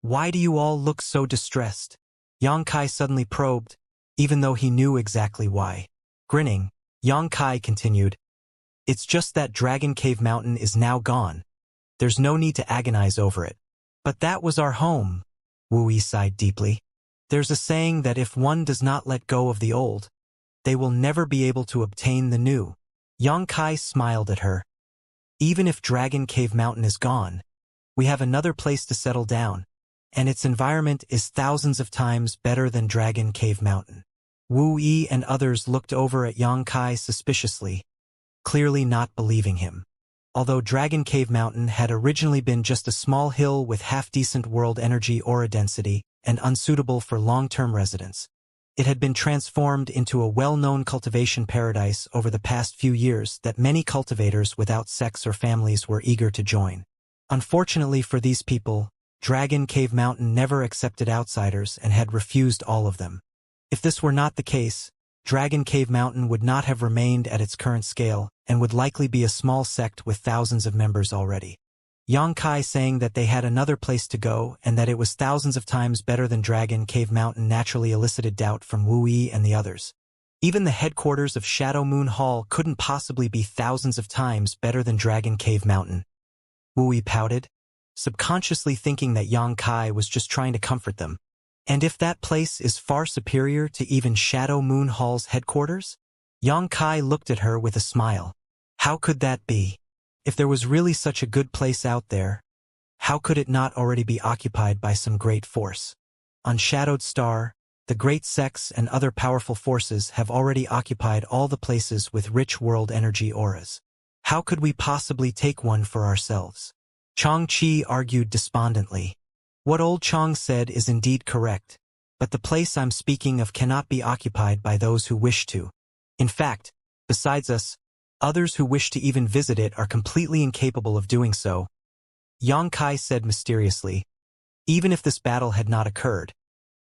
Why do you all look so distressed? Yang Kai suddenly probed, even though he knew exactly why. Grinning, Yang Kai continued, "It's just that Dragon Cave Mountain is now gone. There's no need to agonize over it." "But that was our home," Wu Yi sighed deeply. "There's a saying that if one does not let go of the old, they will never be able to obtain the new." Yang Kai smiled at her. "Even if Dragon Cave Mountain is gone, we have another place to settle down, and its environment is thousands of times better than Dragon Cave Mountain." Wu Yi and others looked over at Yang Kai suspiciously, clearly not believing him. Although Dragon Cave Mountain had originally been just a small hill with half-decent world energy aura density and unsuitable for long-term residence, it had been transformed into a well-known cultivation paradise over the past few years that many cultivators without sex or families were eager to join. Unfortunately for these people, Dragon Cave Mountain never accepted outsiders and had refused all of them. If this were not the case, Dragon Cave Mountain would not have remained at its current scale and would likely be a small sect with thousands of members already. Yang Kai saying that they had another place to go and that it was thousands of times better than Dragon Cave Mountain naturally elicited doubt from Wu Yi and the others. Even the headquarters of Shadow Moon Hall couldn't possibly be thousands of times better than Dragon Cave Mountain. Wu Yi pouted, subconsciously thinking that Yang Kai was just trying to comfort them. And if that place is far superior to even Shadow Moon Hall's headquarters? Yang Kai looked at her with a smile. How could that be? If there was really such a good place out there, how could it not already be occupied by some great force? On Shadowed Star, the great sects and other powerful forces have already occupied all the places with rich world energy auras. How could we possibly take one for ourselves? Chang Chi argued despondently. What old Chang said is indeed correct, but the place I'm speaking of cannot be occupied by those who wish to. In fact, besides us, others who wish to even visit it are completely incapable of doing so. Yang Kai said mysteriously, "Even if this battle had not occurred,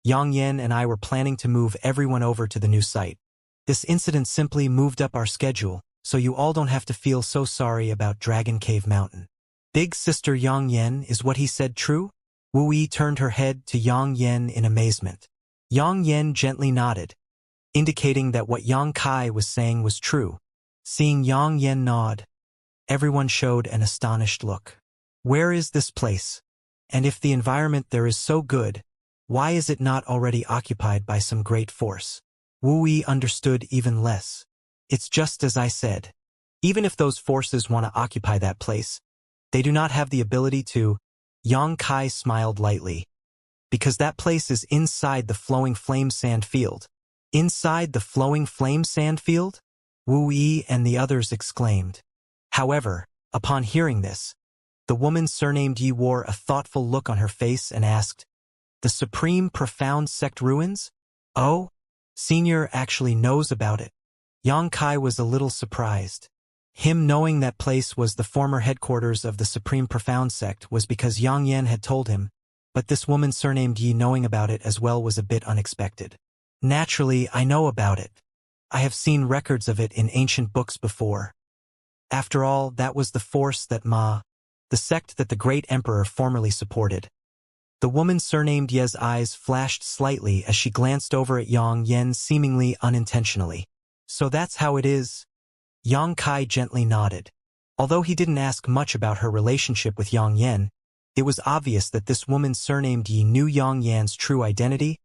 Yang Yen and I were planning to move everyone over to the new site. This incident simply moved up our schedule, so you all don't have to feel so sorry about Dragon Cave Mountain." "Big sister Yang Yen, is what he said true?" Wu Yi turned her head to Yang Yen in amazement. Yang Yen gently nodded, indicating that what Yang Kai was saying was true. Seeing Yang Yen nod, everyone showed an astonished look. Where is this place? And if the environment there is so good, why is it not already occupied by some great force? Wu Yi understood even less. It's just as I said. Even if those forces want to occupy that place, they do not have the ability to. Yang Kai smiled lightly. Because that place is inside the flowing flame sand field. Inside the flowing flame sand field? Wu Yi and the others exclaimed. However, upon hearing this, the woman surnamed Yi wore a thoughtful look on her face and asked, "The Supreme Profound Sect ruins? Oh, Senior actually knows about it." Yang Kai was a little surprised. Him knowing that place was the former headquarters of the Supreme Profound Sect was because Yang Yen had told him, but this woman surnamed Yi knowing about it as well was a bit unexpected. "Naturally, I know about it. I have seen records of it in ancient books before. After all, that was the force that the sect that the great emperor formerly supported." The woman surnamed Ye's eyes flashed slightly as she glanced over at Yang Yen seemingly unintentionally. "So that's how it is?" Yang Kai gently nodded. Although he didn't ask much about her relationship with Yang Yen, it was obvious that this woman surnamed Yi knew Yang Yan's true identity.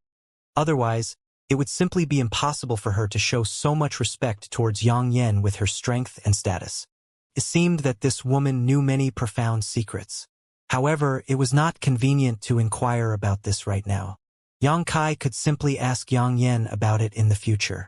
Otherwise, it would simply be impossible for her to show so much respect towards Yang Yen with her strength and status. It seemed that this woman knew many profound secrets. However, it was not convenient to inquire about this right now. Yang Kai could simply ask Yang Yen about it in the future.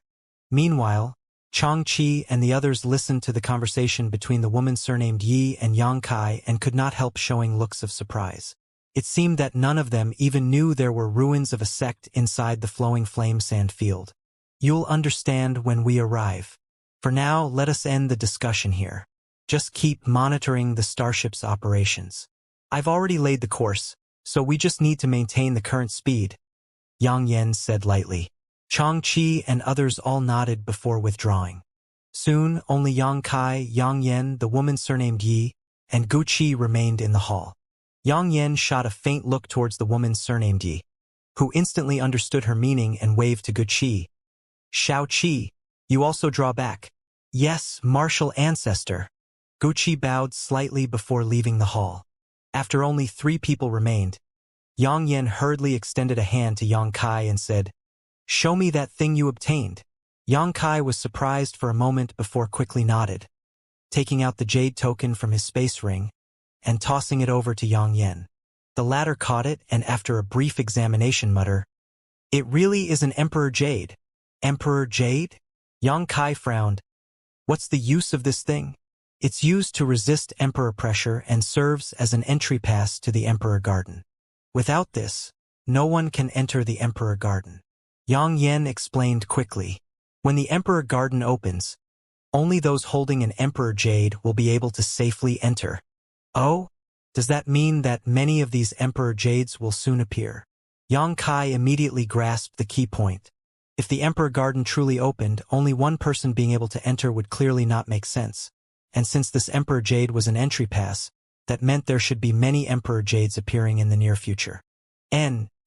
Meanwhile, Chang Chi and the others listened to the conversation between the woman surnamed Yi and Yang Kai and could not help showing looks of surprise. It seemed that none of them even knew there were ruins of a sect inside the flowing flame sand field. You'll understand when we arrive. For now, let us end the discussion here. Just keep monitoring the starship's operations. I've already laid the course, so we just need to maintain the current speed," Yang Yen said lightly. Chang Chi and others all nodded before withdrawing. Soon, only Yang Kai, Yang Yen, the woman surnamed Yi, and Gu Qi remained in the hall. Yang Yen shot a faint look towards the woman surnamed Yi, who instantly understood her meaning and waved to Guqi. Shao Qi, you also draw back. Yes, martial ancestor. Guqi bowed slightly before leaving the hall. After only 3 people remained, Yang Yen hurriedly extended a hand to Yang Kai and said, "Show me that thing you obtained." Yang Kai was surprised for a moment before quickly nodded, taking out the jade token from his space ring and tossing it over to Yang Yen. The latter caught it and after a brief examination muttered, "It really is an Emperor Jade." Emperor Jade? Yang Kai frowned. What's the use of this thing? It's used to resist Emperor pressure and serves as an entry pass to the Emperor Garden. Without this, no one can enter the Emperor Garden. Yang Yen explained quickly. When the Emperor Garden opens, only those holding an Emperor Jade will be able to safely enter. Oh? Does that mean that many of these Emperor Jades will soon appear? Yang Kai immediately grasped the key point. If the Emperor Garden truly opened, only one person being able to enter would clearly not make sense. And since this Emperor Jade was an entry pass, that meant there should be many Emperor Jades appearing in the near future.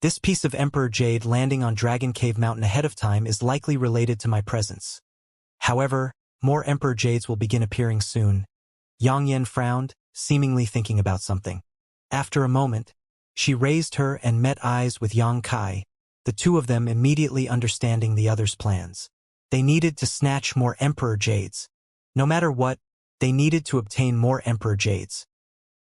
This piece of Emperor Jade landing on Dragon Cave Mountain ahead of time is likely related to my presence. However, more Emperor Jades will begin appearing soon. Yang Yen frowned, seemingly thinking about something. After a moment, she raised her and met eyes with Yang Kai, the two of them immediately understanding the other's plans. They needed to snatch more Emperor Jades. No matter what, they needed to obtain more Emperor Jades.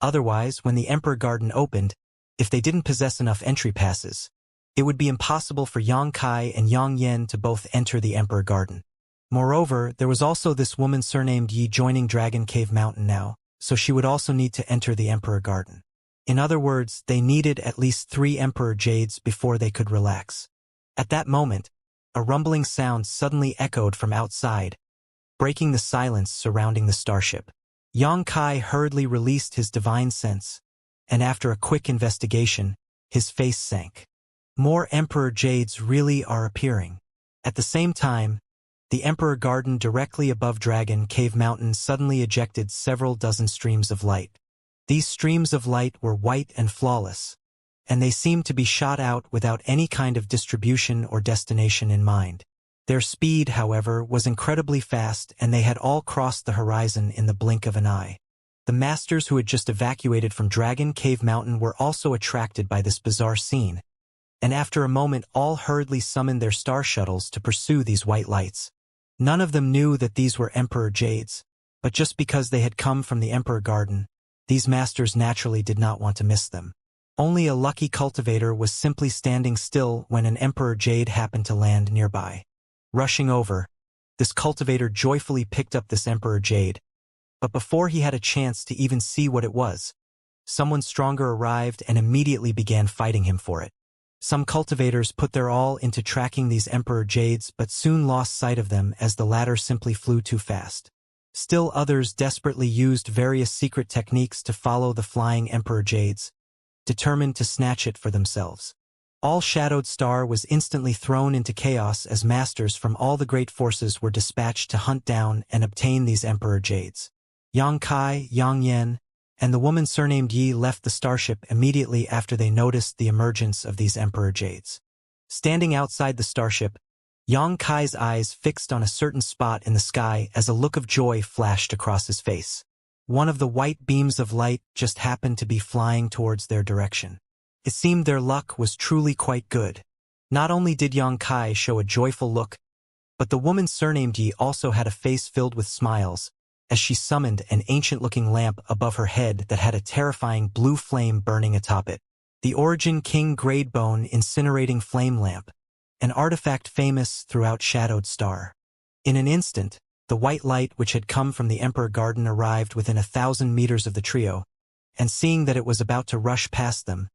Otherwise, when the Emperor Garden opened, if they didn't possess enough entry passes, it would be impossible for Yang Kai and Yang Yen to both enter the Emperor Garden. Moreover, there was also this woman surnamed Yi joining Dragon Cave Mountain now, so she would also need to enter the Emperor Garden. In other words, they needed at least 3 Emperor Jades before they could relax. At that moment, a rumbling sound suddenly echoed from outside, breaking the silence surrounding the starship. Yang Kai hurriedly released his divine sense, and after a quick investigation, his face sank. More Emperor Jades really are appearing. At the same time, the Emperor Garden directly above Dragon Cave Mountain suddenly ejected several dozen streams of light. These streams of light were white and flawless, and they seemed to be shot out without any kind of distribution or destination in mind. Their speed, however, was incredibly fast and they had all crossed the horizon in the blink of an eye. The masters who had just evacuated from Dragon Cave Mountain were also attracted by this bizarre scene, and after a moment all hurriedly summoned their star shuttles to pursue these white lights. None of them knew that these were Emperor Jades, but just because they had come from the Emperor Garden, these masters naturally did not want to miss them. Only a lucky cultivator was simply standing still when an Emperor Jade happened to land nearby. Rushing over, this cultivator joyfully picked up this Emperor Jade, but before he had a chance to even see what it was, someone stronger arrived and immediately began fighting him for it. Some cultivators put their all into tracking these Emperor Jades but soon lost sight of them as the latter simply flew too fast. Still others desperately used various secret techniques to follow the flying Emperor Jades, determined to snatch it for themselves. All Shadowed Star was instantly thrown into chaos as masters from all the great forces were dispatched to hunt down and obtain these Emperor Jades. Yang Kai, Yang Yen, and the woman surnamed Yi left the starship immediately after they noticed the emergence of these Emperor Jades. Standing outside the starship, Yang Kai's eyes fixed on a certain spot in the sky as a look of joy flashed across his face. One of the white beams of light just happened to be flying towards their direction. It seemed their luck was truly quite good. Not only did Yang Kai show a joyful look, but the woman surnamed Yi also had a face filled with smiles, as she summoned an ancient-looking lamp above her head that had a terrifying blue flame burning atop it. The Origin King Gradebone Incinerating Flame Lamp, an artifact famous throughout Shadowed Star. In an instant, the white light which had come from the Emperor Garden arrived within 1,000 meters of the trio, and seeing that it was about to rush past them,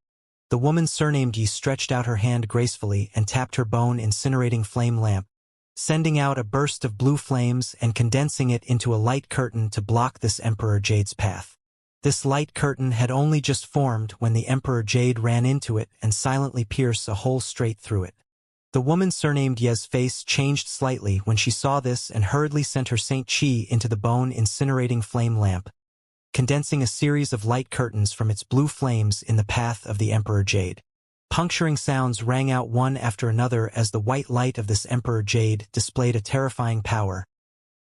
the woman surnamed Yi stretched out her hand gracefully and tapped her bone incinerating flame lamp, sending out a burst of blue flames and condensing it into a light curtain to block this Emperor Jade's path. This light curtain had only just formed when the Emperor Jade ran into it and silently pierced a hole straight through it. The woman surnamed Ye's face changed slightly when she saw this and hurriedly sent her Saint Chi into the bone incinerating flame lamp, condensing a series of light curtains from its blue flames in the path of the Emperor Jade. Puncturing sounds rang out one after another as the white light of this Emperor Jade displayed a terrifying power.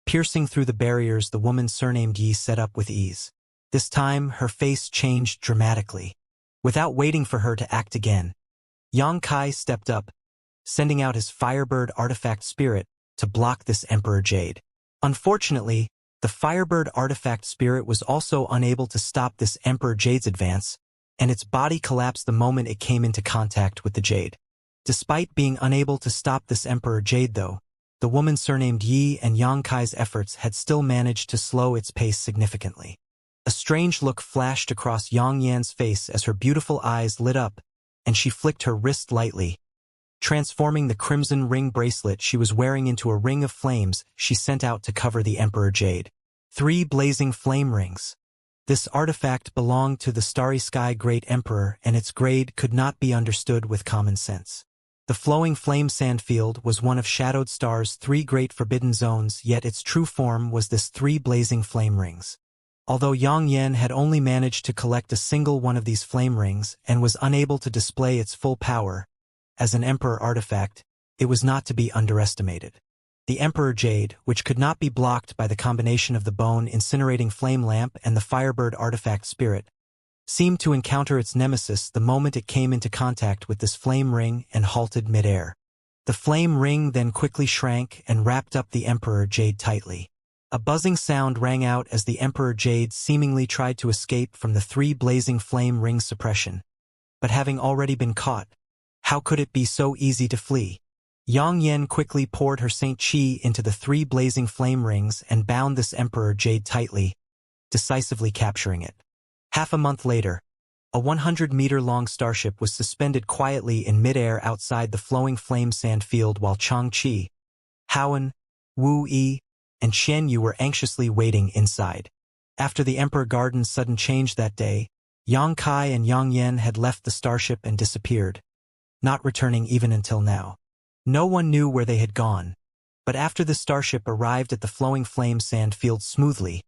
Piercing through the barriers the woman surnamed Yi set up with ease. This time, her face changed dramatically. Without waiting for her to act again, Xianxia stepped up, sending out his Firebird artifact spirit to block this Emperor Jade. Unfortunately, the Firebird artifact spirit was also unable to stop this Emperor Jade's advance, and its body collapsed the moment it came into contact with the Jade. Despite being unable to stop this Emperor Jade though, the woman surnamed Yi and Xianxia's efforts had still managed to slow its pace significantly. A strange look flashed across Yang Yan's face as her beautiful eyes lit up, and she flicked her wrist lightly, transforming the crimson ring bracelet she was wearing into a ring of flames she sent out to cover the Emperor Jade. 3 blazing flame rings. This artifact belonged to the Starry Sky Great Emperor, and its grade could not be understood with common sense. The flowing flame sandfield was one of Shadowed Star's 3 great forbidden zones, yet its true form was this 3 blazing flame rings. Although Yang Yan had only managed to collect a single one of these flame rings and was unable to display its full power, as an Emperor artifact, it was not to be underestimated. The Emperor Jade, which could not be blocked by the combination of the bone incinerating flame lamp and the Firebird artifact spirit, seemed to encounter its nemesis the moment it came into contact with this flame ring and halted midair. The flame ring then quickly shrank and wrapped up the Emperor Jade tightly. A buzzing sound rang out as the Emperor Jade seemingly tried to escape from the 3 blazing flame ring suppression. But having already been caught, how could it be so easy to flee? Yang Yan quickly poured her Saint Qi into the 3 blazing flame rings and bound this Emperor Jade tightly, decisively capturing it. Half a month later, a 100-meter-long starship was suspended quietly in midair outside the flowing flame sand field while Chang Qi, Haowen, Wu Yi, and Xian Yu were anxiously waiting inside. After the Emperor Garden's sudden change that day, Xianxia and Yang Yan had left the starship and disappeared, not returning even until now. No one knew where they had gone, but after the starship arrived at the flowing flame sand field smoothly,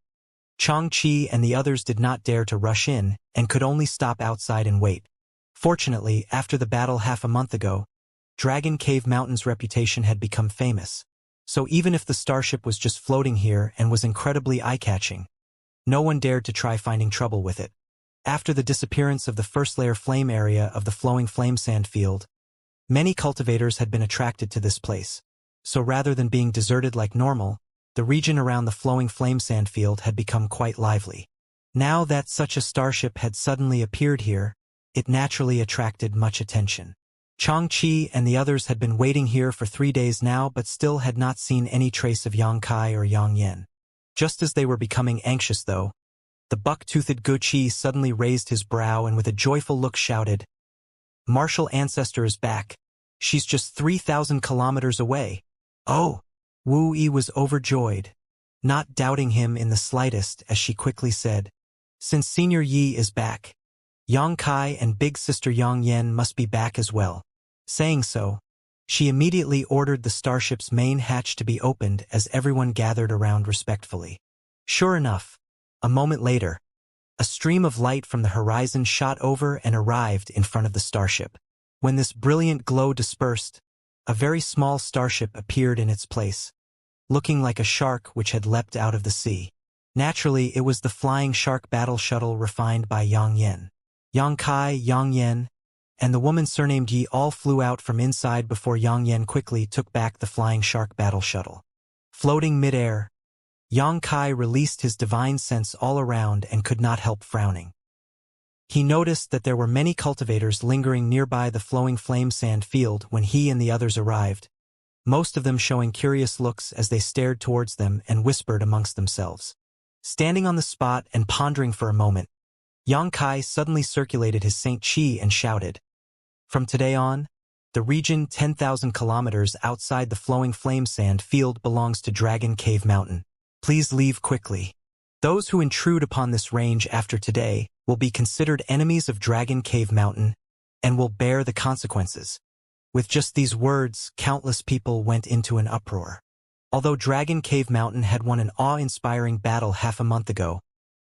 Chang Qi and the others did not dare to rush in and could only stop outside and wait. Fortunately, after the battle half a month ago, Dragon Cave Mountain's reputation had become famous. So even if the starship was just floating here and was incredibly eye-catching, no one dared to try finding trouble with it. After the disappearance of the first layer flame area of the flowing flame sand field, many cultivators had been attracted to this place. So rather than being deserted like normal, the region around the flowing flame sand field had become quite lively. Now that such a starship had suddenly appeared here, it naturally attracted much attention. Chang Qi and the others had been waiting here for 3 days now but still had not seen any trace of Xianxia or Yang Yan. Just as they were becoming anxious though, the buck-toothed Guqi suddenly raised his brow and with a joyful look shouted, "Martial Ancestor is back. She's just 3,000 kilometers away." Oh! Wu Yi was overjoyed, not doubting him in the slightest as she quickly said, "Since Senior Yi is back, Xianxia and big sister Yang Yan must be back as well." Saying so, she immediately ordered the starship's main hatch to be opened as everyone gathered around respectfully. Sure enough, a moment later, a stream of light from the horizon shot over and arrived in front of the starship. When this brilliant glow dispersed, a very small starship appeared in its place, looking like a shark which had leapt out of the sea. Naturally, it was the flying shark battle shuttle refined by Yang Yan. Xianxia, Yang Yan, and the woman surnamed Yi all flew out from inside before Yang Yan quickly took back the flying shark battle shuttle. Floating midair, Xianxia released his divine sense all around and could not help frowning. He noticed that there were many cultivators lingering nearby the flowing flame sand field when he and the others arrived, most of them showing curious looks as they stared towards them and whispered amongst themselves. Standing on the spot and pondering for a moment, Xianxia suddenly circulated his Saint Qi and shouted, "From today on, the region 10,000 kilometers outside the flowing flame sand field belongs to Dragon Cave Mountain. Please leave quickly. Those who intrude upon this range after today will be considered enemies of Dragon Cave Mountain and will bear the consequences." With just these words, countless people went into an uproar. Although Dragon Cave Mountain had won an awe-inspiring battle half a month ago,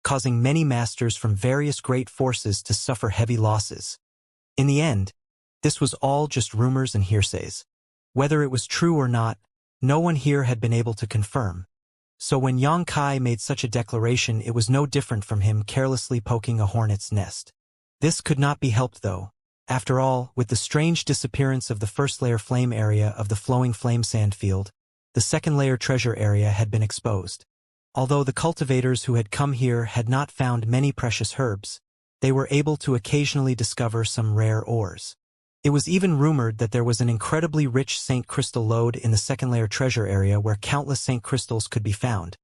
causing many masters from various great forces to suffer heavy losses. In the end, this was all just rumors and hearsays. Whether it was true or not, no one here had been able to confirm. So when Xianxia made such a declaration, it was no different from him carelessly poking a hornet's nest. This could not be helped though. After all, with the strange disappearance of the first layer flame area of the flowing flame sand field, the second layer treasure area had been exposed. Although the cultivators who had come here had not found many precious herbs, they were able to occasionally discover some rare ores. It was even rumored that there was an incredibly rich Saint Crystal lode in the second layer treasure area where countless Saint Crystals could be found,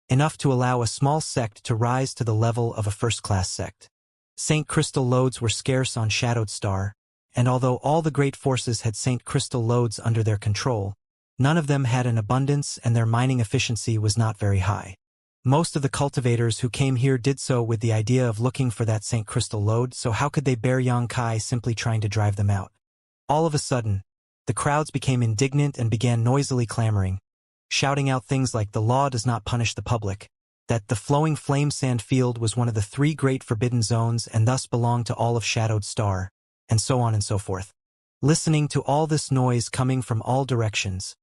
enough to allow a small sect to rise to the level of a first-class sect. Saint Crystal lodes were scarce on Shadowed Star, and although all the great forces had Saint Crystal lodes under their control, none of them had an abundance and their mining efficiency was not very high. Most of the cultivators who came here did so with the idea of looking for that Saint Crystal lode, so how could they bear Xianxia simply trying to drive them out? All of a sudden, the crowds became indignant and began noisily clamoring, shouting out things like the law does not punish the public, that the flowing flame sand field was one of the 3 great forbidden zones and thus belonged to all of Shadowed Star, and so on and so forth. Listening to all this noise coming from all directions,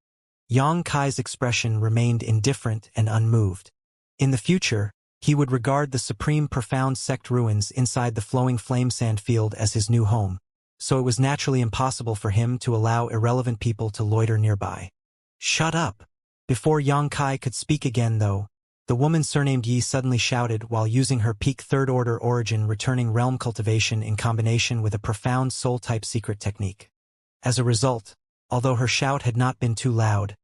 Xianxia's expression remained indifferent and unmoved. In the future, he would regard the supreme profound sect ruins inside the flowing flame sand field as his new home, so it was naturally impossible for him to allow irrelevant people to loiter nearby. Shut up! Before Xianxia could speak again though, the woman surnamed Yi suddenly shouted while using her peak third-order origin returning realm cultivation in combination with a profound soul-type secret technique. As a result, although her shout had not been too loud,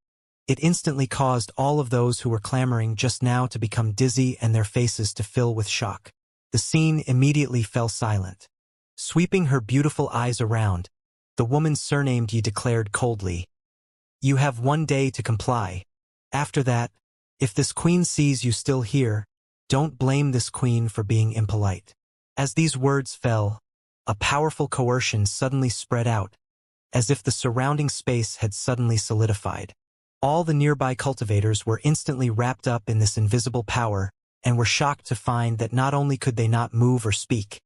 it instantly caused all of those who were clamoring just now to become dizzy and their faces to fill with shock. The scene immediately fell silent. Sweeping her beautiful eyes around, the woman surnamed Yi declared coldly, "You have 1 day to comply. After that, if this queen sees you still here, don't blame this queen for being impolite." As these words fell, a powerful coercion suddenly spread out, as if the surrounding space had suddenly solidified. All the nearby cultivators were instantly wrapped up in this invisible power and were shocked to find that not only could they not move or speak,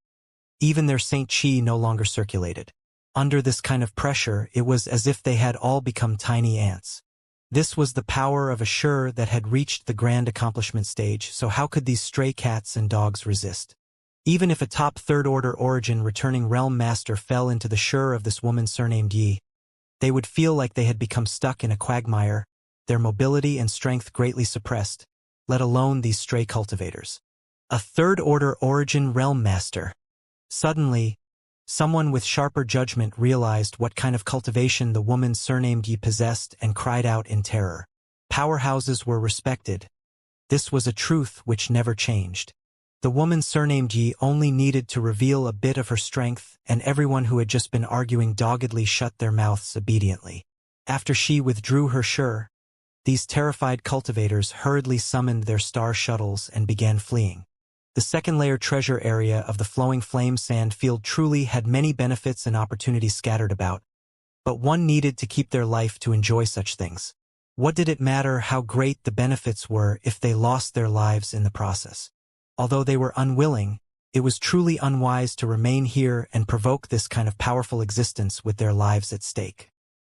even their Saint Chi no longer circulated. Under this kind of pressure, it was as if they had all become tiny ants. This was the power of a Shur that had reached the grand accomplishment stage, so how could these stray cats and dogs resist? Even if a top third-order origin returning realm master fell into the Shur of this woman surnamed Yi, they would feel like they had become stuck in a quagmire, their mobility and strength greatly suppressed, let alone these stray cultivators. A third-order origin realm master. Suddenly, someone with sharper judgment realized what kind of cultivation the woman surnamed Yi possessed and cried out in terror. Powerhouses were respected. This was a truth which never changed. The woman surnamed Yi only needed to reveal a bit of her strength, and everyone who had just been arguing doggedly shut their mouths obediently. After she withdrew her Shur, these terrified cultivators hurriedly summoned their star shuttles and began fleeing. The second-layer treasure area of the flowing flame sand field truly had many benefits and opportunities scattered about, but one needed to keep their life to enjoy such things. What did it matter how great the benefits were if they lost their lives in the process? Although they were unwilling, it was truly unwise to remain here and provoke this kind of powerful existence with their lives at stake.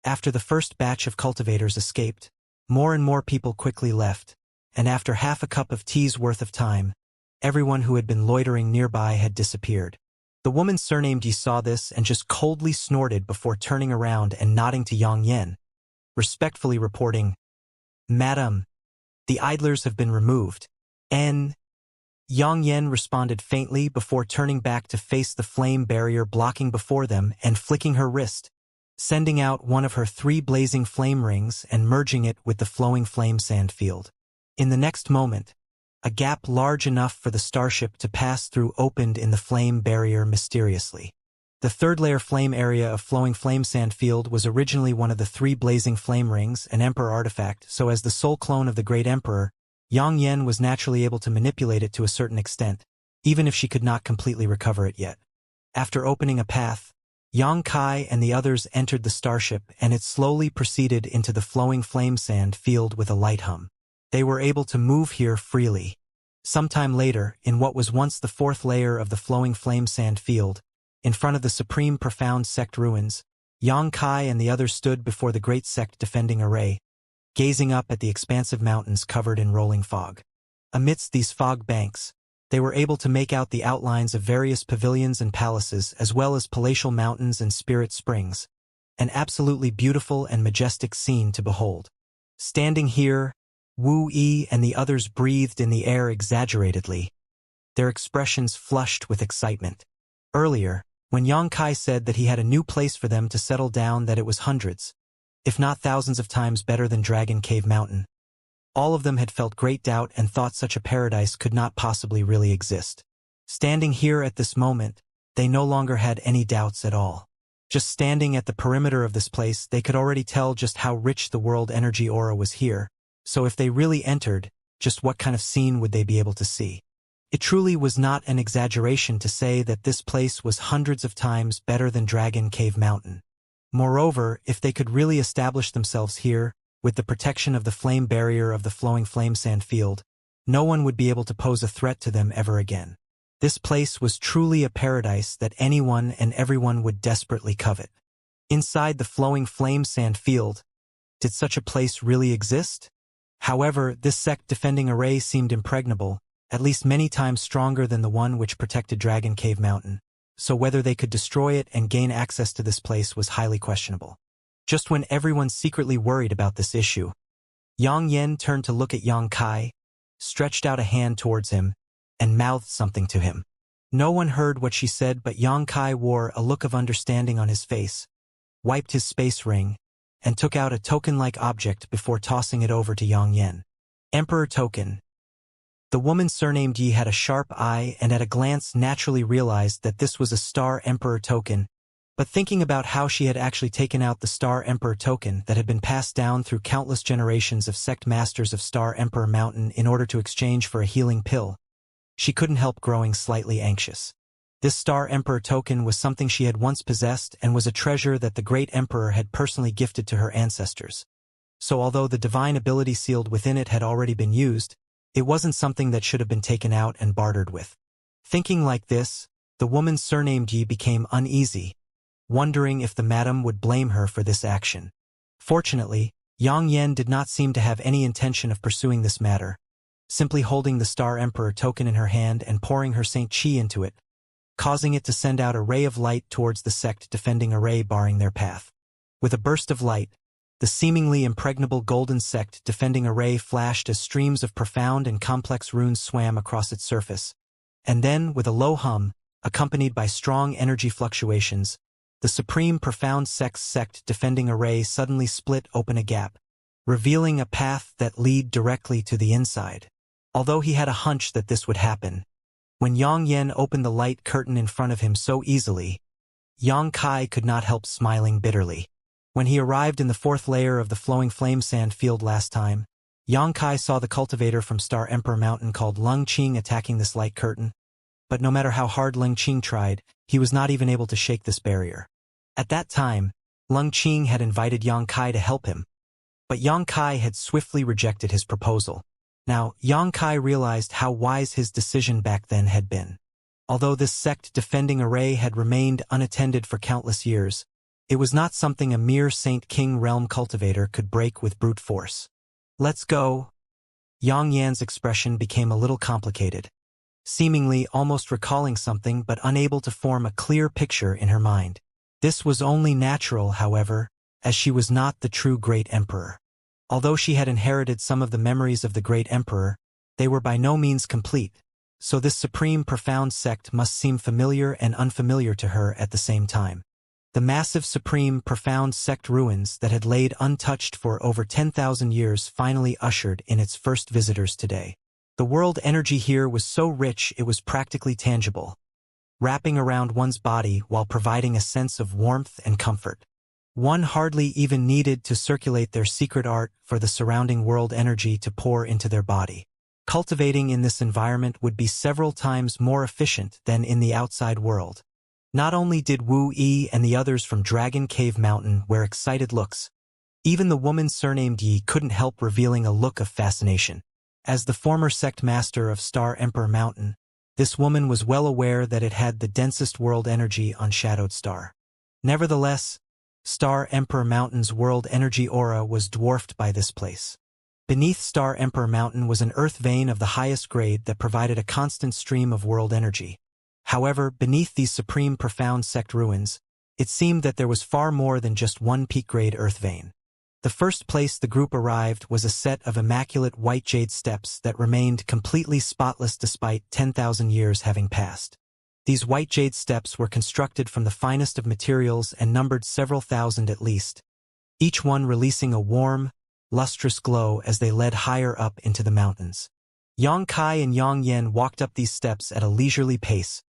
After the first batch of cultivators escaped, more and more people quickly left, and after half a cup of tea's worth of time, everyone who had been loitering nearby had disappeared. The woman surnamed Yi saw this and just coldly snorted before turning around and nodding to Yang Yen, respectfully reporting, "Madam, the idlers have been removed." Yang Yen responded faintly before turning back to face the flame barrier blocking before them and flicking her wrist, sending out one of her 3 blazing flame rings and merging it with the flowing flame sand field. In the next moment, a gap large enough for the starship to pass through opened in the flame barrier mysteriously. The third-layer flame area of flowing flame sand field was originally one of the 3 blazing flame rings, an Emperor artifact, so as the sole clone of the Great Emperor, Yang Yen was naturally able to manipulate it to a certain extent, even if she could not completely recover it yet. After opening a path, Xianxia and the others entered the starship and it slowly proceeded into the flowing flame sand field with a light hum. They were able to move here freely. Sometime later, in what was once the fourth layer of the flowing flame sand field, in front of the supreme profound sect ruins, Xianxia and the others stood before the great sect defending array, gazing up at the expansive mountains covered in rolling fog. Amidst these fog banks, they were able to make out the outlines of various pavilions and palaces as well as palatial mountains and spirit springs, an absolutely beautiful and majestic scene to behold. Standing here, Wu Yi and the others breathed in the air exaggeratedly, their expressions flushed with excitement. Earlier, when Xianxia said that he had a new place for them to settle down, that it was hundreds, if not thousands of times better than Dragon Cave Mountain, all of them had felt great doubt and thought such a paradise could not possibly really exist. Standing here at this moment, they no longer had any doubts at all. Just standing at the perimeter of this place, they could already tell just how rich the world energy aura was here, so if they really entered, just what kind of scene would they be able to see? It truly was not an exaggeration to say that this place was hundreds of times better than Dragon Cave Mountain. Moreover, if they could really establish themselves here, with the protection of the flame barrier of the flowing flame sand field, no one would be able to pose a threat to them ever again. This place was truly a paradise that anyone and everyone would desperately covet. Inside the flowing flame sand field, did such a place really exist? However, this sect defending array seemed impregnable, at least many times stronger than the one which protected Dragon Cave Mountain, so whether they could destroy it and gain access to this place was highly questionable. Just when everyone secretly worried about this issue, Yang Yen turned to look at Xianxia, stretched out a hand towards him, and mouthed something to him. No one heard what she said, but Xianxia wore a look of understanding on his face, wiped his space ring, and took out a token-like object before tossing it over to Yang Yen. Emperor Token. The woman surnamed Yi had a sharp eye and at a glance naturally realized that this was a Star Emperor token, but thinking about how she had actually taken out the Star Emperor token that had been passed down through countless generations of sect masters of Star Emperor Mountain in order to exchange for a healing pill, she couldn't help growing slightly anxious. This Star Emperor token was something she had once possessed and was a treasure that the great emperor had personally gifted to her ancestors. So although the divine ability sealed within it had already been used, it wasn't something that should have been taken out and bartered with. Thinking like this, the woman surnamed Yi became uneasy, wondering if the madam would blame her for this action. Fortunately, Yang Yen did not seem to have any intention of pursuing this matter, simply holding the Star Emperor token in her hand and pouring her Saint Qi into it, causing it to send out a ray of light towards the sect defending array barring their path. With a burst of light, the seemingly impregnable golden sect defending array flashed as streams of profound and complex runes swam across its surface. And then, with a low hum, accompanied by strong energy fluctuations, the supreme profound sect defending array suddenly split open a gap, revealing a path that led directly to the inside. Although he had a hunch that this would happen, when Yang Yen opened the light curtain in front of him so easily, Xianxia could not help smiling bitterly. When he arrived in the fourth layer of the flowing flame sand field last time, Xianxia saw the cultivator from Star Emperor Mountain called Leng Qing attacking this light curtain, but no matter how hard Leng Qing tried, he was not even able to shake this barrier. At that time, Leng Qing had invited Xianxia to help him, but Xianxia had swiftly rejected his proposal. Now, Xianxia realized how wise his decision back then had been. Although this sect defending array had remained unattended for countless years, it was not something a mere Saint King realm cultivator could break with brute force. Let's go. Yang Yan's expression became a little complicated, seemingly almost recalling something but unable to form a clear picture in her mind. This was only natural, however, as she was not the true great emperor. Although she had inherited some of the memories of the great emperor, they were by no means complete, so this supreme profound sect must seem familiar and unfamiliar to her at the same time. The massive supreme profound sect ruins that had laid untouched for over 10,000 years finally ushered in its first visitors today. The world energy here was so rich it was practically tangible, wrapping around one's body while providing a sense of warmth and comfort. One hardly even needed to circulate their secret art for the surrounding world energy to pour into their body. Cultivating in this environment would be several times more efficient than in the outside world. Not only did Wu Yi and the others from Dragon Cave Mountain wear excited looks, even the woman surnamed Yi couldn't help revealing a look of fascination. As the former sect master of Star Emperor Mountain, this woman was well aware that it had the densest world energy on Shadowed Star. Nevertheless, Star Emperor Mountain's world energy aura was dwarfed by this place. Beneath Star Emperor Mountain was an earth vein of the highest grade that provided a constant stream of world energy. However, beneath these supreme profound sect ruins, it seemed that there was far more than just one peak-grade earth vein. The first place the group arrived was a set of immaculate white jade steps that remained completely spotless despite 10,000 years having passed. These white jade steps were constructed from the finest of materials and numbered several thousand at least, each one releasing a warm, lustrous glow as they led higher up into the mountains. Yang Kai and Yang Yan walked up these steps at a leisurely pace,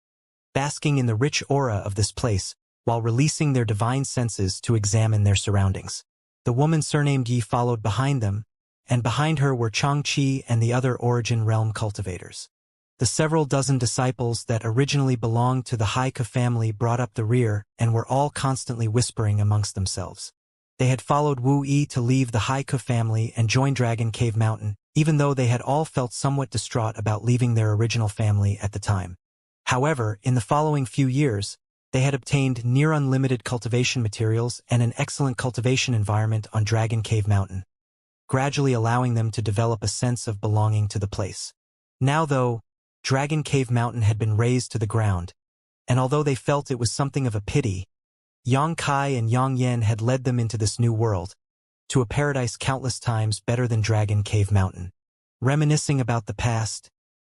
basking in the rich aura of this place while releasing their divine senses to examine their surroundings. The woman surnamed Yi followed behind them, and behind her were Changqi and the other Origin Realm cultivators. The several dozen disciples that originally belonged to the Haika family brought up the rear and were all constantly whispering amongst themselves. They had followed Wu Yi to leave the Haika family and join Dragon Cave Mountain, even though they had all felt somewhat distraught about leaving their original family at the time. However, in the following few years, they had obtained near unlimited cultivation materials and an excellent cultivation environment on Dragon Cave Mountain, gradually allowing them to develop a sense of belonging to the place. Now though, Dragon Cave Mountain had been razed to the ground, and although they felt it was something of a pity, Yang Kai and Yang Yan had led them into this new world, to a paradise countless times better than Dragon Cave Mountain. Reminiscing about the past,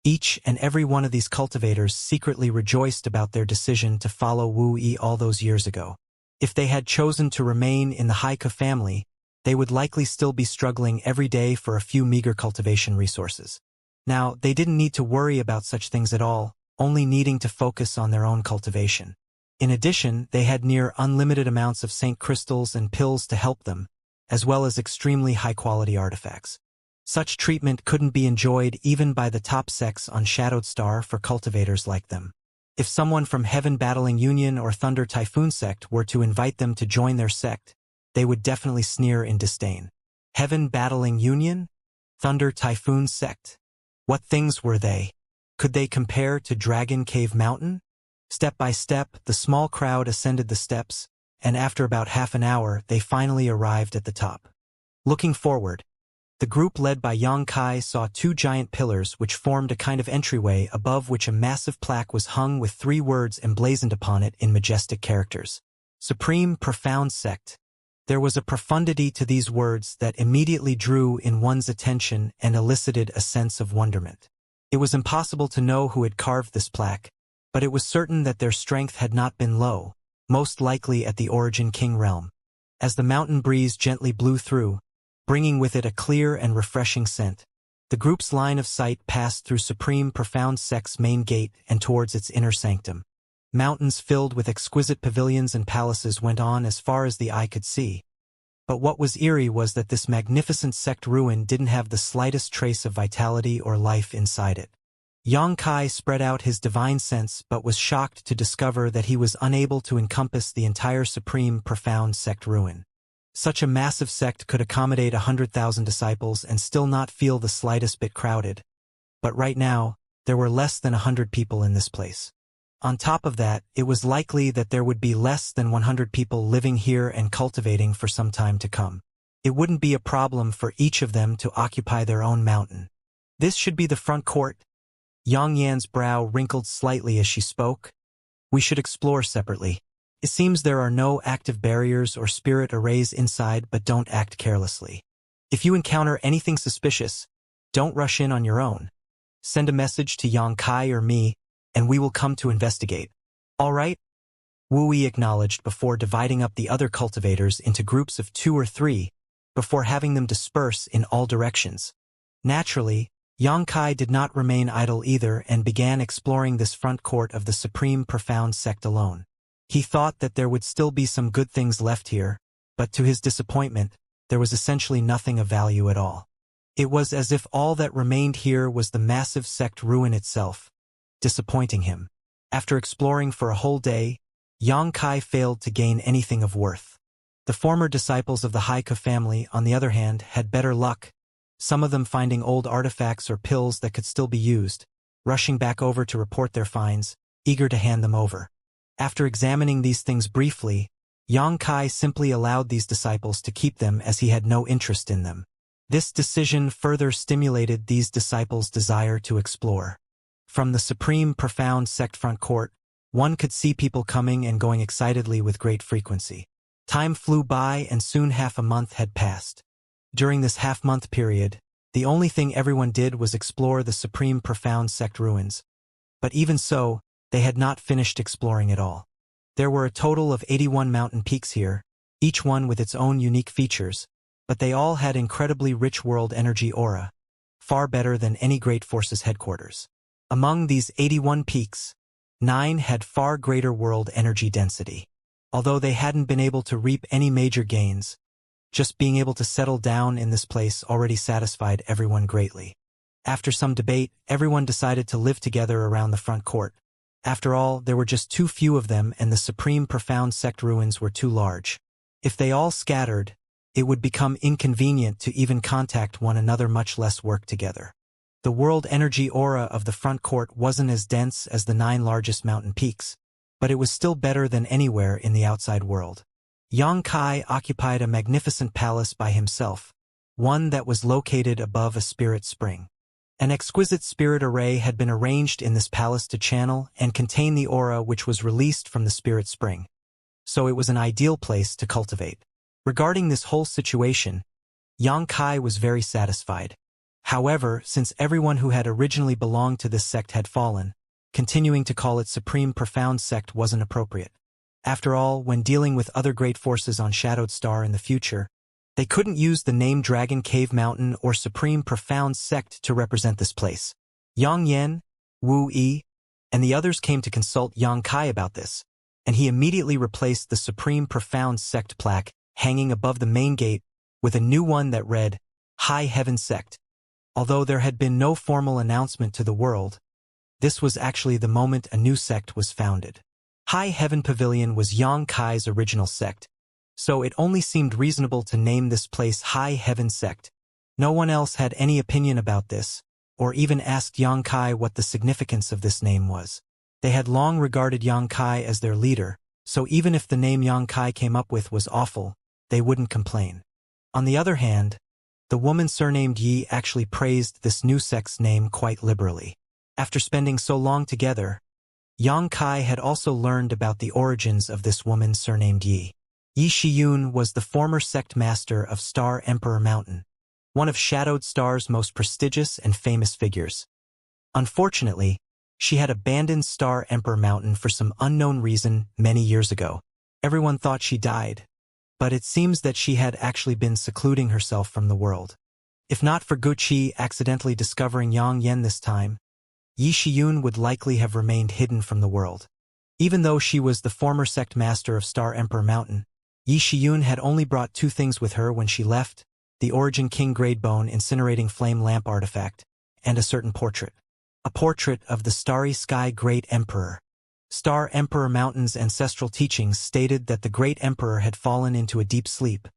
each and every one of these cultivators secretly rejoiced about their decision to follow Wu Yi all those years ago. If they had chosen to remain in the Haika family, they would likely still be struggling every day for a few meager cultivation resources. Now, they didn't need to worry about such things at all, only needing to focus on their own cultivation. In addition, they had near unlimited amounts of Saint crystals and pills to help them, as well as extremely high-quality artifacts. Such treatment couldn't be enjoyed even by the top sects on Shadowed Star for cultivators like them. If someone from Heaven Battling Union or Thunder Typhoon sect were to invite them to join their sect, they would definitely sneer in disdain. Heaven Battling Union? Thunder Typhoon sect? What things were they? Could they compare to Dragon Cave Mountain? Step by step, the small crowd ascended the steps, and after about half an hour, they finally arrived at the top. Looking forward, the group led by Yang Kai saw two giant pillars which formed a kind of entryway above which a massive plaque was hung with 3 words emblazoned upon it in majestic characters. Supreme Profound Sect. There was a profundity to these words that immediately drew in one's attention and elicited a sense of wonderment. It was impossible to know who had carved this plaque, but it was certain that their strength had not been low, most likely at the Origin King realm. As the mountain breeze gently blew through, bringing with it a clear and refreshing scent, the group's line of sight passed through Supreme Profound Sect's main gate and towards its inner sanctum. Mountains filled with exquisite pavilions and palaces went on as far as the eye could see. But what was eerie was that this magnificent sect ruin didn't have the slightest trace of vitality or life inside it. Yang Kai spread out his divine sense but was shocked to discover that he was unable to encompass the entire Supreme Profound Sect ruin. Such a massive sect could accommodate 100,000 disciples and still not feel the slightest bit crowded. But right now, there were less than 100 people in this place. On top of that, it was likely that there would be less than 100 people living here and cultivating for some time to come. It wouldn't be a problem for each of them to occupy their own mountain. This should be the front court. Yang Yan's brow wrinkled slightly as she spoke. We should explore separately. It seems there are no active barriers or spirit arrays inside, but don't act carelessly. If you encounter anything suspicious, don't rush in on your own. Send a message to Yang Kai or me, and we will come to investigate. All right? Wu Yi acknowledged before dividing up the other cultivators into groups of 2 or 3, before having them disperse in all directions. Naturally, Yang Kai did not remain idle either and began exploring this front court of the Supreme Profound Sect alone. He thought that there would still be some good things left here, but to his disappointment, there was essentially nothing of value at all. It was as if all that remained here was the massive sect ruin itself, disappointing him. After exploring for a whole day, Yang Kai failed to gain anything of worth. The former disciples of the Haika family, on the other hand, had better luck, some of them finding old artifacts or pills that could still be used, rushing back over to report their finds, eager to hand them over. After examining these things briefly, Yang Kai simply allowed these disciples to keep them as he had no interest in them. This decision further stimulated these disciples' desire to explore. From the supreme profound sect front court, one could see people coming and going excitedly with great frequency. Time flew by and soon half a month had passed. During this half-month period, the only thing everyone did was explore the supreme profound sect ruins. But even so, they had not finished exploring it all. There were a total of 81 mountain peaks here, each one with its own unique features, but they all had incredibly rich world energy aura, far better than any great force's headquarters. Among these 81 peaks, 9 had far greater world energy density. Although they hadn't been able to reap any major gains, just being able to settle down in this place already satisfied everyone greatly. After some debate, everyone decided to live together around the front court. After all, there were just too few of them and the supreme profound sect ruins were too large. If they all scattered, it would become inconvenient to even contact one another, much less work together. The world energy aura of the front court wasn't as dense as the 9 largest mountain peaks, but it was still better than anywhere in the outside world. Yang Kai occupied a magnificent palace by himself, one that was located above a spirit spring. An exquisite spirit array had been arranged in this palace to channel and contain the aura which was released from the spirit spring, so it was an ideal place to cultivate. Regarding this whole situation, Yang Kai was very satisfied. However, since everyone who had originally belonged to this sect had fallen, continuing to call it Supreme Profound Sect wasn't appropriate. After all, when dealing with other great forces on Shadowed Star in the future, they couldn't use the name Dragon Cave Mountain or Supreme Profound Sect to represent this place. Yang Yan, Wu Yi, and the others came to consult Yang Kai about this, and he immediately replaced the Supreme Profound Sect plaque hanging above the main gate with a new one that read, High Heaven Sect. Although there had been no formal announcement to the world, this was actually the moment a new sect was founded. High Heaven Pavilion was Yang Kai's original sect, so it only seemed reasonable to name this place High Heaven Sect. No one else had any opinion about this, or even asked Yang Kai what the significance of this name was. They had long regarded Yang Kai as their leader, so even if the name Yang Kai came up with was awful, they wouldn't complain. On the other hand, the woman surnamed Yi actually praised this new sect's name quite liberally. After spending so long together, Yang Kai had also learned about the origins of this woman surnamed Yi. Yi Shiyun was the former sect master of Star Emperor Mountain, one of Shadowed Star's most prestigious and famous figures. Unfortunately, she had abandoned Star Emperor Mountain for some unknown reason many years ago. Everyone thought she died, but it seems that she had actually been secluding herself from the world. If not for Guqi accidentally discovering Yang Yan this time, Yi Shiyun would likely have remained hidden from the world. Even though she was the former sect master of Star Emperor Mountain, Yi Shiyun had only brought 2 things with her when she left: the Origin King Gradebone incinerating flame lamp artifact, and a certain portrait. A portrait of the Starry Sky Great Emperor. Star Emperor Mountain's ancestral teachings stated that the Great Emperor had fallen into a deep sleep,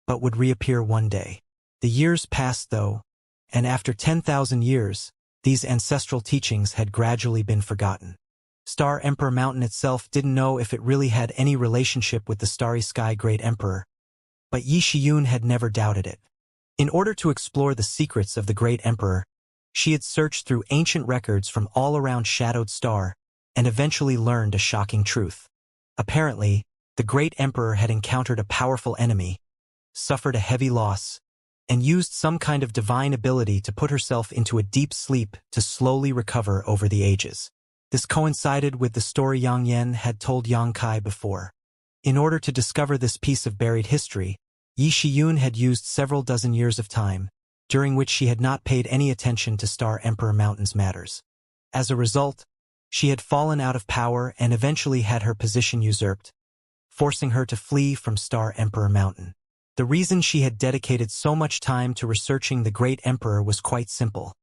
but would reappear one day. The years passed though, and after 10,000 years, these ancestral teachings had gradually been forgotten. Star Emperor Mountain itself didn't know if it really had any relationship with the Starry Sky Great Emperor, but Yi Shiyun had never doubted it. In order to explore the secrets of the Great Emperor, she had searched through ancient records from all around Shadowed Star and eventually learned a shocking truth. Apparently, the Great Emperor had encountered a powerful enemy, suffered a heavy loss, and used some kind of divine ability to put herself into a deep sleep to slowly recover over the ages. This coincided with the story Yang Yan had told Yang Kai before. In order to discover this piece of buried history, Yi Shiyun had used several dozen years of time, during which she had not paid any attention to Star Emperor Mountain's matters. As a result, she had fallen out of power and eventually had her position usurped, forcing her to flee from Star Emperor Mountain. The reason she had dedicated so much time to researching the Great Emperor was quite simple.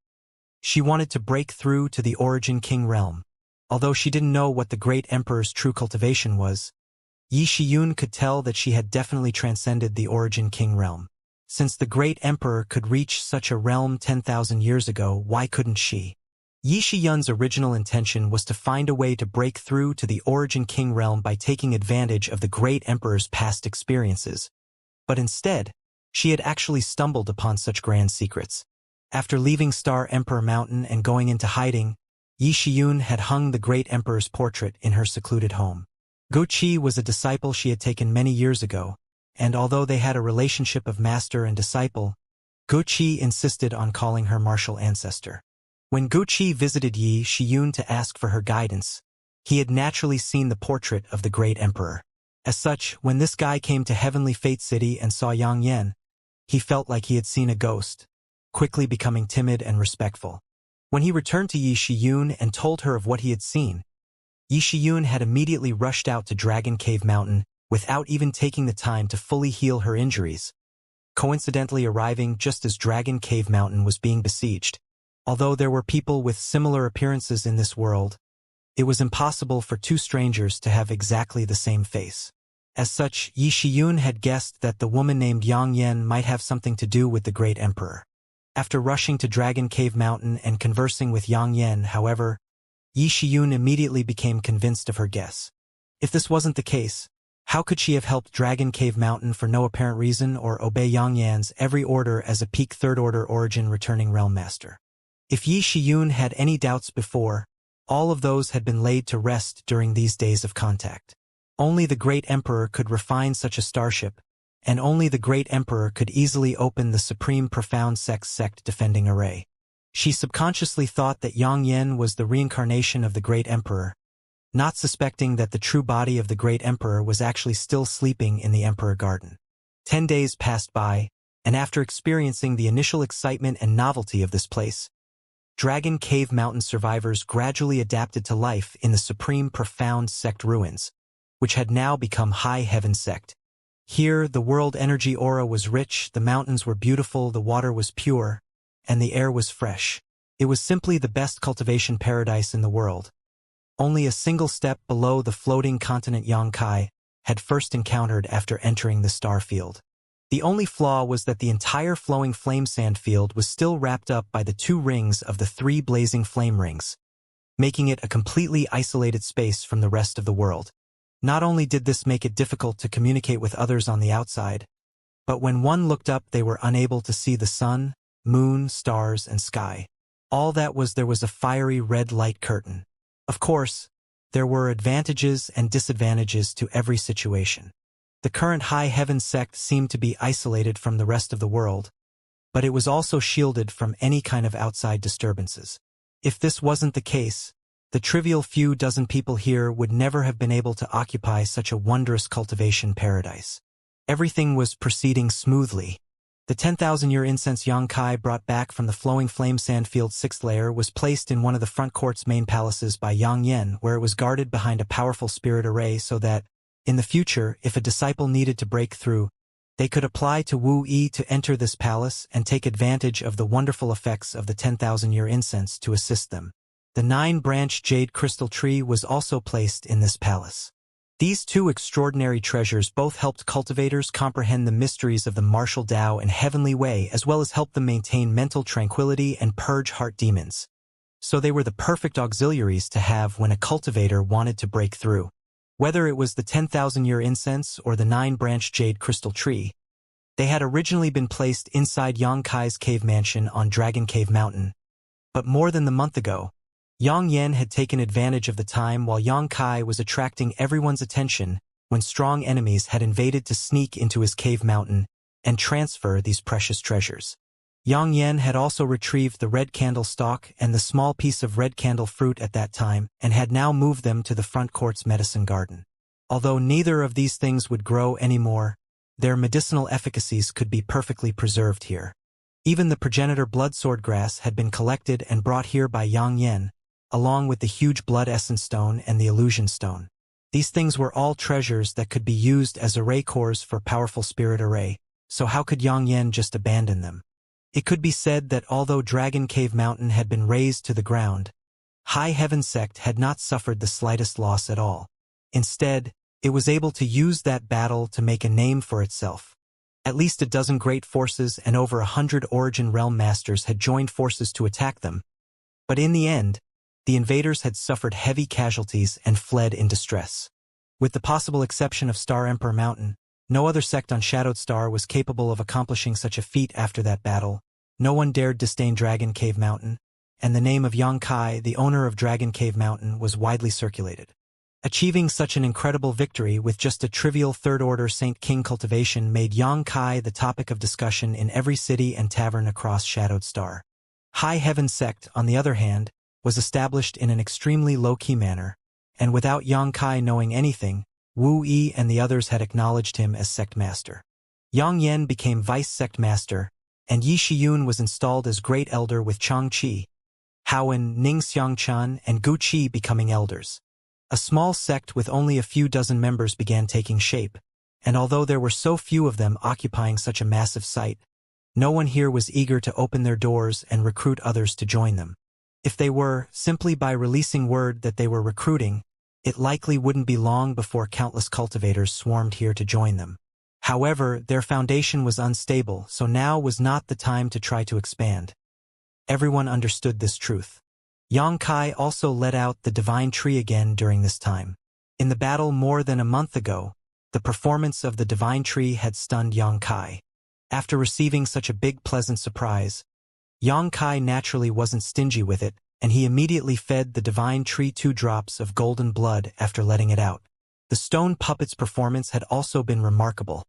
She wanted to break through to the Origin King realm. Although she didn't know what the Great Emperor's true cultivation was, Yi Shiyun could tell that she had definitely transcended the Origin King realm. Since the great emperor could reach such a realm 10,000 years ago, why couldn't she? Yi Shiyun's original intention was to find a way to break through to the Origin King realm by taking advantage of the great emperor's past experiences. But instead, she had actually stumbled upon such grand secrets. After leaving Star Emperor Mountain and going into hiding, Yi Shiyun had hung the great emperor's portrait in her secluded home. Guqi was a disciple she had taken many years ago, and although they had a relationship of master and disciple, Guqi insisted on calling her martial ancestor. When Guqi visited Yi Shiyun to ask for her guidance, he had naturally seen the portrait of the great emperor. As such, when this guy came to Heavenly Fate City and saw Yang Yan, he felt like he had seen a ghost, quickly becoming timid and respectful. When he returned to Yi Shiyun and told her of what he had seen, Yi Shiyun had immediately rushed out to Dragon Cave Mountain without even taking the time to fully heal her injuries, coincidentally arriving just as Dragon Cave Mountain was being besieged. Although there were people with similar appearances in this world, it was impossible for two strangers to have exactly the same face. As such, Yi Shiyun had guessed that the woman named Yang Yan might have something to do with the great emperor. After rushing to Dragon Cave Mountain and conversing with Yang Yan, however, Yi Shiyun immediately became convinced of her guess. If this wasn't the case, how could she have helped Dragon Cave Mountain for no apparent reason or obey Yang Yan's every order as a peak third-order origin returning realm master? If Yi Shiyun had any doubts before, all of those had been laid to rest during these days of contact. Only the great emperor could refine such a starship, and only the great emperor could easily open the supreme profound sect defending array. She subconsciously thought that Yang Yan was the reincarnation of the great emperor, not suspecting that the true body of the great emperor was actually still sleeping in the Emperor Garden. 10 days passed by, and after experiencing the initial excitement and novelty of this place, Dragon Cave Mountain survivors gradually adapted to life in the supreme profound sect ruins, which had now become High Heaven Sect. Here, the world energy aura was rich, the mountains were beautiful, the water was pure, and the air was fresh. It was simply the best cultivation paradise in the world. Only a single step below the floating continent Xianxia had first encountered after entering the star field. The only flaw was that the entire flowing flame sand field was still wrapped up by the 2 rings of the 3 blazing flame rings, making it a completely isolated space from the rest of the world. Not only did this make it difficult to communicate with others on the outside, but when one looked up they were unable to see the sun, moon, stars, and sky. All that was there was a fiery red light curtain. Of course, there were advantages and disadvantages to every situation. The current High Heaven sect seemed to be isolated from the rest of the world, but it was also shielded from any kind of outside disturbances. If this wasn't the case, the trivial few dozen people here would never have been able to occupy such a wondrous cultivation paradise. Everything was proceeding smoothly. The 10,000-year incense Xianxia brought back from the flowing flame sand field's 6th layer was placed in one of the front court's main palaces by Yang Yan, where it was guarded behind a powerful spirit array so that, in the future, if a disciple needed to break through, they could apply to Wu Yi to enter this palace and take advantage of the wonderful effects of the 10,000-year incense to assist them. The 9-branch jade crystal tree was also placed in this palace. These 2 extraordinary treasures both helped cultivators comprehend the mysteries of the martial Tao and heavenly way, as well as help them maintain mental tranquility and purge heart demons. So they were the perfect auxiliaries to have when a cultivator wanted to break through. Whether it was the 10,000-year incense or the 9-branch jade crystal tree, they had originally been placed inside Xianxia's cave mansion on Dragon Cave Mountain. But more than a month ago, Yang Yan had taken advantage of the time while Xianxia was attracting everyone's attention when strong enemies had invaded to sneak into his cave mountain and transfer these precious treasures. Yang Yan had also retrieved the red candle stalk and the small piece of red candle fruit at that time and had now moved them to the front court's medicine garden. Although neither of these things would grow anymore, their medicinal efficacies could be perfectly preserved here. Even the progenitor blood sword grass had been collected and brought here by Yang Yan, along with the huge blood essence stone and the illusion stone. These things were all treasures that could be used as array cores for powerful spirit array, so how could Yang Yan just abandon them? It could be said that although Dragon Cave Mountain had been razed to the ground, High Heaven Sect had not suffered the slightest loss at all. Instead, it was able to use that battle to make a name for itself. At least a dozen great forces and over 100 Origin Realm Masters had joined forces to attack them, but in the end, the invaders had suffered heavy casualties and fled in distress. With the possible exception of Star Emperor Mountain, no other sect on Shadowed Star was capable of accomplishing such a feat after that battle. No one dared disdain Dragon Cave Mountain, and the name of Xianxia, the owner of Dragon Cave Mountain, was widely circulated. Achieving such an incredible victory with just a trivial third-order Saint King cultivation made Xianxia the topic of discussion in every city and tavern across Shadowed Star. High Heaven Sect, on the other hand, was established in an extremely low-key manner, and without Xianxia knowing anything, Wu Yi and the others had acknowledged him as sect master. Yang Yan became vice sect master, and Yi Shiyun was installed as great elder with Chang Qi, Haowen, Ning Xiangchan, and Gu Qi becoming elders. A small sect with only a few dozen members began taking shape, and although there were so few of them occupying such a massive site, no one here was eager to open their doors and recruit others to join them. If they were, simply by releasing word that they were recruiting, it likely wouldn't be long before countless cultivators swarmed here to join them. However, their foundation was unstable, so now was not the time to try to expand. Everyone understood this truth. Xianxia also let out the divine tree again during this time. In the battle more than a month ago, the performance of the divine tree had stunned Xianxia. After receiving such a big pleasant surprise, Xianxia naturally wasn't stingy with it, and he immediately fed the divine tree 2 drops of golden blood after letting it out. The stone puppet's performance had also been remarkable,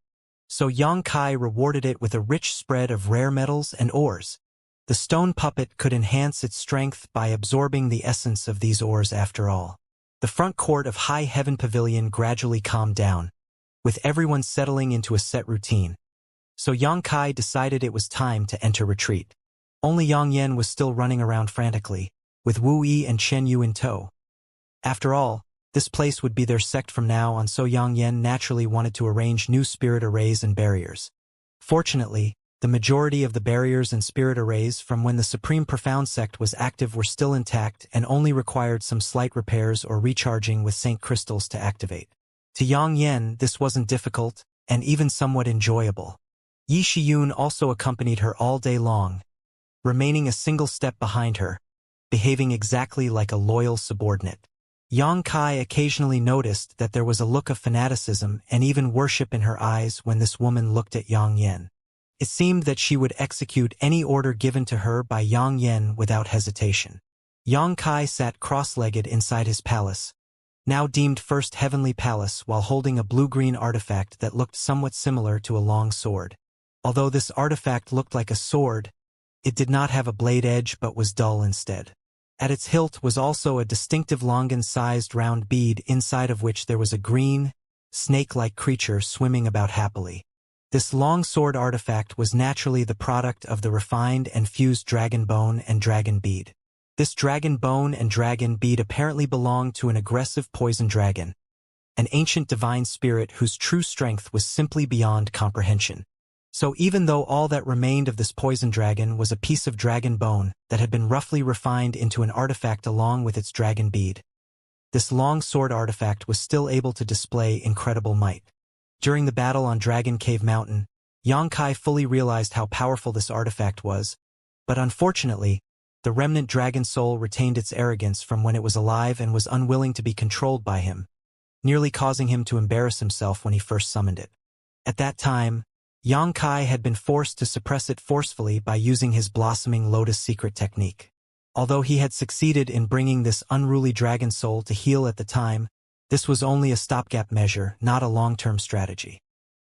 so Xianxia rewarded it with a rich spread of rare metals and ores. The stone puppet could enhance its strength by absorbing the essence of these ores after all. The front court of High Heaven Pavilion gradually calmed down, with everyone settling into a set routine. So Xianxia decided it was time to enter retreat. Only Yang Yan was still running around frantically, with Wu Yi and Chen Yu in tow. After all, this place would be their sect from now on, so Yang Yan naturally wanted to arrange new spirit arrays and barriers. Fortunately, the majority of the barriers and spirit arrays from when the Supreme Profound sect was active were still intact and only required some slight repairs or recharging with Saint Crystals to activate. To Yang Yan, this wasn't difficult, and even somewhat enjoyable. Yi Shiyun also accompanied her all day long, remaining a single step behind her, behaving exactly like a loyal subordinate. Xianxia occasionally noticed that there was a look of fanaticism and even worship in her eyes when this woman looked at Yang Yan. It seemed that she would execute any order given to her by Yang Yan without hesitation. Xianxia sat cross-legged inside his palace, now deemed First Heavenly Palace, while holding a blue-green artifact that looked somewhat similar to a long sword. Although this artifact looked like a sword, it did not have a blade edge but was dull instead. At its hilt was also a distinctive longan-sized round bead inside of which there was a green, snake-like creature swimming about happily. This long sword artifact was naturally the product of the refined and fused dragon bone and dragon bead. This dragon bone and dragon bead apparently belonged to an aggressive poison dragon, an ancient divine spirit whose true strength was simply beyond comprehension. So even though all that remained of this poison dragon was a piece of dragon bone that had been roughly refined into an artifact along with its dragon bead, this long sword artifact was still able to display incredible might. During the battle on Dragon Cave Mountain, Xianxia fully realized how powerful this artifact was, but unfortunately, the remnant dragon soul retained its arrogance from when it was alive and was unwilling to be controlled by him, nearly causing him to embarrass himself when he first summoned it. At that time, Xianxia had been forced to suppress it forcefully by using his blossoming lotus secret technique. Although he had succeeded in bringing this unruly dragon soul to heel at the time, this was only a stopgap measure, not a long-term strategy.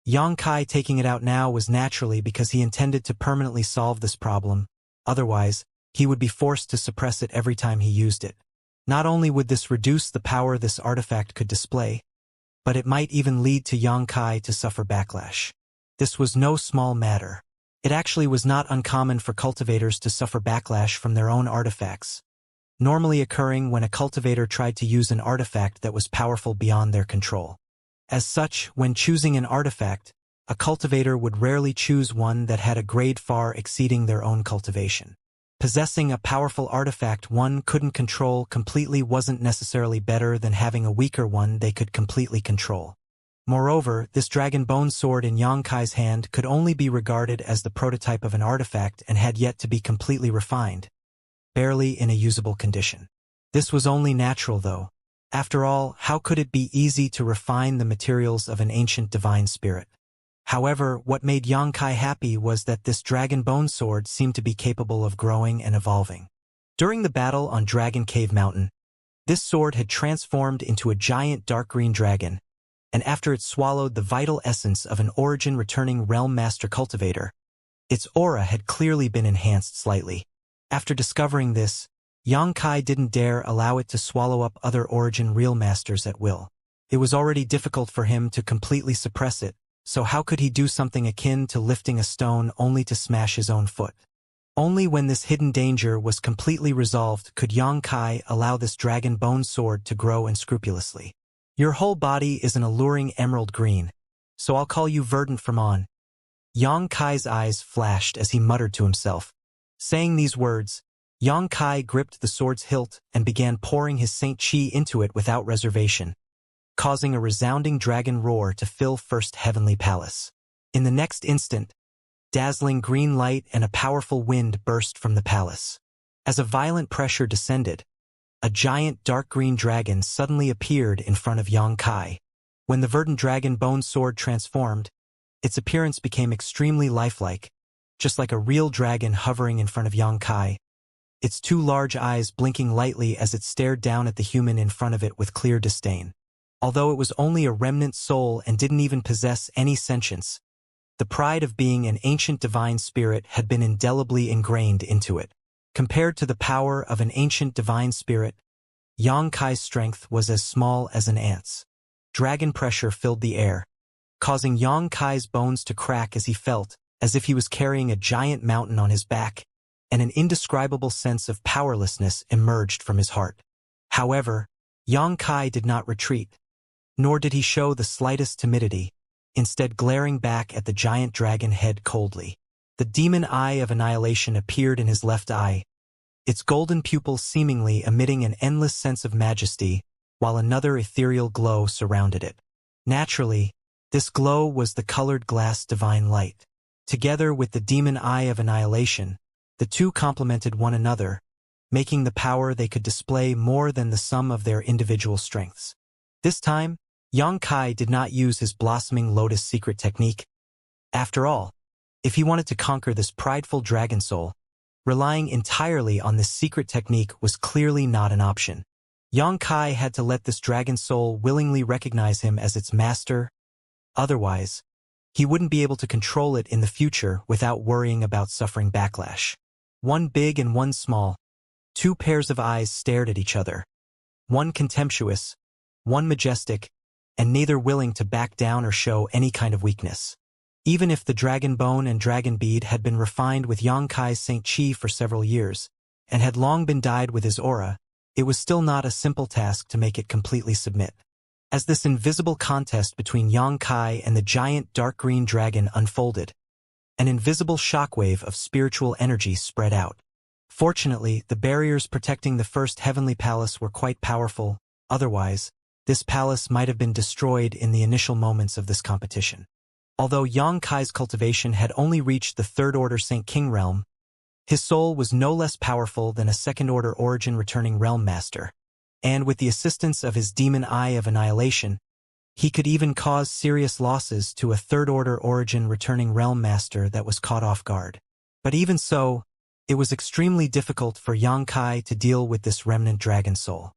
Xianxia taking it out now was naturally because he intended to permanently solve this problem. Otherwise, he would be forced to suppress it every time he used it. Not only would this reduce the power this artifact could display, but it might even lead to Xianxia to suffer backlash. This was no small matter. It actually was not uncommon for cultivators to suffer backlash from their own artifacts, normally occurring when a cultivator tried to use an artifact that was powerful beyond their control. As such, when choosing an artifact, a cultivator would rarely choose one that had a grade far exceeding their own cultivation. Possessing a powerful artifact one couldn't control completely wasn't necessarily better than having a weaker one they could completely control. Moreover, this dragon bone sword in Xianxia's hand could only be regarded as the prototype of an artifact and had yet to be completely refined, barely in a usable condition. This was only natural, though. After all, how could it be easy to refine the materials of an ancient divine spirit? However, what made Xianxia happy was that this dragon bone sword seemed to be capable of growing and evolving. During the battle on Dragon Cave Mountain, this sword had transformed into a giant dark green dragon, and after it swallowed the vital essence of an origin-returning realm master cultivator, its aura had clearly been enhanced slightly. After discovering this, Xianxia didn't dare allow it to swallow up other origin real masters at will. It was already difficult for him to completely suppress it, so how could he do something akin to lifting a stone only to smash his own foot? Only when this hidden danger was completely resolved could Xianxia allow this dragon bone sword to grow unscrupulously. Your whole body is an alluring emerald green, so I'll call you verdant from on. Xianxia's eyes flashed as he muttered to himself. Saying these words, Xianxia gripped the sword's hilt and began pouring his Saint Qi into it without reservation, causing a resounding dragon roar to fill First Heavenly Palace. In the next instant, dazzling green light and a powerful wind burst from the palace. As a violent pressure descended, a giant dark green dragon suddenly appeared in front of Xianxia. When the verdant dragon bone sword transformed, its appearance became extremely lifelike, just like a real dragon hovering in front of Xianxia, its two large eyes blinking lightly as it stared down at the human in front of it with clear disdain. Although it was only a remnant soul and didn't even possess any sentience, the pride of being an ancient divine spirit had been indelibly ingrained into it. Compared to the power of an ancient divine spirit, Xianxia's strength was as small as an ant's. Dragon pressure filled the air, causing Xianxia's bones to crack as he felt as if he was carrying a giant mountain on his back, and an indescribable sense of powerlessness emerged from his heart. However, Xianxia did not retreat, nor did he show the slightest timidity, instead glaring back at the giant dragon head coldly. The demon eye of annihilation appeared in his left eye, its golden pupil seemingly emitting an endless sense of majesty, while another ethereal glow surrounded it. Naturally, this glow was the colored glass divine light. Together with the demon eye of annihilation, the two complemented one another, making the power they could display more than the sum of their individual strengths. This time, Xianxia did not use his blossoming lotus secret technique. After all, if he wanted to conquer this prideful dragon soul, relying entirely on this secret technique was clearly not an option. Xianxia had to let this dragon soul willingly recognize him as its master. Otherwise, he wouldn't be able to control it in the future without worrying about suffering backlash. One big and one small, two pairs of eyes stared at each other. One contemptuous, one majestic, and neither willing to back down or show any kind of weakness. Even if the dragon bone and dragon bead had been refined with Xianxia's Saint Qi for several years, and had long been dyed with his aura, it was still not a simple task to make it completely submit. As this invisible contest between Xianxia and the giant dark green dragon unfolded, an invisible shockwave of spiritual energy spread out. Fortunately, the barriers protecting the First Heavenly Palace were quite powerful, otherwise, this palace might have been destroyed in the initial moments of this competition. Although Xianxia's cultivation had only reached the third-order Saint King realm, his soul was no less powerful than a second-order origin-returning realm master, and with the assistance of his demon eye of annihilation, he could even cause serious losses to a third-order origin-returning realm master that was caught off guard. But even so, it was extremely difficult for Xianxia to deal with this remnant dragon soul.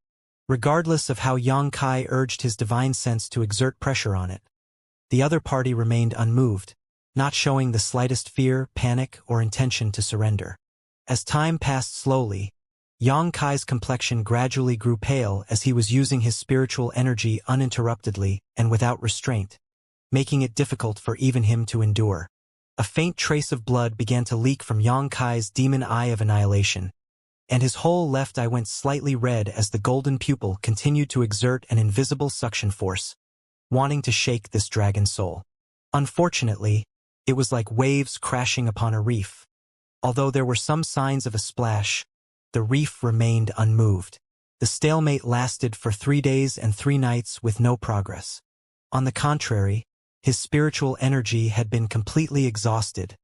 Regardless of how Xianxia urged his divine sense to exert pressure on it, the other party remained unmoved, not showing the slightest fear, panic, or intention to surrender. As time passed slowly, Xianxia's complexion gradually grew pale as he was using his spiritual energy uninterruptedly and without restraint, making it difficult for even him to endure. A faint trace of blood began to leak from Xianxia's demon eye of annihilation, and his whole left eye went slightly red as the golden pupil continued to exert an invisible suction force, wanting to shake this dragon soul. Unfortunately, it was like waves crashing upon a reef. Although there were some signs of a splash, the reef remained unmoved. The stalemate lasted for 3 days and 3 nights with no progress. On the contrary, his spiritual energy had been completely exhausted,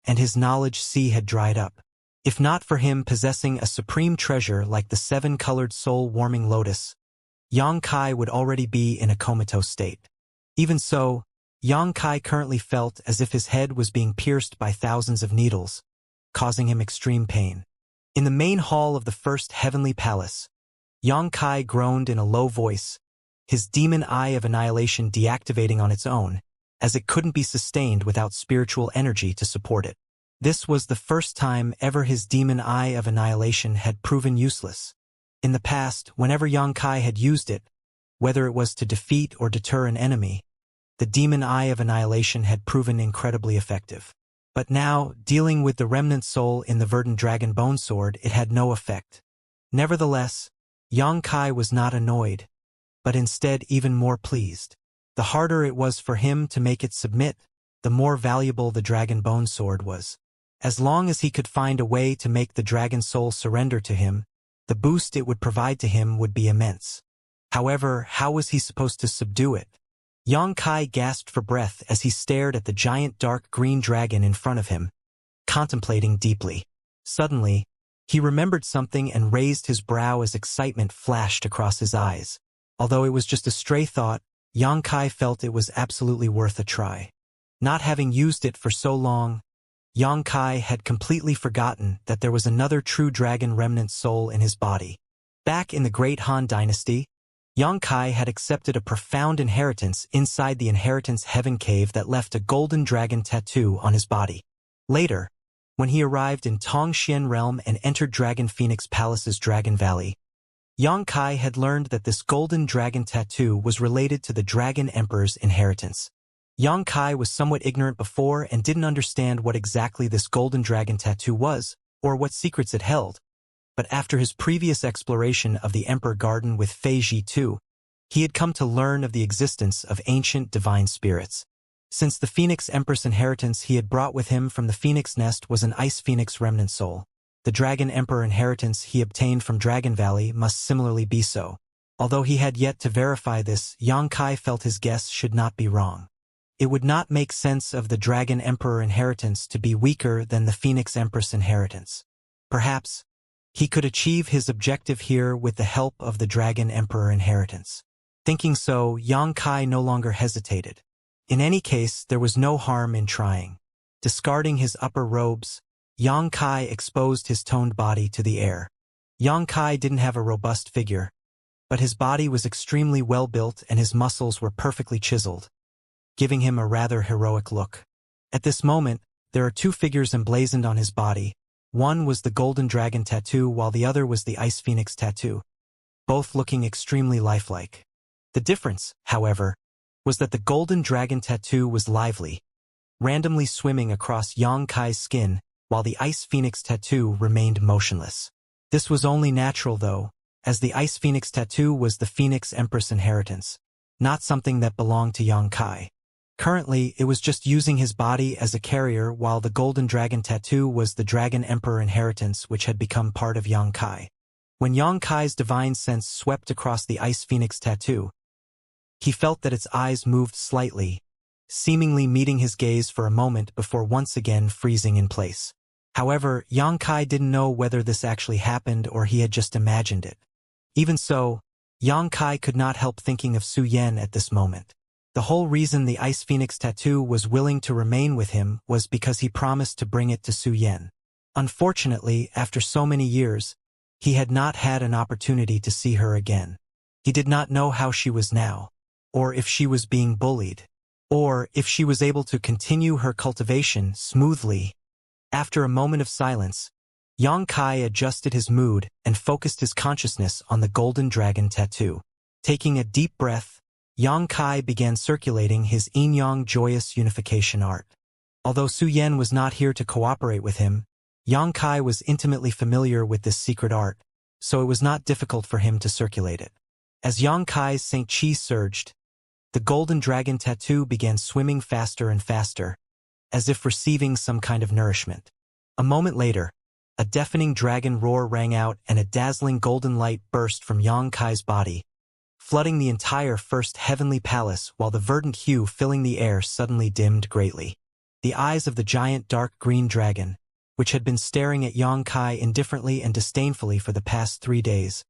and his knowledge sea had dried up. If not for him possessing a supreme treasure like the seven-colored soul-warming lotus, Yang Kai would already be in a comatose state. Even so, Yang Kai currently felt as if his head was being pierced by thousands of needles, causing him extreme pain. In the main hall of the first heavenly palace, Yang Kai groaned in a low voice, his demon eye of annihilation deactivating on its own, as it couldn't be sustained without spiritual energy to support it. This was the first time ever his demon eye of annihilation had proven useless. In the past, whenever Yang Kai had used it, whether it was to defeat or deter an enemy, the demon eye of annihilation had proven incredibly effective. But now, dealing with the remnant soul in the verdant dragon bone sword, it had no effect. Nevertheless, Yang Kai was not annoyed, but instead even more pleased. The harder it was for him to make it submit, the more valuable the dragon bone sword was. As long as he could find a way to make the dragon soul surrender to him, the boost it would provide to him would be immense. However, how was he supposed to subdue it? Yang Kai gasped for breath as he stared at the giant dark green dragon in front of him, contemplating deeply. Suddenly, he remembered something and raised his brow as excitement flashed across his eyes. Although it was just a stray thought, Yang Kai felt it was absolutely worth a try. Not having used it for so long, Yang Kai had completely forgotten that there was another true dragon remnant soul in his body. Back in the Great Han Dynasty, Yang Kai had accepted a profound inheritance inside the Inheritance Heaven Cave that left a golden dragon tattoo on his body. Later, when he arrived in Tongxian Realm and entered Dragon Phoenix Palace's Dragon Valley, Yang Kai had learned that this golden dragon tattoo was related to the Dragon Emperor's inheritance. Yang Kai was somewhat ignorant before and didn't understand what exactly this golden dragon tattoo was, or what secrets it held. But after his previous exploration of the Emperor Garden with Fei Ji2, he had come to learn of the existence of ancient divine spirits. Since the Phoenix Empress inheritance he had brought with him from the Phoenix Nest was an Ice Phoenix remnant soul, the Dragon Emperor inheritance he obtained from Dragon Valley must similarly be so. Although he had yet to verify this, Yang Kai felt his guess should not be wrong. It would not make sense of the Dragon Emperor inheritance to be weaker than the Phoenix Empress inheritance. Perhaps he could achieve his objective here with the help of the Dragon Emperor inheritance. Thinking so, Yang Kai no longer hesitated. In any case, there was no harm in trying. Discarding his upper robes, Yang Kai exposed his toned body to the air. Yang Kai didn't have a robust figure, but his body was extremely well built and his muscles were perfectly chiseled, giving him a rather heroic look. At this moment, there are two figures emblazoned on his body. One was the golden dragon tattoo while the other was the Ice Phoenix tattoo, both looking extremely lifelike. The difference, however, was that the golden dragon tattoo was lively, randomly swimming across Yang Kai's skin, while the Ice Phoenix tattoo remained motionless. This was only natural though, as the Ice Phoenix tattoo was the Phoenix Empress inheritance, not something that belonged to Yang Kai. Currently, it was just using his body as a carrier while the golden dragon tattoo was the Dragon Emperor inheritance which had become part of Yang Kai. When Yang Kai's divine sense swept across the Ice Phoenix tattoo, he felt that its eyes moved slightly, seemingly meeting his gaze for a moment before once again freezing in place. However, Yang Kai didn't know whether this actually happened or he had just imagined it. Even so, Yang Kai could not help thinking of Su Yan at this moment. The whole reason the Ice Phoenix tattoo was willing to remain with him was because he promised to bring it to Su Yan. Unfortunately, after so many years, he had not had an opportunity to see her again. He did not know how she was now, or if she was being bullied, or if she was able to continue her cultivation smoothly. After a moment of silence, Yang Kai adjusted his mood and focused his consciousness on the golden dragon tattoo. Taking a deep breath, Yang Kai began circulating his yin-yang joyous unification art. Although Su Yan was not here to cooperate with him, Yang Kai was intimately familiar with this secret art, so it was not difficult for him to circulate it. As Yang Kai's Saint Chi surged, the golden dragon tattoo began swimming faster and faster, as if receiving some kind of nourishment. A moment later, a deafening dragon roar rang out and a dazzling golden light burst from Yang Kai's body, flooding the entire first heavenly palace while the verdant hue filling the air suddenly dimmed greatly. The eyes of the giant dark green dragon, which had been staring at Xianxia indifferently and disdainfully for the past 3 days,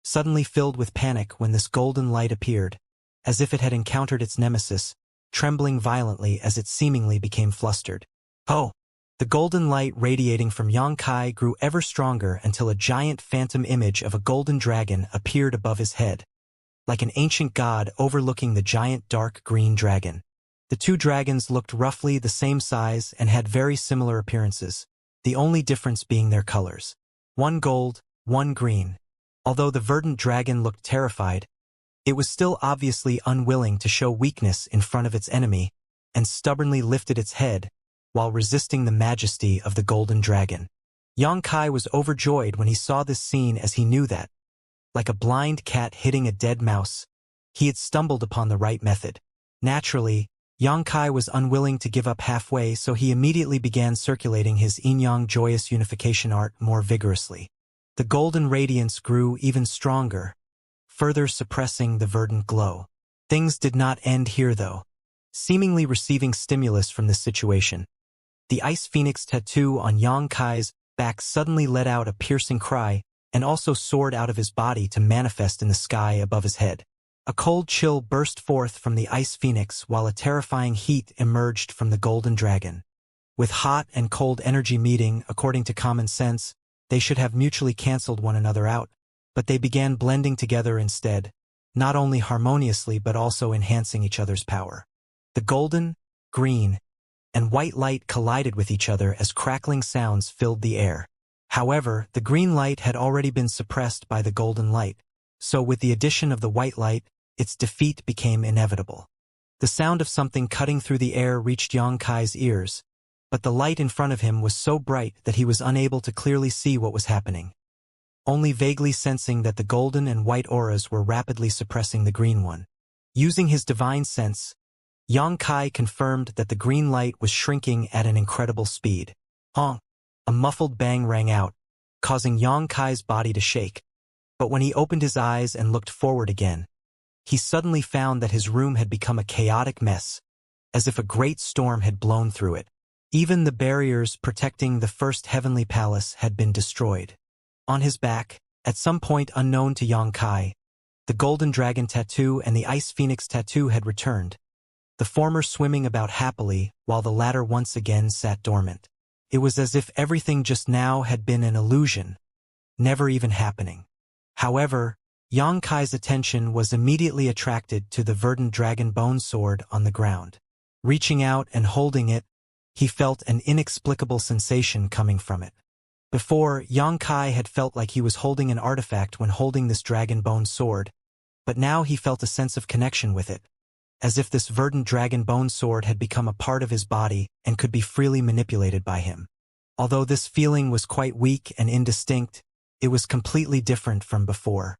suddenly filled with panic when this golden light appeared, as if it had encountered its nemesis, trembling violently as it seemingly became flustered. Oh! The golden light radiating from Xianxia grew ever stronger until a giant phantom image of a golden dragon appeared above his head, like an ancient god overlooking the giant dark green dragon. The two dragons looked roughly the same size and had very similar appearances, the only difference being their colors. One gold, one green. Although the verdant dragon looked terrified, it was still obviously unwilling to show weakness in front of its enemy, and stubbornly lifted its head, while resisting the majesty of the golden dragon. Xianxia was overjoyed when he saw this scene, as he knew that, like a blind cat hitting a dead mouse, he had stumbled upon the right method. Naturally, Xianxia was unwilling to give up halfway, so he immediately began circulating his yin-yang joyous unification art more vigorously. The golden radiance grew even stronger, further suppressing the verdant glow. Things did not end here though. Seemingly receiving stimulus from this situation, the ice phoenix tattoo on Xianxia's back suddenly let out a piercing cry and also soared out of his body to manifest in the sky above his head. A cold chill burst forth from the ice phoenix while a terrifying heat emerged from the golden dragon. With hot and cold energy meeting, according to common sense, they should have mutually cancelled one another out, but they began blending together instead, not only harmoniously but also enhancing each other's power. The golden, green, and white light collided with each other as crackling sounds filled the air. However, the green light had already been suppressed by the golden light, so with the addition of the white light, its defeat became inevitable. The sound of something cutting through the air reached Xianxia's ears, but the light in front of him was so bright that he was unable to clearly see what was happening, only vaguely sensing that the golden and white auras were rapidly suppressing the green one. Using his divine sense, Xianxia confirmed that the green light was shrinking at an incredible speed. A muffled bang rang out, causing Xianxia's body to shake. But when he opened his eyes and looked forward again, he suddenly found that his room had become a chaotic mess, as if a great storm had blown through it. Even the barriers protecting the first heavenly palace had been destroyed. On his back, at some point unknown to Xianxia, the golden dragon tattoo and the ice phoenix tattoo had returned, the former swimming about happily while the latter once again sat dormant. It was as if everything just now had been an illusion, never even happening. However, Xianxia's attention was immediately attracted to the verdant dragon bone sword on the ground. Reaching out and holding it, he felt an inexplicable sensation coming from it. Before, Xianxia had felt like he was holding an artifact when holding this dragon bone sword, but now he felt a sense of connection with it, as if this verdant dragon bone sword had become a part of his body and could be freely manipulated by him. Although this feeling was quite weak and indistinct, it was completely different from before.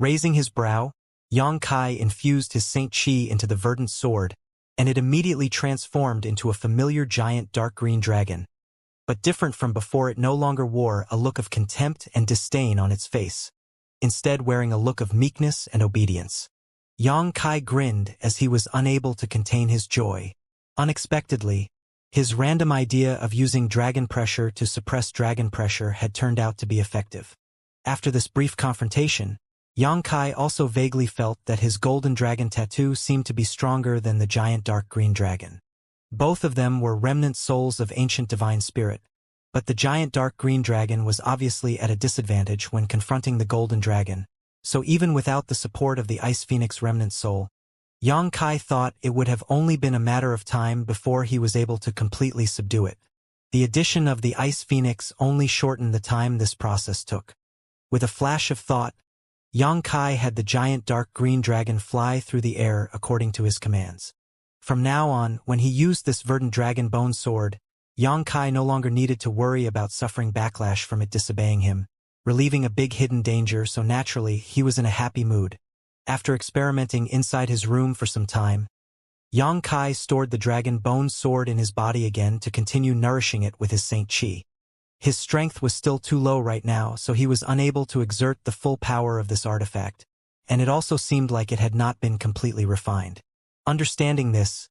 Raising his brow, Xianxia infused his Saint Qi into the verdant sword, and it immediately transformed into a familiar giant dark green dragon. But different from before, it no longer wore a look of contempt and disdain on its face, instead wearing a look of meekness and obedience. Xianxia grinned as he was unable to contain his joy. Unexpectedly, his random idea of using dragon pressure to suppress dragon pressure had turned out to be effective. After this brief confrontation, Xianxia also vaguely felt that his golden dragon tattoo seemed to be stronger than the giant dark green dragon. Both of them were remnant souls of ancient divine spirit, but the giant dark green dragon was obviously at a disadvantage when confronting the golden dragon, so even without the support of the ice phoenix remnant soul, Xianxia thought it would have only been a matter of time before he was able to completely subdue it. The addition of the ice phoenix only shortened the time this process took. With a flash of thought, Xianxia had the giant dark green dragon fly through the air according to his commands. From now on, when he used this verdant dragon bone sword, Xianxia no longer needed to worry about suffering backlash from it disobeying him, relieving a big hidden danger, so naturally he was in a happy mood. After experimenting inside his room for some time, Xianxia stored the dragon bone sword in his body again to continue nourishing it with his Saint Qi. His strength was still too low right now, so he was unable to exert the full power of this artifact, and it also seemed like it had not been completely refined. Understanding this,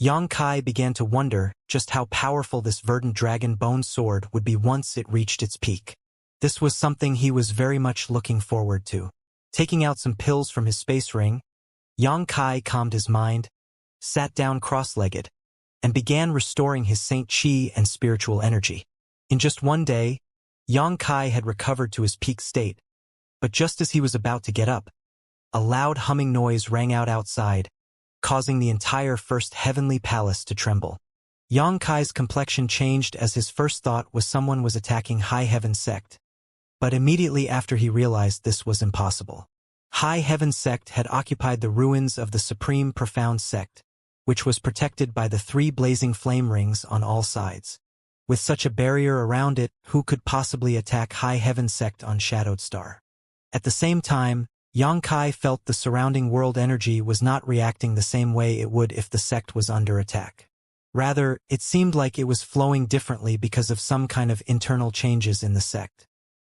Xianxia began to wonder just how powerful this verdant dragon bone sword would be once it reached its peak. This was something he was very much looking forward to. Taking out some pills from his space ring, Xianxia calmed his mind, sat down cross-legged, and began restoring his Saint Qi and spiritual energy. In just one day, Xianxia had recovered to his peak state, but just as he was about to get up, a loud humming noise rang out outside, causing the entire first heavenly palace to tremble. Xianxia's complexion changed as his first thought was someone was attacking High Heaven Sect. But immediately after he realized this was impossible. High Heaven Sect had occupied the ruins of the Supreme Profound Sect, which was protected by the 3 blazing flame rings on all sides. With such a barrier around it, who could possibly attack High Heaven Sect on Shadowed Star? At the same time, Xianxia felt the surrounding world energy was not reacting the same way it would if the sect was under attack. Rather, it seemed like it was flowing differently because of some kind of internal changes in the sect.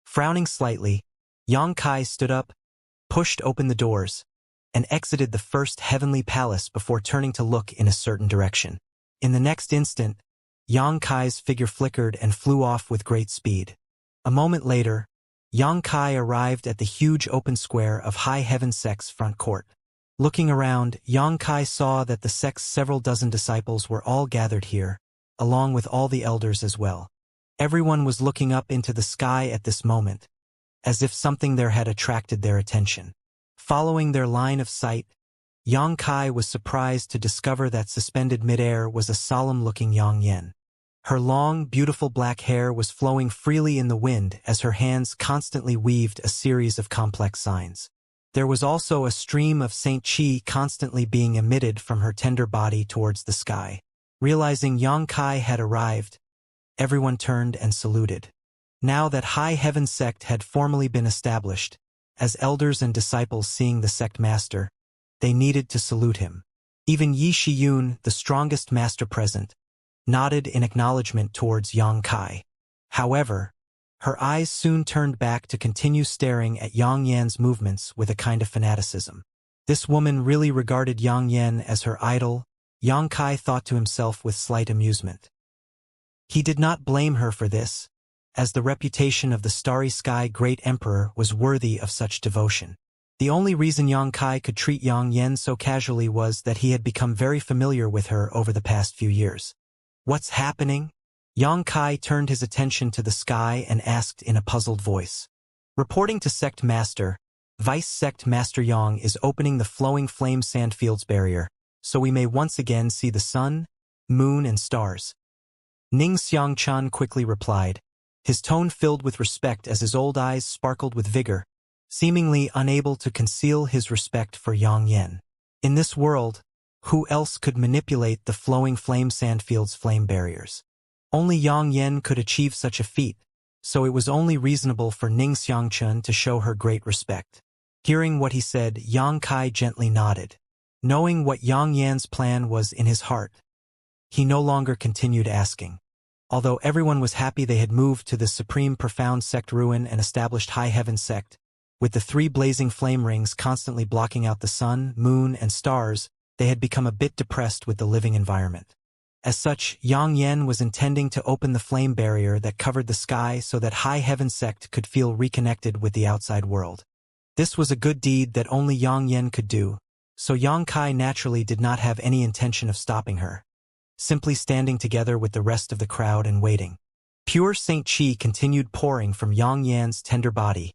Frowning slightly, Xianxia stood up, pushed open the doors, and exited the first heavenly palace before turning to look in a certain direction. In the next instant, Xianxia's figure flickered and flew off with great speed. A moment later, Xianxia arrived at the huge open square of High Heaven Sect's front court. Looking around, Xianxia saw that the sect's several dozen disciples were all gathered here, along with all the elders as well. Everyone was looking up into the sky at this moment, as if something there had attracted their attention. Following their line of sight, Xianxia was surprised to discover that suspended midair was a solemn-looking Yang Yen. Her long, beautiful black hair was flowing freely in the wind as her hands constantly weaved a series of complex signs. There was also a stream of Saint Qi constantly being emitted from her tender body towards the sky. Realizing Xianxia had arrived, everyone turned and saluted. Now that High Heaven Sect had formally been established, as elders and disciples seeing the sect master, they needed to salute him. Even Yi Shiyun, the strongest master present, nodded in acknowledgement towards Xianxia. However, her eyes soon turned back to continue staring at Yang Yan's movements with a kind of fanaticism. This woman really regarded Yang Yan as her idol, Xianxia thought to himself with slight amusement. He did not blame her for this, as the reputation of the Starry Sky Great Emperor was worthy of such devotion. The only reason Xianxia could treat Yang Yan so casually was that he had become very familiar with her over the past few years. What's happening? Xianxia turned his attention to the sky and asked in a puzzled voice. Reporting to Sect Master, Vice Sect Master Yang is opening the flowing flame sandfields barrier, so we may once again see the sun, moon, and stars. Ning Xiangchan quickly replied, his tone filled with respect as his old eyes sparkled with vigor, seemingly unable to conceal his respect for Yang Yan. In this world, who else could manipulate the flowing flame sandfield's flame barriers? Only Yang Yan could achieve such a feat, so it was only reasonable for Ning Xiangchun to show her great respect. Hearing what he said, Xianxia gently nodded. Knowing what Yang Yan's plan was in his heart, he no longer continued asking. Although everyone was happy they had moved to the Supreme Profound Sect ruin and established High Heaven Sect, with the 3 blazing flame rings constantly blocking out the sun, moon, and stars, they had become a bit depressed with the living environment. As such, Yang Yan was intending to open the flame barrier that covered the sky so that High Heaven Sect could feel reconnected with the outside world. This was a good deed that only Yang Yan could do, so Xianxia naturally did not have any intention of stopping her, simply standing together with the rest of the crowd and waiting. Pure Saint Qi continued pouring from Yang Yan's tender body,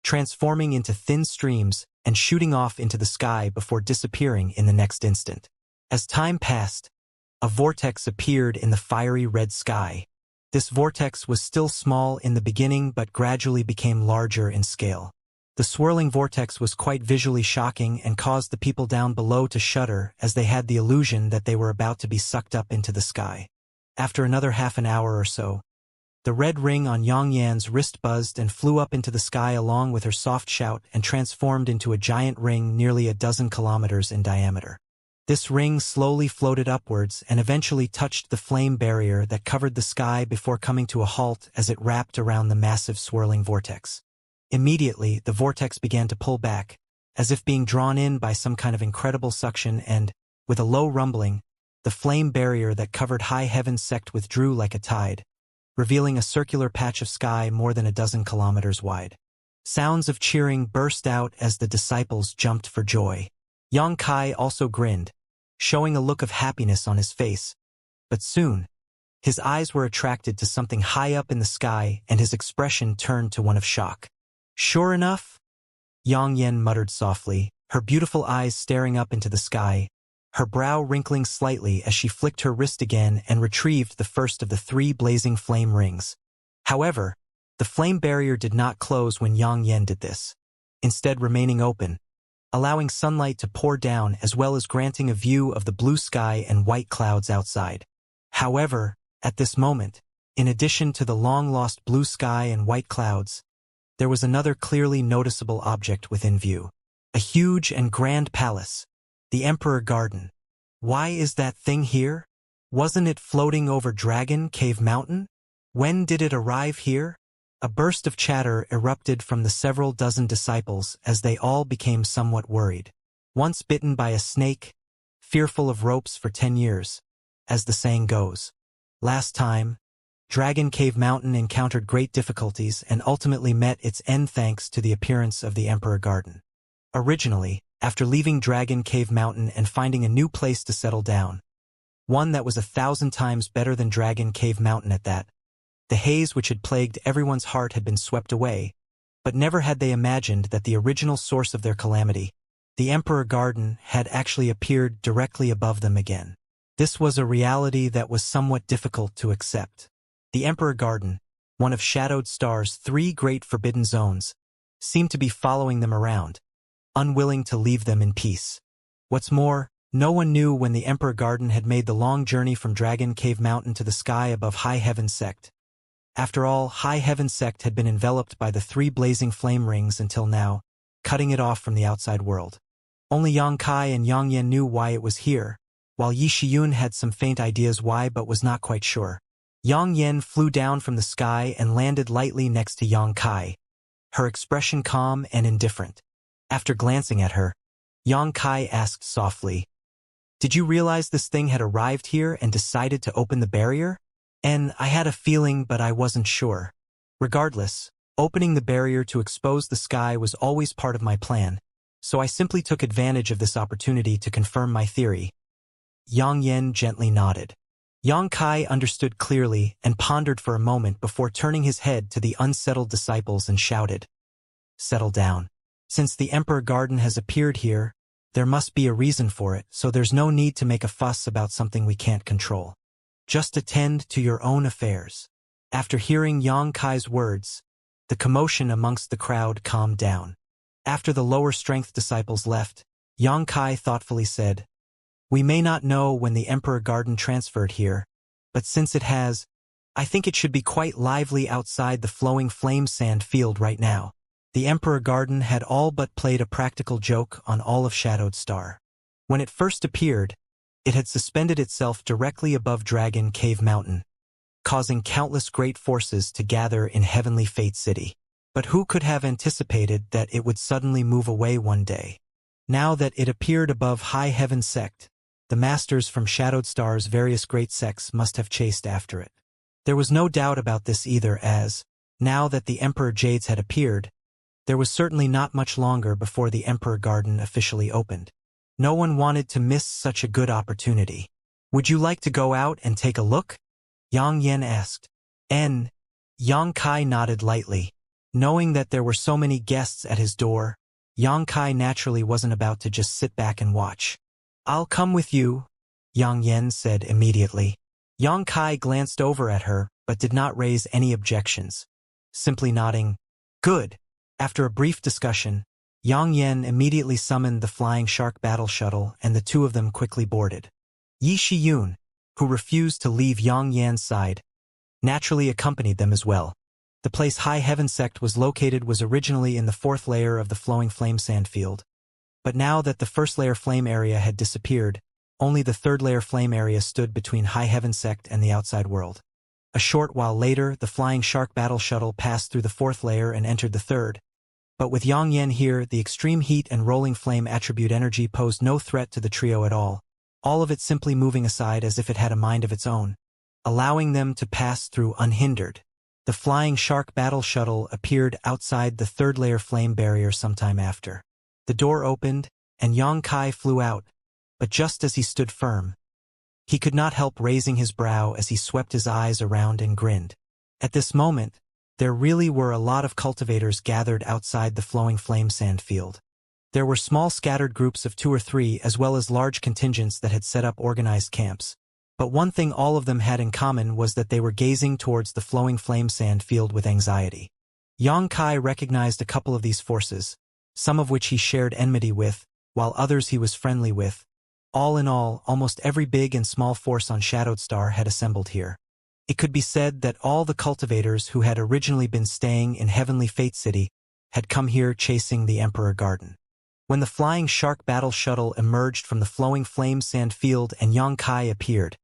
transforming into thin streams and shooting off into the sky before disappearing in the next instant. As time passed, a vortex appeared in the fiery red sky. This vortex was still small in the beginning but gradually became larger in scale. The swirling vortex was quite visually shocking and caused the people down below to shudder as they had the illusion that they were about to be sucked up into the sky. After another half an hour or so, the red ring on Yang Yan's wrist buzzed and flew up into the sky along with her soft shout and transformed into a giant ring nearly a dozen kilometers in diameter. This ring slowly floated upwards and eventually touched the flame barrier that covered the sky before coming to a halt as it wrapped around the massive swirling vortex. Immediately, the vortex began to pull back, as if being drawn in by some kind of incredible suction, and, with a low rumbling, the flame barrier that covered high heaven's sect withdrew like a tide, revealing a circular patch of sky more than a dozen kilometers wide. Sounds of cheering burst out as the disciples jumped for joy. Xianxia also grinned, showing a look of happiness on his face. But soon, his eyes were attracted to something high up in the sky, and his expression turned to one of shock. "Sure enough?" Yang Yen muttered softly, her beautiful eyes staring up into the sky, her brow wrinkling slightly as she flicked her wrist again and retrieved the first of the 3 blazing flame rings. However, the flame barrier did not close when Yang Yen did this, instead remaining open, allowing sunlight to pour down as well as granting a view of the blue sky and white clouds outside. However, at this moment, in addition to the long-lost blue sky and white clouds, there was another clearly noticeable object within view. A huge and grand palace, the Emperor Garden. Why is that thing here? Wasn't it floating over Dragon Cave Mountain? When did it arrive here? A burst of chatter erupted from the several dozen disciples as they all became somewhat worried. Once bitten by a snake, fearful of ropes for 10 years, as the saying goes. Last time, Dragon Cave Mountain encountered great difficulties and ultimately met its end thanks to the appearance of the Emperor Garden. Originally, after leaving Dragon Cave Mountain and finding a new place to settle down, one that was 1,000 times better than Dragon Cave Mountain at that, the haze which had plagued everyone's heart had been swept away, but never had they imagined that the original source of their calamity, the Emperor Garden, had actually appeared directly above them again. This was a reality that was somewhat difficult to accept. The Emperor Garden, one of Shadowed Star's 3 great forbidden zones, seemed to be following them around, unwilling to leave them in peace. What's more, no one knew when the Emperor Garden had made the long journey from Dragon Cave Mountain to the sky above High Heaven Sect. After all, High Heaven Sect had been enveloped by the 3 blazing flame rings until now, cutting it off from the outside world. Only Xianxia and Yang Yen knew why it was here, while Yi Shiyun had some faint ideas why but was not quite sure. Yang Yen flew down from the sky and landed lightly next to Xianxia, her expression calm and indifferent. After glancing at her, Xianxia asked softly, "Did you realize this thing had arrived here and decided to open the barrier?" "And I had a feeling, but I wasn't sure. Regardless, opening the barrier to expose the sky was always part of my plan, so I simply took advantage of this opportunity to confirm my theory." Yang Yen gently nodded. Xianxia understood clearly and pondered for a moment before turning his head to the unsettled disciples and shouted, "Settle down. Since the Emperor Garden has appeared here, there must be a reason for it, so there's no need to make a fuss about something we can't control. Just attend to your own affairs." After hearing Xianxia's words, the commotion amongst the crowd calmed down. After the lower-strength disciples left, Xianxia thoughtfully said, "We may not know when the Emperor Garden transferred here, but since it has, I think it should be quite lively outside the flowing flame sand field right now." The Emperor Garden had all but played a practical joke on all of Shadowed Star. When it first appeared, it had suspended itself directly above Dragon Cave Mountain, causing countless great forces to gather in Heavenly Fate City. But who could have anticipated that it would suddenly move away one day? Now that it appeared above High Heaven Sect, the masters from Shadowed Star's various great sects must have chased after it. There was no doubt about this either, as, now that the Emperor Jades had appeared, there was certainly not much longer before the Emperor Garden officially opened. No one wanted to miss such a good opportunity. "Would you like to go out and take a look?" Yang Yen asked. Xianxia nodded lightly. Knowing that there were so many guests at his door, Xianxia naturally wasn't about to just sit back and watch. "I'll come with you," Yang Yen said immediately. Xianxia glanced over at her, but did not raise any objections, simply nodding, "Good." After a brief discussion, Yang Yen immediately summoned the flying shark battle shuttle and the 2 of them quickly boarded. Yi Shiyun, who refused to leave Yang Yan's side, naturally accompanied them as well. The place High Heaven Sect was located was originally in the 4th layer of the flowing flame sand field, but now that the 1st layer flame area had disappeared, only the 3rd layer flame area stood between High Heaven Sect and the outside world. A short while later, the flying shark battle shuttle passed through the 4th layer and entered the 3rd, But with Yang Yan here, the extreme heat and rolling flame attribute energy posed no threat to the trio at all of it simply moving aside as if it had a mind of its own, allowing them to pass through unhindered. The flying shark battle shuttle appeared outside the third-layer flame barrier sometime after. The door opened, and Yang Kai flew out, but just as he stood firm, he could not help raising his brow as he swept his eyes around and grinned. At this moment, there really were a lot of cultivators gathered outside the flowing flame sand field. There were small scattered groups of 2 or 3 as well as large contingents that had set up organized camps. But one thing all of them had in common was that they were gazing towards the flowing flame sand field with anxiety. Yang Kai recognized a couple of these forces, some of which he shared enmity with, while others he was friendly with. All in all, almost every big and small force on Shadowed Star had assembled here. It could be said that all the cultivators who had originally been staying in Heavenly Fate City had come here chasing the Emperor Garden. When the flying shark battle shuttle emerged from the flowing flame sand field and Yang Kai appeared,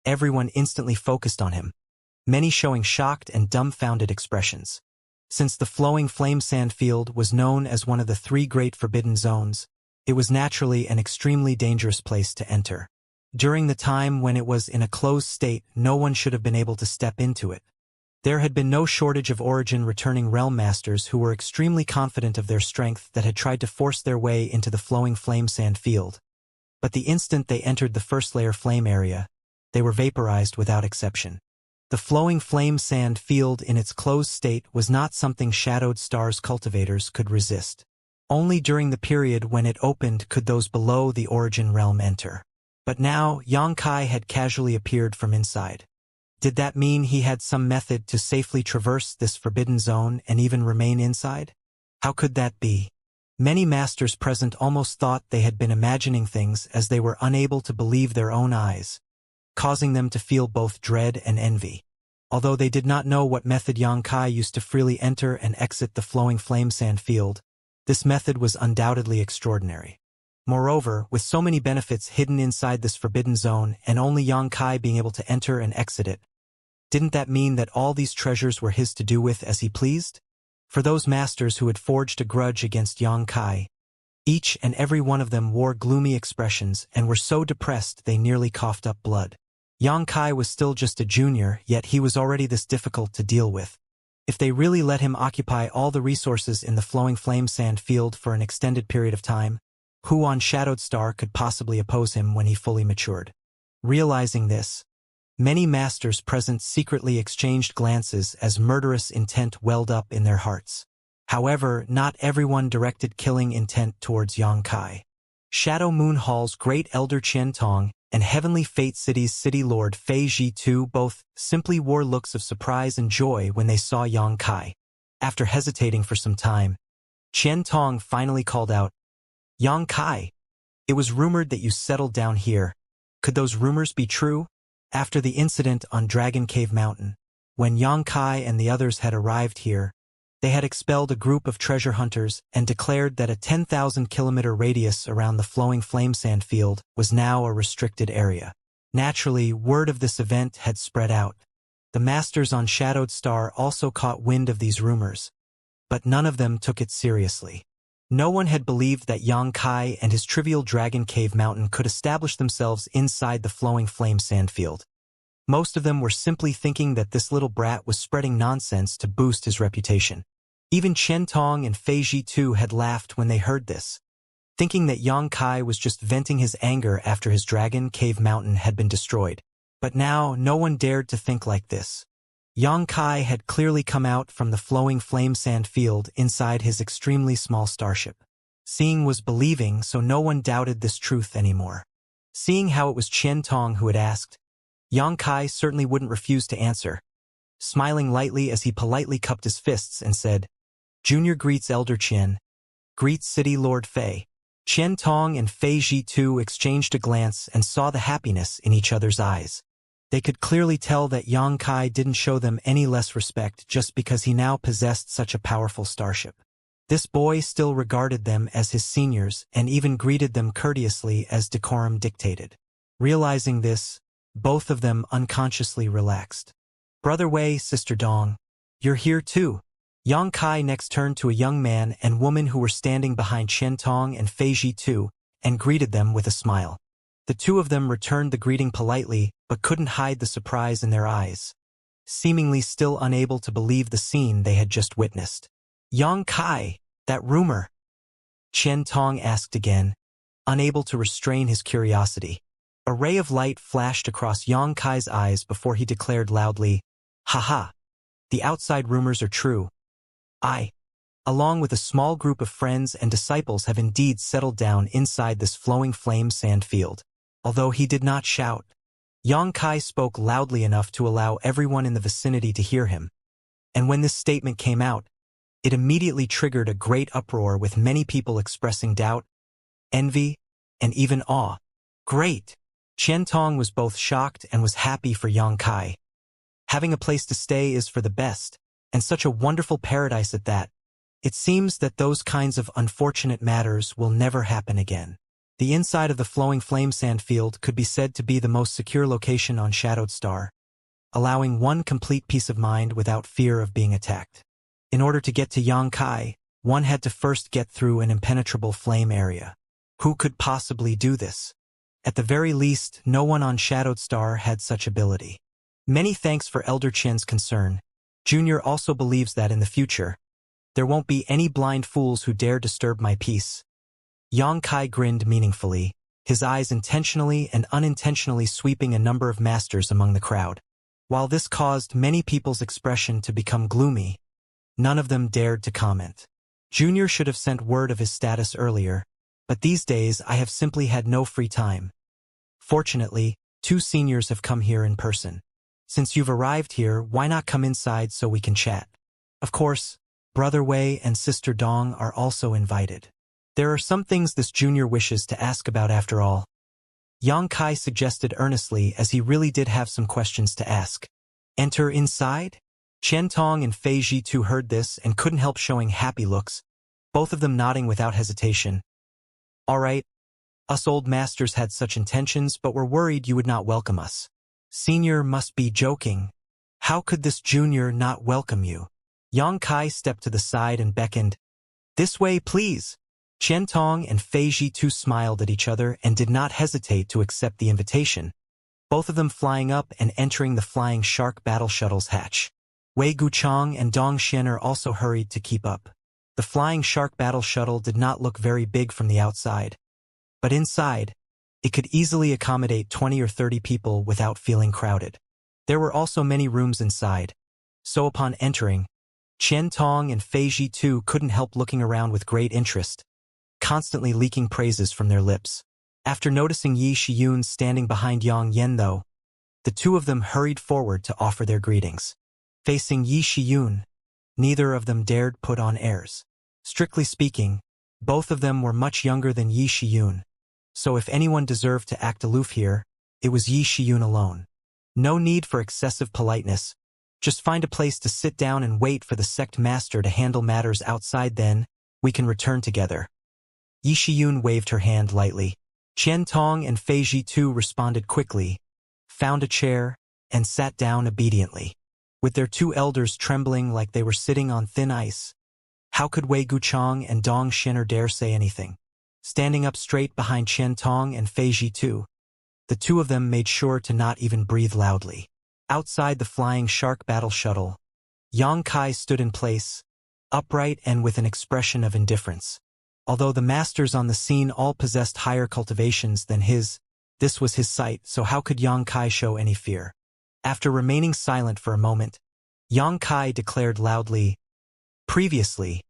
everyone instantly focused on him, many showing shocked and dumbfounded expressions. Since the flowing flame sand field was known as one of the 3 great forbidden zones, it was naturally an extremely dangerous place to enter. During the time when it was in a closed state, no one should have been able to step into it. There had been no shortage of origin returning realm masters who were extremely confident of their strength that had tried to force their way into the flowing flame sand field. But the instant they entered the first layer flame area, they were vaporized without exception. The flowing flame sand field in its closed state was not something Shadowed Star's cultivators could resist. Only during the period when it opened could those below the origin realm enter. But now, Yang Kai had casually appeared from inside. Did that mean he had some method to safely traverse this forbidden zone and even remain inside? How could that be? Many masters present almost thought they had been imagining things as they were unable to believe their own eyes, causing them to feel both dread and envy. Although they did not know what method Yang Kai used to freely enter and exit the flowing flame sand field, this method was undoubtedly extraordinary. Moreover, with so many benefits hidden inside this forbidden zone and only Yang Kai being able to enter and exit it, didn't that mean that all these treasures were his to do with as he pleased? For those masters who had forged a grudge against Yang Kai, each and every one of them wore gloomy expressions and were so depressed they nearly coughed up blood. Yang Kai was still just a junior, yet he was already this difficult to deal with. If they really let him occupy all the resources in the flowing flame sand field for an extended period of time, who on Shadowed Star could possibly oppose him when he fully matured? Realizing this, many masters present secretly exchanged glances as murderous intent welled up in their hearts. However, not everyone directed killing intent towards Yang Kai. Shadow Moon Hall's Great Elder Qian Tong and Heavenly Fate City's City Lord Fei Ji2 both simply wore looks of surprise and joy when they saw Yang Kai. After hesitating for some time, Qian Tong finally called out, "Yang Kai, it was rumored that you settled down here. Could those rumors be true?" After the incident on Dragon Cave Mountain, when Yang Kai and the others had arrived here, they had expelled a group of treasure hunters and declared that a 10,000-kilometer radius around the flowing flame sand field was now a restricted area. Naturally, word of this event had spread out. The masters on Shadowed Star also caught wind of these rumors, but none of them took it seriously. No one had believed that Yang Kai and his trivial Dragon Cave Mountain could establish themselves inside the flowing flame sand field. Most of them were simply thinking that this little brat was spreading nonsense to boost his reputation. Even Qian Tong and Fei Ji2 had laughed when they heard this, thinking that Yang Kai was just venting his anger after his Dragon Cave Mountain had been destroyed. But now, no one dared to think like this. Yang Kai had clearly come out from the flowing flame sand field inside his extremely small starship. Seeing was believing, so no one doubted this truth anymore. Seeing how it was Qian Tong who had asked, Yang Kai certainly wouldn't refuse to answer, smiling lightly as he politely cupped his fists and said, "Junior greets Elder Qian, greets City Lord Fei." Qian Tong and Fei Ji2 exchanged a glance and saw the happiness in each other's eyes. They could clearly tell that Yang Kai didn't show them any less respect just because he now possessed such a powerful starship. This boy still regarded them as his seniors and even greeted them courteously as decorum dictated. Realizing this, both of them unconsciously relaxed. "Brother Wei, Sister Dong, you're here too." Yang Kai next turned to a young man and woman who were standing behind Qian Tong and Fei Zhitu and greeted them with a smile. The two of them returned the greeting politely but couldn't hide the surprise in their eyes, seemingly still unable to believe the scene they had just witnessed. Yang Kai, that rumor? Qian Tong asked again, unable to restrain his curiosity. A ray of light flashed across Yang Kai's eyes before he declared loudly, "Haha, the outside rumors are true. I, along with a small group of friends and disciples, have indeed settled down inside this flowing flame sand field." Although he did not shout, Yang Kai spoke loudly enough to allow everyone in the vicinity to hear him. And when this statement came out, it immediately triggered a great uproar with many people expressing doubt, envy, and even awe. Great! Qian Tong was both shocked and was happy for Yang Kai. Having a place to stay is for the best, and such a wonderful paradise at that. It seems that those kinds of unfortunate matters will never happen again. The inside of the flowing flame sand field could be said to be the most secure location on Shadowed Star, allowing one complete peace of mind without fear of being attacked. In order to get to Yang Kai, one had to first get through an impenetrable flame area. Who could possibly do this? At the very least, no one on Shadowed Star had such ability. Many thanks for Elder Qian's concern. Junior also believes that in the future, there won't be any blind fools who dare disturb my peace. Yang Kai grinned meaningfully, his eyes intentionally and unintentionally sweeping a number of masters among the crowd. While this caused many people's expression to become gloomy, none of them dared to comment. Junior should have sent word of his status earlier, but these days I have simply had no free time. Fortunately, 2 seniors have come here in person. Since you've arrived here, why not come inside so we can chat? Of course, Brother Wei and Sister Dong are also invited. There are some things this junior wishes to ask about after all. Yang Kai suggested earnestly, as he really did have some questions to ask. Enter inside? Qian Tong and Fei Zhitu heard this and couldn't help showing happy looks, both of them nodding without hesitation. All right, us old masters had such intentions, but were worried you would not welcome us. Senior must be joking. How could this junior not welcome you? Yang Kai stepped to the side and beckoned. This way, please. Qian Tong and Fei Zhitu smiled at each other and did not hesitate to accept the invitation, both of them flying up and entering the flying shark battle shuttle's hatch. Wei Guchang and Dong Xian also hurried to keep up. The flying shark battle shuttle did not look very big from the outside, but inside, it could easily accommodate 20 or 30 people without feeling crowded. There were also many rooms inside, so upon entering, Qian Tong and Fei Zhitu couldn't help looking around with great interest, constantly leaking praises from their lips. After noticing Yi Shiyun standing behind Yang Yen though, the two of them hurried forward to offer their greetings. Facing Yi Shiyun, neither of them dared put on airs. Strictly speaking, both of them were much younger than Yi Shiyun, so if anyone deserved to act aloof here, it was Yi Shiyun alone. No need for excessive politeness. Just find a place to sit down and wait for the sect master to handle matters outside, then we can return together. Yi Shiyun waved her hand lightly. Qian Tong and Fei Zhitu responded quickly, found a chair, and sat down obediently. With their 2 elders trembling like they were sitting on thin ice, how could Wei Guchang and Dong Xian dare say anything? Standing up straight behind Qian Tong and Fei Zhitu, the two of them made sure to not even breathe loudly. Outside the flying shark battle shuttle, Yang Kai stood in place, upright and with an expression of indifference. Although the masters on the scene all possessed higher cultivations than his, this was his site, so how could Yang Kai show any fear? After remaining silent for a moment, Yang Kai declared loudly, "Previously,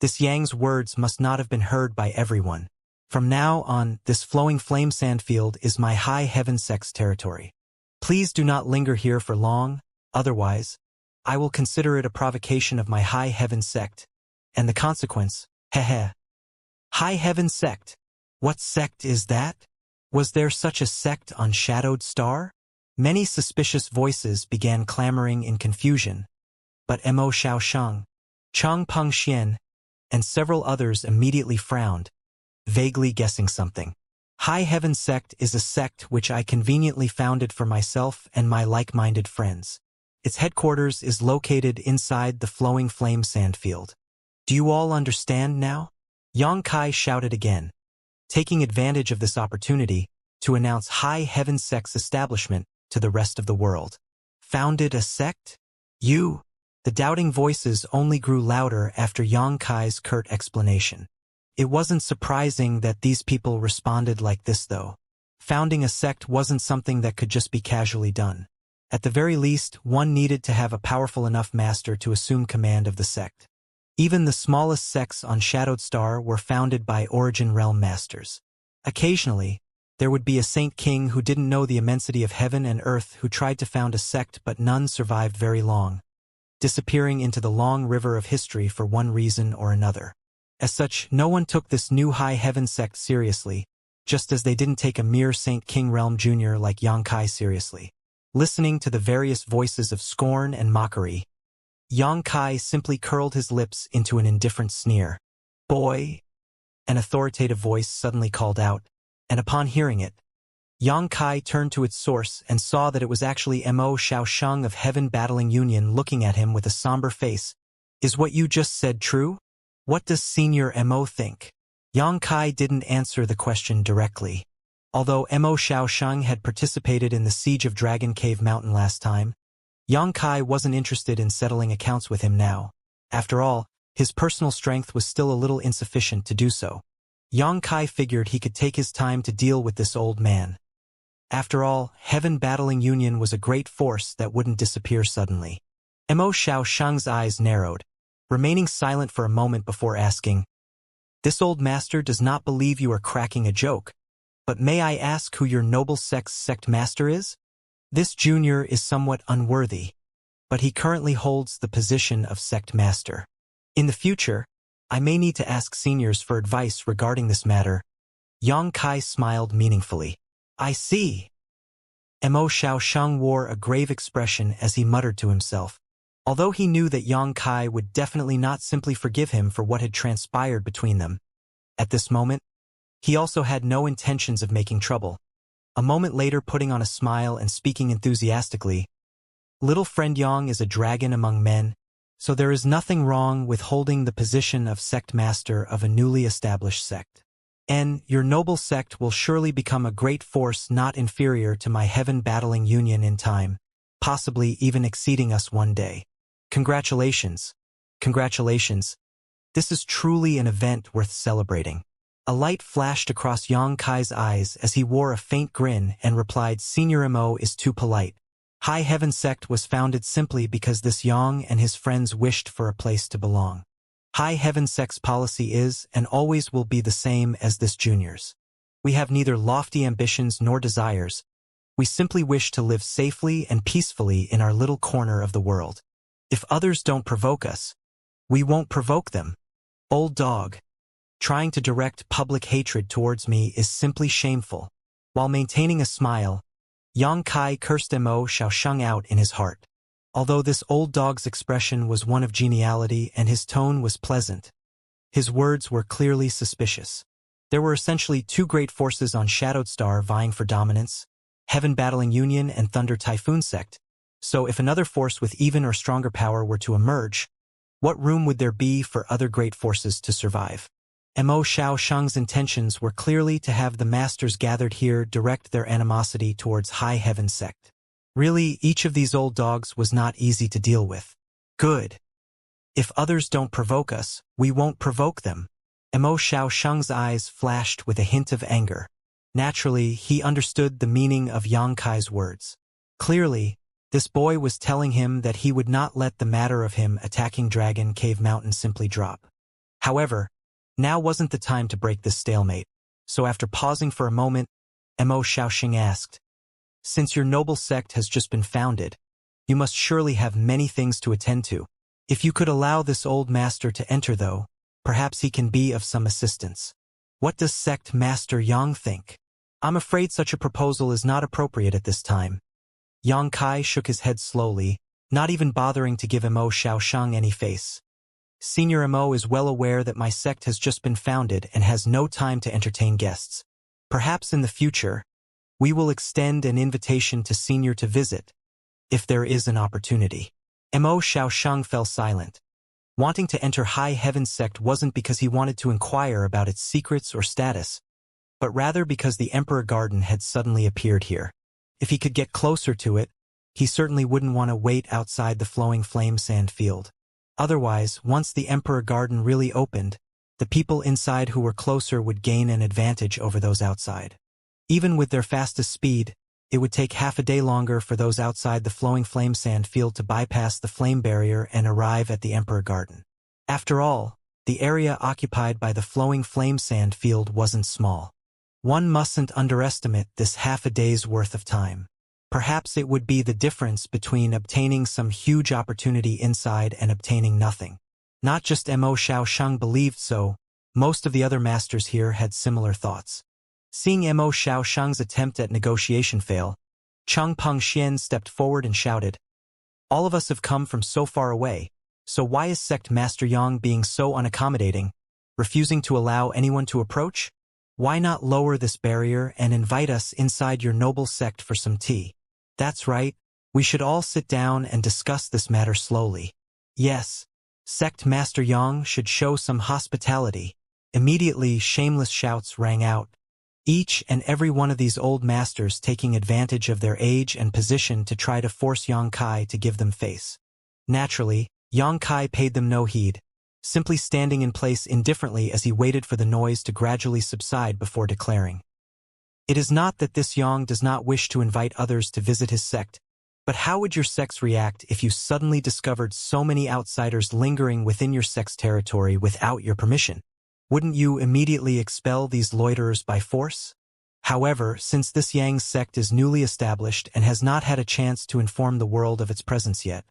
this Yang's words must not have been heard by everyone. From now on, this flowing flame sand field is my high heaven sect's territory. Please do not linger here for long, otherwise, I will consider it a provocation of my high heaven sect, and the consequence, heh. High heaven sect? What sect is that? Was there such a sect on Shadowed Star?" Many suspicious voices began clamoring in confusion, but Mo Xiaosheng, Chang Peng Xian, and several others immediately frowned, vaguely guessing something. High Heaven Sect is a sect which I conveniently founded for myself and my like-minded friends. Its headquarters is located inside the flowing flame sandfield. Do you all understand now? Yang Kai shouted again, taking advantage of this opportunity to announce High Heaven Sect's establishment to the rest of the world. Founded a sect? You? The doubting voices only grew louder after Yang Kai's curt explanation. It wasn't surprising that these people responded like this, though. Founding a sect wasn't something that could just be casually done. At the very least, one needed to have a powerful enough master to assume command of the sect. Even the smallest sects on Shadowed Star were founded by Origin Realm masters. Occasionally, there would be a Saint King who didn't know the immensity of heaven and earth who tried to found a sect, but none survived very long, disappearing into the long river of history for one reason or another. As such, no one took this new High Heaven sect seriously, just as they didn't take a mere Saint King Realm Jr. like Yang Kai seriously. Listening to the various voices of scorn and mockery, Yang Kai simply curled his lips into an indifferent sneer. "Boy!" An authoritative voice suddenly called out, and upon hearing it, Yang Kai turned to its source and saw that it was actually Mo Xiaosheng of Heaven Battling Union looking at him with a somber face. "Is what you just said true? What does Senior Mo think?" Yang Kai didn't answer the question directly. Although Mo Xiaosheng had participated in the siege of Dragon Cave Mountain last time, Yang Kai wasn't interested in settling accounts with him now. After all, his personal strength was still a little insufficient to do so. Yang Kai figured he could take his time to deal with this old man. After all, Heaven Battling Union was a great force that wouldn't disappear suddenly. Mo Xiaosheng's eyes narrowed, remaining silent for a moment before asking, "This old master does not believe you are cracking a joke. But may I ask who your noble sect's sect master is?" "This junior is somewhat unworthy, but he currently holds the position of sect master. In the future, I may need to ask seniors for advice regarding this matter." Yang Kai smiled meaningfully. "I see." Mo Xiaosheng wore a grave expression as he muttered to himself. Although he knew that Yang Kai would definitely not simply forgive him for what had transpired between them, at this moment, he also had no intentions of making trouble. A moment later, putting on a smile and speaking enthusiastically, "Little friend Yang is a dragon among men, so there is nothing wrong with holding the position of sect master of a newly established sect. And your noble sect will surely become a great force not inferior to my Heaven Battling Union in time, possibly even exceeding us one day. Congratulations. Congratulations. This is truly an event worth celebrating." A light flashed across Yang Kai's eyes as he wore a faint grin and replied, "Senior Mo is too polite. High Heaven Sect was founded simply because this Yang and his friends wished for a place to belong. High Heaven Sect's policy is and always will be the same as this junior's. We have neither lofty ambitions nor desires. We simply wish to live safely and peacefully in our little corner of the world. If others don't provoke us, we won't provoke them. Old dog. Trying to direct public hatred towards me is simply shameful." While maintaining a smile, Yang Kai cursed Mo Xiaosheng out in his heart. Although this old dog's expression was one of geniality and his tone was pleasant, his words were clearly suspicious. There were essentially two great forces on Shadowed Star vying for dominance, Heaven Battling Union and Thunder Typhoon Sect, so if another force with even or stronger power were to emerge, what room would there be for other great forces to survive? Mo Xiaosheng's intentions were clearly to have the masters gathered here direct their animosity towards High Heaven Sect. Really, each of these old dogs was not easy to deal with. Good. If others don't provoke us, we won't provoke them. Mo Xiaosheng's eyes flashed with a hint of anger. Naturally, he understood the meaning of Yang Kai's words. Clearly, this boy was telling him that he would not let the matter of him attacking Dragon Cave Mountain simply drop. However, now wasn't the time to break this stalemate, so after pausing for a moment, Mo Xiaosheng asked, "Since your noble sect has just been founded, you must surely have many things to attend to. If you could allow this old master to enter though, perhaps he can be of some assistance. What does sect master Yang think?" "I'm afraid such a proposal is not appropriate at this time." Yang Kai shook his head slowly, not even bothering to give Mo Xiaosheng any face. "Senior Mo is well aware that my sect has just been founded and has no time to entertain guests. Perhaps in the future, we will extend an invitation to Senior to visit, if there is an opportunity. Mo Xiaosheng fell silent. Wanting to enter High Heaven's sect wasn't because he wanted to inquire about its secrets or status, but rather because the Emperor Garden had suddenly appeared here. If he could get closer to it, he certainly wouldn't want to wait outside the flowing flame sand field. Otherwise, once the Emperor Garden really opened, the people inside who were closer would gain an advantage over those outside. Even with their fastest speed, it would take half a day longer for those outside the flowing flame sand field to bypass the flame barrier and arrive at the Emperor Garden. After all, the area occupied by the flowing flame sand field wasn't small. One mustn't underestimate this half a day's worth of time. Perhaps it would be the difference between obtaining some huge opportunity inside and obtaining nothing. Not just Mo Xiaosheng believed so, most of the other masters here had similar thoughts. Seeing Mo Xiaosheng's attempt at negotiation fail, Cheng Pengxian stepped forward and shouted, "All of us have come from so far away, so why is Sect Master Yang being so unaccommodating, refusing to allow anyone to approach? Why not lower this barrier and invite us inside your noble sect for some tea? That's right, we should all sit down and discuss this matter slowly. Yes, Sect Master Yang should show some hospitality." Immediately, shameless shouts rang out, each and every one of these old masters taking advantage of their age and position to try to force Yang Kai to give them face. Naturally, Yang Kai paid them no heed, simply standing in place indifferently as he waited for the noise to gradually subside before declaring, "It is not that this Yang does not wish to invite others to visit his sect, but how would your sects react if you suddenly discovered so many outsiders lingering within your sect's territory without your permission? Wouldn't you immediately expel these loiterers by force? However, since this Yang's sect is newly established and has not had a chance to inform the world of its presence yet,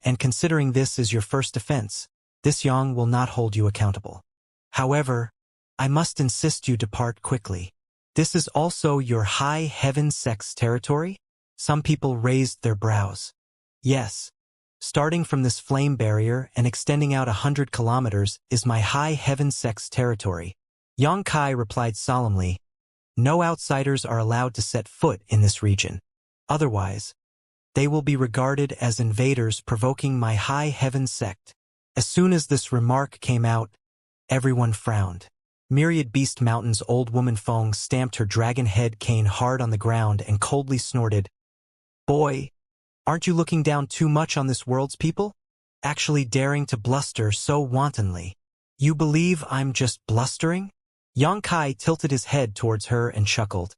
and considering this is your first offense, this Yang will not hold you accountable. However, I must insist you depart quickly. This is also your High Heaven sect's territory?" Some people raised their brows. "Yes. Starting from this flame barrier and extending out 100 kilometers is my High Heaven sect's territory." Yang Kai replied solemnly, "No outsiders are allowed to set foot in this region. Otherwise, they will be regarded as invaders provoking my High Heaven sect." As soon as this remark came out, everyone frowned. Myriad Beast Mountain's old woman Feng stamped her dragon head cane hard on the ground and coldly snorted, "Boy, aren't you looking down too much on this world's people? Actually daring to bluster so wantonly. You believe I'm just blustering?" Yang Kai tilted his head towards her and chuckled.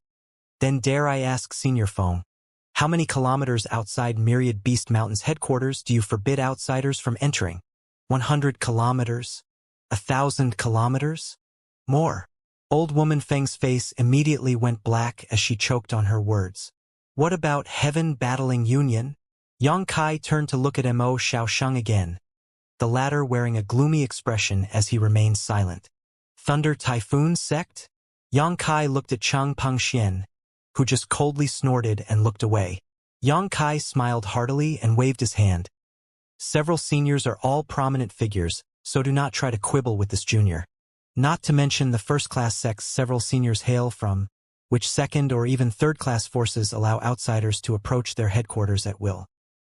"Then dare I ask, Senior Feng, how many kilometers outside Myriad Beast Mountain's headquarters do you forbid outsiders from entering? 100 kilometers? 1,000 kilometers? More?" Old woman Feng's face immediately went black as she choked on her words. "What about Heaven Battling Union?" Yang Kai turned to look at Mo Xiaosheng again, the latter wearing a gloomy expression as he remained silent. "Thunder Typhoon sect?" Yang Kai looked at Cheng Pengxian, who just coldly snorted and looked away. Yang Kai smiled heartily and waved his hand. "Several seniors are all prominent figures, so do not try to quibble with this junior. Not to mention the first-class sects several seniors hail from, which second or even third-class forces allow outsiders to approach their headquarters at will.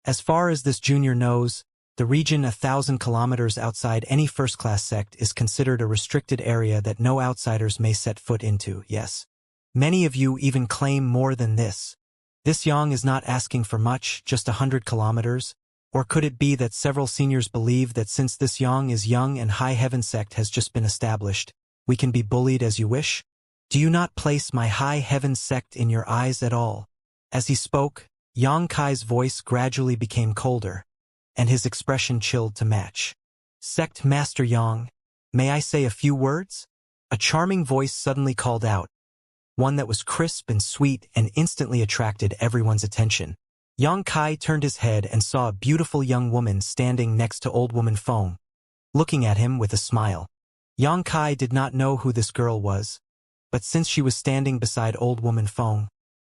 As far as this junior knows, the region 1,000 kilometers outside any first-class sect is considered a restricted area that no outsiders may set foot into, yes. Many of you even claim more than this. This Yang is not asking for much, just 100 kilometers, or could it be that several seniors believe that since this Yang is young and High Heaven sect has just been established, we can be bullied as you wish? Do you not place my High Heaven sect in your eyes at all?" As he spoke, Yang Kai's voice gradually became colder, and his expression chilled to match. "Sect Master Yang, may I say a few words?" A charming voice suddenly called out, one that was crisp and sweet and instantly attracted everyone's attention. Yang Kai turned his head and saw a beautiful young woman standing next to old woman Feng, looking at him with a smile. Yang Kai did not know who this girl was, but since she was standing beside old woman Feng,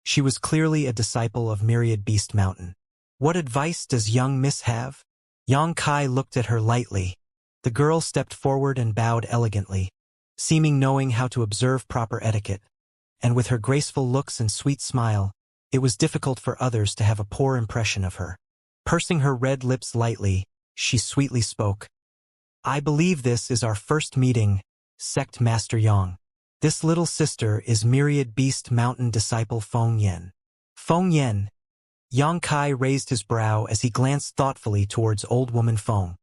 she was clearly a disciple of Myriad Beast Mountain. "What advice does young Miss have?" Yang Kai looked at her lightly. The girl stepped forward and bowed elegantly, seeming knowing how to observe proper etiquette, and with her graceful looks and sweet smile, it was difficult for others to have a poor impression of her. Pursing her red lips lightly, she sweetly spoke. I believe this is our first meeting, Sect Master Yang. This little sister is Myriad Beast Mountain disciple Feng Yen. Feng Yen. Yang Kai raised his brow as he glanced thoughtfully towards old woman Feng.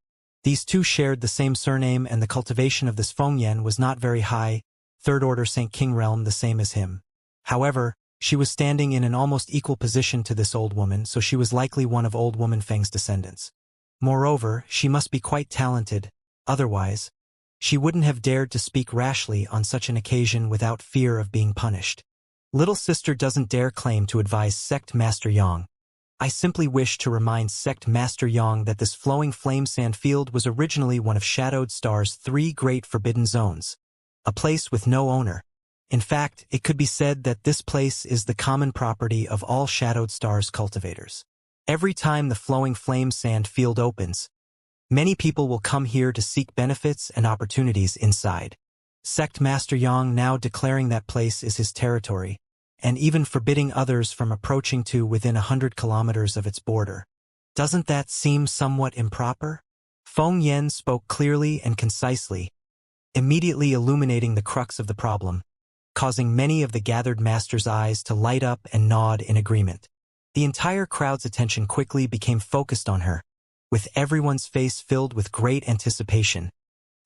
These two shared the same surname, and the cultivation of this Feng Yen was not very high, third order Saint King realm the same as him. However, she was standing in an almost equal position to this old woman, so she was likely one of old woman Feng's descendants. Moreover, she must be quite talented, otherwise, she wouldn't have dared to speak rashly on such an occasion without fear of being punished. Little sister doesn't dare claim to advise Sect Master Yang. I simply wish to remind Sect Master Yang that this flowing flame sand field was originally one of Shadowed Star's 3 great forbidden zones, a place with no owner. In fact, it could be said that this place is the common property of all Shadowed Star's cultivators. Every time the flowing flame sand field opens, many people will come here to seek benefits and opportunities inside. Sect Master Yang now declaring that place is his territory, and even forbidding others from approaching to within 100 kilometers of its border. Doesn't that seem somewhat improper? Feng Yen spoke clearly and concisely, immediately illuminating the crux of the problem, causing many of the gathered masters' eyes to light up and nod in agreement. The entire crowd's attention quickly became focused on her, with everyone's face filled with great anticipation,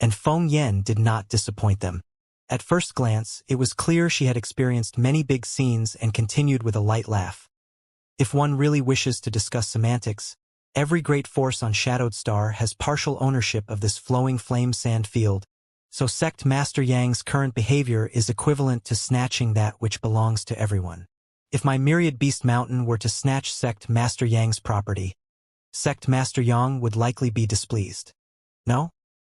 and Feng Yen did not disappoint them. At first glance, it was clear she had experienced many big scenes and continued with a light laugh. If one really wishes to discuss semantics, every great force on Shadowed Star has partial ownership of this flowing flame sand field, so Sect Master Yang's current behavior is equivalent to snatching that which belongs to everyone. If my Myriad Beast Mountain were to snatch Sect Master Yang's property, Sect Master Yang would likely be displeased. No?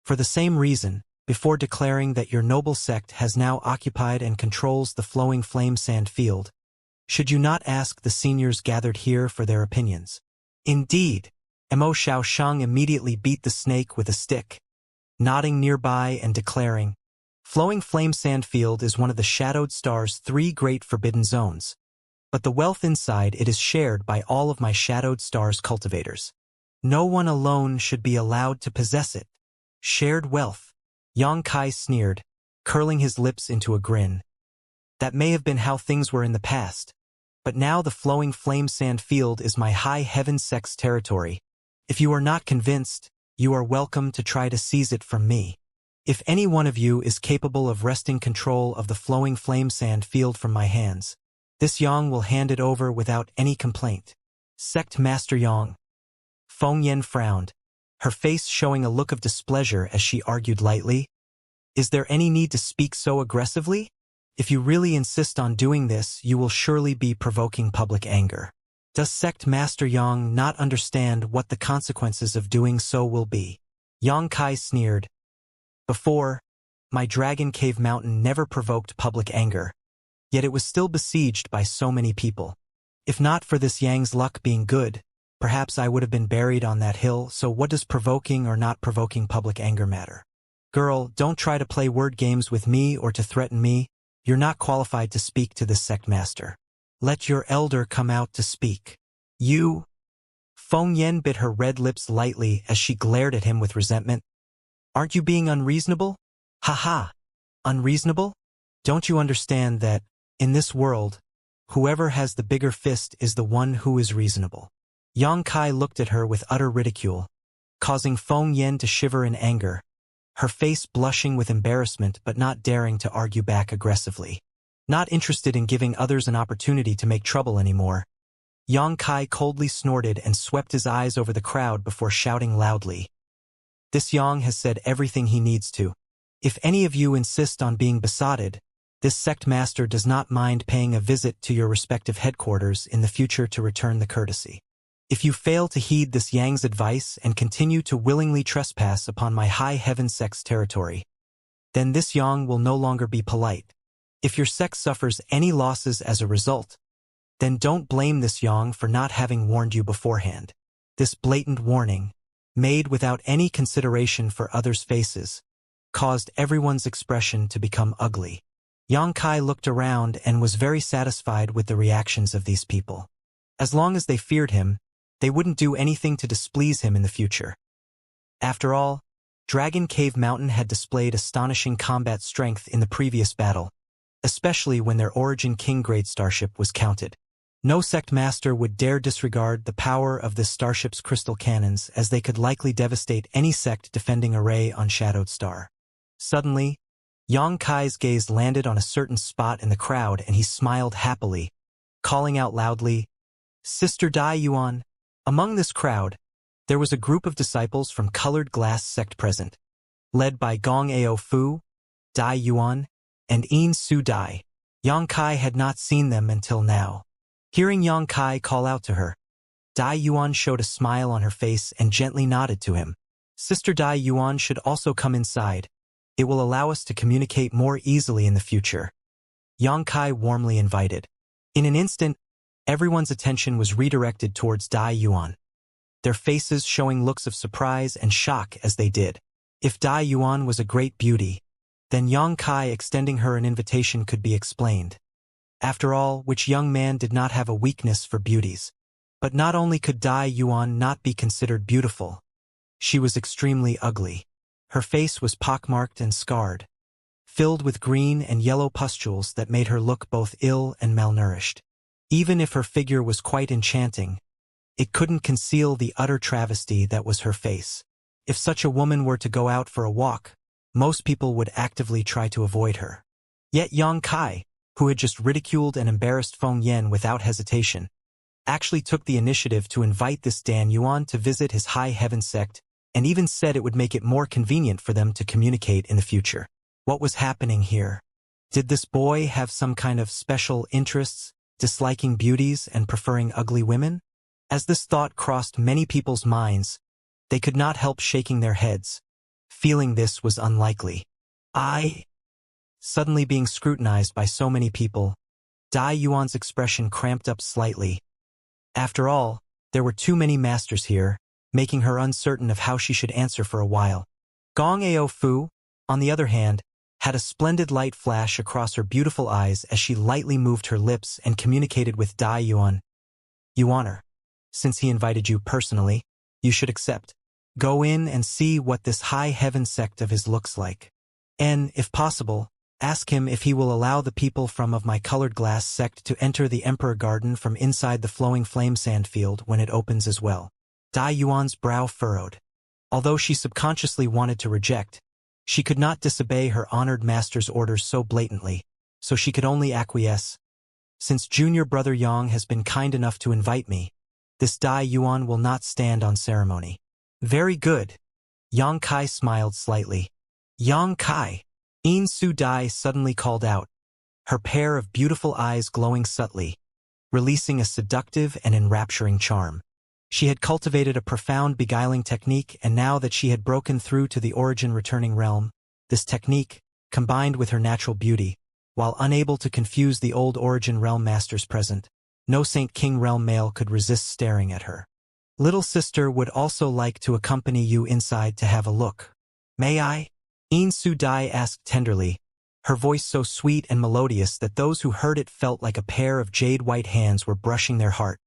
For the same reason, before declaring that your noble sect has now occupied and controls the flowing flame sand field, should you not ask the seniors gathered here for their opinions? Indeed, Mo Xiaosheng immediately beat the snake with a stick, nodding nearby and declaring, Flowing flame sand field is one of the Shadowed Star's 3 great forbidden zones, but the wealth inside it is shared by all of my Shadowed Star's cultivators. No one alone should be allowed to possess it. Shared wealth. Yang Kai sneered, curling his lips into a grin. That may have been how things were in the past, but now the flowing flame sand field is my high heaven sect's territory. If you are not convinced, you are welcome to try to seize it from me. If any one of you is capable of wresting control of the flowing flame sand field from my hands, this Yang will hand it over without any complaint. Sect Master Yang. Feng Yen frowned, her face showing a look of displeasure as she argued lightly. Is there any need to speak so aggressively? If you really insist on doing this, you will surely be provoking public anger. Does Sect Master Yang not understand what the consequences of doing so will be? Yang Kai sneered. Before, my Dragon Cave Mountain never provoked public anger, yet it was still besieged by so many people. If not for this Yang's luck being good, perhaps I would have been buried on that hill, so what does provoking or not provoking public anger matter? Girl, don't try to play word games with me or to threaten me. You're not qualified to speak to this sect master. Let your elder come out to speak. You? Feng Yen bit her red lips lightly as she glared at him with resentment. Aren't you being unreasonable? Ha! Unreasonable? Don't you understand that, in this world, whoever has the bigger fist is the one who is reasonable? Yang Kai looked at her with utter ridicule, causing Feng Yen to shiver in anger, her face blushing with embarrassment but not daring to argue back aggressively. Not interested in giving others an opportunity to make trouble anymore, Yang Kai coldly snorted and swept his eyes over the crowd before shouting loudly. This Yang has said everything he needs to. If any of you insist on being besotted, this sect master does not mind paying a visit to your respective headquarters in the future to return the courtesy. If you fail to heed this Yang's advice and continue to willingly trespass upon my high heaven sect's territory, then this Yang will no longer be polite. If your sect suffers any losses as a result, then don't blame this Yang for not having warned you beforehand. This blatant warning, made without any consideration for others' faces, caused everyone's expression to become ugly. Yang Kai looked around and was very satisfied with the reactions of these people. As long as they feared him, they wouldn't do anything to displease him in the future. After all, Dragon Cave Mountain had displayed astonishing combat strength in the previous battle, especially when their Origin King-grade starship was counted. No sect master would dare disregard the power of this starship's crystal cannons, as they could likely devastate any sect defending a ray on Shadowed Star. Suddenly, Yang Kai's gaze landed on a certain spot in the crowd and he smiled happily, calling out loudly, "Sister Dai Yuan." Among this crowd, there was a group of disciples from Colored Glass sect present, led by Gong Ao Fu, Dai Yuan, and In Su Dai. Yang Kai had not seen them until now. Hearing Yang Kai call out to her, Dai Yuan showed a smile on her face and gently nodded to him. "Sister Dai Yuan should also come inside. It will allow us to communicate more easily in the future," Yang Kai warmly invited. In an instant, everyone's attention was redirected towards Dai Yuan, their faces showing looks of surprise and shock as they did. If Dai Yuan was a great beauty, then Yang Kai extending her an invitation could be explained. After all, which young man did not have a weakness for beauties? But not only could Dai Yuan not be considered beautiful, she was extremely ugly. Her face was pockmarked and scarred, filled with green and yellow pustules that made her look both ill and malnourished. Even if her figure was quite enchanting, it couldn't conceal the utter travesty that was her face. If such a woman were to go out for a walk, most people would actively try to avoid her. Yet Yang Kai, who had just ridiculed and embarrassed Feng Yan without hesitation, actually took the initiative to invite this Dan Yuan to visit his High Heaven sect, and even said it would make it more convenient for them to communicate in the future. What was happening here? Did this boy have some kind of special interests, disliking beauties and preferring ugly women? As this thought crossed many people's minds, they could not help shaking their heads, feeling this was unlikely. Suddenly being scrutinized by so many people, Dai Yuan's expression cramped up slightly. After all, there were too many masters here, making her uncertain of how she should answer for a while. Gong Ao Fu, on the other hand, had a splendid light flash across her beautiful eyes as she lightly moved her lips and communicated with Dai Yuan. "Yuaner, since he invited you personally, you should accept. Go in and see what this High Heaven sect of his looks like. And, if possible, ask him if he will allow the people from of my Colored Glass sect to enter the Emperor Garden from inside the Flowing Flame Sandfield when it opens as well." Dai Yuan's brow furrowed. Although she subconsciously wanted to reject, she could not disobey her honored master's orders so blatantly, so she could only acquiesce. "Since junior brother Yang has been kind enough to invite me, this Dai Yuan will not stand on ceremony." "Very good." Yang Kai smiled slightly. "Yang Kai," In Su Dai suddenly called out, her pair of beautiful eyes glowing subtly, releasing a seductive and enrapturing charm. She had cultivated a profound beguiling technique, and now that she had broken through to the Origin Returning Realm, this technique, combined with her natural beauty, while unable to confuse the old Origin Realm masters present, no Saint King Realm male could resist staring at her. "Little sister would also like to accompany you inside to have a look. May I?" In Su Dai asked tenderly, her voice so sweet and melodious that those who heard it felt like a pair of jade-white hands were brushing their heart,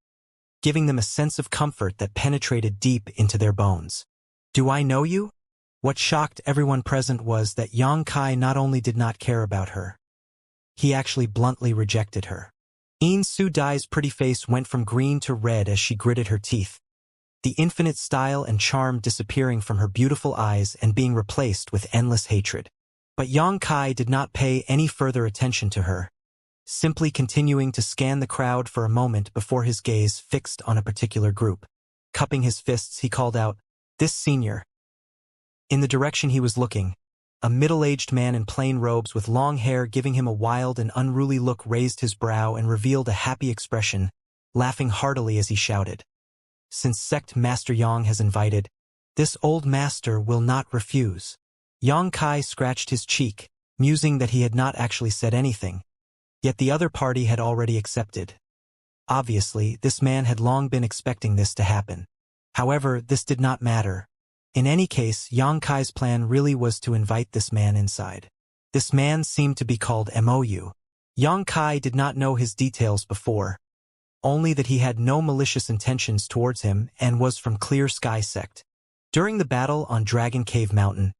giving them a sense of comfort that penetrated deep into their bones. "Do I know you?" What shocked everyone present was that Yang Kai not only did not care about her, he actually bluntly rejected her. In Su Dai's pretty face went from green to red as she gritted her teeth, the infinite style and charm disappearing from her beautiful eyes and being replaced with endless hatred. But Yang Kai did not pay any further attention to her, simply continuing to scan the crowd for a moment before his gaze fixed on a particular group. Cupping his fists, he called out, "This senior." In the direction he was looking, a middle-aged man in plain robes with long hair giving him a wild and unruly look raised his brow and revealed a happy expression, laughing heartily as he shouted, "Since Sect Master Yang has invited, this old master will not refuse." Yang Kai scratched his cheek, musing that he had not actually said anything, yet the other party had already accepted. Obviously, this man had long been expecting this to happen. However, this did not matter. In any case, Yang Kai's plan really was to invite this man inside. This man seemed to be called Mou. Yang Kai did not know his details before, only that he had no malicious intentions towards him and was from Clear Sky Sect. During the battle on Dragon Cave Mountain,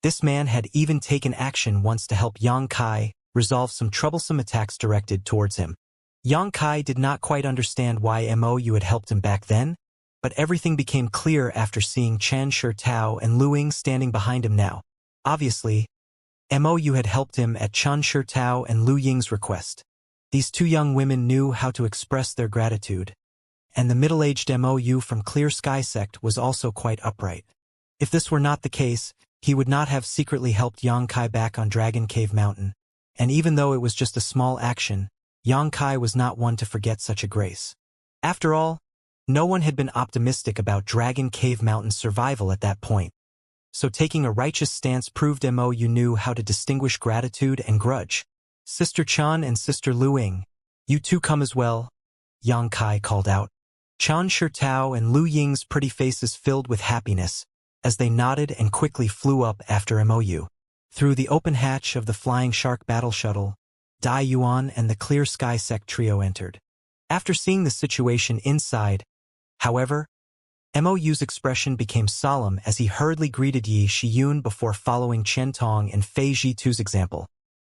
this man had even taken action once to help Yang Kai resolve some troublesome attacks directed towards him. Yang Kai did not quite understand why Mou had helped him back then, but everything became clear after seeing Chen Shitao and Lu Ying standing behind him now. Obviously, Mou had helped him at Chen Shitao and Lu Ying's request. These two young women knew how to express their gratitude, and the middle-aged Mou from Clear Sky Sect was also quite upright. If this were not the case, he would not have secretly helped Yang Kai back on Dragon Cave Mountain, and even though it was just a small action, Yang Kai was not one to forget such a grace. After all, no one had been optimistic about Dragon Cave Mountain's survival at that point, so taking a righteous stance proved Mou knew how to distinguish gratitude and grudge. Sister Chan and Sister Lu Ying, you two come as well, Yang Kai called out. Chen Shitao and Lu Ying's pretty faces filled with happiness as they nodded and quickly flew up after Mou. Through the open hatch of the Flying Shark battle shuttle, Dai Yuan and the Clear Sky Sect trio entered. After seeing the situation inside, however, Mou's expression became solemn as he hurriedly greeted Yi Shiyun before following Chen Tong and Fei Zhitu's example,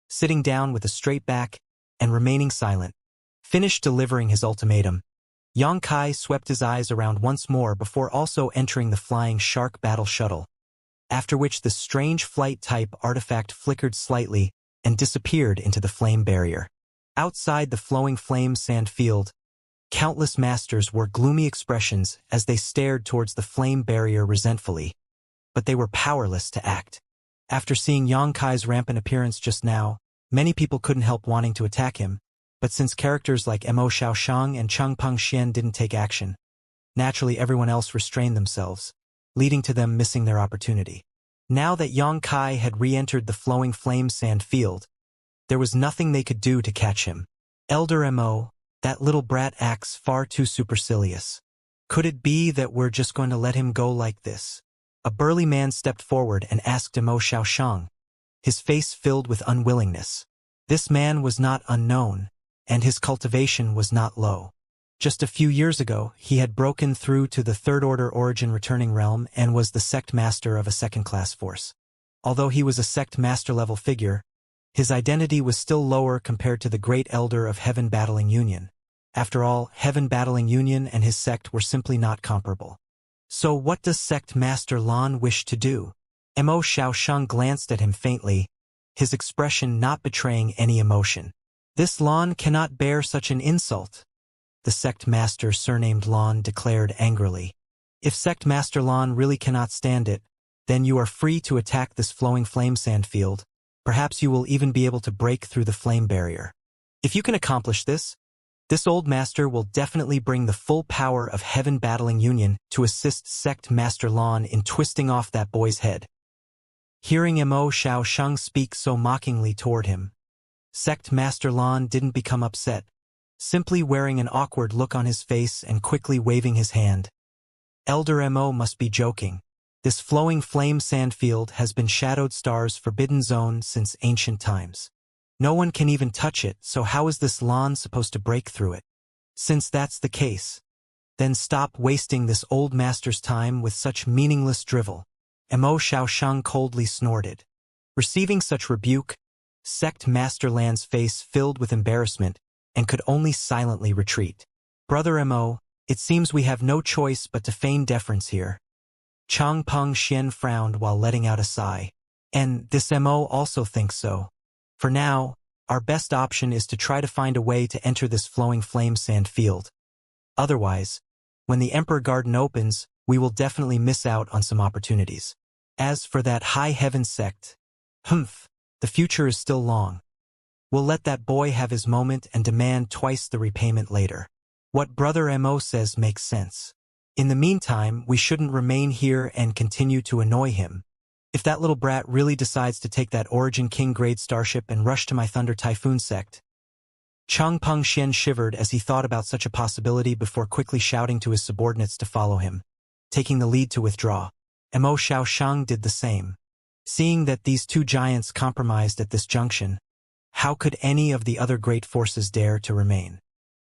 sitting down with a straight back and remaining silent. Finished delivering his ultimatum, Yang Kai swept his eyes around once more before also entering the Flying Shark battle shuttle, after which the strange flight-type artifact flickered slightly and disappeared into the flame barrier. Outside the flowing flame sand field, countless masters wore gloomy expressions as they stared towards the flame barrier resentfully, but they were powerless to act. After seeing Yang Kai's rampant appearance just now, many people couldn't help wanting to attack him, but since characters like Mo Xiaoshang and Changpeng Xian didn't take action, naturally everyone else restrained themselves, leading to them missing their opportunity. Now that Yang Kai had re-entered the flowing flame sand field, there was nothing they could do to catch him. Elder Mo, that little brat acts far too supercilious. Could it be that we're just going to let him go like this? A burly man stepped forward and asked Mo Xiaoshang, his face filled with unwillingness. This man was not unknown, and his cultivation was not low. Just a few years ago, he had broken through to the third-order origin returning realm and was the sect master of a second-class force. Although he was a sect master-level figure, his identity was still lower compared to the great elder of Heaven Battling Union. After all, Heaven Battling Union and his sect were simply not comparable. So what does Sect Master Lan wish to do? Mo Xiaoshang glanced at him faintly, his expression not betraying any emotion. This Lan cannot bear such an insult, the Sect Master surnamed Lan declared angrily. If Sect Master Lan really cannot stand it, then you are free to attack this flowing flame sand field. Perhaps you will even be able to break through the flame barrier. If you can accomplish this, this old master will definitely bring the full power of Heaven Battling Union to assist Sect Master Lan in twisting off that boy's head. Hearing Mo Xiaoshang speak so mockingly toward him, Sect Master Lan didn't become upset, simply wearing an awkward look on his face and quickly waving his hand. Elder Mo must be joking. This flowing flame sand field has been Shadowed Star's forbidden zone since ancient times. No one can even touch it, so how is this Lan supposed to break through it? Since that's the case, then stop wasting this old master's time with such meaningless drivel. Mo Xiaoshang coldly snorted. Receiving such rebuke, Sect Master Lan's face filled with embarrassment and could only silently retreat. Brother Mo, it seems we have no choice but to feign deference here. Changpeng Xian frowned while letting out a sigh. And this Mo also thinks so. For now, our best option is to try to find a way to enter this flowing flame sand field. Otherwise, when the Emperor Garden opens, we will definitely miss out on some opportunities. As for that High Heaven sect, the future is still long. We'll let that boy have his moment and demand twice the repayment later. What Brother Mo says makes sense. In the meantime, we shouldn't remain here and continue to annoy him. If that little brat really decides to take that Origin King grade starship and rush to my Thunder Typhoon sect. Changpeng Xian shivered as he thought about such a possibility before quickly shouting to his subordinates to follow him, taking the lead to withdraw. Mo Xiaoshang did the same. Seeing that these two giants compromised at this junction, how could any of the other great forces dare to remain?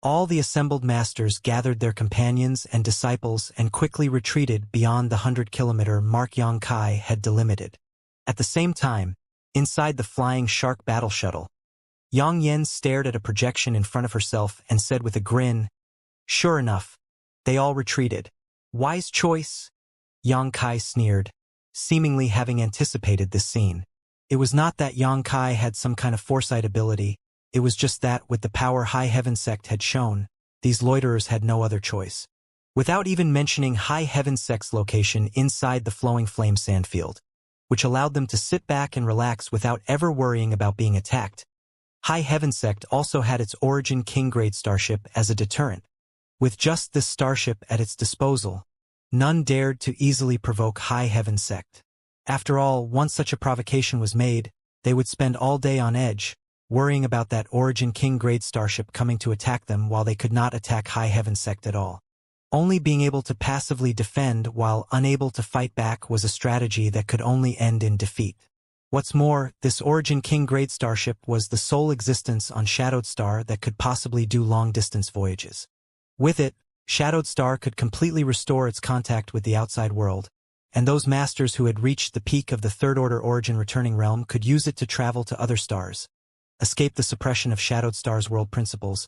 All the assembled masters gathered their companions and disciples and quickly retreated beyond the 100-kilometer mark Yang Kai had delimited. At the same time, inside the flying shark battle shuttle, Yang Yen stared at a projection in front of herself and said with a grin, "Sure enough, they all retreated." "Wise choice," Yang Kai sneered, seemingly having anticipated this scene. It was not that Yang Kai had some kind of foresight ability, it was just that, with the power High Heaven Sect had shown, these loiterers had no other choice. Without even mentioning High Heaven Sect's location inside the flowing flame sandfield, which allowed them to sit back and relax without ever worrying about being attacked, High Heaven Sect also had its Origin King-grade starship as a deterrent. With just this starship at its disposal, none dared to easily provoke High Heaven Sect. After all, once such a provocation was made, they would spend all day on edge, worrying about that Origin King-grade starship coming to attack them while they could not attack High Heaven Sect at all. Only being able to passively defend while unable to fight back was a strategy that could only end in defeat. What's more, this Origin King-grade starship was the sole existence on Shadowed Star that could possibly do long-distance voyages. With it, Shadowed Star could completely restore its contact with the outside world, and those masters who had reached the peak of the Third-Order Origin Returning Realm could use it to travel to other stars, escape the suppression of Shadowed Star's world principles,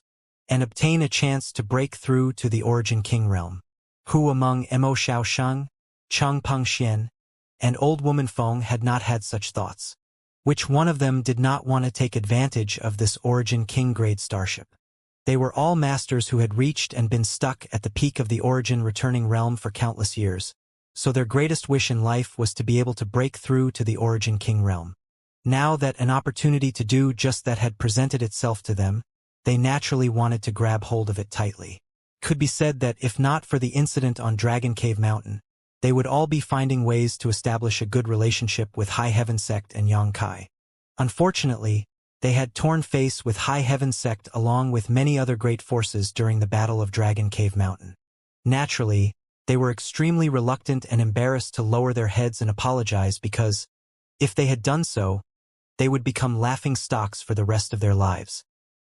and obtain a chance to break through to the Origin King realm. Who among Mo Xiaosheng, Cheng Pengxian, and Old Woman Feng had not had such thoughts? Which one of them did not want to take advantage of this Origin King-grade starship? They were all masters who had reached and been stuck at the peak of the Origin Returning Realm for countless years, so their greatest wish in life was to be able to break through to the Origin King realm. Now that an opportunity to do just that had presented itself to them, they naturally wanted to grab hold of it tightly. Could be said that if not for the incident on Dragon Cave Mountain, they would all be finding ways to establish a good relationship with High Heaven Sect and Yang Kai. Unfortunately, they had torn face with High Heaven Sect along with many other great forces during the Battle of Dragon Cave Mountain. Naturally, they were extremely reluctant and embarrassed to lower their heads and apologize because, if they had done so, they would become laughing stocks for the rest of their lives.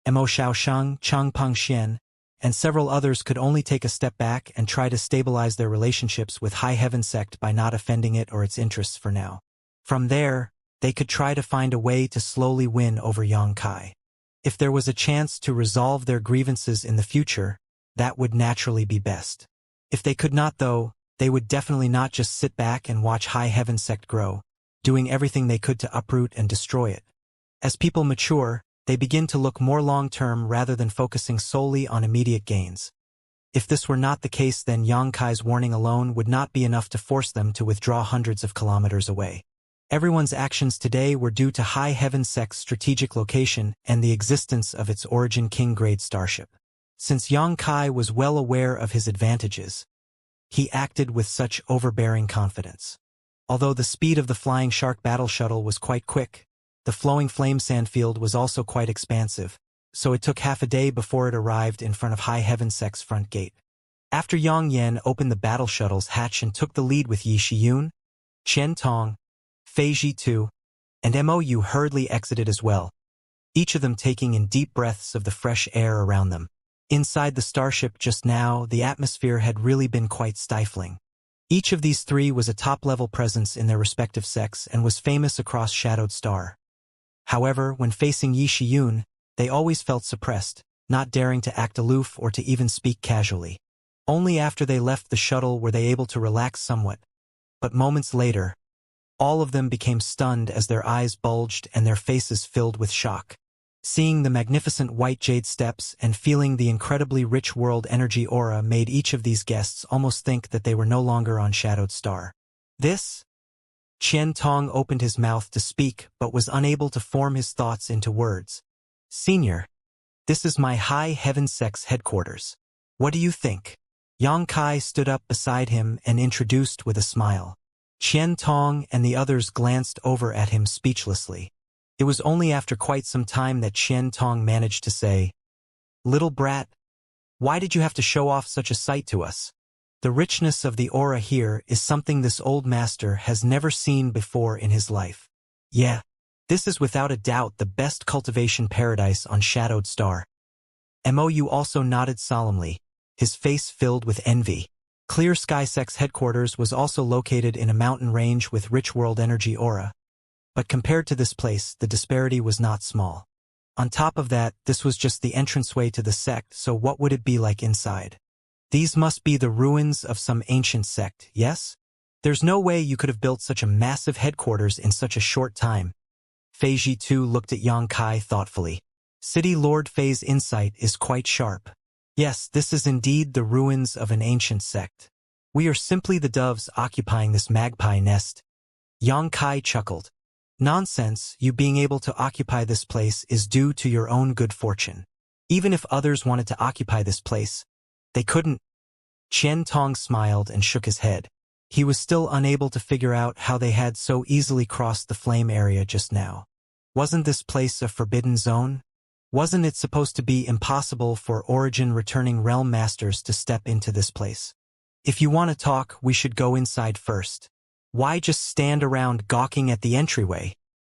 Mo Xiaosheng, Cheng Pengxian, and several others could only take a step back and try to stabilize their relationships with High Heaven Sect by not offending it or its interests for now. From there, they could try to find a way to slowly win over Yang Kai. If there was a chance to resolve their grievances in the future, that would naturally be best. If they could not though, they would definitely not just sit back and watch High Heaven Sect grow, doing everything they could to uproot and destroy it. As people mature, they begin to look more long-term rather than focusing solely on immediate gains. If this were not the case, then Yang Kai's warning alone would not be enough to force them to withdraw hundreds of kilometers away. Everyone's actions today were due to High Heaven Sect's strategic location and the existence of its Origin King-grade starship. Since Yang Kai was well aware of his advantages, he acted with such overbearing confidence. Although the speed of the flying shark battle shuttle was quite quick, the flowing flame sandfield was also quite expansive, so it took half a day before it arrived in front of High Heaven Sect's front gate. After Yang Yan opened the battle shuttle's hatch and took the lead with Yi Shiyun, Chen Tong, Fei Zhitu, and Mou hurriedly exited as well, each of them taking in deep breaths of the fresh air around them. Inside the starship just now, the atmosphere had really been quite stifling. Each of these three was a top-level presence in their respective sects and was famous across Shadowed Star. However, when facing Yi Shiyun, they always felt suppressed, not daring to act aloof or to even speak casually. Only after they left the shuttle were they able to relax somewhat. But moments later, all of them became stunned as their eyes bulged and their faces filled with shock. Seeing the magnificent white jade steps and feeling the incredibly rich world energy aura made each of these guests almost think that they were no longer on Shadowed Star. This? Qian Tong opened his mouth to speak but was unable to form his thoughts into words. Senior, this is my High Heaven Sect's headquarters. What do you think? Yang Kai stood up beside him and introduced with a smile. Qian Tong and the others glanced over at him speechlessly. It was only after quite some time that Qian Tong managed to say, "Little brat, why did you have to show off such a sight to us?" The richness of the aura here is something this old master has never seen before in his life. Yeah, this is without a doubt the best cultivation paradise on Shadowed Star. Mou also nodded solemnly, his face filled with envy. Clear Sky Sect's headquarters was also located in a mountain range with rich world energy aura. But compared to this place, the disparity was not small. On top of that, this was just the entranceway to the sect, so what would it be like inside? These must be the ruins of some ancient sect, yes? There's no way you could have built such a massive headquarters in such a short time. Fei Jitu looked at Yang Kai thoughtfully. City Lord Fei's insight is quite sharp. Yes, this is indeed the ruins of an ancient sect. We are simply the doves occupying this magpie nest. Yang Kai chuckled. Nonsense, you being able to occupy this place is due to your own good fortune. Even if others wanted to occupy this place, they couldn't. Qian Tong smiled and shook his head. He was still unable to figure out how they had so easily crossed the flame area just now. Wasn't this place a forbidden zone? Wasn't it supposed to be impossible for Origin returning realm masters to step into this place? If you want to talk, we should go inside first. Why just stand around gawking at the entryway?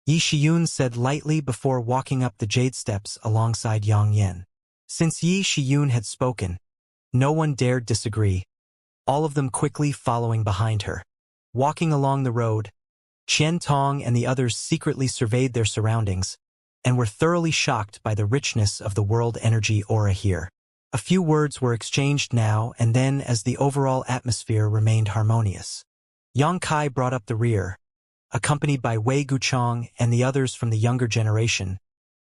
Yi Shiyun said lightly before walking up the jade steps alongside Yang Yen. Since Yi Shiyun had spoken, no one dared disagree, all of them quickly following behind her. Walking along the road, Qian Tong and the others secretly surveyed their surroundings, and were thoroughly shocked by the richness of the world energy aura here. A few words were exchanged now and then as the overall atmosphere remained harmonious. Yang Kai brought up the rear, accompanied by Wei Guchong and the others from the younger generation,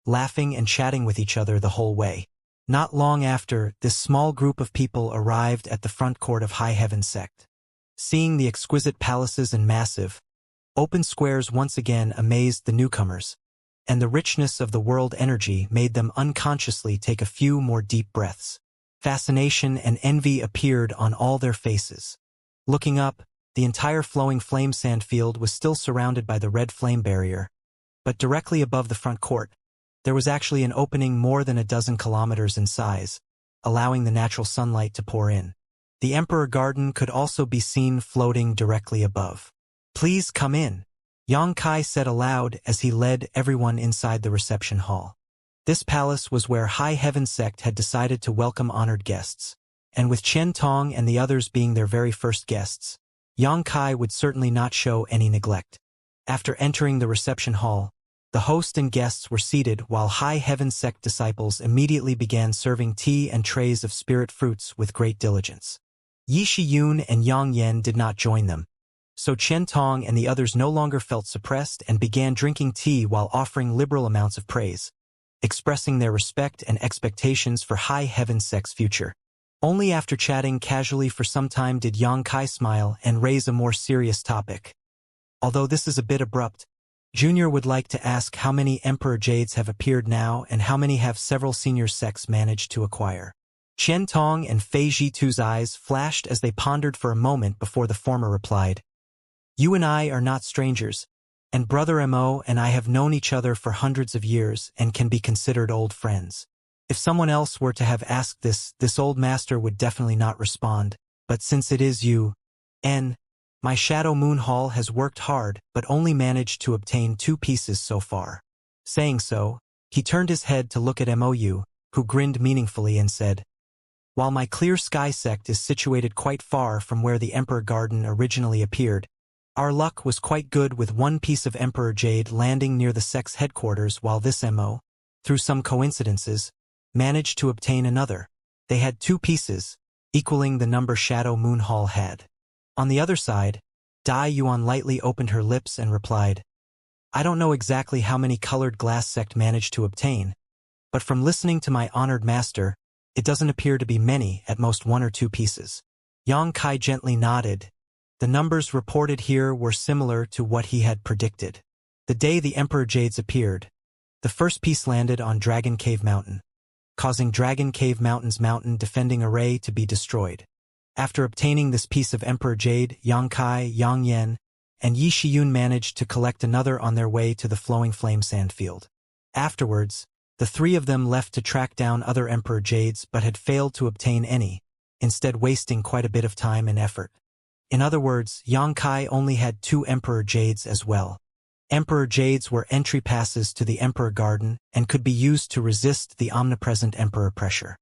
laughing and chatting with each other the whole way. Not long after, this small group of people arrived at the front court of High Heaven Sect. Seeing the exquisite palaces and massive, open squares once again amazed the newcomers, and the richness of the world energy made them unconsciously take a few more deep breaths. Fascination and envy appeared on all their faces. Looking up, the entire flowing flame sand field was still surrounded by the red flame barrier, but directly above the front court, there was actually an opening more than a dozen kilometers in size, allowing the natural sunlight to pour in. The Emperor Garden could also be seen floating directly above. "Please come in," Yang Kai said aloud as he led everyone inside the reception hall. This palace was where High Heaven Sect had decided to welcome honored guests, and with Qian Tong and the others being their very first guests, Yang Kai would certainly not show any neglect. After entering the reception hall, the host and guests were seated while High Heaven Sect disciples immediately began serving tea and trays of spirit fruits with great diligence. Yi Shiyun and Yang Yen did not join them, so Qian Tong and the others no longer felt suppressed and began drinking tea while offering liberal amounts of praise, expressing their respect and expectations for High Heaven Sect's future. Only after chatting casually for some time did Yang Kai smile and raise a more serious topic. Although this is a bit abrupt, Junior would like to ask how many Emperor Jades have appeared now and how many have several senior sects managed to acquire. Qian Tong and Fei Jitu's eyes flashed as they pondered for a moment before the former replied, "You and I are not strangers, and Brother Mo and I have known each other for hundreds of years and can be considered old friends." If someone else were to have asked this old master would definitely not respond, but since it is you, my Shadow Moon Hall has worked hard but only managed to obtain 2 pieces so far. Saying so, he turned his head to look at Mou, who grinned meaningfully and said, "While my Clear Sky Sect is situated quite far from where the Emperor Garden originally appeared, our luck was quite good with 1 piece of Emperor Jade landing near the sect's headquarters while this Mo, through some coincidences, managed to obtain another. They had 2 pieces, equaling the number Shadow Moon Hall had." On the other side, Dai Yuan lightly opened her lips and replied, "I don't know exactly how many colored glass sect managed to obtain, but from listening to my honored master, it doesn't appear to be many, at most 1 or 2 pieces." Yang Kai gently nodded. The numbers reported here were similar to what he had predicted. The day the Emperor Jades appeared, the first piece landed on Dragon Cave Mountain, causing Dragon Cave Mountain's mountain defending array to be destroyed. After obtaining this piece of Emperor Jade, Yang Kai, Yang Yen, and Yi Shiyun managed to collect another on their way to the flowing flame sand field. Afterwards, the 3 of them left to track down other Emperor Jades but had failed to obtain any, instead wasting quite a bit of time and effort. In other words, Xianxia only had 2 Emperor Jades as well. Emperor Jades were entry passes to the Emperor Garden and could be used to resist the omnipresent Emperor pressure.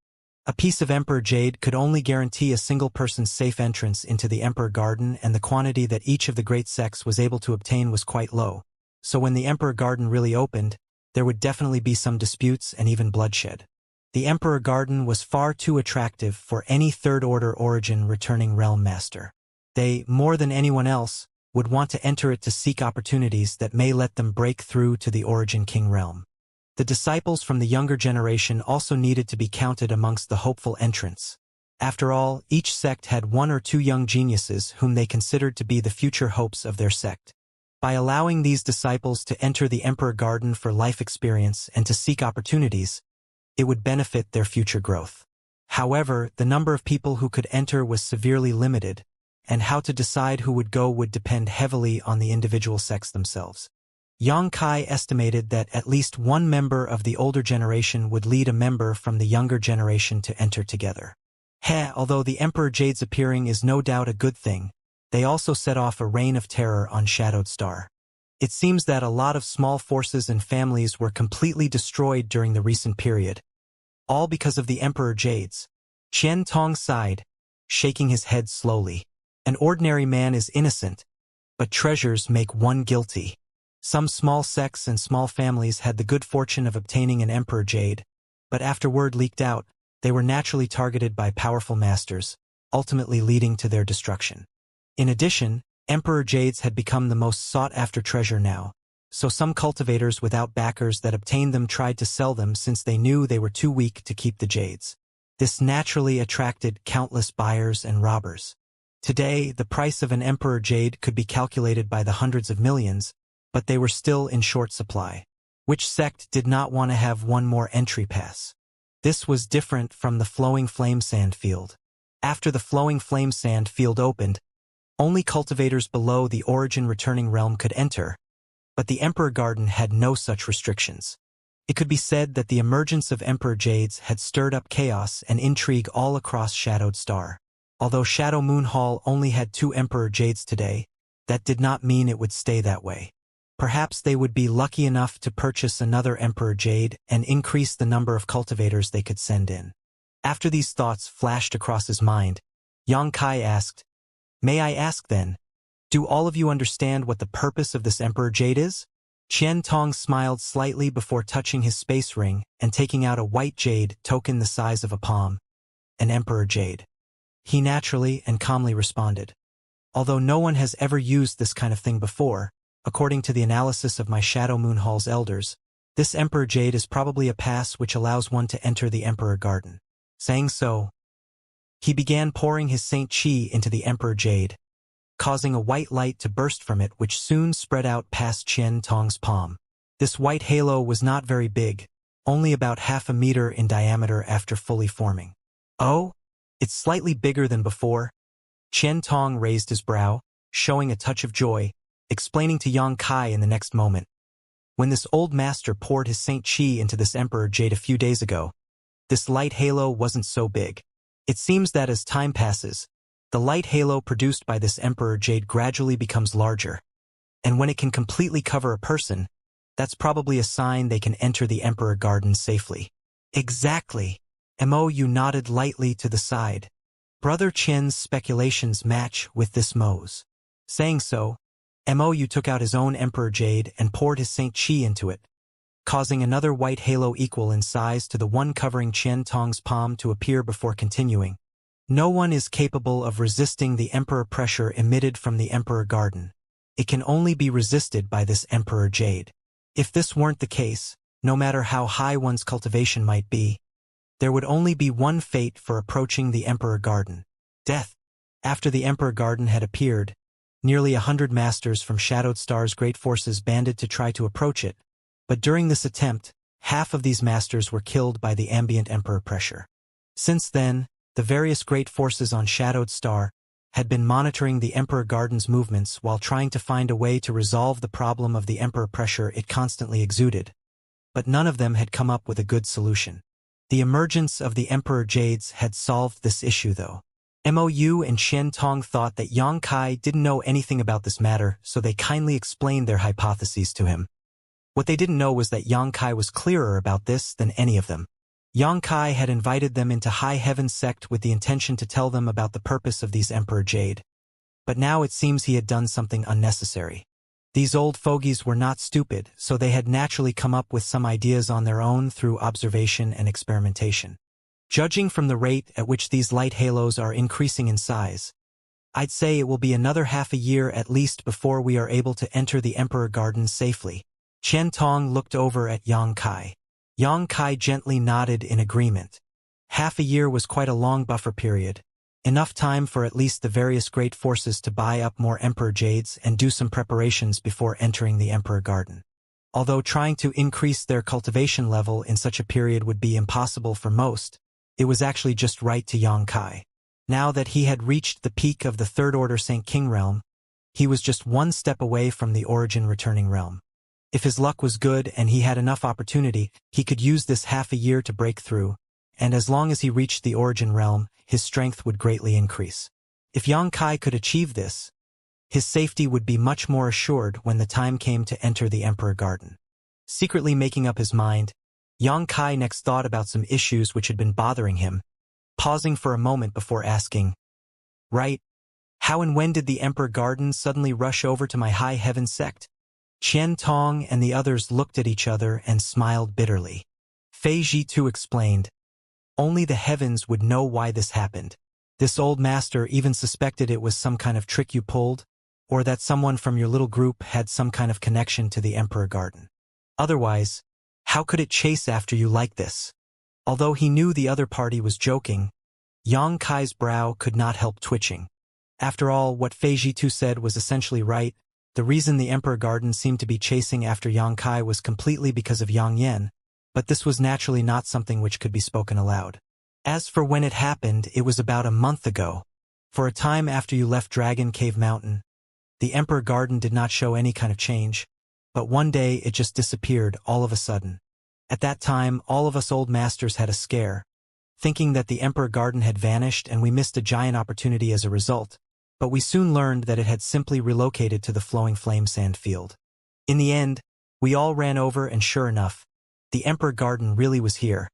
A piece of Emperor Jade could only guarantee a single person's safe entrance into the Emperor Garden, and the quantity that each of the great sects was able to obtain was quite low. So when the Emperor Garden really opened, there would definitely be some disputes and even bloodshed. The Emperor Garden was far too attractive for any third-order origin returning realm master. They, more than anyone else, would want to enter it to seek opportunities that may let them break through to the origin king realm. The disciples from the younger generation also needed to be counted amongst the hopeful entrants. After all, each sect had 1 or 2 young geniuses whom they considered to be the future hopes of their sect. By allowing these disciples to enter the Emperor Garden for life experience and to seek opportunities, it would benefit their future growth. However, the number of people who could enter was severely limited, and how to decide who would go would depend heavily on the individual sects themselves. Xianxia estimated that at least 1 member of the older generation would lead a member from the younger generation to enter together. Although the Emperor Jades appearing is no doubt a good thing, they also set off a reign of terror on Shadowed Star. It seems that a lot of small forces and families were completely destroyed during the recent period, all because of the Emperor Jades. Qian Tong sighed, shaking his head slowly. An ordinary man is innocent, but treasures make one guilty. Some small sects and small families had the good fortune of obtaining an Emperor Jade, but after word leaked out, they were naturally targeted by powerful masters, ultimately leading to their destruction. In addition, Emperor Jades had become the most sought-after treasure now, so some cultivators without backers that obtained them tried to sell them since they knew they were too weak to keep the Jades. This naturally attracted countless buyers and robbers. Today, the price of an Emperor Jade could be calculated by the hundreds of millions, but they were still in short supply. Which sect did not want to have 1 more entry pass? This was different from the Flowing Flame Sand Field. After the Flowing Flame Sand Field opened, only cultivators below the origin returning realm could enter, but the Emperor Garden had no such restrictions. It could be said that the emergence of Emperor Jades had stirred up chaos and intrigue all across Shadowed Star. Although Shadow Moon Hall only had 2 Emperor Jades today, that did not mean it would stay that way. Perhaps they would be lucky enough to purchase another Emperor Jade and increase the number of cultivators they could send in. After these thoughts flashed across his mind, Xianxia asked, "May I ask then, do all of you understand what the purpose of this Emperor Jade is?" Qian Tong smiled slightly before touching his space ring and taking out a white jade token the size of a palm. An Emperor Jade. He naturally and calmly responded. Although no one has ever used this kind of thing before, according to the analysis of my Shadow Moon Hall's elders, this Emperor Jade is probably a pass which allows one to enter the Emperor Garden. Saying so, he began pouring his Saint Qi into the Emperor Jade, causing a white light to burst from it which soon spread out past Qian Tong's palm. This white halo was not very big, only about half a meter in diameter after fully forming. "Oh? It's slightly bigger than before." Qian Tong raised his brow, showing a touch of joy, explaining to Xianxia in the next moment. When this old master poured his Saint Qi into this Emperor Jade a few days ago, this light halo wasn't so big. It seems that as time passes, the light halo produced by this Emperor Jade gradually becomes larger. And when it can completely cover a person, that's probably a sign they can enter the Emperor Garden safely. Exactly. Mou nodded lightly to the side. Brother Qian's speculations match with this Mo's. Saying so, Mou took out his own Emperor Jade and poured his Saint Qi into it, causing another white halo equal in size to the one covering Qian Tong's palm to appear before continuing. No one is capable of resisting the Emperor pressure emitted from the Emperor Garden. It can only be resisted by this Emperor Jade. If this weren't the case, no matter how high one's cultivation might be, there would only be one fate for approaching the Emperor Garden: death. After the Emperor Garden had appeared, nearly 100 masters from Shadowed Star's great forces banded to try to approach it, but during this attempt, half of these masters were killed by the ambient Emperor pressure. Since then, the various great forces on Shadowed Star had been monitoring the Emperor Garden's movements while trying to find a way to resolve the problem of the Emperor pressure it constantly exuded. But none of them had come up with a good solution. The emergence of the Emperor Jades had solved this issue though. Mou and Qian Tong thought that Yang Kai didn't know anything about this matter, so they kindly explained their hypotheses to him. What they didn't know was that Yang Kai was clearer about this than any of them. Yang Kai had invited them into High Heaven sect with the intention to tell them about the purpose of these Emperor Jade. But now it seems he had done something unnecessary. These old fogies were not stupid, so they had naturally come up with some ideas on their own through observation and experimentation. Judging from the rate at which these light halos are increasing in size, I'd say it will be another half a year at least before we are able to enter the Emperor Garden safely. Qian Tong looked over at Yang Kai. Yang Kai gently nodded in agreement. Half a year was quite a long buffer period, enough time for at least the various great forces to buy up more Emperor Jades and do some preparations before entering the Emperor Garden. Although trying to increase their cultivation level in such a period would be impossible for most, it was actually just right to Yang Kai. Now that he had reached the peak of the Third Order Saint King realm, he was just one step away from the Origin returning realm. If his luck was good and he had enough opportunity, he could use this half a year to break through, and as long as he reached the Origin realm, his strength would greatly increase. If Yang Kai could achieve this, his safety would be much more assured when the time came to enter the Emperor Garden. Secretly making up his mind, Yang Kai next thought about some issues which had been bothering him, pausing for a moment before asking, "Right, how and when did the Emperor Garden suddenly rush over to my High Heaven sect?" Qian Tong and the others looked at each other and smiled bitterly. Fei Zhitu explained, "Only the heavens would know why this happened. This old master even suspected it was some kind of trick you pulled, or that someone from your little group had some kind of connection to the Emperor Garden. Otherwise, how could it chase after you like this?" Although he knew the other party was joking, Yang Kai's brow could not help twitching. After all, what Fei Zhitu said was essentially right. The reason the Emperor Garden seemed to be chasing after Yang Kai was completely because of Yang Yan, but this was naturally not something which could be spoken aloud. As for when it happened, it was about a month ago. For a time after you left Dragon Cave Mountain, the Emperor Garden did not show any kind of change, but one day it just disappeared all of a sudden. At that time, all of us old masters had a scare, thinking that the Emperor Garden had vanished and we missed a giant opportunity as a result. But we soon learned that it had simply relocated to the Flowing Flame Sand Field. In the end, we all ran over and sure enough, the Emperor Garden really was here.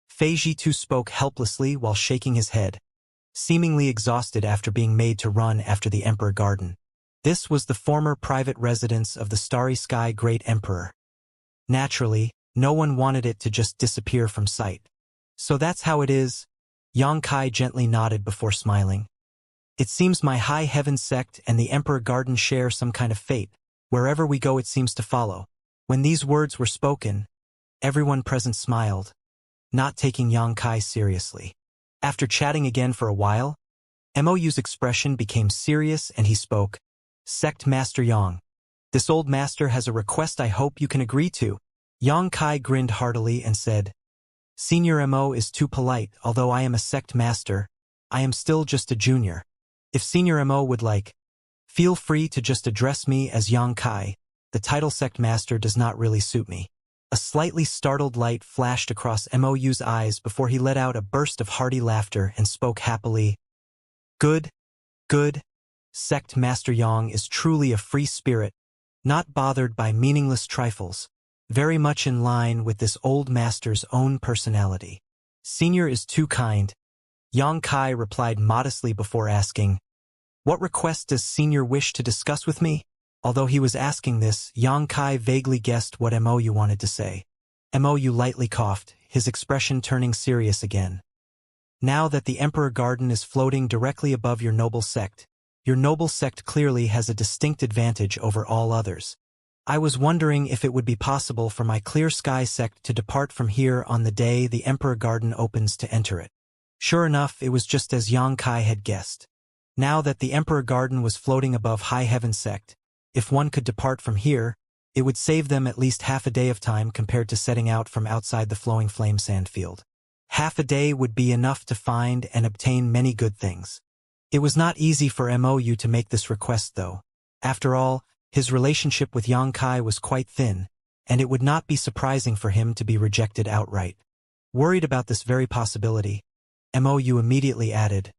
Fei Zhitu spoke helplessly while shaking his head, seemingly exhausted after being made to run after the Emperor Garden. This was the former private residence of the Starry Sky Great Emperor. Naturally, no one wanted it to just disappear from sight. "So that's how it is?" Yang Kai gently nodded before smiling. "It seems my High Heaven sect and the Emperor Garden share some kind of fate. Wherever we go it seems to follow." When these words were spoken, everyone present smiled, not taking Yang Kai seriously. After chatting again for a while, Mou's expression became serious and he spoke, "Sect Master Yang, this old master has a request I hope you can agree to." Yang Kai grinned heartily and said, "Senior Mo is too polite. Although I am a sect master, I am still just a junior. If Senior Mo would like, feel free to just address me as Yang Kai. The title sect master does not really suit me." A slightly startled light flashed across Mou's eyes before he let out a burst of hearty laughter and spoke happily, "Good, good. Sect Master Yang is truly a free spirit, not bothered by meaningless trifles, very much in line with this old master's own personality." "Senior is too kind," Yang Kai replied modestly before asking, "What request does Senior wish to discuss with me?" Although he was asking this, Yang Kai vaguely guessed what Mou wanted to say. Mou lightly coughed, his expression turning serious again. "Now that the Emperor Garden is floating directly above your noble sect clearly has a distinct advantage over all others. I was wondering if it would be possible for my Clear Sky sect to depart from here on the day the Emperor Garden opens to enter it." Sure enough, it was just as Yang Kai had guessed. Now that the Emperor Garden was floating above High Heaven sect, if one could depart from here, it would save them at least half a day of time compared to setting out from outside the Flowing Flame Sand Field. Half a day would be enough to find and obtain many good things. It was not easy for Mou to make this request though. After all, his relationship with Yang Kai was quite thin, and it would not be surprising for him to be rejected outright. Worried about this very possibility, Mou immediately added,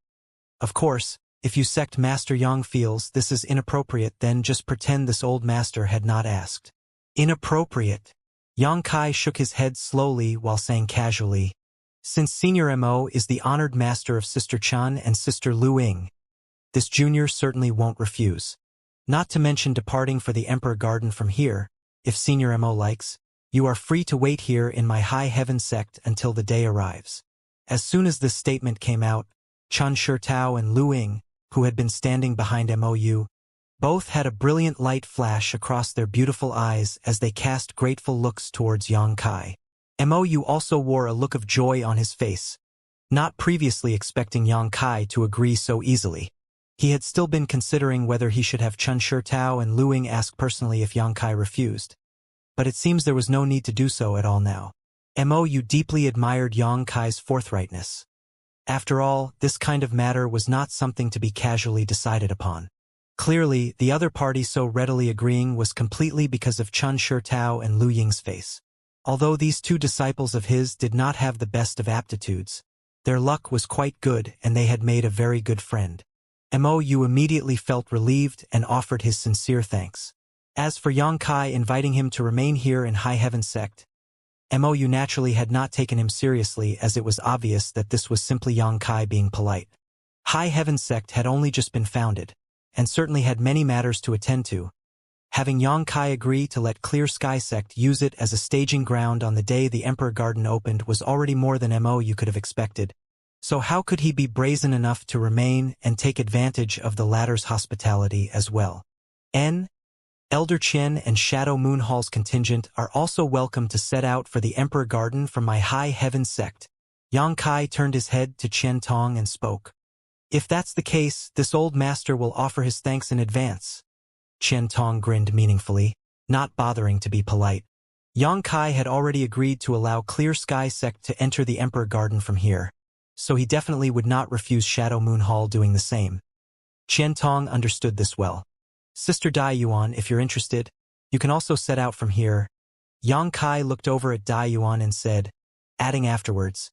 Of course, if you sect Master Yang feels this is inappropriate, then just pretend this old master had not asked. Inappropriate? Yang Kai shook his head slowly while saying casually, since Senior Mo is the honored master of Sister Chan and Sister Lu Ying, this junior certainly won't refuse. Not to mention departing for the Emperor Garden from here, if Senior Mo likes. You are free to wait here in my high heaven sect until the day arrives. As soon as this statement came out, Chun Shirtao and Lu Ying, who had been standing behind Mou, both had a brilliant light flash across their beautiful eyes as they cast grateful looks towards Yang Kai. Mou also wore a look of joy on his face, not previously expecting Yang Kai to agree so easily. He had still been considering whether he should have Chun Shirtao and Lu Ying ask personally if Yang Kai refused. But it seems there was no need to do so at all now. Mou deeply admired Yang Kai's forthrightness. After all, this kind of matter was not something to be casually decided upon. Clearly, the other party so readily agreeing was completely because of Chun Shirtao and Lu Ying's face. Although these two disciples of his did not have the best of aptitudes, their luck was quite good and they had made a very good friend. Mou immediately felt relieved and offered his sincere thanks. As for Yang Kai inviting him to remain here in High Heaven Sect, Mou naturally had not taken him seriously, as it was obvious that this was simply Yang Kai being polite. High Heaven Sect had only just been founded, and certainly had many matters to attend to. Having Yang Kai agree to let Clear Sky Sect use it as a staging ground on the day the Emperor Garden opened was already more than Mou could have expected. So how could he be brazen enough to remain and take advantage of the latter's hospitality as well? Elder Qian and Shadow Moon Hall's contingent are also welcome to set out for the Emperor Garden from my High Heaven Sect. Yang Kai turned his head to Qian Tong and spoke. If that's the case, this old master will offer his thanks in advance. Qian Tong grinned meaningfully, not bothering to be polite. Yang Kai had already agreed to allow Clear Sky Sect to enter the Emperor Garden from here, so he definitely would not refuse Shadow Moon Hall doing the same. Qian Tong understood this well. Sister Dai Yuan, if you're interested, you can also set out from here. Yang Kai looked over at Dai Yuan and said, adding afterwards,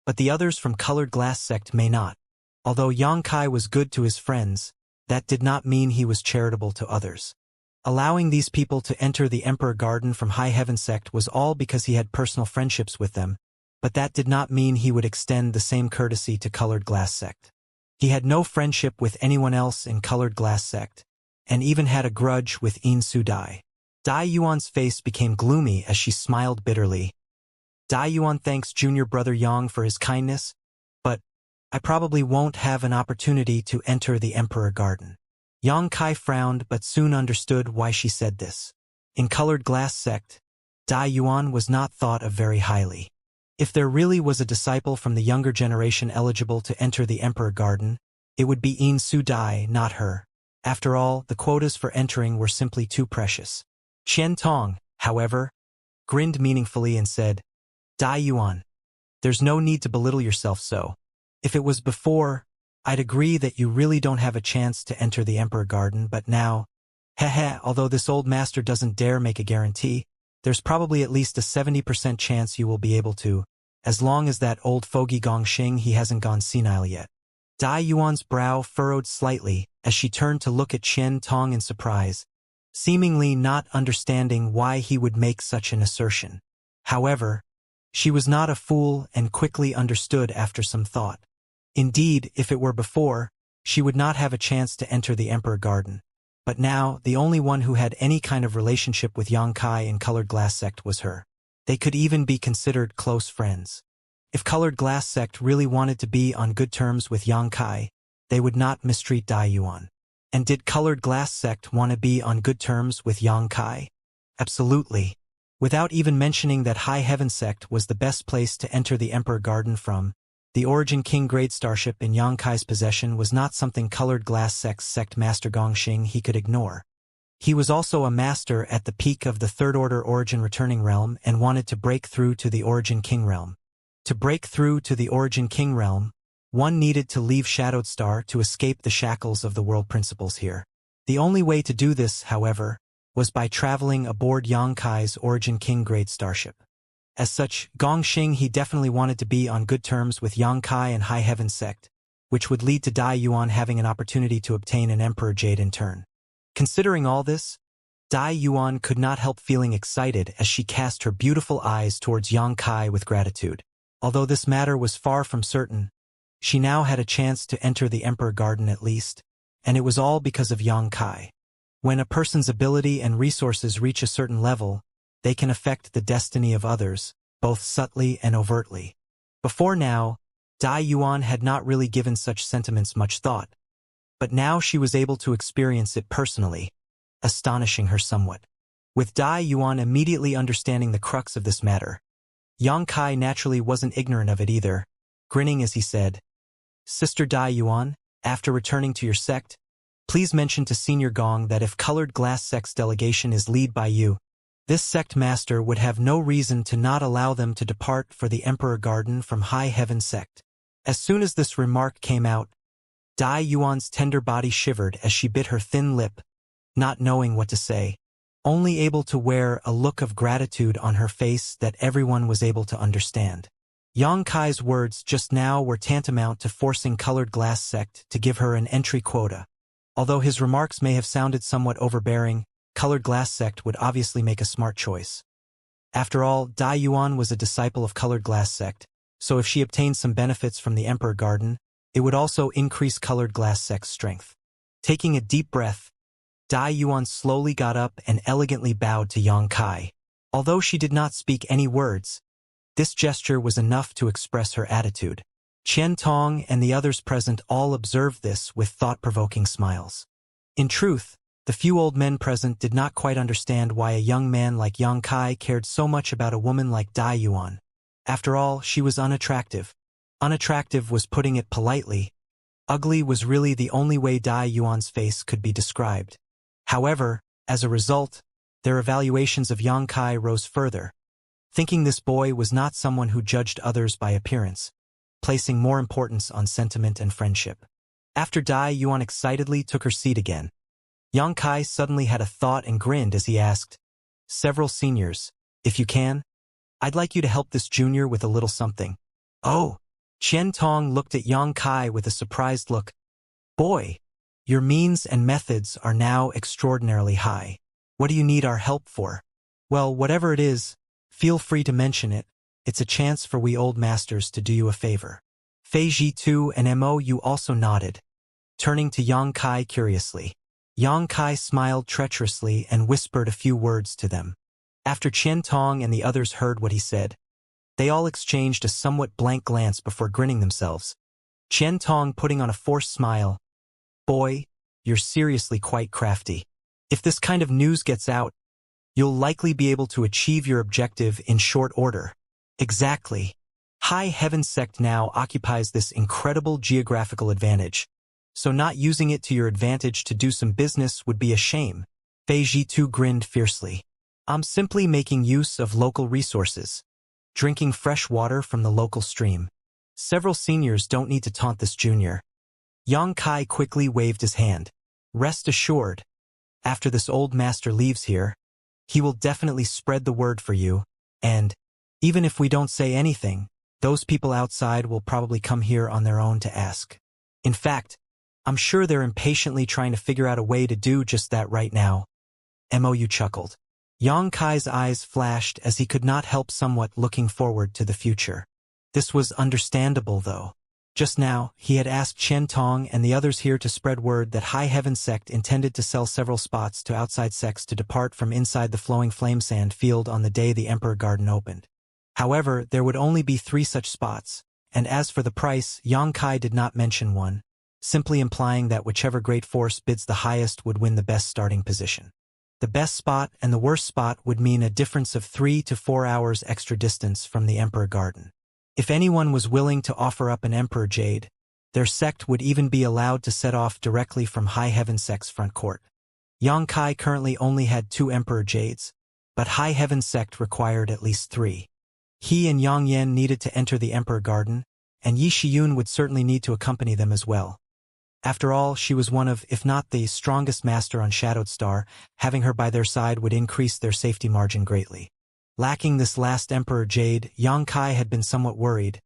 but the others from Colored Glass Sect may not. Although Yang Kai was good to his friends, that did not mean he was charitable to others. Allowing these people to enter the Emperor Garden from High Heaven Sect was all because he had personal friendships with them, but that did not mean he would extend the same courtesy to Colored Glass Sect. He had no friendship with anyone else in Colored Glass Sect, and even had a grudge with In Su Dai. Dai Yuan's face became gloomy as she smiled bitterly. Dai Yuan thanks junior brother Yang for his kindness, but I probably won't have an opportunity to enter the Emperor Garden. Yang Kai frowned but soon understood why she said this. In Colored Glass Sect, Dai Yuan was not thought of very highly. If there really was a disciple from the younger generation eligible to enter the Emperor Garden, it would be In Su Dai, not her. After all, the quotas for entering were simply too precious. Qian Tong, however, grinned meaningfully and said, Dai Yuan, there's no need to belittle yourself so. If it was before, I'd agree that you really don't have a chance to enter the Emperor Garden, but now, although this old master doesn't dare make a guarantee, there's probably at least a 70% chance you will be able to, as long as that old fogey Gongxing he hasn't gone senile yet. Dai Yuan's brow furrowed slightly as she turned to look at Qian Tong in surprise, seemingly not understanding why he would make such an assertion. However, she was not a fool and quickly understood after some thought. Indeed, if it were before, she would not have a chance to enter the Emperor Garden. But now, the only one who had any kind of relationship with Yang Kai in Colored Glass Sect was her. They could even be considered close friends. If Colored Glass Sect really wanted to be on good terms with Yang Kai, they would not mistreat Dai Yuan. And did Colored Glass Sect want to be on good terms with Yang Kai? Absolutely. Without even mentioning that High Heaven Sect was the best place to enter the Emperor Garden from, the Origin King Grade Starship in Yang Kai's possession was not something Colored Glass Sect's Sect Master Gongxing he could ignore. He was also a master at the peak of the Third Order Origin Returning Realm and wanted to break through to the Origin King Realm. To break through to the Origin King Realm, one needed to leave Shadowed Star to escape the shackles of the world principles here. The only way to do this, however, was by traveling aboard Yang Kai's Origin King Grade Starship. As such, Gongxing he definitely wanted to be on good terms with Yang Kai and High Heaven Sect, which would lead to Dai Yuan having an opportunity to obtain an Emperor Jade in turn. Considering all this, Dai Yuan could not help feeling excited as she cast her beautiful eyes towards Yang Kai with gratitude. Although this matter was far from certain, she now had a chance to enter the Emperor Garden at least, and it was all because of Yang Kai. When a person's ability and resources reach a certain level, they can affect the destiny of others, both subtly and overtly. Before now, Dai Yuan had not really given such sentiments much thought, but now she was able to experience it personally, astonishing her somewhat. With Dai Yuan immediately understanding the crux of this matter, Yang Kai naturally wasn't ignorant of it either, grinning as he said, "Sister Dai Yuan, after returning to your sect, please mention to Senior Gong that if Colored Glass Sect's delegation is led by you, this sect master would have no reason to not allow them to depart for the Emperor Garden from High Heaven Sect." As soon as this remark came out, Dai Yuan's tender body shivered as she bit her thin lip, not knowing what to say, only able to wear a look of gratitude on her face that everyone was able to understand. Yang Kai's words just now were tantamount to forcing Colored Glass Sect to give her an entry quota. Although his remarks may have sounded somewhat overbearing, Colored Glass Sect would obviously make a smart choice. After all, Dai Yuan was a disciple of Colored Glass Sect, so if she obtained some benefits from the Emperor Garden, it would also increase Colored Glass Sect's strength. Taking a deep breath, Dai Yuan slowly got up and elegantly bowed to Yang Kai. Although she did not speak any words, this gesture was enough to express her attitude. Qian Tong and the others present all observed this with thought-provoking smiles. In truth, the few old men present did not quite understand why a young man like Yang Kai cared so much about a woman like Dai Yuan. After all, she was unattractive. Unattractive was putting it politely. Ugly was really the only way Dai Yuan's face could be described. However, as a result, their evaluations of Yang Kai rose further, thinking this boy was not someone who judged others by appearance, placing more importance on sentiment and friendship. After Dai Yuan excitedly took her seat again, Yang Kai suddenly had a thought and grinned as he asked, "Several seniors, if you can, I'd like you to help this junior with a little something." "Oh!" Qian Tong looked at Yang Kai with a surprised look. "Boy, your means and methods are now extraordinarily high. What do you need our help for?" "Well, whatever it is, feel free to mention it. It's a chance for we old masters to do you a favor." Fei Ji2 and Mo Yu also nodded, turning to Yang Kai curiously. Yang Kai smiled treacherously and whispered a few words to them. After Qian Tong and the others heard what he said, they all exchanged a somewhat blank glance before grinning themselves. Qian Tong putting on a forced smile, "Boy, you're seriously quite crafty. If this kind of news gets out, you'll likely be able to achieve your objective in short order." "Exactly. High Heaven Sect now occupies this incredible geographical advantage, so not using it to your advantage to do some business would be a shame." Fei Ji2 grinned fiercely. "I'm simply making use of local resources, drinking fresh water from the local stream. Several seniors don't need to taunt this junior." Yang Kai quickly waved his hand. "Rest assured, after this old master leaves here, he will definitely spread the word for you, and, even if we don't say anything, those people outside will probably come here on their own to ask. In fact, I'm sure they're impatiently trying to figure out a way to do just that right now." Mou chuckled. Yang Kai's eyes flashed as he could not help somewhat looking forward to the future. This was understandable, though. Just now, he had asked Qian Tong and the others here to spread word that High Heaven Sect intended to sell several spots to outside sects to depart from inside the flowing flame sand field on the day the Emperor Garden opened. However, there would only be 3 such spots, and as for the price, Yang Kai did not mention one, simply implying that whichever great force bids the highest would win the best starting position. The best spot and the worst spot would mean a difference of 3 to 4 hours extra distance from the Emperor Garden. If anyone was willing to offer up an Emperor Jade, their sect would even be allowed to set off directly from High Heaven Sect's front court. Yang Kai currently only had 2 Emperor Jades, but High Heaven Sect required at least 3. He and Yang Yan needed to enter the Emperor Garden, and Yi Shiyun would certainly need to accompany them as well. After all, she was one of, if not the strongest master on Shadowed Star. Having her by their side would increase their safety margin greatly. Lacking this last Emperor Jade, Yang Kai had been somewhat worried,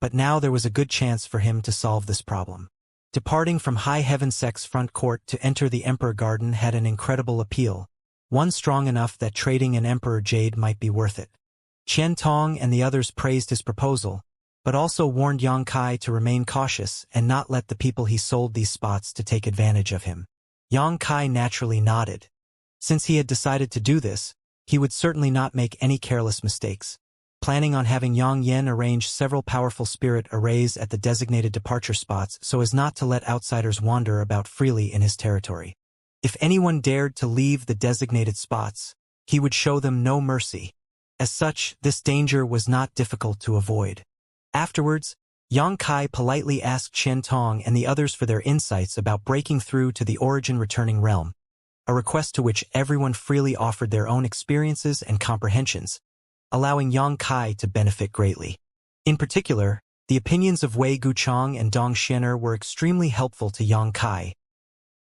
but now there was a good chance for him to solve this problem. Departing from High Heaven Sect's front court to enter the Emperor Garden had an incredible appeal, one strong enough that trading an Emperor Jade might be worth it. Qian Tong and the others praised his proposal, but also warned Yang Kai to remain cautious and not let the people he sold these spots to take advantage of him. Yang Kai naturally nodded. Since he had decided to do this, he would certainly not make any careless mistakes. Planning on having Yang Yen arrange several powerful spirit arrays at the designated departure spots so as not to let outsiders wander about freely in his territory. If anyone dared to leave the designated spots, he would show them no mercy. As such, this danger was not difficult to avoid. Afterwards, Yang Kai politely asked Qian Tong and the others for their insights about breaking through to the origin returning realm, a request to which everyone freely offered their own experiences and comprehensions, allowing Yang Kai to benefit greatly. In particular, the opinions of Wei Guchang and Dong Xianer were extremely helpful to Yang Kai.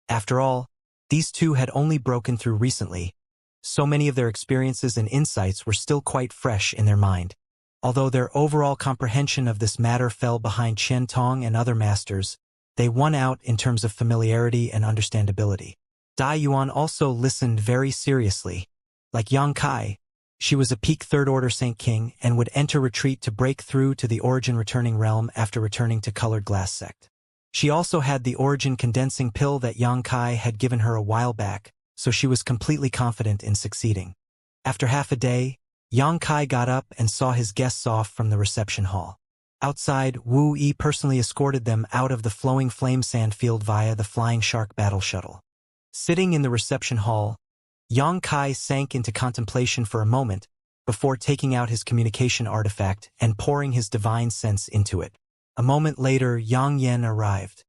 After all, these two had only broken through recently, so many of their experiences and insights were still quite fresh in their mind. Although their overall comprehension of this matter fell behind Qian Tong and other masters, they won out in terms of familiarity and understandability. Dai Yuan also listened very seriously. Like Yang Kai, she was a peak third-order Saint King and would enter retreat to break through to the origin returning realm after returning to Colored Glass Sect. She also had the origin condensing pill that Yang Kai had given her a while back, so she was completely confident in succeeding. After half a day, Yang Kai got up and saw his guests off from the reception hall. Outside, Wu Yi personally escorted them out of the flowing flame sand field via the Flying Shark battle shuttle. Sitting in the reception hall, Yang Kai sank into contemplation for a moment before taking out his communication artifact and pouring his divine sense into it. A moment later, Yang Yen arrived.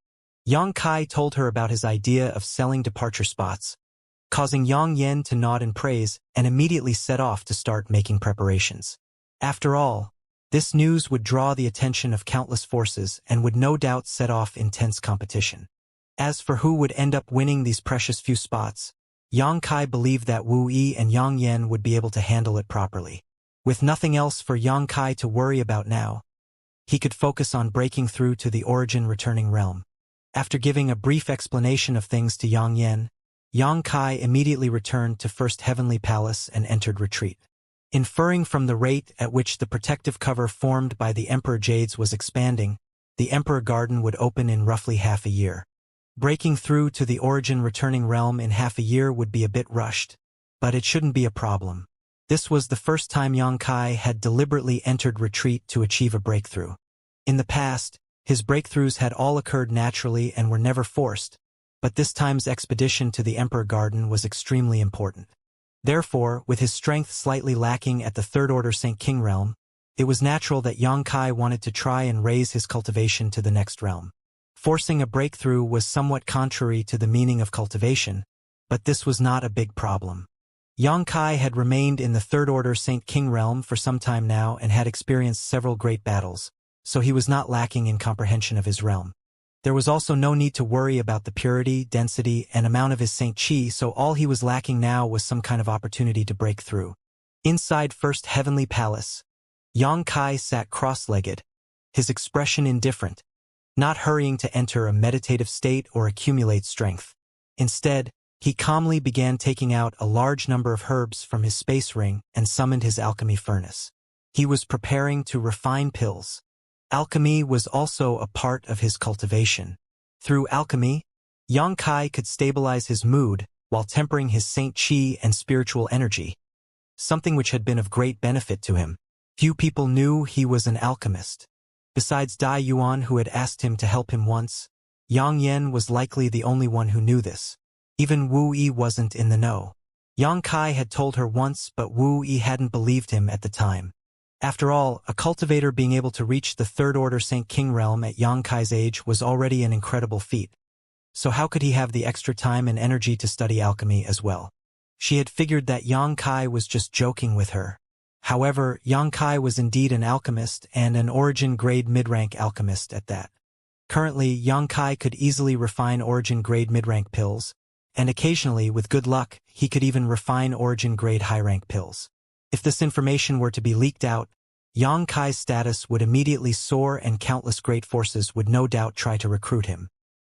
Yang Kai told her about his idea of selling departure spots, causing Yang Yen to nod in praise and immediately set off to start making preparations. After all, this news would draw the attention of countless forces and would no doubt set off intense competition. As for who would end up winning these precious few spots, Yang Kai believed that Wu Yi and Yang Yen would be able to handle it properly. With nothing else for Yang Kai to worry about now, he could focus on breaking through to the origin returning realm. After giving a brief explanation of things to Yang Yen, Yang Kai immediately returned to First Heavenly Palace and entered retreat. Inferring from the rate at which the protective cover formed by the Emperor Jades was expanding, the Emperor Garden would open in roughly half a year. Breaking through to the origin returning realm in half a year would be a bit rushed, but it shouldn't be a problem. This was the first time Yang Kai had deliberately entered retreat to achieve a breakthrough. In the past, his breakthroughs had all occurred naturally and were never forced, but this time's expedition to the Emperor Garden was extremely important. Therefore, with his strength slightly lacking at the third-order Saint King realm, it was natural that Yang Kai wanted to try and raise his cultivation to the next realm. Forcing a breakthrough was somewhat contrary to the meaning of cultivation, but this was not a big problem. Yang Kai had remained in the third-order Saint King realm for some time now and had experienced several great battles, so he was not lacking in comprehension of his realm. There was also no need to worry about the purity, density, and amount of his Saint Chi, so all he was lacking now was some kind of opportunity to break through. Inside First Heavenly Palace, Yang Kai sat cross-legged, his expression indifferent, not hurrying to enter a meditative state or accumulate strength. Instead, he calmly began taking out a large number of herbs from his space ring and summoned his alchemy furnace. He was preparing to refine pills. Alchemy was also a part of his cultivation. Through alchemy, Yang Kai could stabilize his mood while tempering his Saint Chi and spiritual energy, something which had been of great benefit to him. Few people knew he was an alchemist. Besides Dai Yuan, who had asked him to help him once, Yang Yen was likely the only one who knew this. Even Wu Yi wasn't in the know. Yang Kai had told her once, but Wu Yi hadn't believed him at the time. After all, a cultivator being able to reach the third-order Saint King realm at Yang Kai's age was already an incredible feat. So how could he have the extra time and energy to study alchemy as well? She had figured that Yang Kai was just joking with her. However, Yang Kai was indeed an alchemist and an origin-grade mid-rank alchemist at that. Currently, Yang Kai could easily refine origin-grade mid-rank pills, and occasionally, with good luck, he could even refine origin-grade high-rank pills. If this information were to be leaked out, Yang Kai's status would immediately soar and countless great forces would no doubt try to recruit him.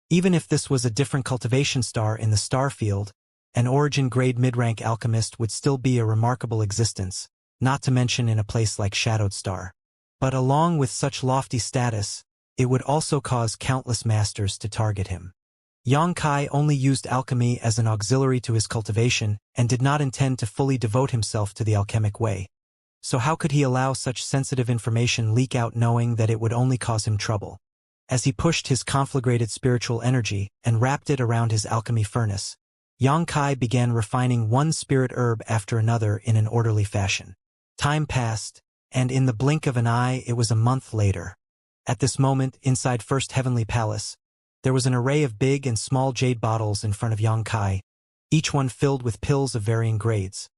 Even if this was a different cultivation star in the star field, an origin-grade mid-rank alchemist would still be a remarkable existence, not to mention in a place like Shadowed Star. But along with such lofty status, it would also cause countless masters to target him. Yang Kai only used alchemy as an auxiliary to his cultivation and did not intend to fully devote himself to the alchemic way. So how could he allow such sensitive information leak out knowing that it would only cause him trouble? As he pushed his conflagrated spiritual energy and wrapped it around his alchemy furnace, Yang Kai began refining one spirit herb after another in an orderly fashion. Time passed, and in the blink of an eye it was a month later. At this moment, inside First Heavenly Palace, there was an array of big and small jade bottles in front of Yang Kai, each one filled with pills of varying grades,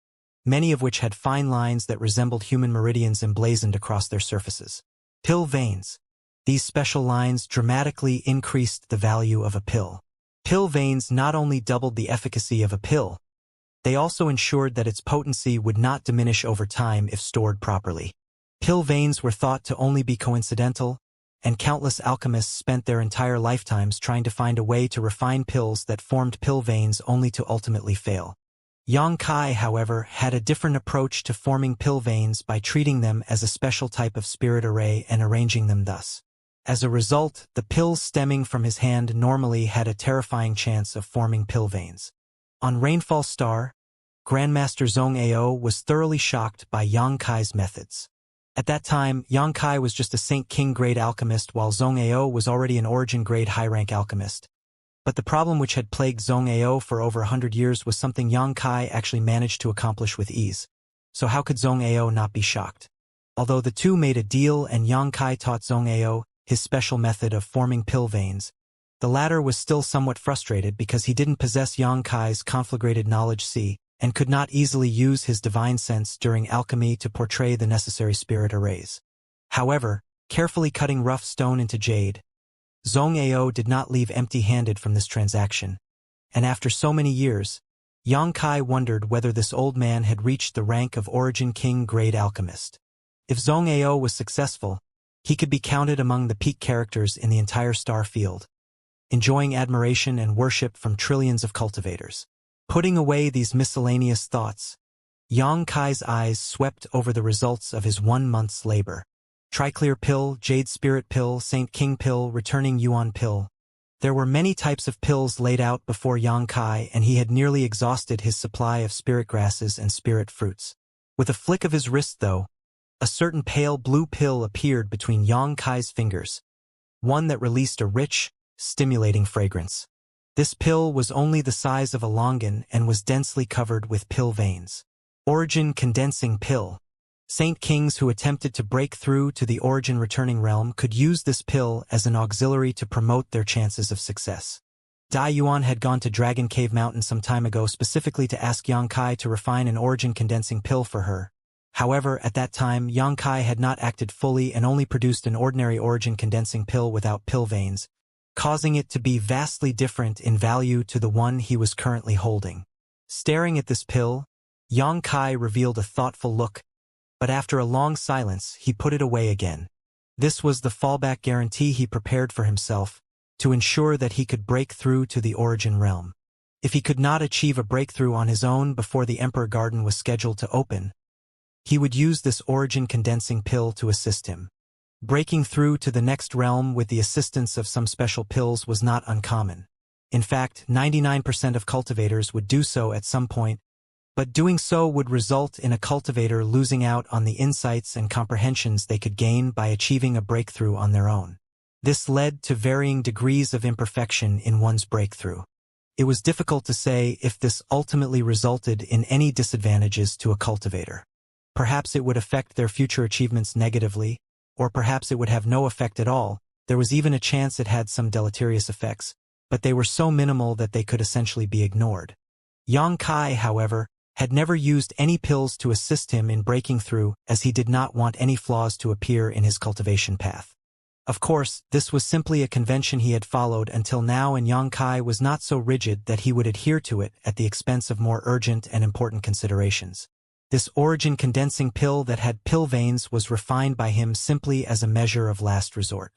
many of which had fine lines that resembled human meridians emblazoned across their surfaces. Pill veins. These special lines dramatically increased the value of a pill. Pill veins not only doubled the efficacy of a pill, they also ensured that its potency would not diminish over time if stored properly. Pill veins were thought to only be coincidental, and countless alchemists spent their entire lifetimes trying to find a way to refine pills that formed pill veins only to ultimately fail. Yang Kai, however, had a different approach to forming pill veins by treating them as a special type of spirit array and arranging them thus. As a result, the pills stemming from his hand normally had a terrifying chance of forming pill veins. On Rainfall Star, Grandmaster Zhong Ao was thoroughly shocked by Yang Kai's methods. At that time, Yang Kai was just a Saint King-grade alchemist while Zhong Ao was already an origin-grade high-rank alchemist. But the problem which had plagued Zhong Ao for over 100 years was something Yang Kai actually managed to accomplish with ease. So how could Zhong Ao not be shocked? Although the two made a deal and Yang Kai taught Zhong Ao his special method of forming pill veins, the latter was still somewhat frustrated because he didn't possess Yang Kai's conflagrated knowledge C and could not easily use his divine sense during alchemy to portray the necessary spirit arrays. However, carefully cutting rough stone into jade, Zhong Ao did not leave empty-handed from this transaction, and after so many years, Yang Kai wondered whether this old man had reached the rank of Origin King-grade alchemist. If Zhong Ao was successful, he could be counted among the peak characters in the entire star field, enjoying admiration and worship from trillions of cultivators. Putting away these miscellaneous thoughts, Yang Kai's eyes swept over the results of his 1 month's labor. Triclear pill, Jade Spirit pill, Saint King pill, Returning Yuan pill. There were many types of pills laid out before Yang Kai, and he had nearly exhausted his supply of spirit grasses and spirit fruits. With a flick of his wrist, though, a certain pale blue pill appeared between Yang Kai's fingers, one that released a rich, stimulating fragrance. This pill was only the size of a longan and was densely covered with pill veins. Origin Condensing Pill. Saint Kings who attempted to break through to the Origin Returning Realm could use this pill as an auxiliary to promote their chances of success. Dai Yuan had gone to Dragon Cave Mountain some time ago specifically to ask Yang Kai to refine an Origin Condensing Pill for her. However, at that time, Yang Kai had not acted fully and only produced an ordinary Origin Condensing Pill without pill veins, causing it to be vastly different in value to the one he was currently holding. Staring at this pill, Yang Kai revealed a thoughtful look, but after a long silence, he put it away again. This was the fallback guarantee he prepared for himself, to ensure that he could break through to the Origin Realm. If he could not achieve a breakthrough on his own before the Emperor Garden was scheduled to open, he would use this Origin Condensing Pill to assist him. Breaking through to the next realm with the assistance of some special pills was not uncommon. In fact, 99% of cultivators would do so at some point, but doing so would result in a cultivator losing out on the insights and comprehensions they could gain by achieving a breakthrough on their own. This led to varying degrees of imperfection in one's breakthrough. It was difficult to say if this ultimately resulted in any disadvantages to a cultivator. Perhaps it would affect their future achievements negatively, or perhaps it would have no effect at all. There was even a chance it had some deleterious effects, but they were so minimal that they could essentially be ignored. Yang Kai, however, had never used any pills to assist him in breaking through, as he did not want any flaws to appear in his cultivation path. Of course, this was simply a convention he had followed until now, and Yang Kai was not so rigid that he would adhere to it at the expense of more urgent and important considerations. This origin condensing pill that had pill veins was refined by him simply as a measure of last resort.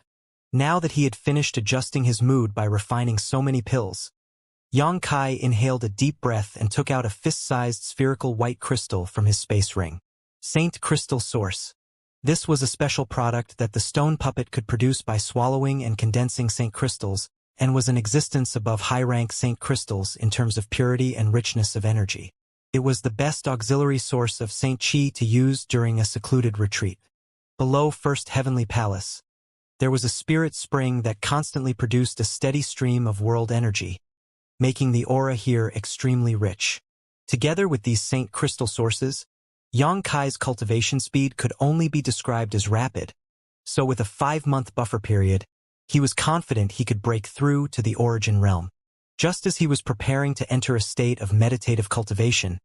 Now that he had finished adjusting his mood by refining so many pills, Xianxia inhaled a deep breath and took out a fist-sized spherical white crystal from his space ring. Saint Crystal Source. This was a special product that the stone puppet could produce by swallowing and condensing Saint Crystals, and was in existence above high-rank Saint Crystals in terms of purity and richness of energy. It was the best auxiliary source of Saint Qi to use during a secluded retreat. Below First Heavenly Palace, there was a spirit spring that constantly produced a steady stream of world energy, making the aura here extremely rich. Together with these Saint Crystal sources, Xianxia's cultivation speed could only be described as rapid, so with a 5-month buffer period, he was confident he could break through to the origin realm. Just as he was preparing to enter a state of meditative cultivation,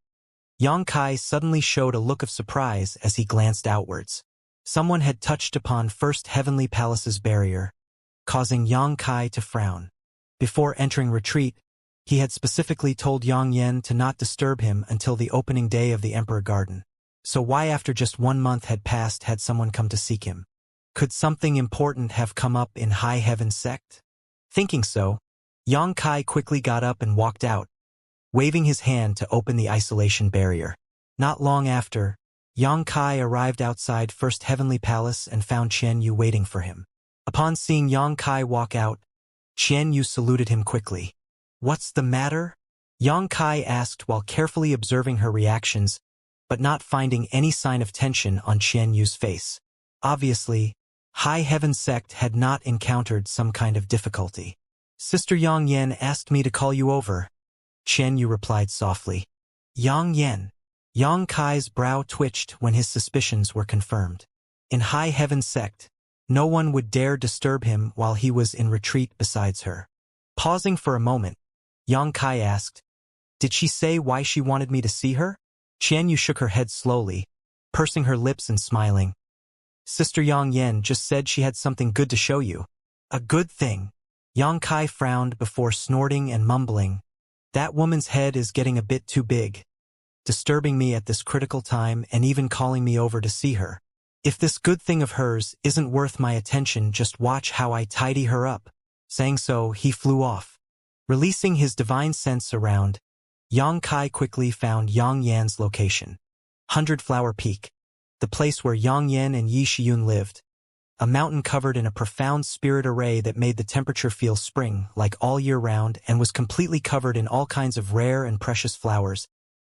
Xianxia suddenly showed a look of surprise as he glanced outwards. Someone had touched upon First Heavenly Palace's barrier, causing Xianxia to frown. Before entering retreat, he had specifically told Yang Yen to not disturb him until the opening day of the Emperor Garden. So why after just 1 month had passed had someone come to seek him? Could something important have come up in High Heaven Sect? Thinking so, Xianxia quickly got up and walked out, waving his hand to open the isolation barrier. Not long after, Xianxia arrived outside First Heavenly Palace and found Qianyu waiting for him. Upon seeing Xianxia walk out, Qianyu saluted him quickly. "What's the matter?" Xianxia asked while carefully observing her reactions, but not finding any sign of tension on Qianyu's face. Obviously, High Heaven Sect had not encountered some kind of difficulty. "Sister Yang Yen asked me to call you over," Qianyu replied softly. "Yang Yen." Xianxia's brow twitched when his suspicions were confirmed. In High Heaven Sect, no one would dare disturb him while he was in retreat besides her. Pausing for a moment, Xianxia asked, "Did she say why she wanted me to see her?" Qianyu shook her head slowly, pursing her lips and smiling. "Sister Yang Yen just said she had something good to show you." "A good thing?" Xianxia frowned before snorting and mumbling. "That woman's head is getting a bit too big, disturbing me at this critical time and even calling me over to see her. If this good thing of hers isn't worth my attention, just watch how I tidy her up." Saying so, he flew off. Releasing his divine sense around, Xianxia quickly found Yang Yan's location. 100 Flower Peak, the place where Yang Yan and Yi Shiyun lived. A mountain covered in a profound spirit array that made the temperature feel spring-like all year round and was completely covered in all kinds of rare and precious flowers,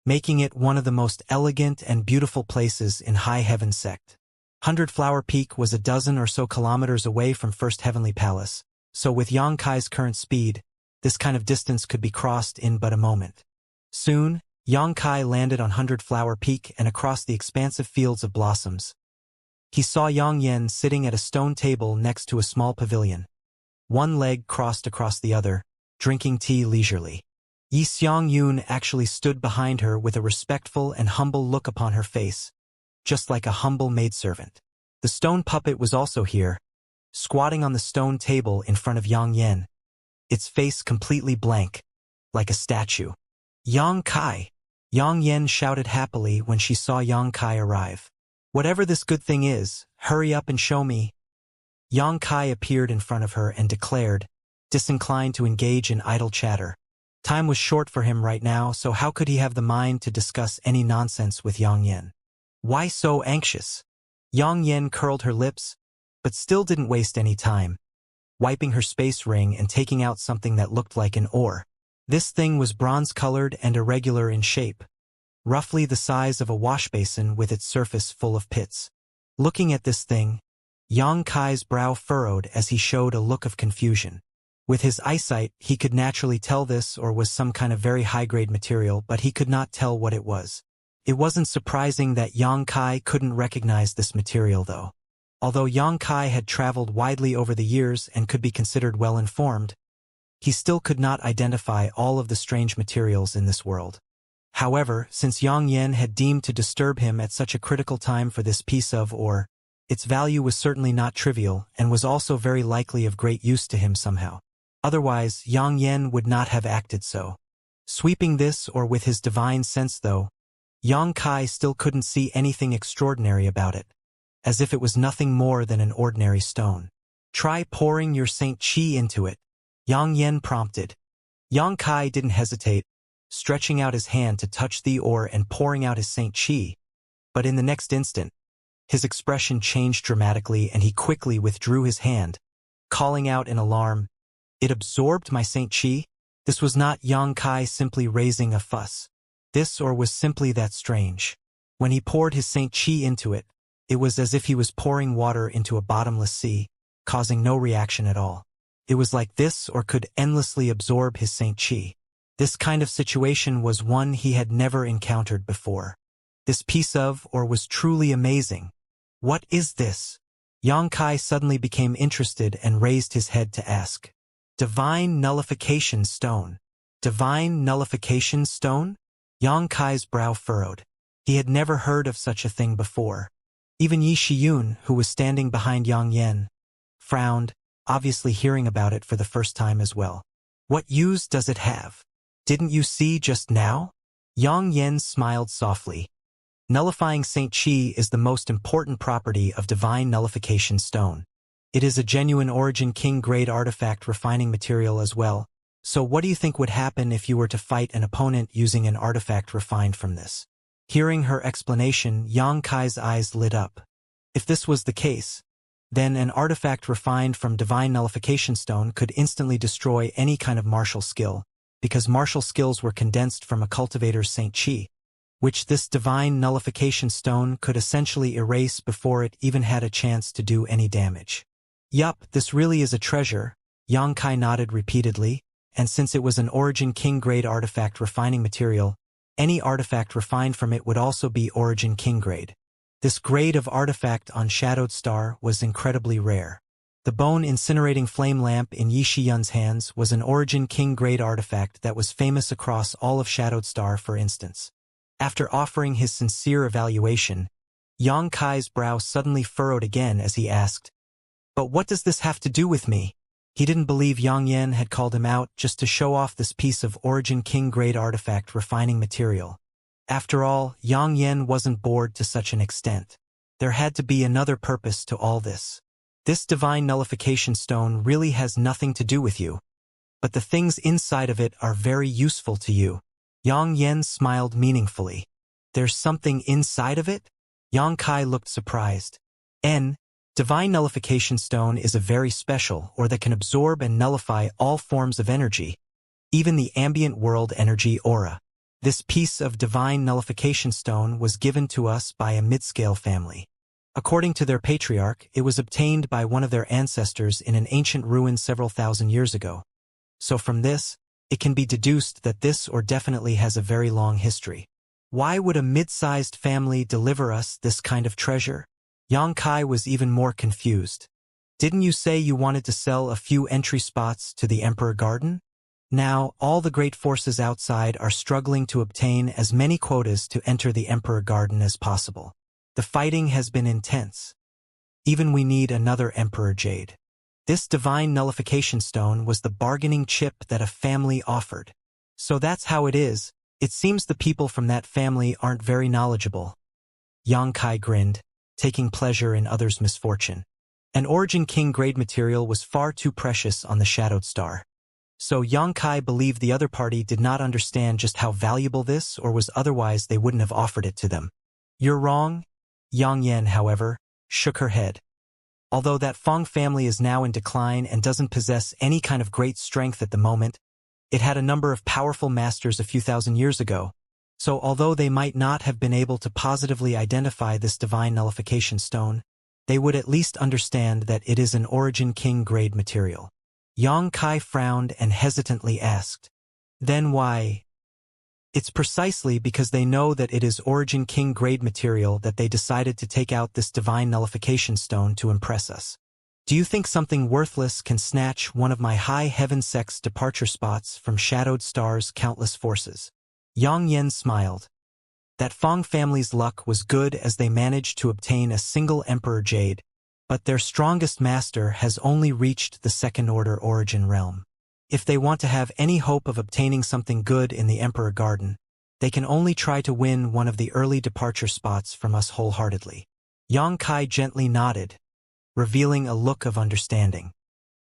making it one of the most elegant and beautiful places in High Heaven Sect. 100 Flower Peak was a dozen or so kilometers away from First Heavenly Palace, so with Xianxia's current speed, this kind of distance could be crossed in but a moment. Soon, Xianxia landed on 100 Flower Peak and across the expansive fields of blossoms. He saw Yang Yen sitting at a stone table next to a small pavilion, one leg crossed across the other, drinking tea leisurely. Yi Xiangyun actually stood behind her with a respectful and humble look upon her face, just like a humble maidservant. The stone puppet was also here, squatting on the stone table in front of Yang Yen, its face completely blank, like a statue. "Xianxia!" Yang Yen shouted happily when she saw Xianxia arrive. "Whatever this good thing is, hurry up and show me." Xianxia appeared in front of her and declared, disinclined to engage in idle chatter. Time was short for him right now, so how could he have the mind to discuss any nonsense with Yang Yen? Why so anxious? Yang Yen curled her lips, but still didn't waste any time, wiping her space ring and taking out something that looked like an ore. This thing was bronze-colored and irregular in shape, roughly the size of a washbasin with its surface full of pits. Looking at this thing, Xianxia's brow furrowed as he showed a look of confusion. With his eyesight, he could naturally tell this or was some kind of very high-grade material, but he could not tell what it was. It wasn't surprising that Xianxia couldn't recognize this material, though. Although Xianxia had traveled widely over the years and could be considered well-informed, he still could not identify all of the strange materials in this world. However, since Yang Yen had deemed to disturb him at such a critical time for this piece of ore, its value was certainly not trivial and was also very likely of great use to him somehow. Otherwise, Yang Yen would not have acted so. Sweeping this or with his divine sense, though, Yang Kai still couldn't see anything extraordinary about it, as if it was nothing more than an ordinary stone. Try pouring your Saint Qi into it, Yang Yen prompted. Yang Kai didn't hesitate, stretching out his hand to touch the ore and pouring out his Saint Qi, but in the next instant, his expression changed dramatically and he quickly withdrew his hand, calling out in alarm, "It absorbed my Saint Qi?" This was not Yang Kai simply raising a fuss. This or was simply that strange. When he poured his Saint Qi into it, it was as if he was pouring water into a bottomless sea, causing no reaction at all. It was like this or could endlessly absorb his Saint Qi. This kind of situation was one he had never encountered before. This piece of or was truly amazing. What is this? Yang Kai suddenly became interested and raised his head to ask. Divine Nullification Stone. Divine Nullification Stone? Yang Kai's brow furrowed. He had never heard of such a thing before. Even Yi Shiyun, who was standing behind Yang Yen, frowned, obviously hearing about it for the first time as well. What use does it have? Didn't you see just now? Yang Yen smiled softly. Nullifying Saint Qi is the most important property of Divine Nullification Stone. It is a genuine Origin King-grade artifact refining material as well. So what do you think would happen if you were to fight an opponent using an artifact refined from this? Hearing her explanation, Yang Kai's eyes lit up. If this was the case, then an artifact refined from Divine Nullification Stone could instantly destroy any kind of martial skill, because martial skills were condensed from a cultivator's Saint Qi, which this Divine Nullification Stone could essentially erase before it even had a chance to do any damage. Yup, this really is a treasure, Yang Kai nodded repeatedly, and since it was an Origin King-grade artifact refining material, any artifact refined from it would also be Origin King-grade. This grade of artifact on Shadowed Star was incredibly rare. The bone incinerating flame lamp in Yi Shiyun's hands was an Origin King-grade artifact that was famous across all of Shadowed Star, for instance. After offering his sincere evaluation, Yang Kai's brow suddenly furrowed again as he asked, "But what does this have to do with me?" He didn't believe Yang Yen had called him out just to show off this piece of Origin King-grade artifact refining material. After all, Yang Yen wasn't bored to such an extent. There had to be another purpose to all this. This Divine Nullification Stone really has nothing to do with you, but the things inside of it are very useful to you. Yang Yen smiled meaningfully. There's something inside of it? Yang Kai looked surprised. Divine Nullification Stone is a very special or that can absorb and nullify all forms of energy, even the ambient world energy aura. This piece of Divine Nullification Stone was given to us by a mid-scale family. According to their patriarch, it was obtained by one of their ancestors in an ancient ruin several thousand years ago. So from this, it can be deduced that this or definitely has a very long history. Why would a mid-sized family deliver us this kind of treasure? Yang Kai was even more confused. Didn't you say you wanted to sell a few entry spots to the Emperor Garden? Now, all the great forces outside are struggling to obtain as many quotas to enter the Emperor Garden as possible. The fighting has been intense. Even we need another Emperor Jade. This Divine Nullification Stone was the bargaining chip that a family offered. So that's how it is. It seems the people from that family aren't very knowledgeable. Yang Kai grinned, taking pleasure in others' misfortune. An Origin King-grade material was far too precious on the Shadowed Star. So Yang Kai believed the other party did not understand just how valuable this or was, otherwise they wouldn't have offered it to them. You're wrong. Yang Yen, however, shook her head. Although that Fong family is now in decline and doesn't possess any kind of great strength at the moment, it had a number of powerful masters a few thousand years ago. So although they might not have been able to positively identify this Divine Nullification Stone, they would at least understand that it is an Origin King-grade material. Yang Kai frowned and hesitantly asked, "Then why?" It's precisely because they know that it is Origin King-grade material that they decided to take out this Divine Nullification Stone to impress us. Do you think something worthless can snatch one of my high heaven sect's departure spots from Shadowed Star's countless forces? Yang Yen smiled. That Fong family's luck was good as they managed to obtain a single Emperor Jade, but their strongest master has only reached the second-order Origin realm. If they want to have any hope of obtaining something good in the Emperor Garden, They can only try to win one of the early departure spots from us wholeheartedly. Yang Kai gently nodded, revealing a look of understanding.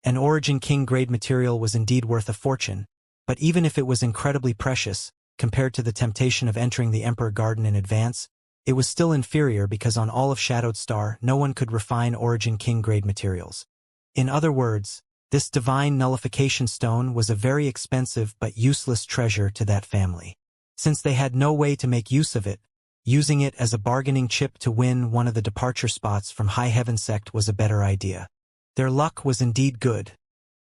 An Origin King grade material was indeed worth a fortune, but even if it was incredibly precious, compared to the temptation of entering the Emperor Garden in advance, it was still inferior because on all of Shadowed Star no one could refine Origin King grade materials. In other words, this divine nullification stone was a very expensive but useless treasure to that family. Since they had no way to make use of it, using it as a bargaining chip to win one of the departure spots from High Heaven Sect was a better idea. Their luck was indeed good,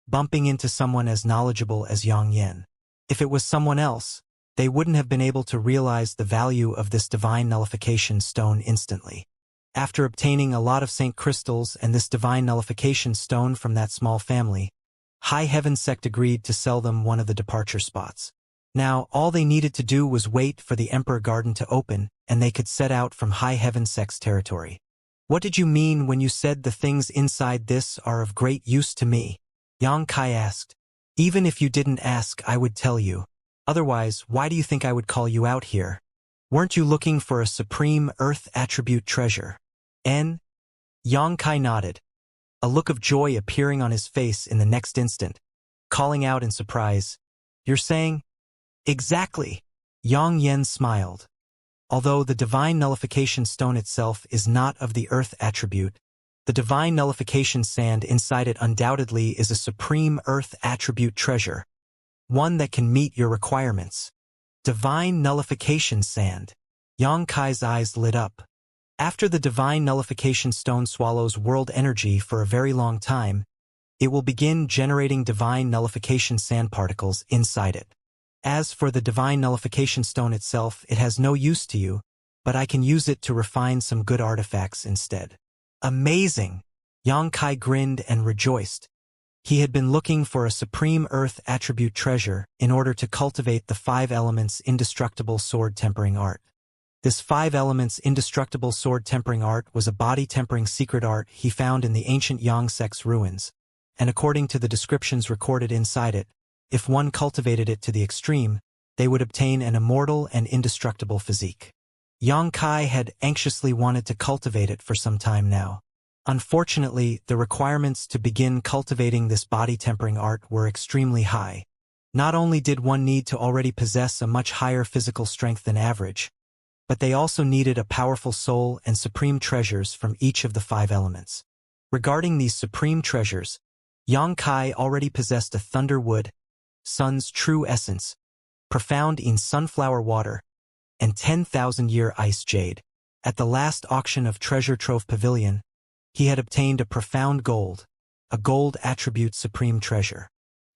bumping into someone as knowledgeable as Yang Yen. If it was someone else, they wouldn't have been able to realize the value of this divine nullification stone instantly. After obtaining a lot of Saint crystals and this divine nullification stone from that small family, High Heaven Sect agreed to sell them one of the departure spots. Now, all they needed to do was wait for the Emperor Garden to open, and they could set out from High Heaven Sect's territory. What did you mean when you said the things inside this are of great use to me? Yang Kai asked. Even if you didn't ask, I would tell you. Otherwise, why do you think I would call you out here? Weren't you looking for a supreme earth attribute treasure? Yang Kai nodded, a look of joy appearing on his face in the next instant, calling out in surprise, "You're saying?" "Exactly." Yang Yen smiled. Although the divine nullification stone itself is not of the earth attribute, the divine nullification sand inside it undoubtedly is a supreme earth attribute treasure, one that can meet your requirements. Divine nullification sand. Yang Kai's eyes lit up. After the divine nullification stone swallows world energy for a very long time, it will begin generating divine nullification sand particles inside it. As for the divine nullification stone itself, it has no use to you, but I can use it to refine some good artifacts instead. Amazing! Yang Kai grinned and rejoiced. He had been looking for a supreme earth attribute treasure in order to cultivate the 5 elements indestructible sword tempering art. This 5 elements indestructible sword tempering art was a body tempering secret art he found in the ancient Yang Sect's ruins, and according to the descriptions recorded inside it, if one cultivated it to the extreme, they would obtain an immortal and indestructible physique. Yang Kai had anxiously wanted to cultivate it for some time now. Unfortunately, the requirements to begin cultivating this body tempering art were extremely high. Not only did one need to already possess a much higher physical strength than average, but they also needed a powerful soul and supreme treasures from each of the 5 elements. Regarding these supreme treasures, Yang Kai already possessed a thunderwood, sun's true essence, profound in sunflower water, and 10,000-year ice jade. At the last auction of Treasure Trove Pavilion, he had obtained a profound gold, a gold attribute supreme treasure.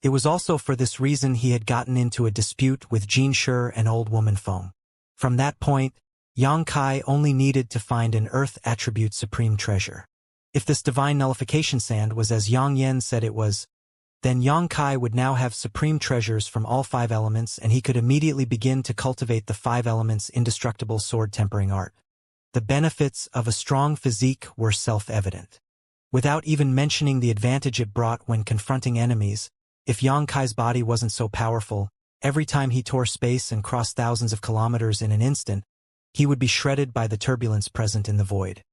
It was also for this reason he had gotten into a dispute with Jean Shur and Old Woman Feng. From that point, Yang Kai only needed to find an earth attribute supreme treasure. If this divine nullification sand was as Yang Yen said it was, then Yang Kai would now have supreme treasures from all 5 elements, and he could immediately begin to cultivate the 5 elements indestructible sword tempering art. The benefits of a strong physique were self-evident. Without even mentioning the advantage it brought when confronting enemies, if Yang Kai's body wasn't so powerful, every time he tore space and crossed thousands of kilometers in an instant, he would be shredded by the turbulence present in the void.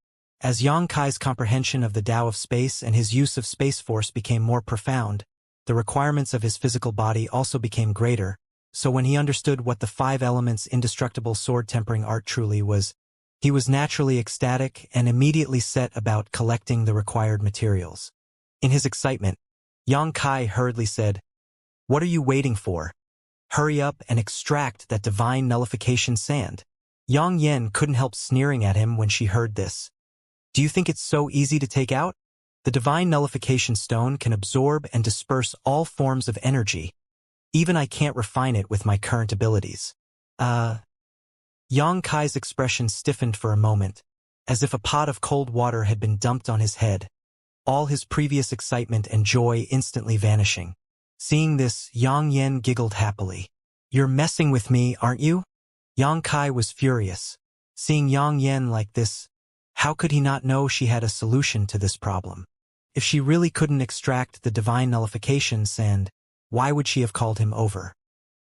As Yang Kai's comprehension of the Tao of space and his use of space force became more profound, the requirements of his physical body also became greater, so when he understood what the 5 elements indestructible sword tempering art truly was, he was naturally ecstatic and immediately set about collecting the required materials. In his excitement, Yang Kai hurriedly said, "What are you waiting for? Hurry up and extract that divine nullification sand." Yang Yen couldn't help sneering at him when she heard this. "Do you think it's so easy to take out? The divine nullification stone can absorb and disperse all forms of energy. Even I can't refine it with my current abilities." Yang Kai's expression stiffened for a moment, as if a pot of cold water had been dumped on his head, all his previous excitement and joy instantly vanishing. Seeing this, Yang Yen giggled happily. "You're messing with me, aren't you?" Yang Kai was furious. Seeing Yang Yen like this, how could he not know she had a solution to this problem? If she really couldn't extract the divine nullification sand, why would she have called him over?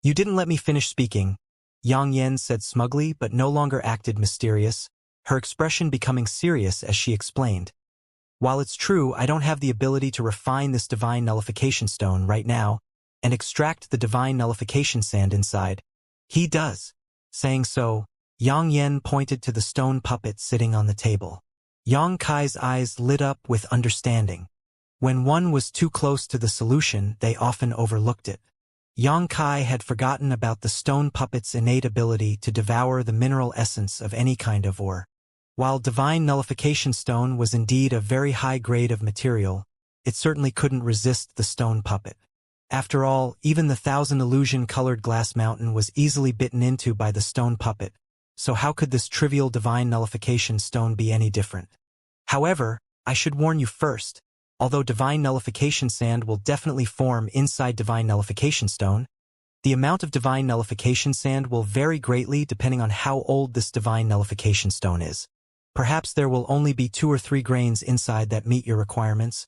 "You didn't let me finish speaking. Yang Yen said smugly but no longer acted mysterious, her expression becoming serious as she explained. While it's true I don't have the ability to refine this divine nullification stone right now and extract the divine nullification sand inside, he does. Saying so, Yang Yen pointed to the stone puppet sitting on the table. Yang Kai's eyes lit up with understanding. When one was too close to the solution, they often overlooked it. Yang Kai had forgotten about the stone puppet's innate ability to devour the mineral essence of any kind of ore. While divine nullification stone was indeed a very high grade of material, it certainly couldn't resist the stone puppet. After all, even the 1,000 illusion-colored glass mountain was easily bitten into by the stone puppet, so how could this trivial divine nullification stone be any different? However, I should warn you first, although divine nullification sand will definitely form inside divine nullification stone, the amount of divine nullification sand will vary greatly depending on how old this divine nullification stone is. Perhaps there will only be 2 or 3 grains inside that meet your requirements,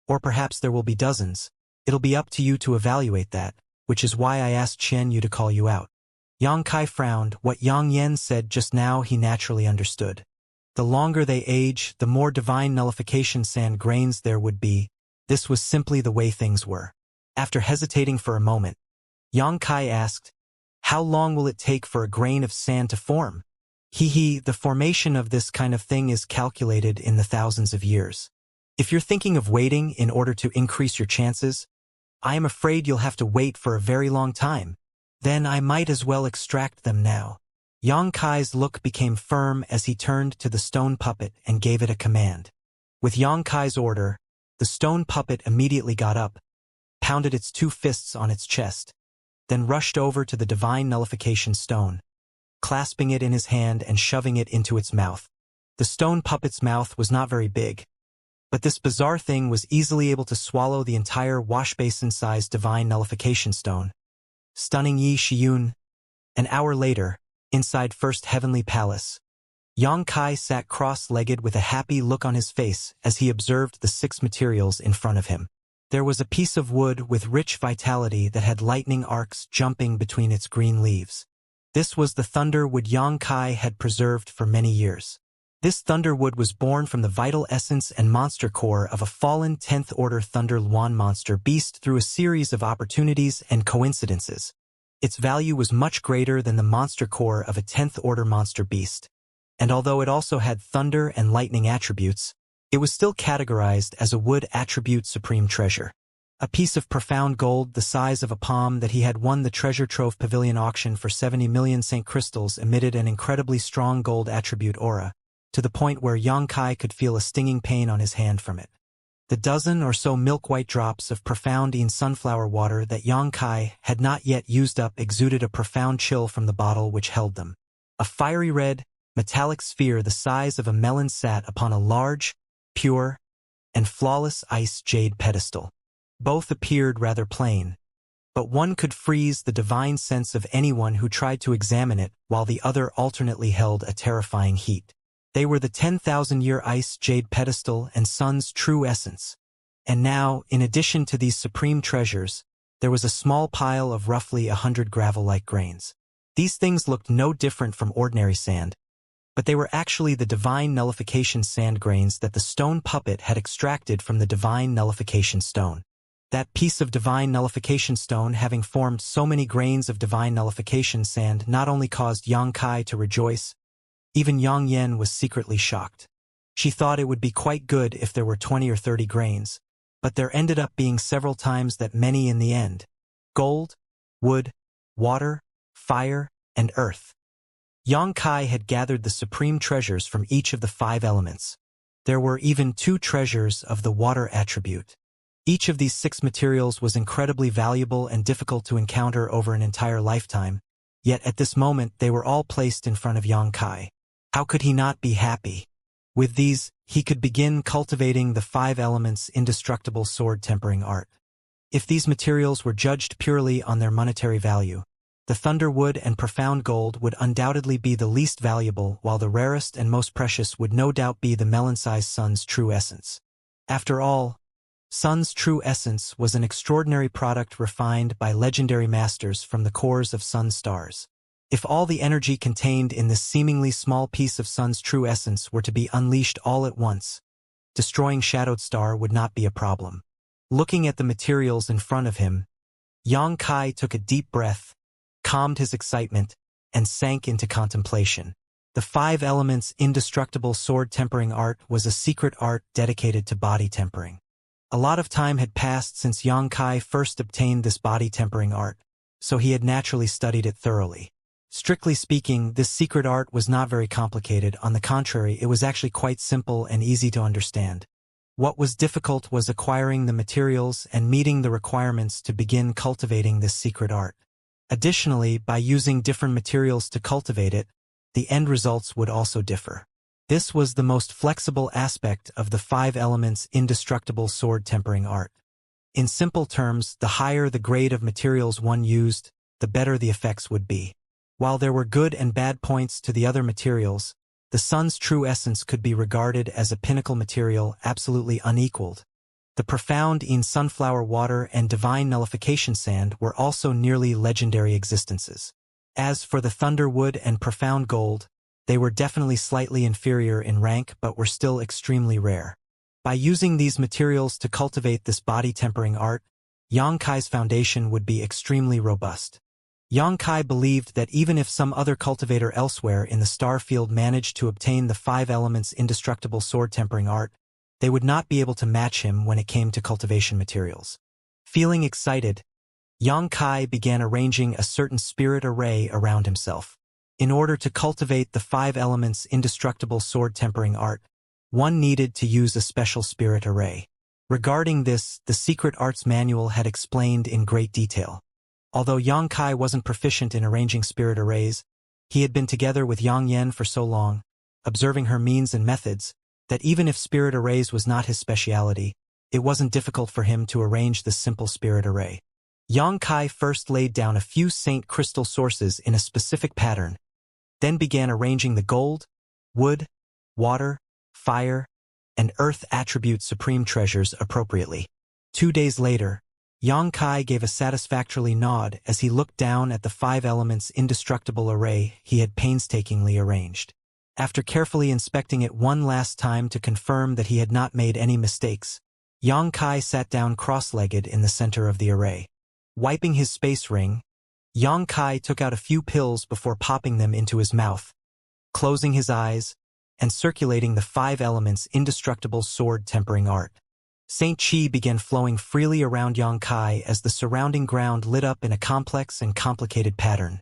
or perhaps there will be dozens. It'll be up to you to evaluate that, which is why I asked Xianxia to call you out. Yang Kai frowned. What Yang Yen said just now he naturally understood. The longer they age, the more divine nullification sand grains there would be. This was simply the way things were. After hesitating for a moment, Yang Kai asked, "How long will it take for a grain of sand to form?" The formation of this kind of thing is calculated in the thousands of years. If you're thinking of waiting in order to increase your chances, I am afraid you'll have to wait for a very long time. Then I might as well extract them now. Yang Kai's look became firm as he turned to the stone puppet and gave it a command. With Yang Kai's order, the stone puppet immediately got up, pounded its 2 fists on its chest, then rushed over to the divine nullification stone, clasping it in his hand and shoving it into its mouth. The stone puppet's mouth was not very big, but this bizarre thing was easily able to swallow the entire washbasin-sized divine nullification stone. Stunning Yi Shiyun. An hour later, inside First Heavenly Palace, Yang Kai sat cross-legged with a happy look on his face as he observed the 6 materials in front of him. There was a piece of wood with rich vitality that had lightning arcs jumping between its green leaves. This was the thunderwood Yang Kai had preserved for many years. This thunderwood was born from the vital essence and monster core of a fallen 10th-order Thunder Luan monster beast through a series of opportunities and coincidences. Its value was much greater than the monster core of a 10th-order monster beast, and although it also had thunder and lightning attributes, it was still categorized as a wood attribute supreme treasure. A piece of profound gold the size of a palm that he had won the treasure trove pavilion auction for 70 million St. crystals emitted an incredibly strong gold attribute aura, to the point where Yang Kai could feel a stinging pain on his hand from it. The dozen or so milk-white drops of profound sunflower water that Yang Kai had not yet used up exuded a profound chill from the bottle which held them. A fiery red, metallic sphere the size of a melon sat upon a large, pure, and flawless ice jade pedestal. Both appeared rather plain, but one could freeze the divine sense of anyone who tried to examine it, while the other alternately held a terrifying heat. They were the 10,000-year ice jade pedestal and sun's true essence. And now, in addition to these supreme treasures, there was a small pile of roughly 100 gravel-like grains. These things looked no different from ordinary sand, but they were actually the divine nullification sand grains that the stone puppet had extracted from the divine nullification stone. That piece of divine nullification stone having formed so many grains of divine nullification sand not only caused Yang Kai to rejoice, even Yang Yen was secretly shocked. She thought it would be quite good if there were 20 or 30 grains, but there ended up being several times that many in the end. Gold, wood, water, fire, and earth. Yang Kai had gathered the supreme treasures from each of the 5 elements. There were even 2 treasures of the water attribute. Each of these 6 materials was incredibly valuable and difficult to encounter over an entire lifetime, yet at this moment they were all placed in front of Yang Kai. How could he not be happy? With these, he could begin cultivating the 5 elements' indestructible sword tempering art. If these materials were judged purely on their monetary value, the thunderwood and profound gold would undoubtedly be the least valuable, while the rarest and most precious would no doubt be the melon-sized sun's true essence. After all, sun's true essence was an extraordinary product refined by legendary masters from the cores of sun stars. If all the energy contained in this seemingly small piece of Sun's true essence were to be unleashed all at once, destroying Shadowed Star would not be a problem. Looking at the materials in front of him, Yang Kai took a deep breath, calmed his excitement, and sank into contemplation. The 5 Elements Indestructible Sword Tempering Art was a secret art dedicated to body tempering. A lot of time had passed since Yang Kai first obtained this body tempering art, so he had naturally studied it thoroughly. Strictly speaking, this secret art was not very complicated. On the contrary, it was actually quite simple and easy to understand. What was difficult was acquiring the materials and meeting the requirements to begin cultivating this secret art. Additionally, by using different materials to cultivate it, the end results would also differ. This was the most flexible aspect of the 5 Elements Indestructible Sword Tempering Art. In simple terms, the higher the grade of materials one used, the better the effects would be. While there were good and bad points to the other materials, the Sun's true essence could be regarded as a pinnacle material absolutely unequaled. The profound in sunflower water and divine nullification sand were also nearly legendary existences. As for the thunderwood and profound gold, they were definitely slightly inferior in rank but were still extremely rare. By using these materials to cultivate this body tempering art, Yang Kai's foundation would be extremely robust. Yang Kai believed that even if some other cultivator elsewhere in the star field managed to obtain the 5 Elements Indestructible Sword Tempering Art, they would not be able to match him when it came to cultivation materials. Feeling excited, Yang Kai began arranging a certain spirit array around himself. In order to cultivate the 5 Elements Indestructible Sword Tempering Art, one needed to use a special spirit array. Regarding this, the Secret Arts Manual had explained in great detail. Although Yang Kai wasn't proficient in arranging spirit arrays, he had been together with Yang Yen for so long, observing her means and methods, that even if spirit arrays was not his speciality, it wasn't difficult for him to arrange this simple spirit array. Yang Kai first laid down a few saint crystal sources in a specific pattern, then began arranging the gold, wood, water, fire, and earth attribute supreme treasures appropriately. 2 days later, Yang Kai gave a satisfactory nod as he looked down at the 5 Elements Indestructible array he had painstakingly arranged. After carefully inspecting it one last time to confirm that he had not made any mistakes, Yang Kai sat down cross-legged in the center of the array. Wiping his space ring, Yang Kai took out a few pills before popping them into his mouth, closing his eyes, and circulating the 5 Elements Indestructible Sword Tempering Art. Saint Chi began flowing freely around Yang Kai as the surrounding ground lit up in a complex and complicated pattern.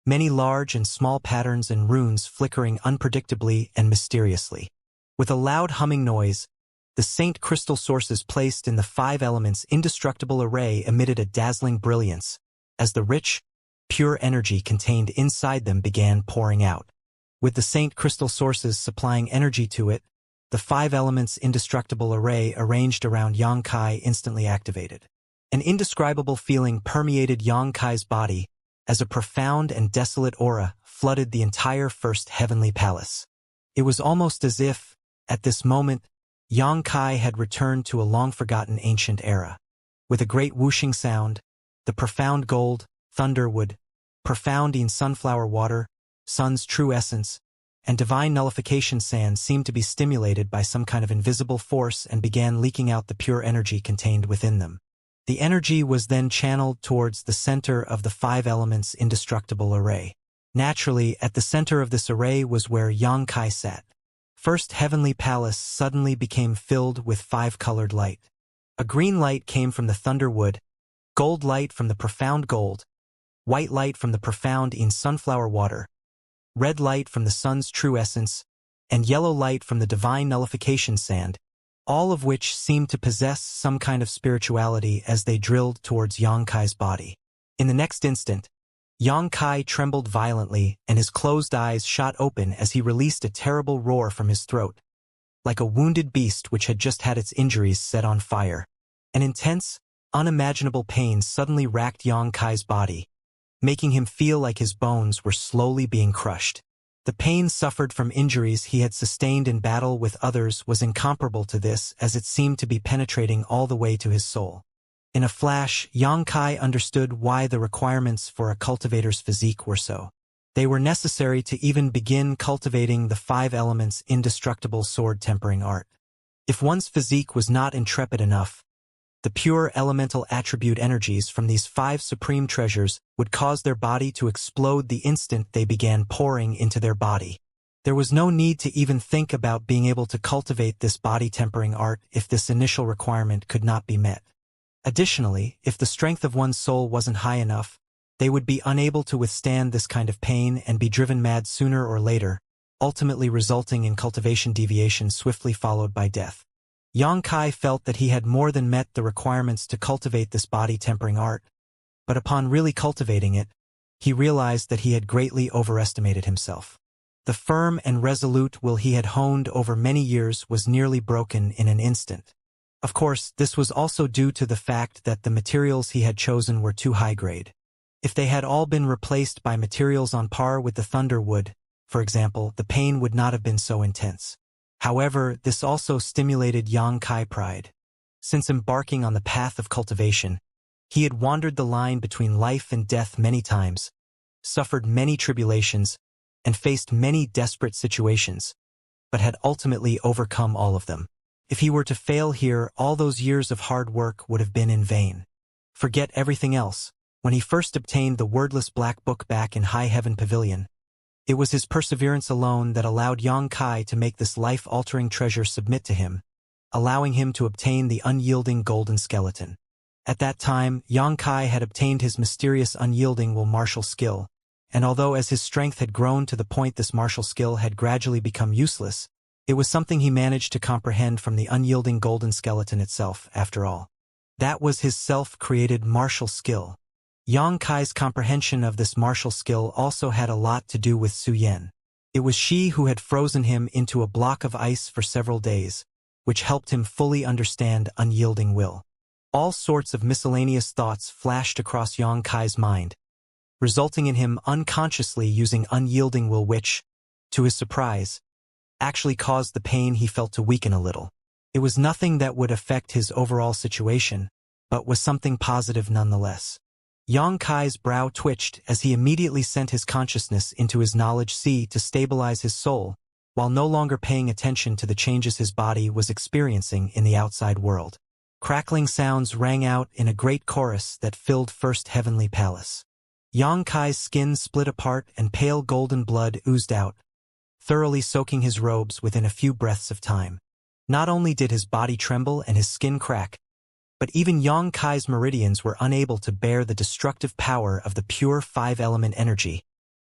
Many large and small patterns and runes flickering unpredictably and mysteriously. With a loud humming noise, the saint crystal sources placed in the 5 Elements Indestructible array emitted a dazzling brilliance, as the rich, pure energy contained inside them began pouring out. With the saint crystal sources supplying energy to it, the 5 Elements Indestructible array arranged around Yang Kai instantly activated. An indescribable feeling permeated Yang Kai's body as a profound and desolate aura flooded the entire first heavenly palace. It was almost as if, at this moment, Yang Kai had returned to a long-forgotten ancient era. With a great whooshing sound, the profound gold, thunderwood, profound in sunflower water, sun's true essence, and divine nullification sand seemed to be stimulated by some kind of invisible force and began leaking out the pure energy contained within them. The energy was then channeled towards the center of the 5 Elements Indestructible array. Naturally, at the center of this array was where Yang Kai sat. First heavenly palace suddenly became filled with 5-colored light. A green light came from the thunderwood, gold light from the profound gold, white light from the profound in sunflower water, red light from the sun's true essence, and yellow light from the divine nullification sand, all of which seemed to possess some kind of spirituality as they drilled towards Yang Kai's body. In the next instant, Yang Kai trembled violently and his closed eyes shot open as he released a terrible roar from his throat, like a wounded beast which had just had its injuries set on fire. An intense, unimaginable pain suddenly racked Yang Kai's body, making him feel like his bones were slowly being crushed. The pain suffered from injuries he had sustained in battle with others was incomparable to this, as it seemed to be penetrating all the way to his soul. In a flash, Yang Kai understood why the requirements for a cultivator's physique were so They were necessary to even begin cultivating the 5 elements indestructible sword-tempering art. If one's physique was not intrepid enough, the pure elemental attribute energies from these 5 supreme treasures would cause their body to explode the instant they began pouring into their body. There was no need to even think about being able to cultivate this body-tempering art if this initial requirement could not be met. Additionally, if the strength of one's soul wasn't high enough, they would be unable to withstand this kind of pain and be driven mad sooner or later, ultimately resulting in cultivation deviation swiftly followed by death. Xianxia felt that he had more than met the requirements to cultivate this body-tempering art, but upon really cultivating it, he realized that he had greatly overestimated himself. The firm and resolute will he had honed over many years was nearly broken in an instant. Of course, this was also due to the fact that the materials he had chosen were too high-grade. If they had all been replaced by materials on par with the thunder wood, for example, the pain would not have been so intense. However, this also stimulated Xianxia pride. Since embarking on the path of cultivation, he had wandered the line between life and death many times, suffered many tribulations, and faced many desperate situations, but had ultimately overcome all of them. If he were to fail here, all those years of hard work would have been in vain. Forget everything else. When he first obtained the wordless black book back in High Heaven Pavilion, it was his perseverance alone that allowed Xianxia to make this life-altering treasure submit to him, allowing him to obtain the unyielding golden skeleton. At that time, Xianxia had obtained his mysterious unyielding will martial skill, and although as his strength had grown to the point this martial skill had gradually become useless, it was something he managed to comprehend from the unyielding golden skeleton itself, after all. That was his self-created martial skill. Xianxia's comprehension of this martial skill also had a lot to do with Su Yan. It was she who had frozen him into a block of ice for several days, which helped him fully understand unyielding will. All sorts of miscellaneous thoughts flashed across Xianxia's mind, resulting in him unconsciously using unyielding will which, to his surprise, actually caused the pain he felt to weaken a little. It was nothing that would affect his overall situation, but was something positive nonetheless. Xianxia's brow twitched as he immediately sent his consciousness into his knowledge sea to stabilize his soul, while no longer paying attention to the changes his body was experiencing in the outside world. Crackling sounds rang out in a great chorus that filled First Heavenly Palace. Xianxia's skin split apart and pale golden blood oozed out, thoroughly soaking his robes within a few breaths of time. Not only did his body tremble and his skin crack, but even Xianxia's meridians were unable to bear the destructive power of the pure 5-element energy,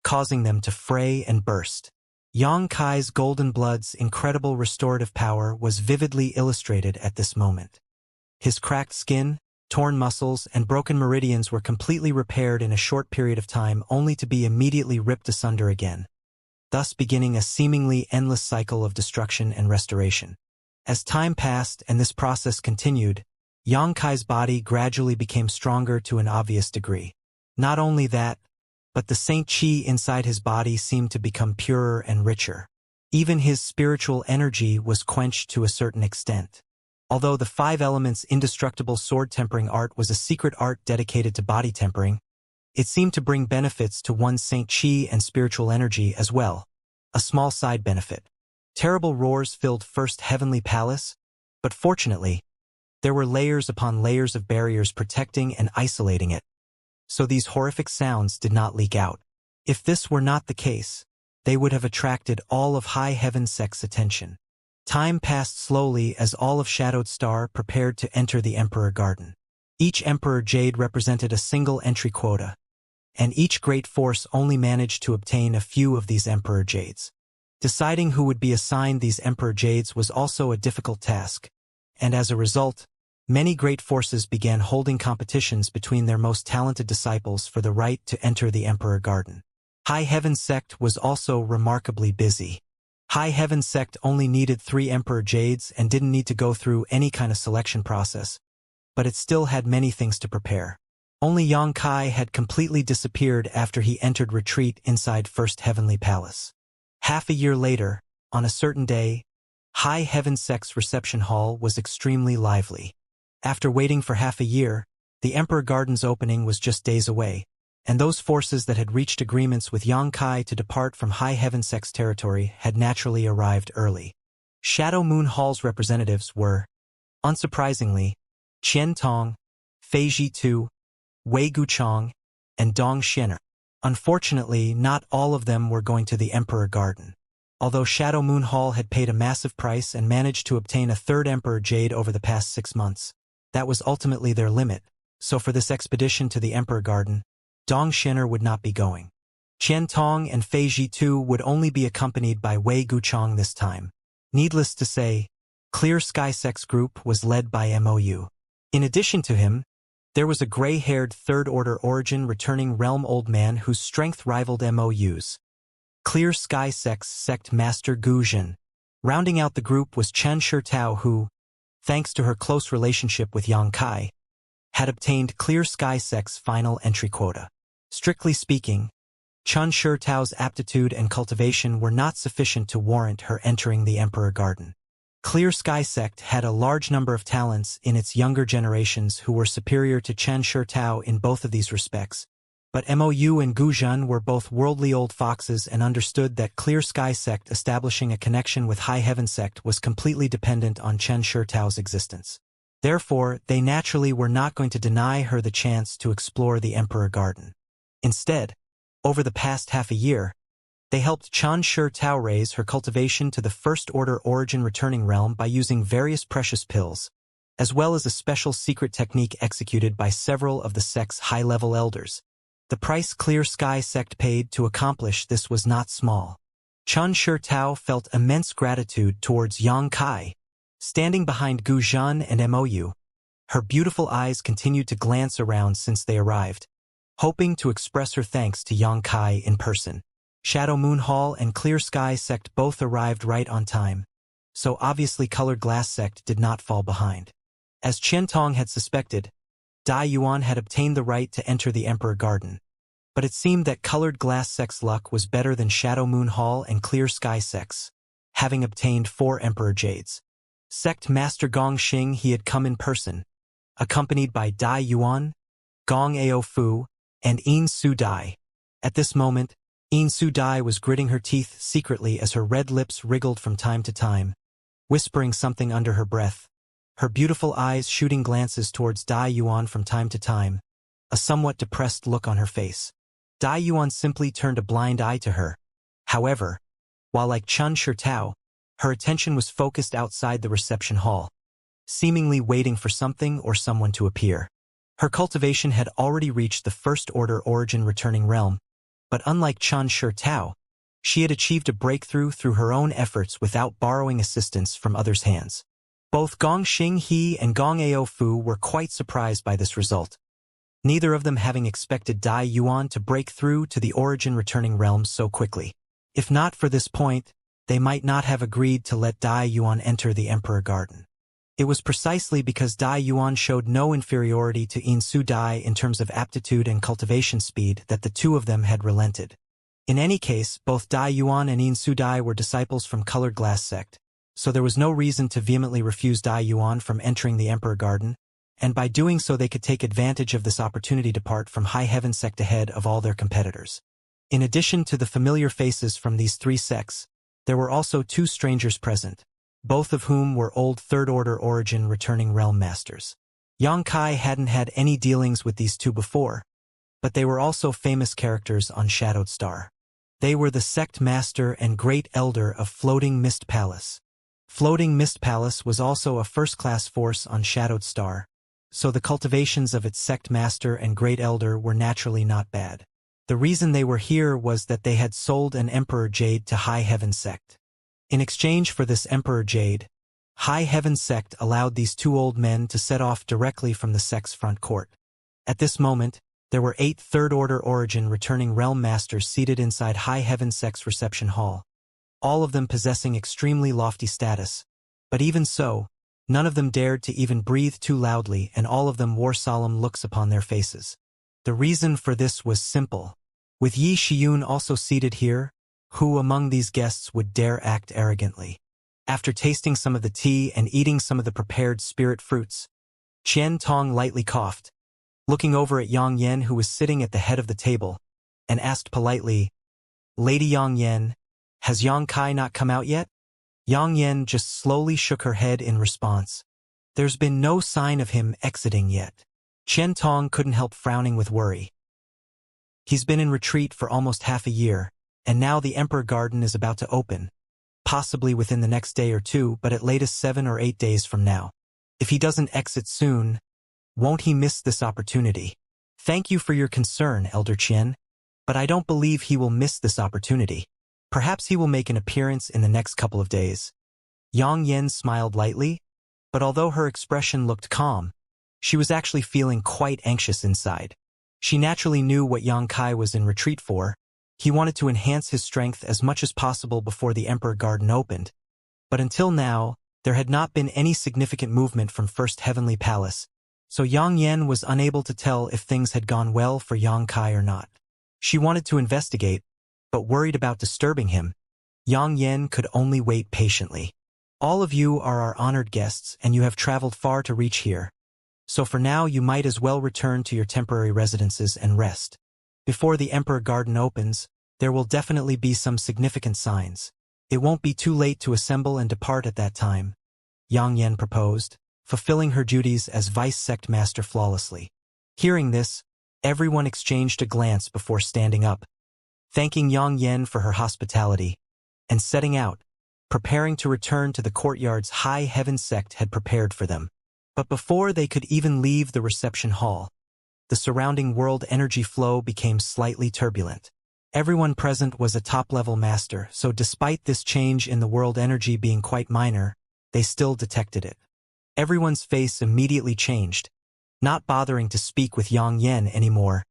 causing them to fray and burst. Xianxia's golden blood's incredible restorative power was vividly illustrated at this moment. His cracked skin, torn muscles, and broken meridians were completely repaired in a short period of time only to be immediately ripped asunder again, thus beginning a seemingly endless cycle of destruction and restoration. As time passed and this process continued, Xianxia's body gradually became stronger to an obvious degree. Not only that, but the Saint Qi inside his body seemed to become purer and richer. Even his spiritual energy was quenched to a certain extent. Although the 5 elements indestructible sword-tempering art was a secret art dedicated to body tempering, it seemed to bring benefits to one's Saint Qi and spiritual energy as well. A small side benefit. Terrible roars filled First Heavenly Palace, but fortunately, there were layers upon layers of barriers protecting and isolating it, so these horrific sounds did not leak out. If this were not the case, they would have attracted all of High Heaven Sect's attention. Time passed slowly as all of Shadowed Star prepared to enter the Emperor Garden. Each Emperor Jade represented a single entry quota, and each great force only managed to obtain a few of these Emperor Jades. Deciding who would be assigned these Emperor Jades was also a difficult task, and as a result, many great forces began holding competitions between their most talented disciples for the right to enter the Emperor Garden. High Heaven Sect was also remarkably busy. High Heaven Sect only needed 3 Emperor Jades and didn't need to go through any kind of selection process, but it still had many things to prepare. Only Xianxia had completely disappeared after he entered retreat inside First Heavenly Palace. Half a year later, on a certain day, High Heaven Sect's reception hall was extremely lively. After waiting for half a year, the Emperor Garden's opening was just days away, and those forces that had reached agreements with Yang Kai to depart from High Heaven Sect's territory had naturally arrived early. Shadow Moon Hall's representatives were, unsurprisingly, Qian Tong, Fei Zhitu, Wei Guchong, and Dong Xianer. Unfortunately, not all of them were going to the Emperor Garden. Although Shadow Moon Hall had paid a massive price and managed to obtain a third Emperor Jade over the past 6 months, that was ultimately their limit, so for this expedition to the Emperor Garden, Dong Xianer would not be going. Qian Tong and Fei Zhitu would only be accompanied by Wei Guchong this time. Needless to say, Clear Sky Sect's group was led by MOU. In addition to him, there was a gray-haired third-order origin returning realm old man whose strength rivaled MOU's. Clear Sky Sect's sect master Gu Zhen. Rounding out the group was Chen Shitao who, thanks to her close relationship with Yang Kai, had obtained Clear Sky Sect's final entry quota. Strictly speaking, Chen Shitao's aptitude and cultivation were not sufficient to warrant her entering the Emperor Garden. Clear Sky Sect had a large number of talents in its younger generations who were superior to Chen Shitao in both of these respects, but MOU and Gu Zhen were both worldly old foxes and understood that Clear Sky Sect establishing a connection with High Heaven Sect was completely dependent on Chen Shitao's existence. Therefore, they naturally were not going to deny her the chance to explore the Emperor Garden. Instead, over the past half a year, they helped Chen Shitao raise her cultivation to the First-Order Origin Returning Realm by using various precious pills, as well as a special secret technique executed by several of the sect's high-level elders. The price Clear Sky Sect paid to accomplish this was not small. Chen Shitao felt immense gratitude towards Yang Kai. Standing behind Gu Zhen and MOU, her beautiful eyes continued to glance around since they arrived, hoping to express her thanks to Yang Kai in person. Shadow Moon Hall and Clear Sky Sect both arrived right on time, so obviously Colored Glass Sect did not fall behind. As Qian Tong had suspected, Dai Yuan had obtained the right to enter the Emperor Garden, but it seemed that Colored Glass Sect's luck was better than Shadow Moon Hall and Clear Sky Sect's, having obtained 4 Emperor Jades. Sect Master Gong Xing he had come in person, accompanied by Dai Yuan, Gong Ao Fu, and Yin Su Dai. At this moment, Yin Su Dai was gritting her teeth secretly as her red lips wriggled from time to time, whispering something under her breath, her beautiful eyes shooting glances towards Dai Yuan from time to time, a somewhat depressed look on her face. Dai Yuan simply turned a blind eye to her. However, while like Chen Shitao, her attention was focused outside the reception hall, seemingly waiting for something or someone to appear. Her cultivation had already reached the First-Order Origin Returning Realm, but unlike Chen Shitao, she had achieved a breakthrough through her own efforts without borrowing assistance from others' hands. Both Gong Xing He and Gong Ao Fu were quite surprised by this result, neither of them having expected Dai Yuan to break through to the Origin Returning Realm so quickly. If not for this point, they might not have agreed to let Dai Yuan enter the Emperor Garden. It was precisely because Dai Yuan showed no inferiority to Yin Su Dai in terms of aptitude and cultivation speed that the two of them had relented. In any case, both Dai Yuan and Yin Su Dai were disciples from Colored Glass Sect, so there was no reason to vehemently refuse Dai Yuan from entering the Emperor Garden, and by doing so they could take advantage of this opportunity to depart from High Heaven Sect ahead of all their competitors. In addition to the familiar faces from these 3 sects, there were also 2 strangers present, both of whom were old Third-Order Origin Returning Realm Masters. Yang Kai hadn't had any dealings with these 2 before, but they were also famous characters on Shadowed Star. They were the Sect Master and Great Elder of Floating Mist Palace. Floating Mist Palace was also a first-class force on Shadowed Star, so the cultivations of its Sect Master and Great Elder were naturally not bad. The reason they were here was that they had sold an Emperor Jade to High Heaven Sect. In exchange for this Emperor Jade, High Heaven Sect allowed these 2 old men to set off directly from the sect's front court. At this moment, there were 8 Third-Order Origin Returning Realm Masters seated inside High Heaven Sect's reception hall, all of them possessing extremely lofty status. But even so, none of them dared to even breathe too loudly, and all of them wore solemn looks upon their faces. The reason for this was simple. With Yi Shiyun also seated here, who among these guests would dare act arrogantly? After tasting some of the tea and eating some of the prepared spirit fruits, Qian Tong lightly coughed, looking over at Yang Yen, who was sitting at the head of the table, and asked politely, "Lady Yang Yen, has Yang Kai not come out yet?" Yang Yen just slowly shook her head in response. "There's been no sign of him exiting yet." Qian Tong couldn't help frowning with worry. He's been in retreat for almost half a year, and now the Emperor Garden is about to open, possibly within the next day or two, but at latest 7 or 8 days from now. If he doesn't exit soon, won't he miss this opportunity? Thank you for your concern, Elder Qian, but I don't believe he will miss this opportunity. Perhaps he will make an appearance in the next couple of days. Yang Yen smiled lightly, but although her expression looked calm, she was actually feeling quite anxious inside. She naturally knew what Yang Kai was in retreat for. He wanted to enhance his strength as much as possible before the Emperor Garden opened. But until now, there had not been any significant movement from First Heavenly Palace, so Yang Yen was unable to tell if things had gone well for Yang Kai or not. She wanted to investigate, but worried about disturbing him. Yang Yen could only wait patiently. All of you are our honored guests, and you have traveled far to reach here. So for now you might as well return to your temporary residences and rest. Before the Emperor Garden opens, there will definitely be some significant signs. It won't be too late to assemble and depart at that time, Yang Yen proposed, fulfilling her duties as Vice Sect Master flawlessly. Hearing this, everyone exchanged a glance before standing up, thanking Yang Yen for her hospitality, and setting out, preparing to return to the courtyards High Heaven Sect had prepared for them. But before they could even leave the reception hall, the surrounding world energy flow became slightly turbulent. Everyone present was a top-level master, so despite this change in the world energy being quite minor, they still detected it. Everyone's face immediately changed, not bothering to speak with Yang Yen anymore,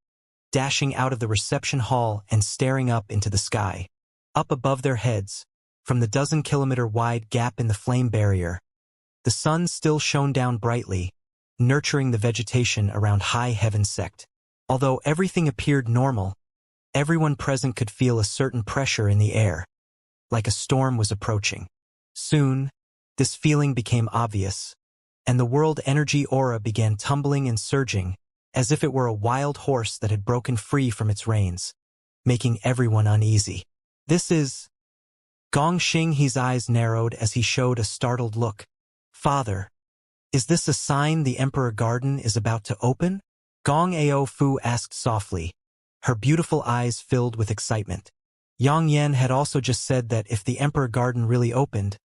dashing out of the reception hall and staring up into the sky. Up above their heads, from the dozen-kilometer-wide gap in the flame barrier, the sun still shone down brightly, nurturing the vegetation around High Heaven Sect. Although everything appeared normal, everyone present could feel a certain pressure in the air, like a storm was approaching. Soon, this feeling became obvious, and the world energy aura began tumbling and surging, as if it were a wild horse that had broken free from its reins, making everyone uneasy. "This is..." Gong Xinghe's eyes narrowed as he showed a startled look. "Father, is this a sign the Emperor Garden is about to open?" Gong Ao Fu asked softly, her beautiful eyes filled with excitement. Yang Yen had also just said that if the Emperor Garden really opened,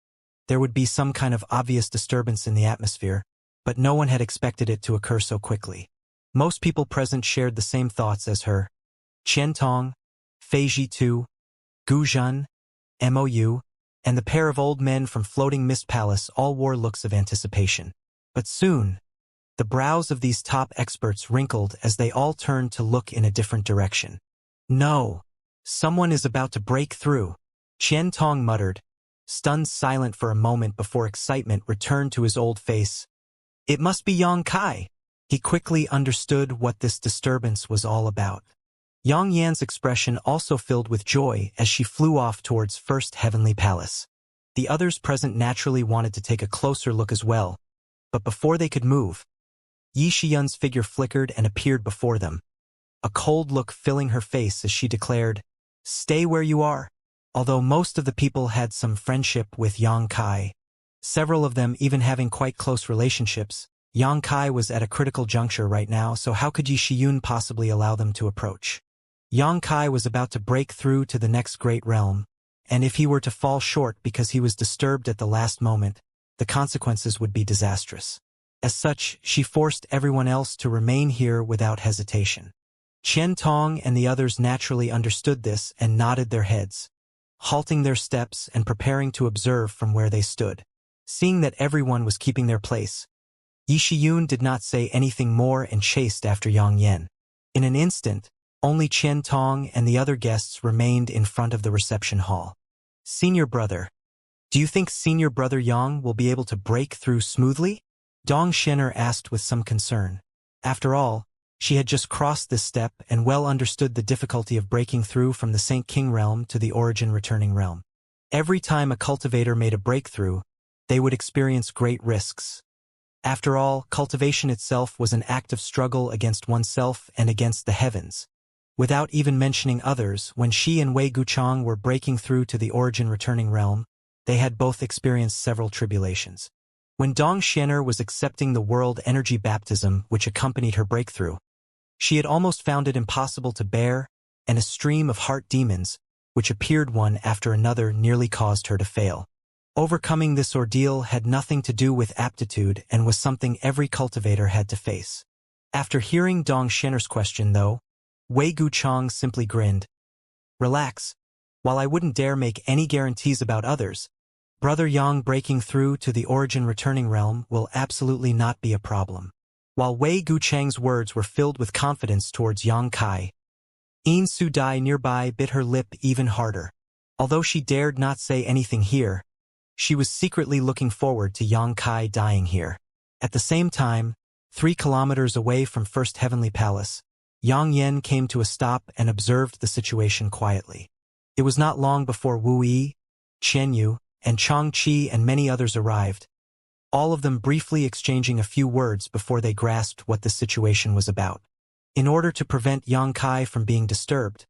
there would be some kind of obvious disturbance in the atmosphere, but no one had expected it to occur so quickly. Most people present shared the same thoughts as her. Qian Tong, Fei Zhitu, Gu Zhan, Mou, and the pair of old men from Floating Mist Palace all wore looks of anticipation. But soon, the brows of these top experts wrinkled as they all turned to look in a different direction. "No, someone is about to break through," Qian Tong muttered, stunned silent for a moment before excitement returned to his old face. "It must be Yang Kai." He quickly understood what this disturbance was all about. Yang Yan's expression also filled with joy as she flew off towards First Heavenly Palace. The others present naturally wanted to take a closer look as well, but before they could move, Yi Shiyun's figure flickered and appeared before them, a cold look filling her face as she declared, "Stay where you are." Although most of the people had some friendship with Yang Kai, several of them even having quite close relationships, Yang Kai was at a critical juncture right now, so how could Yi Shiyun possibly allow them to approach? Yang Kai was about to break through to the next great realm, and if he were to fall short because he was disturbed at the last moment, the consequences would be disastrous. As such, she forced everyone else to remain here without hesitation. Qian Tong and the others naturally understood this and nodded their heads, halting their steps and preparing to observe from where they stood. Seeing that everyone was keeping their place, Yi Shiyun did not say anything more and chased after Yang Yen. In an instant, only Qian Tong and the other guests remained in front of the reception hall. "Senior brother, do you think Senior Brother Yang will be able to break through smoothly?" Dong Shenner asked with some concern. After all, she had just crossed this step and well understood the difficulty of breaking through from the Saint King realm to the Origin Returning realm. Every time a cultivator made a breakthrough, they would experience great risks. After all, cultivation itself was an act of struggle against oneself and against the heavens. Without even mentioning others, when she and Wei Guchang were breaking through to the origin returning realm, they had both experienced several tribulations. When Dong Xianer was accepting the world energy baptism which accompanied her breakthrough, she had almost found it impossible to bear, and a stream of heart demons, which appeared one after another, nearly caused her to fail. Overcoming this ordeal had nothing to do with aptitude and was something every cultivator had to face. After hearing Dong Xianer's question, though, Wei Guchang simply grinned. Relax. While I wouldn't dare make any guarantees about others, Brother Yang breaking through to the origin returning realm will absolutely not be a problem. While Wei Guchang's words were filled with confidence towards Yang Kai, Yin Su Dai nearby bit her lip even harder. Although she dared not say anything here, she was secretly looking forward to Yang Kai dying here. At the same time, 3 kilometers away from First Heavenly Palace, Yang Yen came to a stop and observed the situation quietly. It was not long before Wu Yi, Chen Yu, and Chang Qi and many others arrived, all of them briefly exchanging a few words before they grasped what the situation was about. In order to prevent Yang Kai from being disturbed,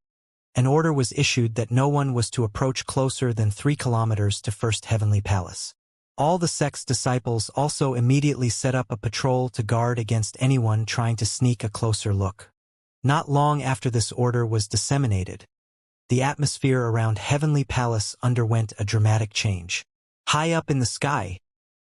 an order was issued that no one was to approach closer than 3 kilometers to First Heavenly Palace. All the sect's disciples also immediately set up a patrol to guard against anyone trying to sneak a closer look. Not long after this order was disseminated, the atmosphere around Heavenly Palace underwent a dramatic change. High up in the sky,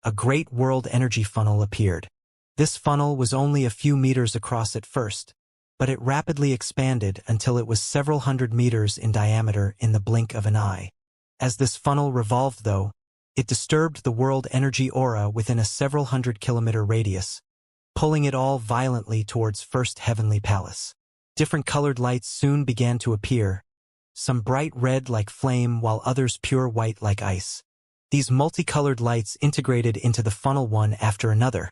a great world energy funnel appeared. This funnel was only a few meters across at first, but it rapidly expanded until it was several hundred meters in diameter in the blink of an eye. As this funnel revolved, though, it disturbed the world energy aura within a several hundred-kilometer radius, pulling it all violently towards First Heavenly Palace. Different colored lights soon began to appear, some bright red like flame while others pure white like ice. These multicolored lights integrated into the funnel one after another,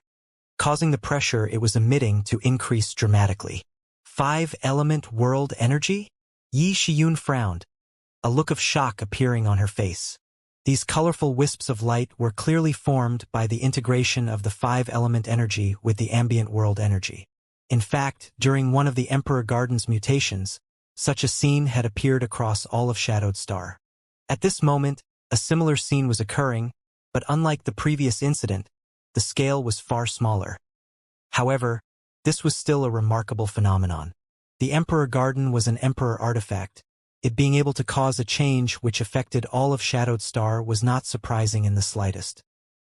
causing the pressure it was emitting to increase dramatically. 5-element world energy? Yi Shiyun frowned, a look of shock appearing on her face. These colorful wisps of light were clearly formed by the integration of the 5-element energy with the ambient world energy. In fact, during one of the Emperor Garden's mutations, such a scene had appeared across all of Shadowed Star. At this moment, a similar scene was occurring, but unlike the previous incident, the scale was far smaller. However, this was still a remarkable phenomenon. The Emperor Garden was an Emperor artifact. It being able to cause a change which affected all of Shadowed Star was not surprising in the slightest.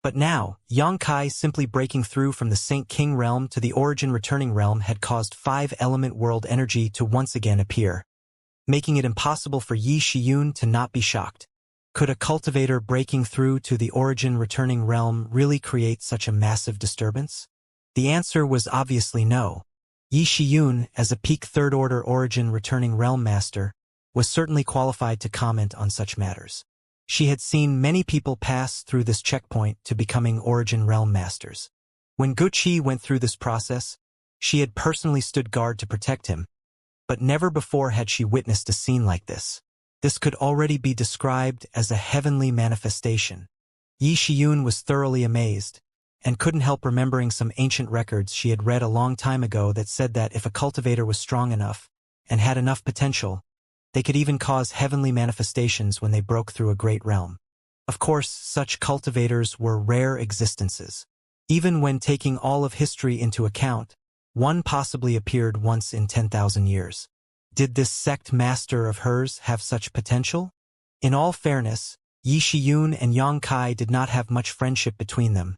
But now, Yang Kai simply breaking through from the Saint King realm to the origin returning realm had caused 5-element world energy to once again appear, making it impossible for Yi Shiyun to not be shocked. Could a cultivator breaking through to the origin returning realm really create such a massive disturbance? The answer was obviously no. Yi Shiyun, as a peak third-order origin returning realm master, was certainly qualified to comment on such matters. She had seen many people pass through this checkpoint to becoming origin realm masters. When Guqi went through this process, she had personally stood guard to protect him, but never before had she witnessed a scene like this. This could already be described as a heavenly manifestation. Yi Shiyun was thoroughly amazed, and couldn't help remembering some ancient records she had read a long time ago that said that if a cultivator was strong enough and had enough potential, they could even cause heavenly manifestations when they broke through a great realm. Of course, such cultivators were rare existences. Even when taking all of history into account, one possibly appeared once in 10,000 years. Did this sect master of hers have such potential? In all fairness, Yi Shiyun and Yang Kai did not have much friendship between them,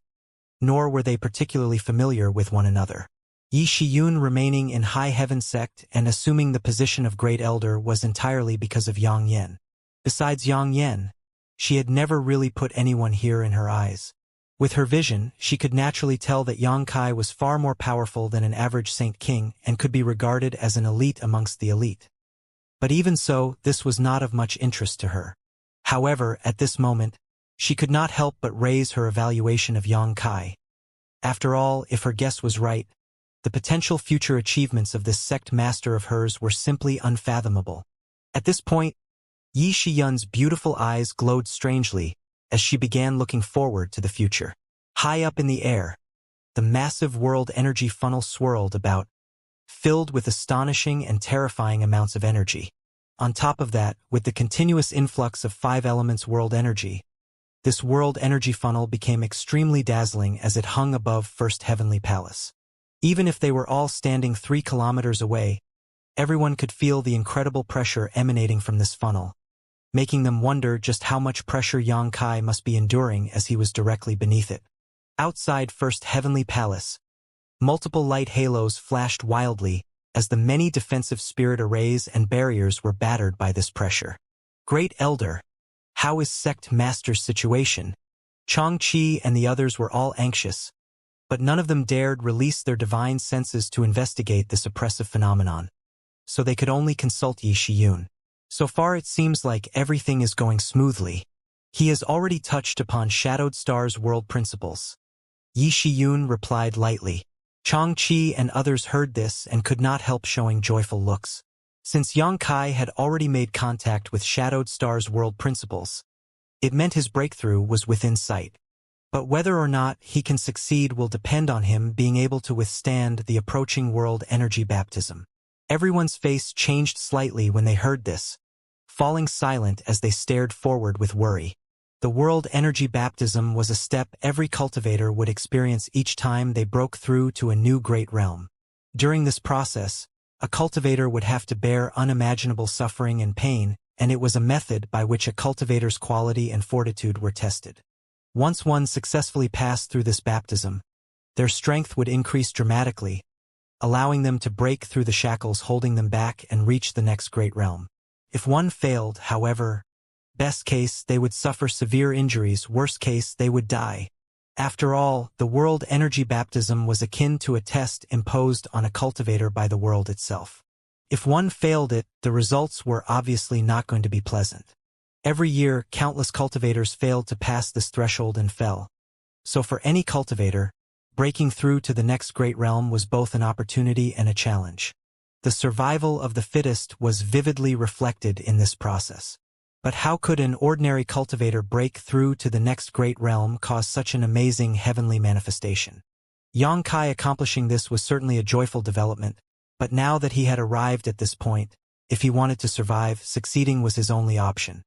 nor were they particularly familiar with one another. Yi Shiyun remaining in High Heaven sect and assuming the position of Great Elder was entirely because of Yang Yen. Besides Yang Yen, she had never really put anyone here in her eyes. With her vision, she could naturally tell that Yang Kai was far more powerful than an average Saint King and could be regarded as an elite amongst the elite. But even so, this was not of much interest to her. However, at this moment, she could not help but raise her evaluation of Yang Kai. After all, if her guess was right, the potential future achievements of this sect master of hers were simply unfathomable. At this point, Yi Shiyun's beautiful eyes glowed strangely as she began looking forward to the future. High up in the air, the massive world energy funnel swirled about, filled with astonishing and terrifying amounts of energy. On top of that, with the continuous influx of 5 elements world energy, this world energy funnel became extremely dazzling as it hung above First Heavenly Palace. Even if they were all standing 3 kilometers away, everyone could feel the incredible pressure emanating from this funnel, making them wonder just how much pressure Xianxia must be enduring as he was directly beneath it. Outside First Heavenly Palace, multiple light halos flashed wildly as the many defensive spirit arrays and barriers were battered by this pressure. Great Elder, how is Sect Master's situation? Xianxia and the others were all anxious, but none of them dared release their divine senses to investigate this oppressive phenomenon, so they could only consult Yi Shiyun. So far it seems like everything is going smoothly. He has already touched upon Shadowed Star's world principles. Yi Shiyun replied lightly. Xianxia and others heard this and could not help showing joyful looks. Since Xianxia had already made contact with Shadowed Star's world principles, it meant his breakthrough was within sight. But whether or not he can succeed will depend on him being able to withstand the approaching world energy baptism. Everyone's face changed slightly when they heard this, falling silent as they stared forward with worry. The world energy baptism was a step every cultivator would experience each time they broke through to a new great realm. During this process, a cultivator would have to bear unimaginable suffering and pain, and it was a method by which a cultivator's quality and fortitude were tested. Once one successfully passed through this baptism, their strength would increase dramatically, allowing them to break through the shackles holding them back and reach the next great realm. If one failed, however, best case they would suffer severe injuries, worst case they would die. After all, the world energy baptism was akin to a test imposed on a cultivator by the world itself. If one failed it, the results were obviously not going to be pleasant. Every year, countless cultivators failed to pass this threshold and fell. So for any cultivator, breaking through to the next great realm was both an opportunity and a challenge. The survival of the fittest was vividly reflected in this process. But how could an ordinary cultivator break through to the next great realm cause such an amazing heavenly manifestation? Xianxia accomplishing this was certainly a joyful development, but now that he had arrived at this point, if he wanted to survive, succeeding was his only option.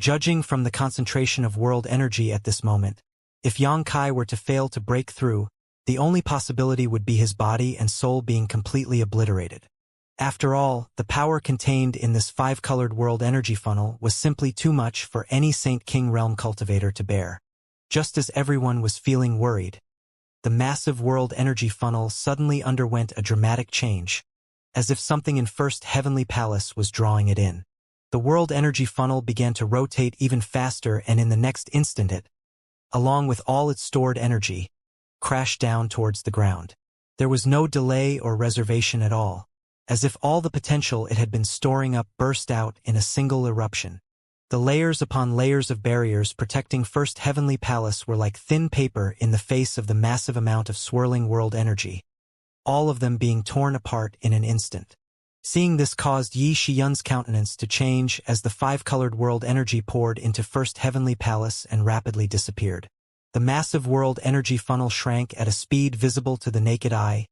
Judging from the concentration of world energy at this moment, if Xianxia were to fail to break through, the only possibility would be his body and soul being completely obliterated. After all, the power contained in this 5-colored world energy funnel was simply too much for any Saint King Realm cultivator to bear. Just as everyone was feeling worried, the massive world energy funnel suddenly underwent a dramatic change, as if something in First Heavenly Palace was drawing it in. The world energy funnel began to rotate even faster, and in the next instant it, along with all its stored energy, crashed down towards the ground. There was no delay or reservation at all. As if all the potential it had been storing up burst out in a single eruption. The layers upon layers of barriers protecting First Heavenly Palace were like thin paper in the face of the massive amount of swirling world energy, all of them being torn apart in an instant. Seeing this caused Yi Shiyun's countenance to change as the 5-colored world energy poured into First Heavenly Palace and rapidly disappeared. The massive world energy funnel shrank at a speed visible to the naked eye,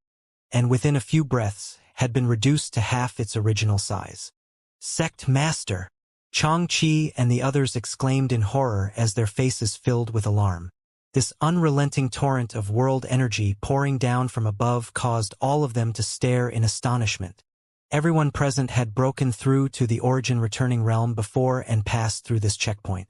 and within a few breaths, had been reduced to half its original size. Sect Master! Xianxia and the others exclaimed in horror as their faces filled with alarm. This unrelenting torrent of world energy pouring down from above caused all of them to stare in astonishment. Everyone present had broken through to the origin returning realm before and passed through this checkpoint.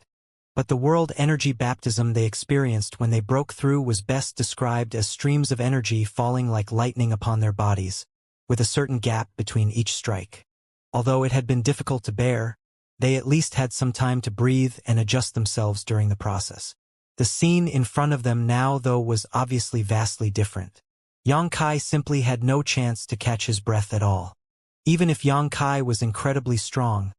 But the world energy baptism they experienced when they broke through was best described as streams of energy falling like lightning upon their bodies, with a certain gap between each strike. Although it had been difficult to bear, they at least had some time to breathe and adjust themselves during the process. The scene in front of them now, though, was obviously vastly different. Xianxia simply had no chance to catch his breath at all. Even if Xianxia was incredibly strong,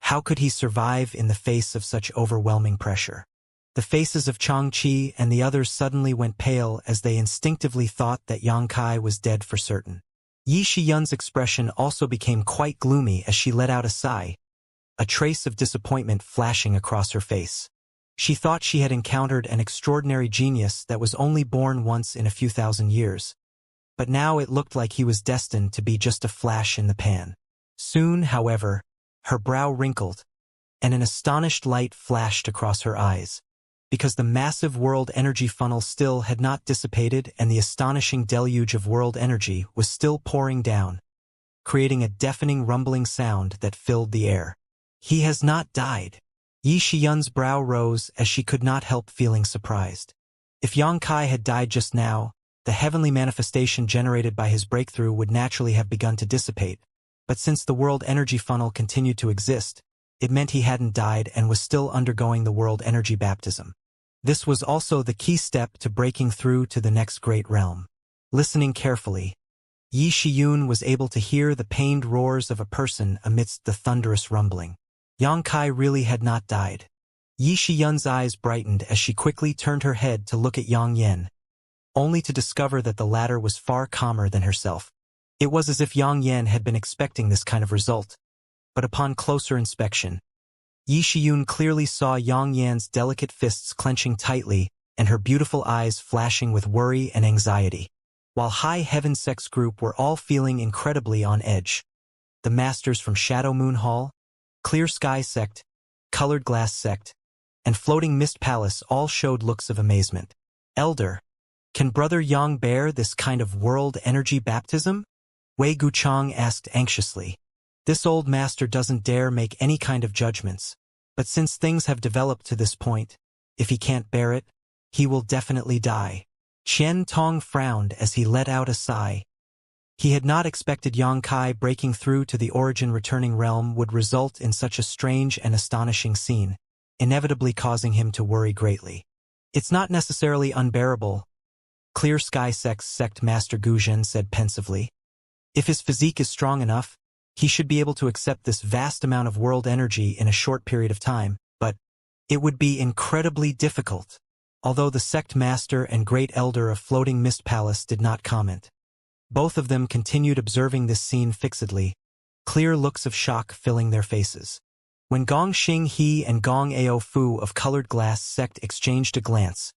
how could he survive in the face of such overwhelming pressure? The faces of Xianxia and the others suddenly went pale as they instinctively thought that Xianxia was dead for certain. Yi Shiyun's expression also became quite gloomy as she let out a sigh, a trace of disappointment flashing across her face. She thought she had encountered an extraordinary genius that was only born once in a few thousand years. But now it looked like he was destined to be just a flash in the pan. Soon, however, her brow wrinkled, and an astonished light flashed across her eyes, because the massive world energy funnel still had not dissipated and the astonishing deluge of world energy was still pouring down, creating a deafening rumbling sound that filled the air. He has not died. Yi Shiyun's brow rose as she could not help feeling surprised. If Xianxia had died just now, the heavenly manifestation generated by his breakthrough would naturally have begun to dissipate, but since the world energy funnel continued to exist, it meant he hadn't died and was still undergoing the world energy baptism. This was also the key step to breaking through to the next great realm. Listening carefully, Yi Shiyun was able to hear the pained roars of a person amidst the thunderous rumbling. Xianxia really had not died. Yi Shiyun's eyes brightened as she quickly turned her head to look at Yang Yan, only to discover that the latter was far calmer than herself. It was as if Yang Yan had been expecting this kind of result. But upon closer inspection, Yi Shiyun clearly saw Yang Yan's delicate fists clenching tightly and her beautiful eyes flashing with worry and anxiety. While High Heaven Sect's group were all feeling incredibly on edge. The masters from Shadow Moon Hall, Clear Sky Sect, Colored Glass Sect, and Floating Mist Palace all showed looks of amazement. Elder, can Brother Yang bear this kind of world energy baptism? Wei Guchang asked anxiously. This old master doesn't dare make any kind of judgments, but since things have developed to this point, if he can't bear it, he will definitely die. Qian Tong frowned as he let out a sigh. He had not expected Xianxia breaking through to the origin returning realm would result in such a strange and astonishing scene, inevitably causing him to worry greatly. It's not necessarily unbearable, Clear Sky Sect's Sect Master Guzhen said pensively. If his physique is strong enough, he should be able to accept this vast amount of world energy in a short period of time, but it would be incredibly difficult. Although the Sect Master and Great Elder of Floating Mist Palace did not comment. Both of them continued observing this scene fixedly, clear looks of shock filling their faces. When Gong Xing He and Gong Ao Fu of Colored Glass Sect exchanged a glance,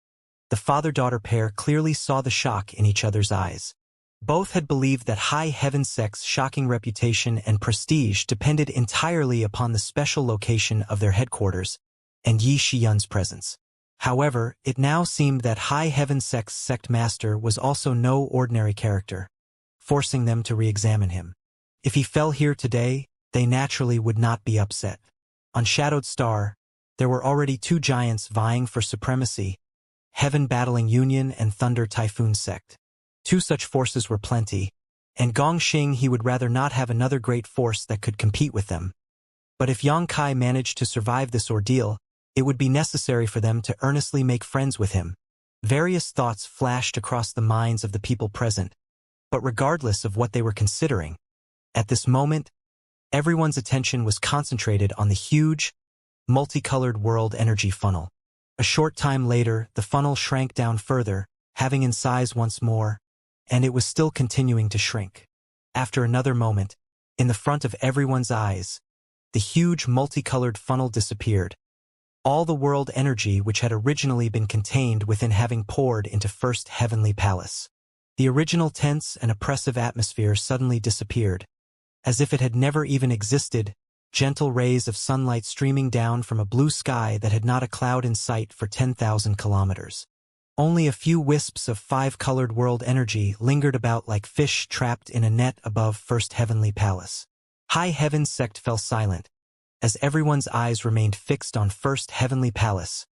the father-daughter pair clearly saw the shock in each other's eyes. Both had believed that High Heaven Sect's shocking reputation and prestige depended entirely upon the special location of their headquarters and Yi Shiyun's presence. However, it now seemed that High Heaven Sect's Sect Master was also no ordinary character, forcing them to re-examine him. If he fell here today, they naturally would not be upset. On Shadowed Star, there were already two giants vying for supremacy, Heaven Battling Union and Thunder Typhoon Sect. Two such forces were plenty, and Gong Xing he would rather not have another great force that could compete with them. But if Xianxia managed to survive this ordeal, it would be necessary for them to earnestly make friends with him. Various thoughts flashed across the minds of the people present, but regardless of what they were considering, at this moment, everyone's attention was concentrated on the huge, multicolored world energy funnel. A short time later, the funnel shrank down further, having in size once more, and it was still continuing to shrink. After another moment, in the front of everyone's eyes, the huge multicolored funnel disappeared. All the world energy which had originally been contained within having poured into First Heavenly Palace. The original tense and oppressive atmosphere suddenly disappeared. As if it had never even existed, gentle rays of sunlight streaming down from a blue sky that had not a cloud in sight for 10,000 kilometers. Only a few wisps of five-colored world energy lingered about like fish trapped in a net above First Heavenly Palace. High Heaven Sect fell silent, as everyone's eyes remained fixed on First Heavenly Palace,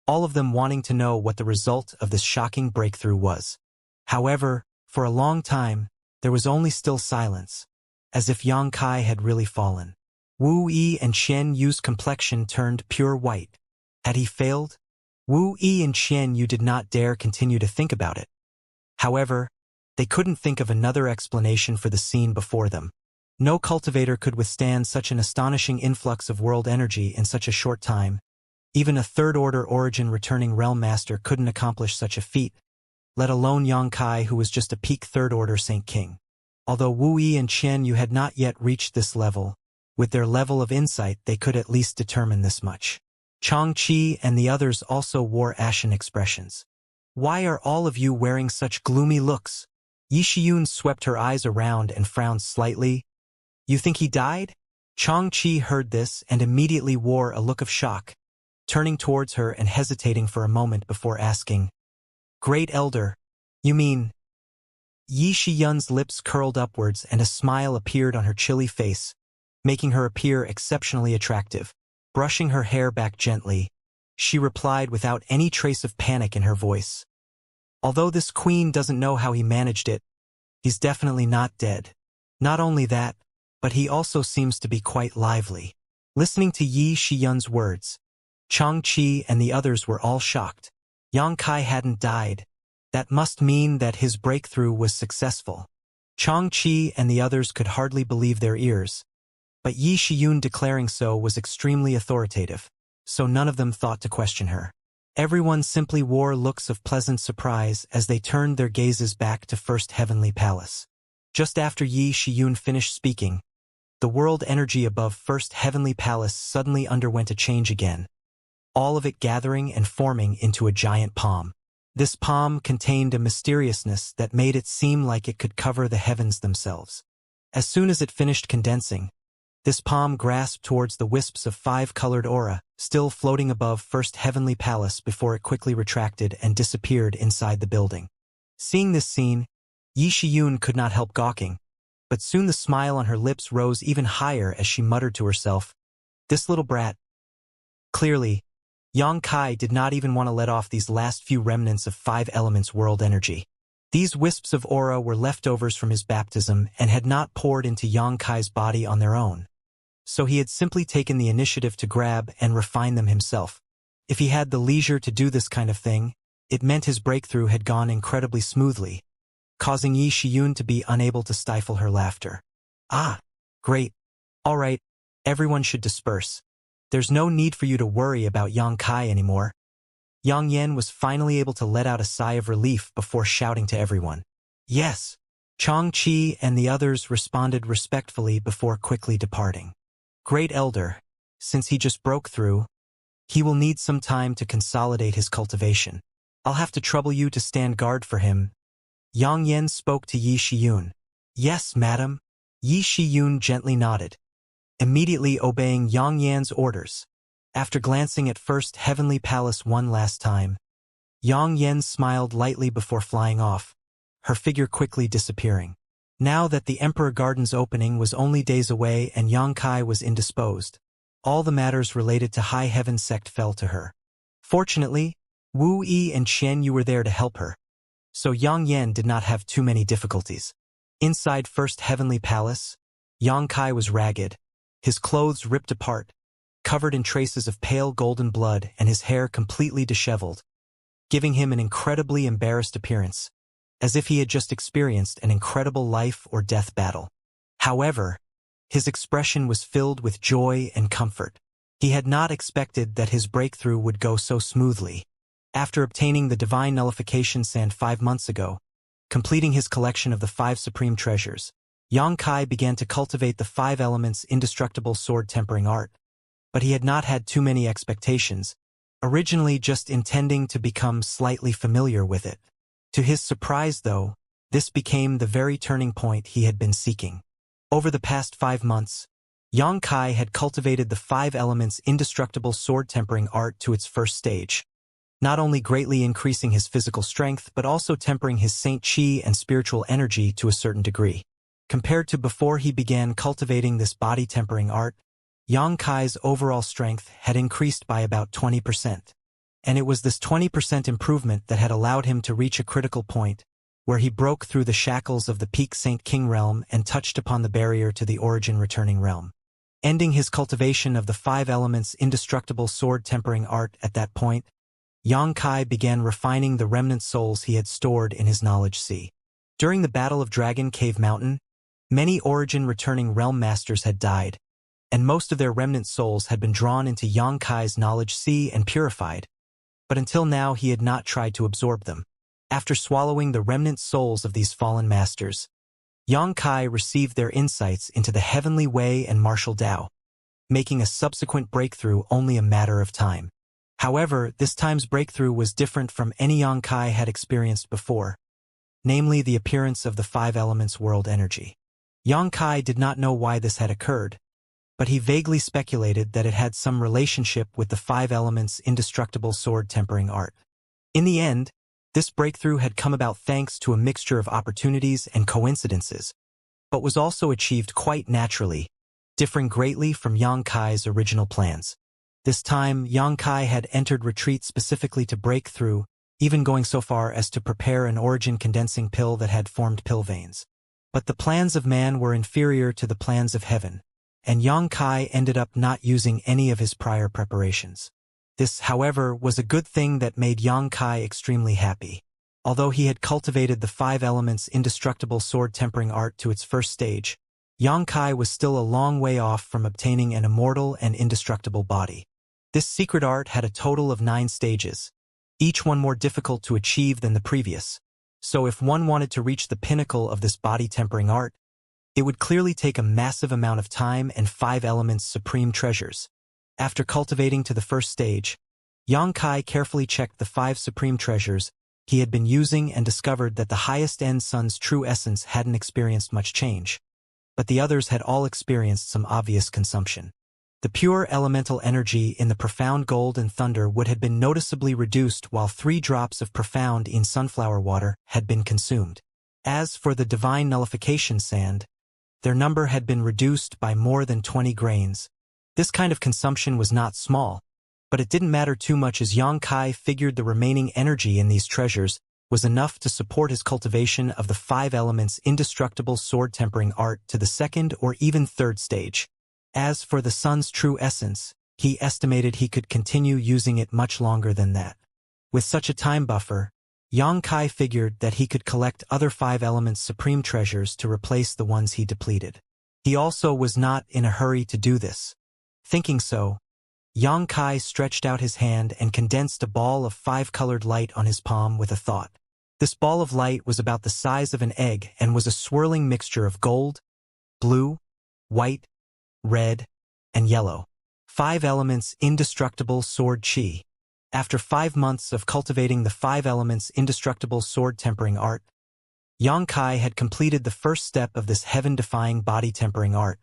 all of them wanting to know what the result of this shocking breakthrough was. However, for a long time, there was only still silence, as if Xianxia had really fallen. Wu Yi and Qian Yu's complexion turned pure white. Had he failed? Wu Yi and Qian Yu did not dare continue to think about it. However, they couldn't think of another explanation for the scene before them. No cultivator could withstand such an astonishing influx of world energy in such a short time. Even a third-order origin returning realm master couldn't accomplish such a feat, let alone Xianxia who was just a peak third-order Saint King. Although Wu Yi and Qian Yu had not yet reached this level, with their level of insight they could at least determine this much. Xianxia and the others also wore ashen expressions. Why are all of you wearing such gloomy looks? Yi Shiyun swept her eyes around and frowned slightly. You think he died? Xianxia heard this and immediately wore a look of shock, turning towards her and hesitating for a moment before asking, Great Elder, you mean? Yi Shiyun's lips curled upwards and a smile appeared on her chilly face, making her appear exceptionally attractive. Brushing her hair back gently, she replied without any trace of panic in her voice. Although this queen doesn't know how he managed it, he's definitely not dead. Not only that, but he also seems to be quite lively. Listening to Yi Shiyun's words, Xianxia and the others were all shocked. Yang Kai hadn't died. That must mean that his breakthrough was successful. Xianxia and the others could hardly believe their ears. But Yi Shiyun declaring so was extremely authoritative, so none of them thought to question her. Everyone simply wore looks of pleasant surprise as they turned their gazes back to First Heavenly Palace. Just after Yi Shiyun finished speaking, the world energy above First Heavenly Palace suddenly underwent a change again, all of it gathering and forming into a giant palm. This palm contained a mysteriousness that made it seem like it could cover the heavens themselves. As soon as it finished condensing, this palm grasped towards the wisps of five-colored aura, still floating above First Heavenly Palace before it quickly retracted and disappeared inside the building. Seeing this scene, Yi Shiyun could not help gawking, but soon the smile on her lips rose even higher as she muttered to herself, This little brat. Clearly, Yang Kai did not even want to let off these last few remnants of five elements world energy. These wisps of aura were leftovers from his baptism and had not poured into Yang Kai's body on their own. So he had simply taken the initiative to grab and refine them himself. If he had the leisure to do this kind of thing, it meant his breakthrough had gone incredibly smoothly, causing Yi Shiyun to be unable to stifle her laughter. Ah, great. All right, everyone should disperse. There's no need for you to worry about Yang Kai anymore. Yang Yan was finally able to let out a sigh of relief before shouting to everyone. Yes. Xianxia and the others responded respectfully before quickly departing. Great Elder, since he just broke through, he will need some time to consolidate his cultivation. I'll have to trouble you to stand guard for him. Yang Yan spoke to Yi Shiyun. Yes, madam. Yi Shiyun gently nodded, immediately obeying Yang Yan's orders. After glancing at First Heavenly Palace one last time, Yang Yan smiled lightly before flying off, her figure quickly disappearing. Now that the Emperor Garden's opening was only days away and Yang Kai was indisposed, all the matters related to High Heaven Sect fell to her. Fortunately, Wu Yi and Chen Yu were there to help her, so Yang Yan did not have too many difficulties. Inside First Heavenly Palace, Yang Kai was ragged, his clothes ripped apart, covered in traces of pale golden blood and his hair completely disheveled, giving him an incredibly embarrassed appearance, as if he had just experienced an incredible life or death battle. However, his expression was filled with joy and comfort. He had not expected that his breakthrough would go so smoothly. After obtaining the Divine Nullification Sand 5 months ago, completing his collection of the 5 supreme treasures, Yang Kai began to cultivate the 5 elements indestructible sword tempering art. But he had not had too many expectations, originally just intending to become slightly familiar with it. To his surprise, though, this became the very turning point he had been seeking. Over the past 5 months, Yang Kai had cultivated the 5 elements indestructible sword tempering art to its first stage, not only greatly increasing his physical strength but also tempering his Saint Chi and spiritual energy to a certain degree. Compared to before he began cultivating this body tempering art, Yang Kai's overall strength had increased by about 20%. And it was this 20% improvement that had allowed him to reach a critical point, where he broke through the shackles of the Peak Saint King realm and touched upon the barrier to the Origin Returning realm. Ending his cultivation of the 5 elements indestructible sword tempering art at that point, Yang Kai began refining the remnant souls he had stored in his knowledge sea. During the Battle of Dragon Cave Mountain, many Origin Returning realm masters had died, and most of their remnant souls had been drawn into Yang Kai's knowledge sea and purified, but until now he had not tried to absorb them. After swallowing the remnant souls of these fallen masters, Yang Kai received their insights into the heavenly way and martial Tao, making a subsequent breakthrough only a matter of time. However, this time's breakthrough was different from any Xianxia had experienced before, namely the appearance of the five elements world energy. Xianxia did not know why this had occurred, but he vaguely speculated that it had some relationship with the five elements indestructible sword tempering art. In the end, this breakthrough had come about thanks to a mixture of opportunities and coincidences, but was also achieved quite naturally, differing greatly from Xianxia's original plans. This time, Xianxia had entered retreat specifically to break through, even going so far as to prepare an origin-condensing pill that had formed pill veins. But the plans of man were inferior to the plans of heaven, and Xianxia ended up not using any of his prior preparations. This, however, was a good thing that made Xianxia extremely happy. Although he had cultivated the five elements indestructible sword tempering art to its first stage, Xianxia was still a long way off from obtaining an immortal and indestructible body. This secret art had a total of 9 stages, each one more difficult to achieve than the previous. So if one wanted to reach the pinnacle of this body tempering art, it would clearly take a massive amount of time and 5 elements supreme treasures. After cultivating to the first stage, Xianxia carefully checked the 5 supreme treasures he had been using and discovered that the highest-end sun's true essence hadn't experienced much change, but the others had all experienced some obvious consumption. The pure elemental energy in the profound gold and thunder wood had been noticeably reduced while 3 drops of profound in sunflower water had been consumed. As for the divine nullification sand, their number had been reduced by more than 20 grains. This kind of consumption was not small, but it didn't matter too much as Xianxia figured the remaining energy in these treasures was enough to support his cultivation of the 5 elements indestructible sword tempering art to the 2nd or even 3rd stage. As for the sun's true essence, he estimated he could continue using it much longer than that. With such a time buffer, Xianxia figured that he could collect other 5 elements supreme treasures to replace the ones he depleted. He also was not in a hurry to do this. Thinking so, Xianxia stretched out his hand and condensed a ball of 5-colored light on his palm with a thought. This ball of light was about the size of an egg and was a swirling mixture of gold, blue, white, red, and yellow. 5 elements indestructible sword chi. After 5 months of cultivating the 5 elements indestructible sword tempering art, Xianxia had completed the first step of this heaven-defying body tempering art,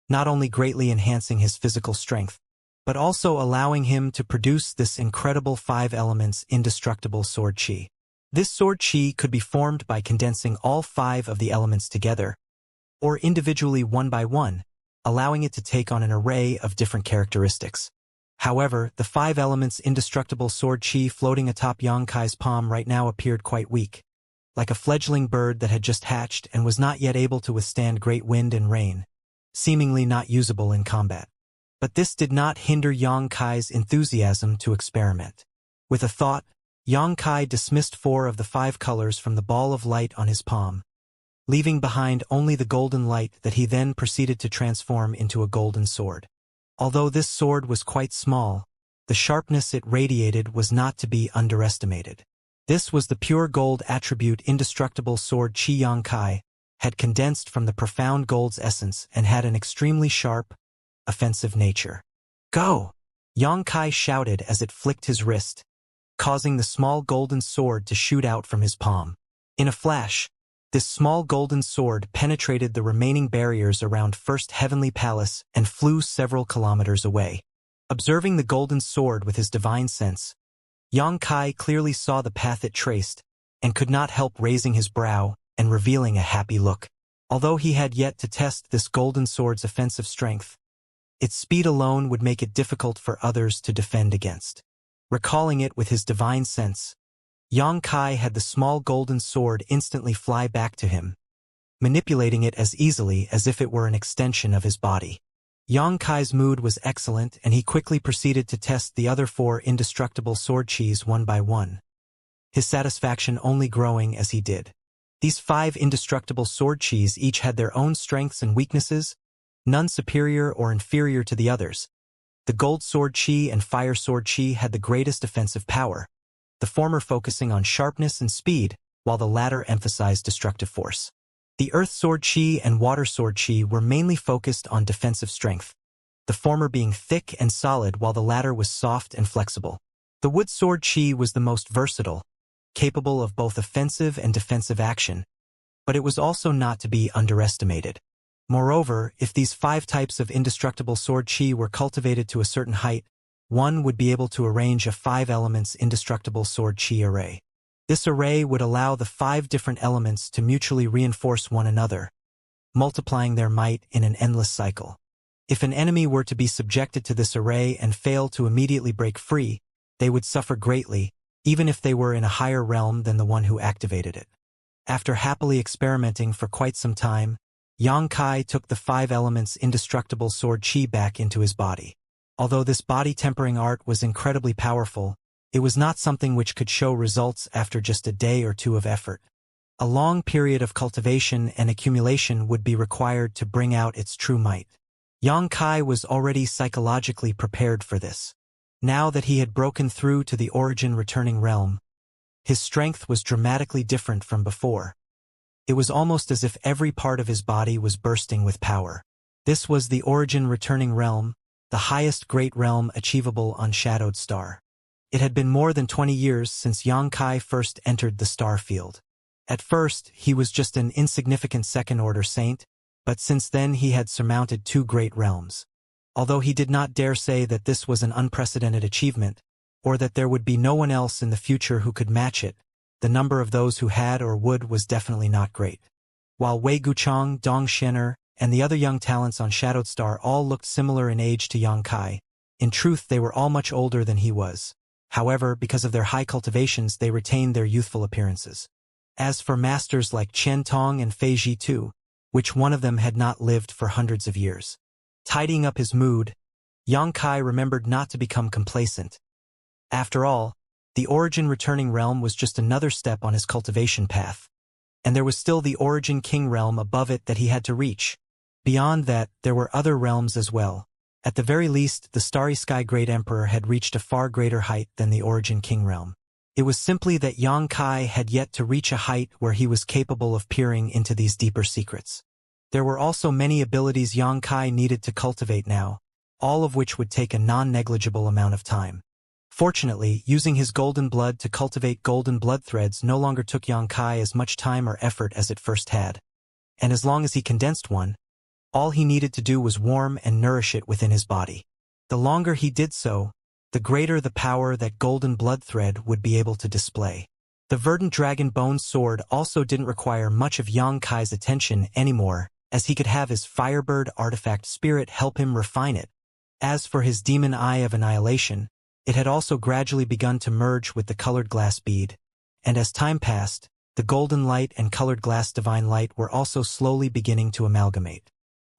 not only greatly enhancing his physical strength, but also allowing him to produce this incredible 5 elements indestructible sword chi. This sword chi could be formed by condensing all 5 of the elements together, or individually one by one, allowing it to take on an array of different characteristics. However, the 5 elements indestructible sword chi floating atop Xianxia's palm right now appeared quite weak, like a fledgling bird that had just hatched and was not yet able to withstand great wind and rain, seemingly not usable in combat. But this did not hinder Xianxia's enthusiasm to experiment. With a thought, Xianxia dismissed 4 of the 5 colors from the ball of light on his palm, leaving behind only the golden light that he then proceeded to transform into a golden sword. Although this sword was quite small, the sharpness it radiated was not to be underestimated. This was the pure gold attribute indestructible sword Chi Xianxia had condensed from the profound gold's essence and had an extremely sharp, offensive nature. "Go!" Xianxia shouted as it flicked his wrist, causing the small golden sword to shoot out from his palm. In a flash, this small golden sword penetrated the remaining barriers around First Heavenly Palace and flew several kilometers away. Observing the golden sword with his divine sense, Xianxia clearly saw the path it traced and could not help raising his brow and revealing a happy look. Although he had yet to test this golden sword's offensive strength, its speed alone would make it difficult for others to defend against. Recalling it with his divine sense, Xianxia had the small golden sword instantly fly back to him, manipulating it as easily as if it were an extension of his body. Xianxia's mood was excellent and he quickly proceeded to test the other 4 indestructible sword chis one by one, his satisfaction only growing as he did. These 5 indestructible sword chis each had their own strengths and weaknesses, none superior or inferior to the others. The gold sword chi and fire sword chi had the greatest offensive power, the former focusing on sharpness and speed, while the latter emphasized destructive force. The earth sword chi and water sword chi were mainly focused on defensive strength. the former being thick and solid while the latter was soft and flexible. The wood sword chi was the most versatile, capable of both offensive and defensive action, but it was also not to be underestimated. Moreover, if these 5 types of indestructible sword chi were cultivated to a certain height, one would be able to arrange a 5 elements indestructible sword chi array. This array would allow the 5 different elements to mutually reinforce one another, multiplying their might in an endless cycle. If an enemy were to be subjected to this array and fail to immediately break free, they would suffer greatly, even if they were in a higher realm than the one who activated it. After happily experimenting for quite some time, Yang Kai took the 5 elements indestructible sword chi back into his body. Although this body tempering art was incredibly powerful, it was not something which could show results after just a day or 2 of effort. A long period of cultivation and accumulation would be required to bring out its true might. Yang Kai was already psychologically prepared for this. Now that he had broken through to the origin returning realm, his strength was dramatically different from before. It was almost as if every part of his body was bursting with power. This was the origin returning realm, the highest great realm achievable on Shadowed Star. It had been more than 20 years since Yang Kai first entered the star field. At first, he was just an insignificant second-order saint, but since then he had surmounted 2 great realms. Although he did not dare say that this was an unprecedented achievement, or that there would be no one else in the future who could match it, the number of those who had or would was definitely not great. While Wei Guchang, Dong Shener, and the other young talents on Shadowed Star all looked similar in age to Yang Kai, in truth they were all much older than he was. However, because of their high cultivations they retained their youthful appearances. As for masters like Chen Tong and Fei Zhitu, which one of them had not lived for hundreds of years. Tidying up his mood, Yang Kai remembered not to become complacent. After all, the origin returning realm was just another step on his cultivation path, and there was still the origin king realm above it that he had to reach. Beyond that, there were other realms as well. At the very least, the Starry Sky Great Emperor had reached a far greater height than the origin king realm. It was simply that Yang Kai had yet to reach a height where he was capable of peering into these deeper secrets. There were also many abilities Yang Kai needed to cultivate now, all of which would take a non-negligible amount of time. Fortunately, using his golden blood to cultivate golden blood threads no longer took Yang Kai as much time or effort as it first had. And as long as he condensed one, all he needed to do was warm and nourish it within his body. The longer he did so, the greater the power that golden blood thread would be able to display. The verdant dragon bone sword also didn't require much of Yang Kai's attention anymore, as he could have his Firebird artifact spirit help him refine it. As for his demon eye of annihilation, it had also gradually begun to merge with the colored glass bead, and as time passed, the golden light and colored glass divine light were also slowly beginning to amalgamate.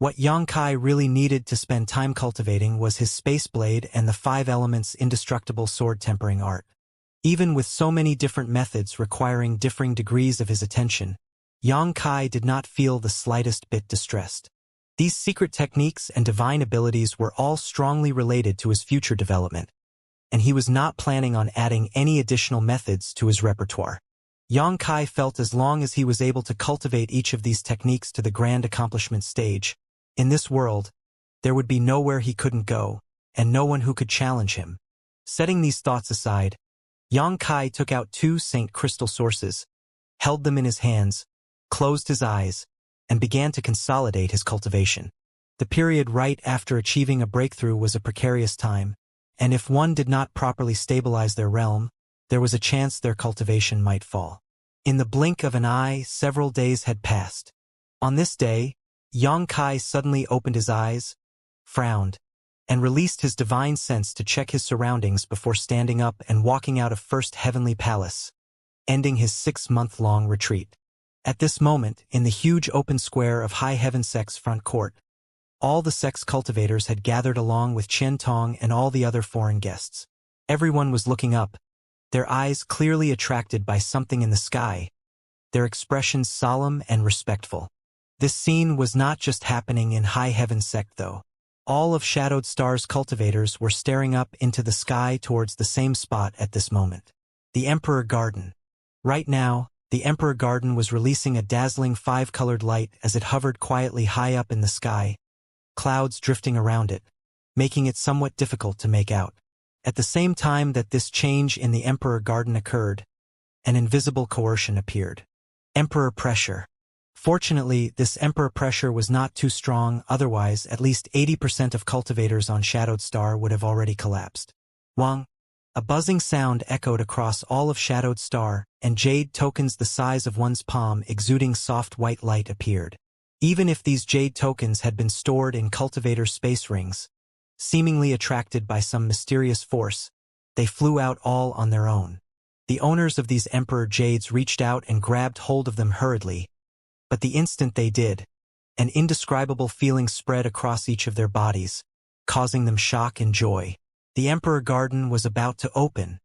What Yang Kai really needed to spend time cultivating was his space blade and the 5 elements indestructible sword tempering art. Even with so many different methods requiring differing degrees of his attention, Yang Kai did not feel the slightest bit distressed. These secret techniques and divine abilities were all strongly related to his future development, and he was not planning on adding any additional methods to his repertoire. Yang Kai felt as long as he was able to cultivate each of these techniques to the grand accomplishment stage, in this world, there would be nowhere he couldn't go, and no one who could challenge him. Setting these thoughts aside, Yang Kai took out 2 Saint Crystal sources, held them in his hands, closed his eyes, and began to consolidate his cultivation. The period right after achieving a breakthrough was a precarious time, and if one did not properly stabilize their realm, there was a chance their cultivation might fall. In the blink of an eye, several days had passed. On this day, Yang Kai suddenly opened his eyes, frowned, and released his divine sense to check his surroundings before standing up and walking out of First Heavenly Palace, ending his 6-month-long retreat. At this moment, in the huge open square of High Heaven Sect's front court, all the sect's cultivators had gathered along with Chen Tong and all the other foreign guests. Everyone was looking up, their eyes clearly attracted by something in the sky, their expressions solemn and respectful. This scene was not just happening in High Heaven Sect though. All of Shadowed Star's cultivators were staring up into the sky towards the same spot at this moment. The Emperor Garden. Right now, the Emperor Garden was releasing a dazzling 5-colored light as it hovered quietly high up in the sky, clouds drifting around it, making it somewhat difficult to make out. At the same time that this change in the Emperor Garden occurred, an invisible coercion appeared. Emperor pressure. Fortunately, this Emperor pressure was not too strong, otherwise at least 80% of cultivators on Shadowed Star would have already collapsed. Wang. A buzzing sound echoed across all of Shadowed Star, and jade tokens the size of one's palm exuding soft white light appeared. Even if these jade tokens had been stored in cultivator space rings, seemingly attracted by some mysterious force, they flew out all on their own. The owners of these Emperor Jades reached out and grabbed hold of them hurriedly, but the instant they did, an indescribable feeling spread across each of their bodies, causing them shock and joy. The Emperor Garden was about to open.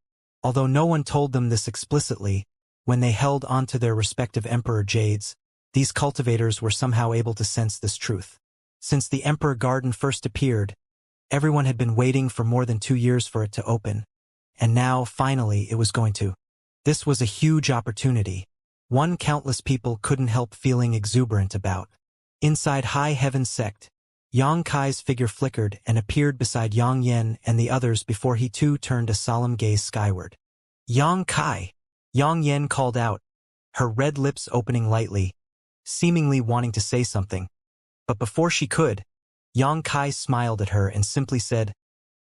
Although no one told them this explicitly, when they held onto their respective Emperor Jades, these cultivators were somehow able to sense this truth. Since the Emperor Garden first appeared, everyone had been waiting for more than 2 years for it to open, and now, finally, it was going to. This was a huge opportunity, one countless people couldn't help feeling exuberant about. Inside High Heaven Sect, Yang Kai's figure flickered and appeared beside Yang Yen and the others before he too turned a solemn gaze skyward. Yang Kai! Yang Yen called out, her red lips opening lightly, seemingly wanting to say something. But before she could, Yang Kai smiled at her and simply said,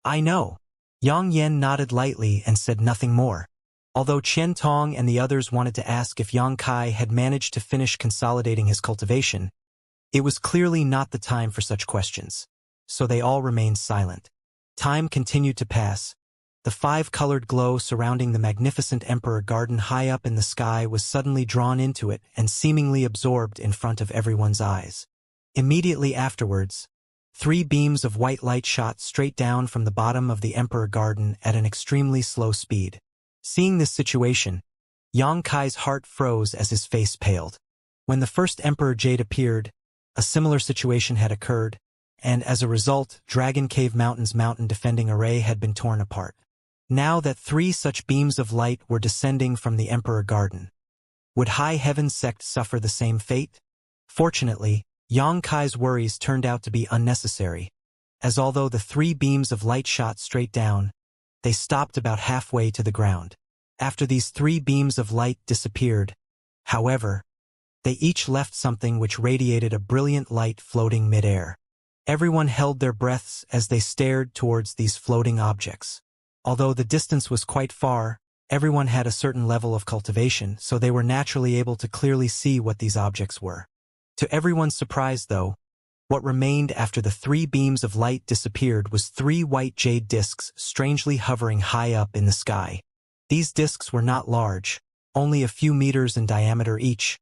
I know. Yang Yen nodded lightly and said nothing more. Although Qian Tong and the others wanted to ask if Yang Kai had managed to finish consolidating his cultivation, it was clearly not the time for such questions, so they all remained silent. Time continued to pass. The 5-colored glow surrounding the magnificent Emperor Garden high up in the sky was suddenly drawn into it and seemingly absorbed in front of everyone's eyes. Immediately afterwards, 3 beams of white light shot straight down from the bottom of the Emperor Garden at an extremely slow speed. Seeing this situation, Yang Kai's heart froze as his face paled. When the first Emperor Jade appeared, a similar situation had occurred, and as a result, Dragon Cave Mountain's mountain defending array had been torn apart. Now that 3 such beams of light were descending from the Emperor Garden, would High Heaven Sect suffer the same fate? Fortunately, Yang Kai's worries turned out to be unnecessary, as although the 3 beams of light shot straight down, they stopped about halfway to the ground. After these 3 beams of light disappeared, however, they each left something which radiated a brilliant light floating mid-air. Everyone held their breaths as they stared towards these floating objects. Although the distance was quite far, everyone had a certain level of cultivation, so they were naturally able to clearly see what these objects were. To everyone's surprise, though, what remained after the 3 beams of light disappeared was 3 white jade discs strangely hovering high up in the sky. These discs were not large, only a few meters in diameter each,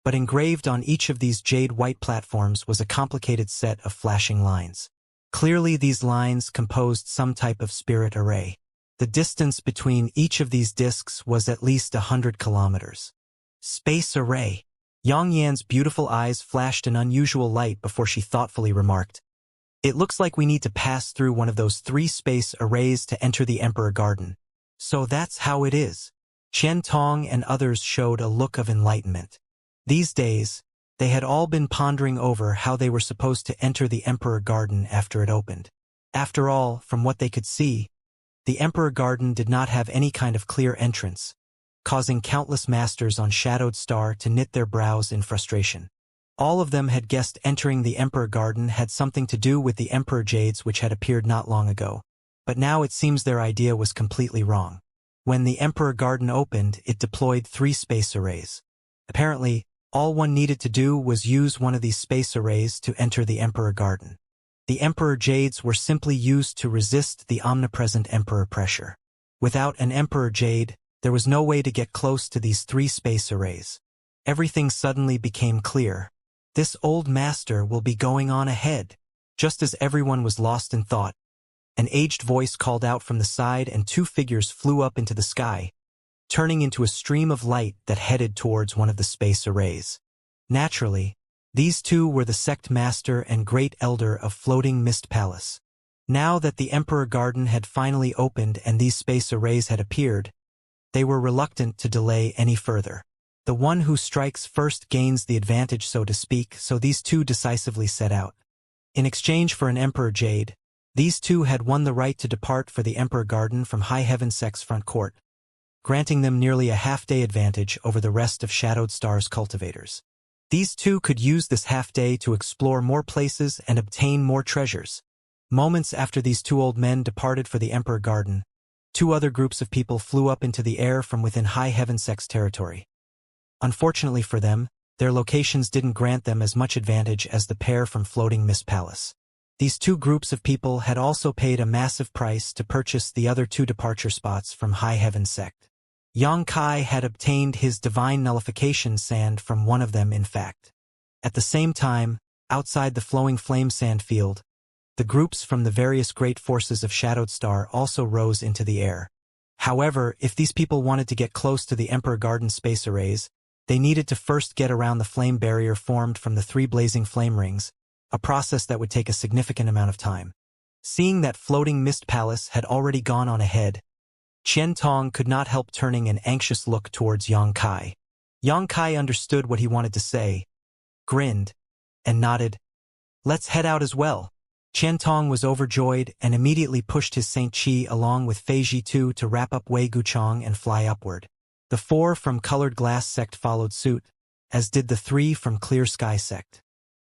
but engraved on each of these jade white platforms was a complicated set of flashing lines. Clearly these lines composed some type of spirit array. The distance between each of these discs was at least 100 kilometers. Space array. Yang Yan's beautiful eyes flashed an unusual light before she thoughtfully remarked, It looks like we need to pass through one of those 3 space arrays to enter the Emperor Garden. So that's how it is. Qian Tong and others showed a look of enlightenment. These days, they had all been pondering over how they were supposed to enter the Emperor Garden after it opened. After all, from what they could see, the Emperor Garden did not have any kind of clear entrance, causing countless masters on Shadowed Star to knit their brows in frustration. All of them had guessed entering the Emperor Garden had something to do with the Emperor Jades which had appeared not long ago, but now it seems their idea was completely wrong. When the Emperor Garden opened, it deployed 3 space arrays. Apparently, all one needed to do was use one of these space arrays to enter the Emperor Garden. The Emperor Jades were simply used to resist the omnipresent Emperor pressure. Without an Emperor Jade, there was no way to get close to these 3 space arrays. Everything suddenly became clear. This old master will be going on ahead. Just as everyone was lost in thought, an aged voice called out from the side and 2 figures flew up into the sky, turning into a stream of light that headed towards one of the space arrays. Naturally, these 2 were the sect master and great elder of Floating Mist Palace. Now that the Emperor Garden had finally opened and these space arrays had appeared, they were reluctant to delay any further. The one who strikes first gains the advantage, so to speak, so these 2 decisively set out. In exchange for an Emperor Jade, These two had won the right to depart for the Emperor Garden from High Heaven Sect's front court, granting them nearly a half-day advantage over the rest of Shadowed Star's cultivators. These two could use this half-day to explore more places and obtain more treasures. Moments after these two old men departed for the Emperor Garden, two other groups of people flew up into the air from within High Heaven Sect's territory. Unfortunately for them, their locations didn't grant them as much advantage as the pair from Floating Mist Palace. These two groups of people had also paid a massive price to purchase the other two departure spots from High Heaven Sect. Xianxia had obtained his divine nullification sand from one of them in fact. At the same time, outside the flowing flame sand field, the groups from the various great forces of Shadowed Star also rose into the air. However, if these people wanted to get close to the Emperor Garden space arrays, they needed to first get around the flame barrier formed from the 3 blazing flame rings, a process that would take a significant amount of time. Seeing that Floating Mist Palace had already gone on ahead, Qian Tong could not help turning an anxious look towards Xianxia. Xianxia understood what he wanted to say, grinned, and nodded. "Let's head out as well." Qian Tong was overjoyed and immediately pushed his Saint Qi along with Fei Jitu to wrap up Wei Guchong and fly upward. The 4 from Colored Glass Sect followed suit, as did the 3 from Clear Sky Sect.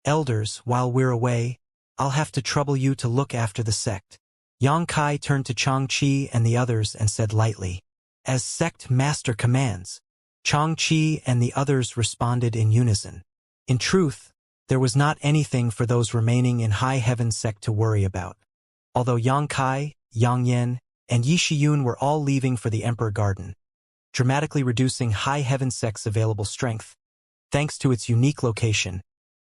"Elders, while we're away, I'll have to trouble you to look after the sect." Xianxia turned to Changqi and the others and said lightly, "As sect master commands." Changqi and the others responded in unison. In truth, there was not anything for those remaining in High Heaven Sect to worry about. Although Xianxia, Yang Yan, and Yi Shiyun were all leaving for the Emperor Garden, dramatically reducing High Heaven Sect's available strength, thanks to its unique location.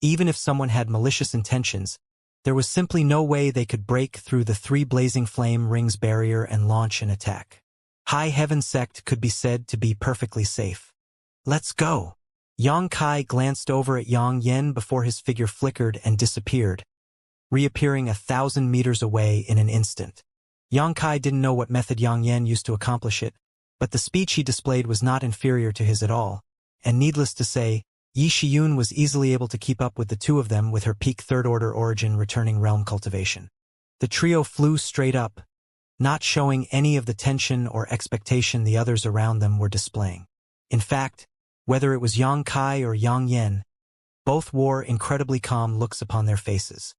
Even if someone had malicious intentions, there was simply no way they could break through the 3 blazing flame rings barrier and launch an attack. High Heaven Sect could be said to be perfectly safe. "Let's go." Xianxia glanced over at Yang Yan before his figure flickered and disappeared, reappearing 1,000 meters away in an instant. Xianxia didn't know what method Yang Yan used to accomplish it, but the speed he displayed was not inferior to his at all, and needless to say, Yi Shiyun was easily able to keep up with the two of them with her peak third-order origin returning realm cultivation. The trio flew straight up, not showing any of the tension or expectation the others around them were displaying. In fact, whether it was Xianxia or Yang Yan, both wore incredibly calm looks upon their faces.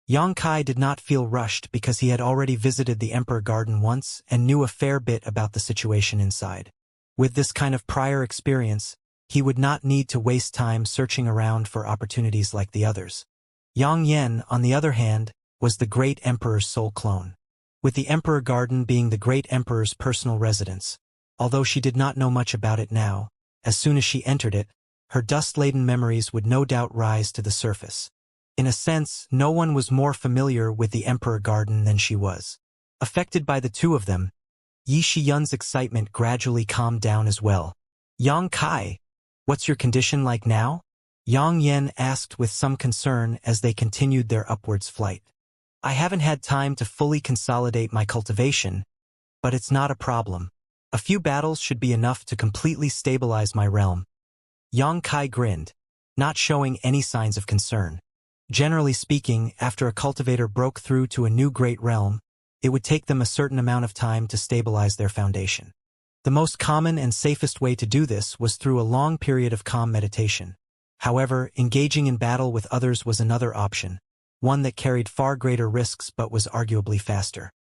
Xianxia did not feel rushed because he had already visited the Emperor Garden once and knew a fair bit about the situation inside. With this kind of prior experience, he would not need to waste time searching around for opportunities like the others. Yang Yan, on the other hand, was the Great Emperor's sole clone. With the Emperor Garden being the Great Emperor's personal residence, although she did not know much about it now, as soon as she entered it, her dust-laden memories would no doubt rise to the surface. In a sense, no one was more familiar with the Emperor Garden than she was. Affected by the two of them, Yi Shiyun's excitement gradually calmed down as well. "Xianxia, what's your condition like now?" Yang Yan asked with some concern as they continued their upwards flight. "I haven't had time to fully consolidate my cultivation, but it's not a problem. A few battles should be enough to completely stabilize my realm." Xianxia grinned, not showing any signs of concern. Generally speaking, after a cultivator broke through to a new great realm, it would take them a certain amount of time to stabilize their foundation. The most common and safest way to do this was through a long period of calm meditation. However, engaging in battle with others was another option, one that carried far greater risks but was arguably faster.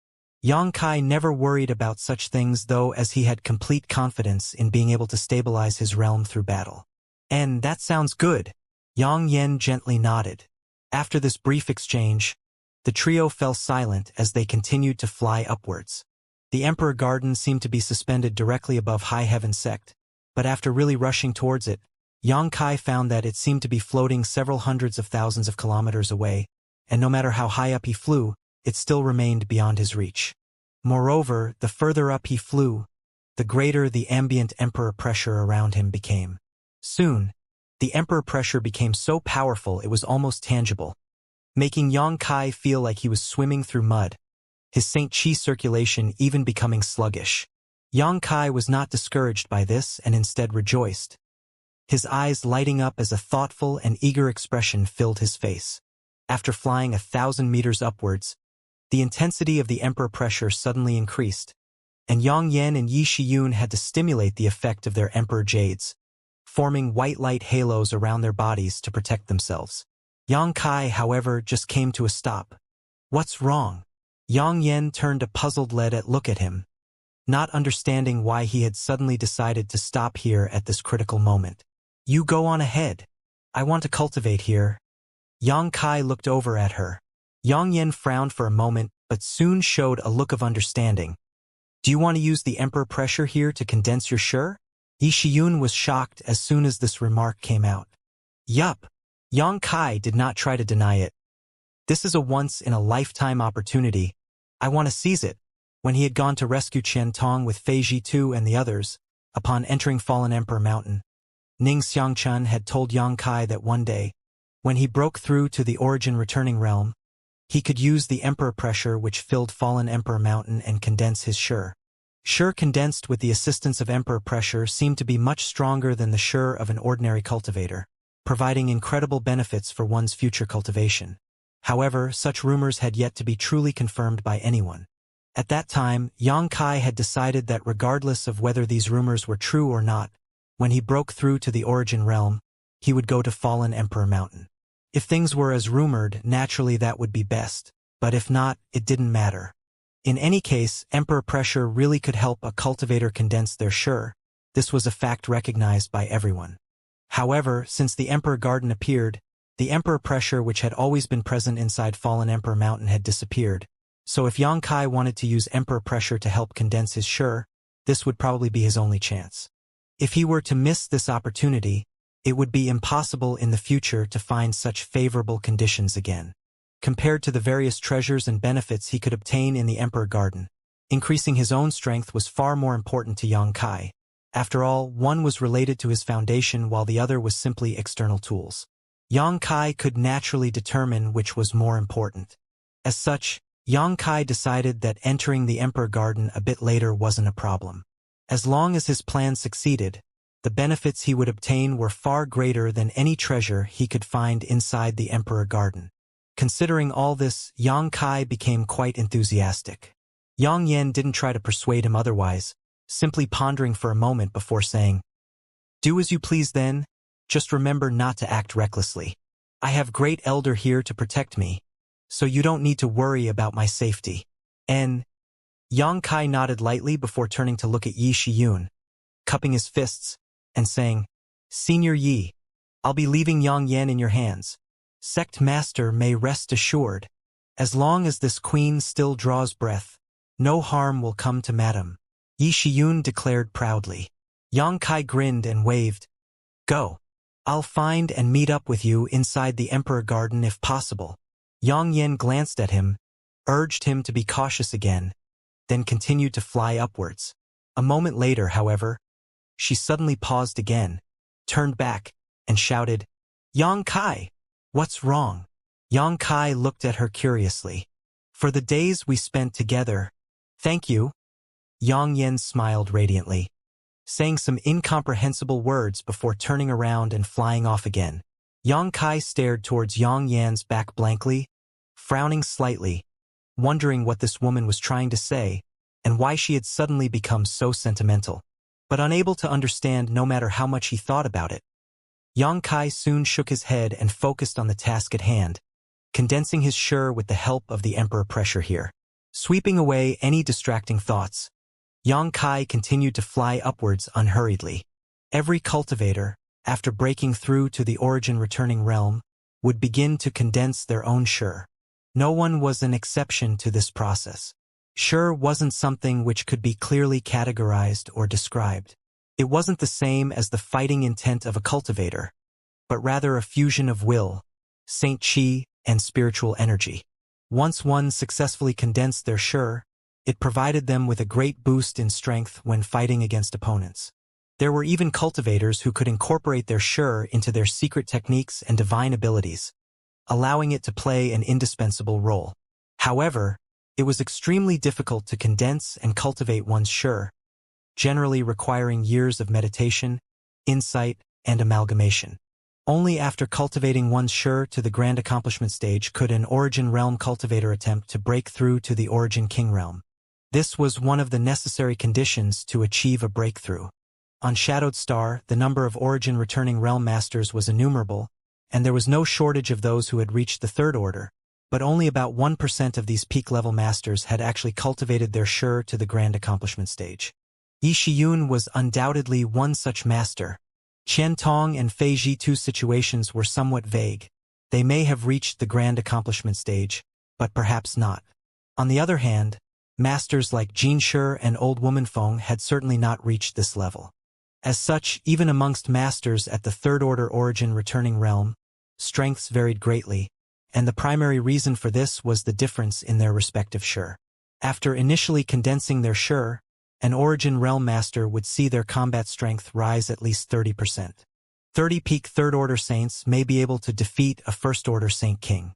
Xianxia never worried about such things though, as he had complete confidence in being able to stabilize his realm through battle. "And that sounds good." Yang Yan gently nodded. After this brief exchange, the trio fell silent as they continued to fly upwards. The Emperor Garden seemed to be suspended directly above High Heaven Sect, but after really rushing towards it, Xianxia found that it seemed to be floating several hundreds of thousands of kilometers away, and no matter how high up he flew, it still remained beyond his reach. Moreover, the further up he flew, the greater the ambient Emperor pressure around him became. Soon, the Emperor pressure became so powerful it was almost tangible, making Xianxia feel like he was swimming through mud, his Saint Qi circulation even becoming sluggish. Xianxia was not discouraged by this and instead rejoiced, his eyes lighting up as a thoughtful and eager expression filled his face. After flying 1,000 meters upwards, The intensity of the emperor pressure suddenly increased, and Yang Yan and Yi Shiyun had to stimulate the effect of their emperor jades, forming white light halos around their bodies to protect themselves. Yang Kai, however, just came to a stop. What's wrong? Yang Yan turned a puzzled look at him, not understanding why he had suddenly decided to stop here at this critical moment. You go on ahead. I want to cultivate here. Yang Kai looked over at her. Yang Yan frowned for a moment, but soon showed a look of understanding. Do you want to use the emperor pressure here to condense your shi? Yi Shiyun was shocked as soon as this remark came out. Yup. Yang Kai did not try to deny it. This is a once-in-a-lifetime opportunity. I want to seize it. When he had gone to rescue Qian Tong with Fei Zhitu and the others, upon entering Fallen Emperor Mountain, Ning Xiangchun had told Yang Kai that one day, when he broke through to the origin returning realm, he could use the emperor pressure which filled Fallen Emperor Mountain and condense his shi. Shi condensed with the assistance of emperor pressure seemed to be much stronger than the shi of an ordinary cultivator, providing incredible benefits for one's future cultivation. However, such rumors had yet to be truly confirmed by anyone. At that time, Yang Kai had decided that regardless of whether these rumors were true or not, when he broke through to the origin realm, he would go to Fallen Emperor Mountain. If things were as rumored, naturally that would be best, but if not, it didn't matter. In any case, emperor pressure really could help a cultivator condense their shi. This was a fact recognized by everyone. However, since the Emperor Garden appeared, the emperor pressure which had always been present inside Fallen Emperor Mountain had disappeared. So if Yang Kai wanted to use emperor pressure to help condense his shi, this would probably be his only chance. If he were to miss this opportunity, it would be impossible in the future to find such favorable conditions again. Compared to the various treasures and benefits he could obtain in the Emperor Garden, increasing his own strength was far more important to Yang Kai. After all, one was related to his foundation while the other was simply external tools. Yang Kai could naturally determine which was more important. As such, Yang Kai decided that entering the Emperor Garden a bit later wasn't a problem. As long as his plan succeeded, the benefits he would obtain were far greater than any treasure he could find inside the Emperor Garden. Considering all this, Yang Kai became quite enthusiastic. Yang Yan didn't try to persuade him otherwise, simply pondering for a moment before saying, "Do as you please then, just remember not to act recklessly. I have Great Elder here to protect me, so you don't need to worry about my safety." And Yang Kai nodded lightly before turning to look at Yi Shiyun, cupping his fists, and saying, "Senior Yi, I'll be leaving Yang Yan in your hands. Sect Master may rest assured. As long as this queen still draws breath, no harm will come to Madam," Yi Shiyun declared proudly. Yang Kai grinned and waved. "Go. I'll find and meet up with you inside the Emperor Garden if possible." Yang Yan glanced at him, urged him to be cautious again, then continued to fly upwards. A moment later, however, she suddenly paused again, turned back, and shouted, "Yang Kai, what's wrong?" Yang Kai looked at her curiously. "For the days we spent together, thank you." Yang Yan smiled radiantly, saying some incomprehensible words before turning around and flying off again. Yang Kai stared towards Yang Yan's back blankly, frowning slightly, wondering what this woman was trying to say and why she had suddenly become so sentimental, but unable to understand no matter how much he thought about it. Yang Kai soon shook his head and focused on the task at hand, condensing his shi with the help of the emperor pressure here. Sweeping away any distracting thoughts, Yang Kai continued to fly upwards unhurriedly. Every cultivator, after breaking through to the origin returning realm, would begin to condense their own shi. No one was an exception to this process. Shi wasn't something which could be clearly categorized or described. It wasn't the same as the fighting intent of a cultivator, but rather a fusion of will, Saint Chi, and spiritual energy. Once one successfully condensed their shi, it provided them with a great boost in strength when fighting against opponents. There were even cultivators who could incorporate their shi into their secret techniques and divine abilities, allowing it to play an indispensable role. However, it was extremely difficult to condense and cultivate one's shi, generally requiring years of meditation, insight, and amalgamation. Only after cultivating one's Shi to the Grand Accomplishment stage could an Origin Realm cultivator attempt to break through to the Origin King Realm. This was one of the necessary conditions to achieve a breakthrough. On Shadowed Star, the number of Origin returning Realm Masters was innumerable, and there was no shortage of those who had reached the Third Order, but only about 1% of these peak-level Masters had actually cultivated their Shi to the Grand Accomplishment stage. Yi Shiyun was undoubtedly one such master. Qian Tong and Fei Zhitu's situations were somewhat vague. They may have reached the Grand Accomplishment stage, but perhaps not. On the other hand, masters like Jin Shi and Old Woman Feng had certainly not reached this level. As such, even amongst masters at the Third Order Origin returning realm, strengths varied greatly, and the primary reason for this was the difference in their respective Shi. After initially condensing their Shi, an Origin Realm Master would see their combat strength rise at least 30%. 30 peak Third Order Saints may be able to defeat a First Order Saint King.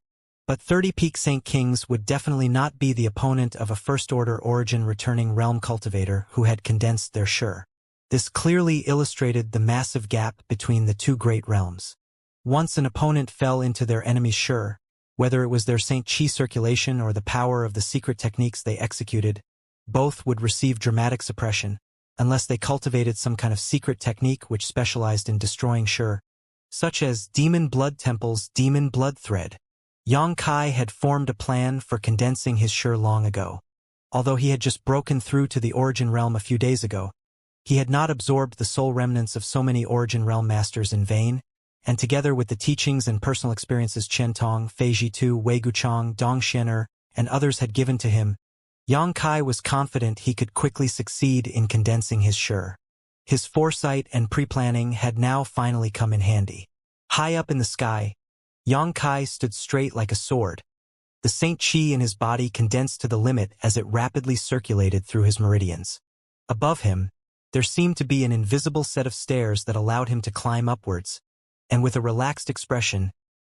But 30 peak Saint Kings would definitely not be the opponent of a First Order Origin returning Realm Cultivator who had condensed their Shi. This clearly illustrated the massive gap between the two great realms. Once an opponent fell into their enemy's Shi, whether it was their Saint Qi circulation or the power of the secret techniques they executed, both would receive dramatic suppression, unless they cultivated some kind of secret technique which specialized in destroying Shi, such as Demon Blood Temple's Demon Blood Thread. Yang Kai had formed a plan for condensing his Shi long ago. Although he had just broken through to the Origin Realm a few days ago, he had not absorbed the soul remnants of so many Origin Realm Masters in vain, and together with the teachings and personal experiences Qian Tong, Fei Zhitu, Wei Guchang, Dong Xianer, and others had given to him, Yang Kai was confident he could quickly succeed in condensing his Shi. His foresight and pre-planning had now finally come in handy. High up in the sky, Yang Kai stood straight like a sword. The Saint Qi in his body condensed to the limit as it rapidly circulated through his meridians. Above him, there seemed to be an invisible set of stairs that allowed him to climb upwards, and with a relaxed expression,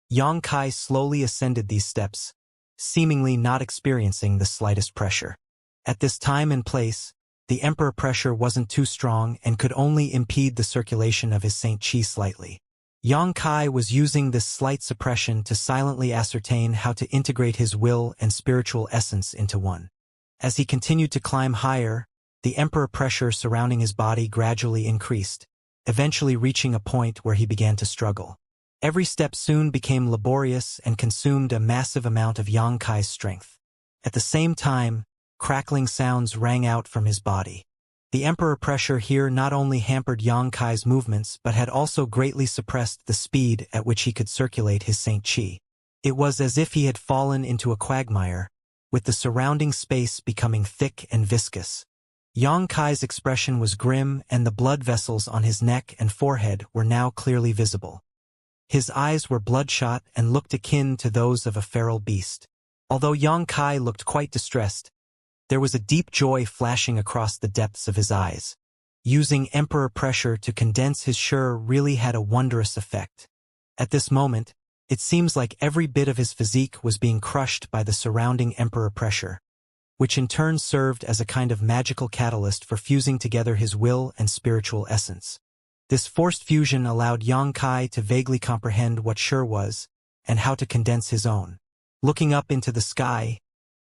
Yang Kai slowly ascended these steps, seemingly not experiencing the slightest pressure. At this time and place, the Emperor pressure wasn't too strong and could only impede the circulation of his Saint Qi slightly. Yang Kai was using this slight suppression to silently ascertain how to integrate his will and spiritual essence into one. As he continued to climb higher, the Emperor pressure surrounding his body gradually increased, eventually reaching a point where he began to struggle. Every step soon became laborious and consumed a massive amount of Yang Kai's strength. At the same time, crackling sounds rang out from his body. The Emperor pressure here not only hampered Yang Kai's movements but had also greatly suppressed the speed at which he could circulate his Saint Qi. It was as if he had fallen into a quagmire, with the surrounding space becoming thick and viscous. Yang Kai's expression was grim and the blood vessels on his neck and forehead were now clearly visible. His eyes were bloodshot and looked akin to those of a feral beast. Although Yang Kai looked quite distressed, there was a deep joy flashing across the depths of his eyes. Using Emperor pressure to condense his Shi really had a wondrous effect. At this moment, it seems like every bit of his physique was being crushed by the surrounding Emperor pressure, which in turn served as a kind of magical catalyst for fusing together his will and spiritual essence. This forced fusion allowed Yang Kai to vaguely comprehend what Shi was, and how to condense his own. Looking up into the sky,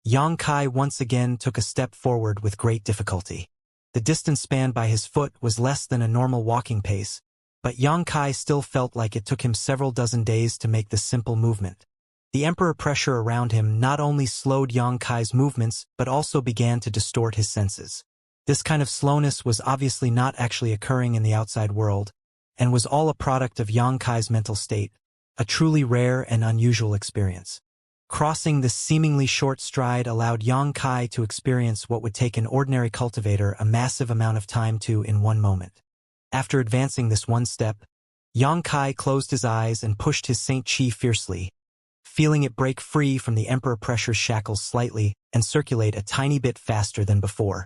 Yang Kai once again took a step forward with great difficulty. The distance spanned by his foot was less than a normal walking pace, but Yang Kai still felt like it took him several dozen days to make this simple movement. The Emperor pressure around him not only slowed Yang Kai's movements but also began to distort his senses. This kind of slowness was obviously not actually occurring in the outside world, and was all a product of Yang Kai's mental state, a truly rare and unusual experience. Crossing this seemingly short stride allowed Yang Kai to experience what would take an ordinary cultivator a massive amount of time to in one moment. After advancing this one step, Yang Kai closed his eyes and pushed his Saint Qi fiercely, feeling it break free from the Emperor pressure's shackles slightly and circulate a tiny bit faster than before.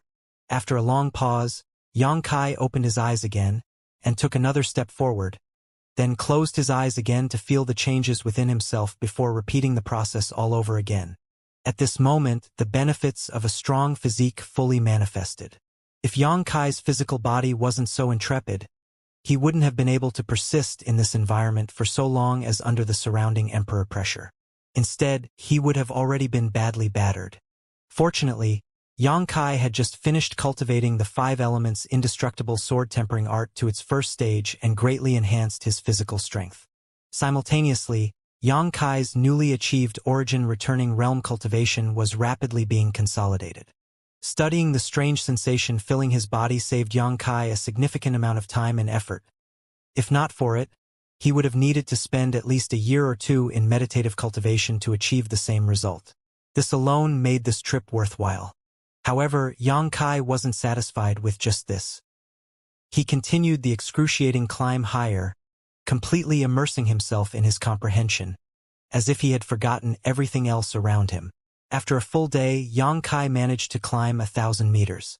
After a long pause, Yang Kai opened his eyes again and took another step forward, then closed his eyes again to feel the changes within himself before repeating the process all over again. At this moment, the benefits of a strong physique fully manifested. If Yang Kai's physical body wasn't so intrepid, he wouldn't have been able to persist in this environment for so long as under the surrounding emperor pressure. Instead, he would have already been badly battered. Fortunately, Xianxia had just finished cultivating the 5 elements indestructible sword tempering art to its first stage and greatly enhanced his physical strength. Simultaneously, Xianxia's newly achieved origin returning realm cultivation was rapidly being consolidated. Studying the strange sensation filling his body saved Xianxia a significant amount of time and effort. If not for it, he would have needed to spend at least a year or two in meditative cultivation to achieve the same result. This alone made this trip worthwhile. However, Xianxia wasn't satisfied with just this. He continued the excruciating climb higher, completely immersing himself in his comprehension, as if he had forgotten everything else around him. After a full day, Xianxia managed to climb 1,000 meters.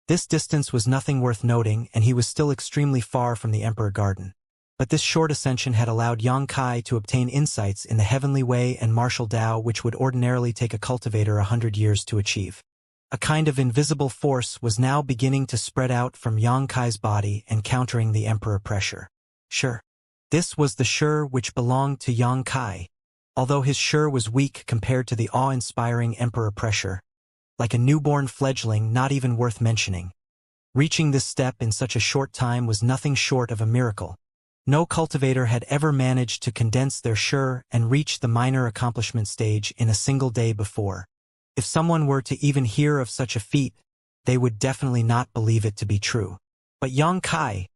This distance was nothing worth noting, and he was still extremely far from the Emperor Garden. But this short ascension had allowed Xianxia to obtain insights in the heavenly way and martial Tao which would ordinarily take a cultivator 100 years to achieve. A kind of invisible force was now beginning to spread out from Xianxia's body and countering the Emperor pressure. Sure. This was the Sure which belonged to Xianxia. Although his Sure was weak compared to the awe-inspiring Emperor pressure, like a newborn fledgling not even worth mentioning. Reaching this step in such a short time was nothing short of a miracle. No cultivator had ever managed to condense their Sure and reach the minor accomplishment stage in a single day before. If someone were to even hear of such a feat, they would definitely not believe it to be true. But Xianxia,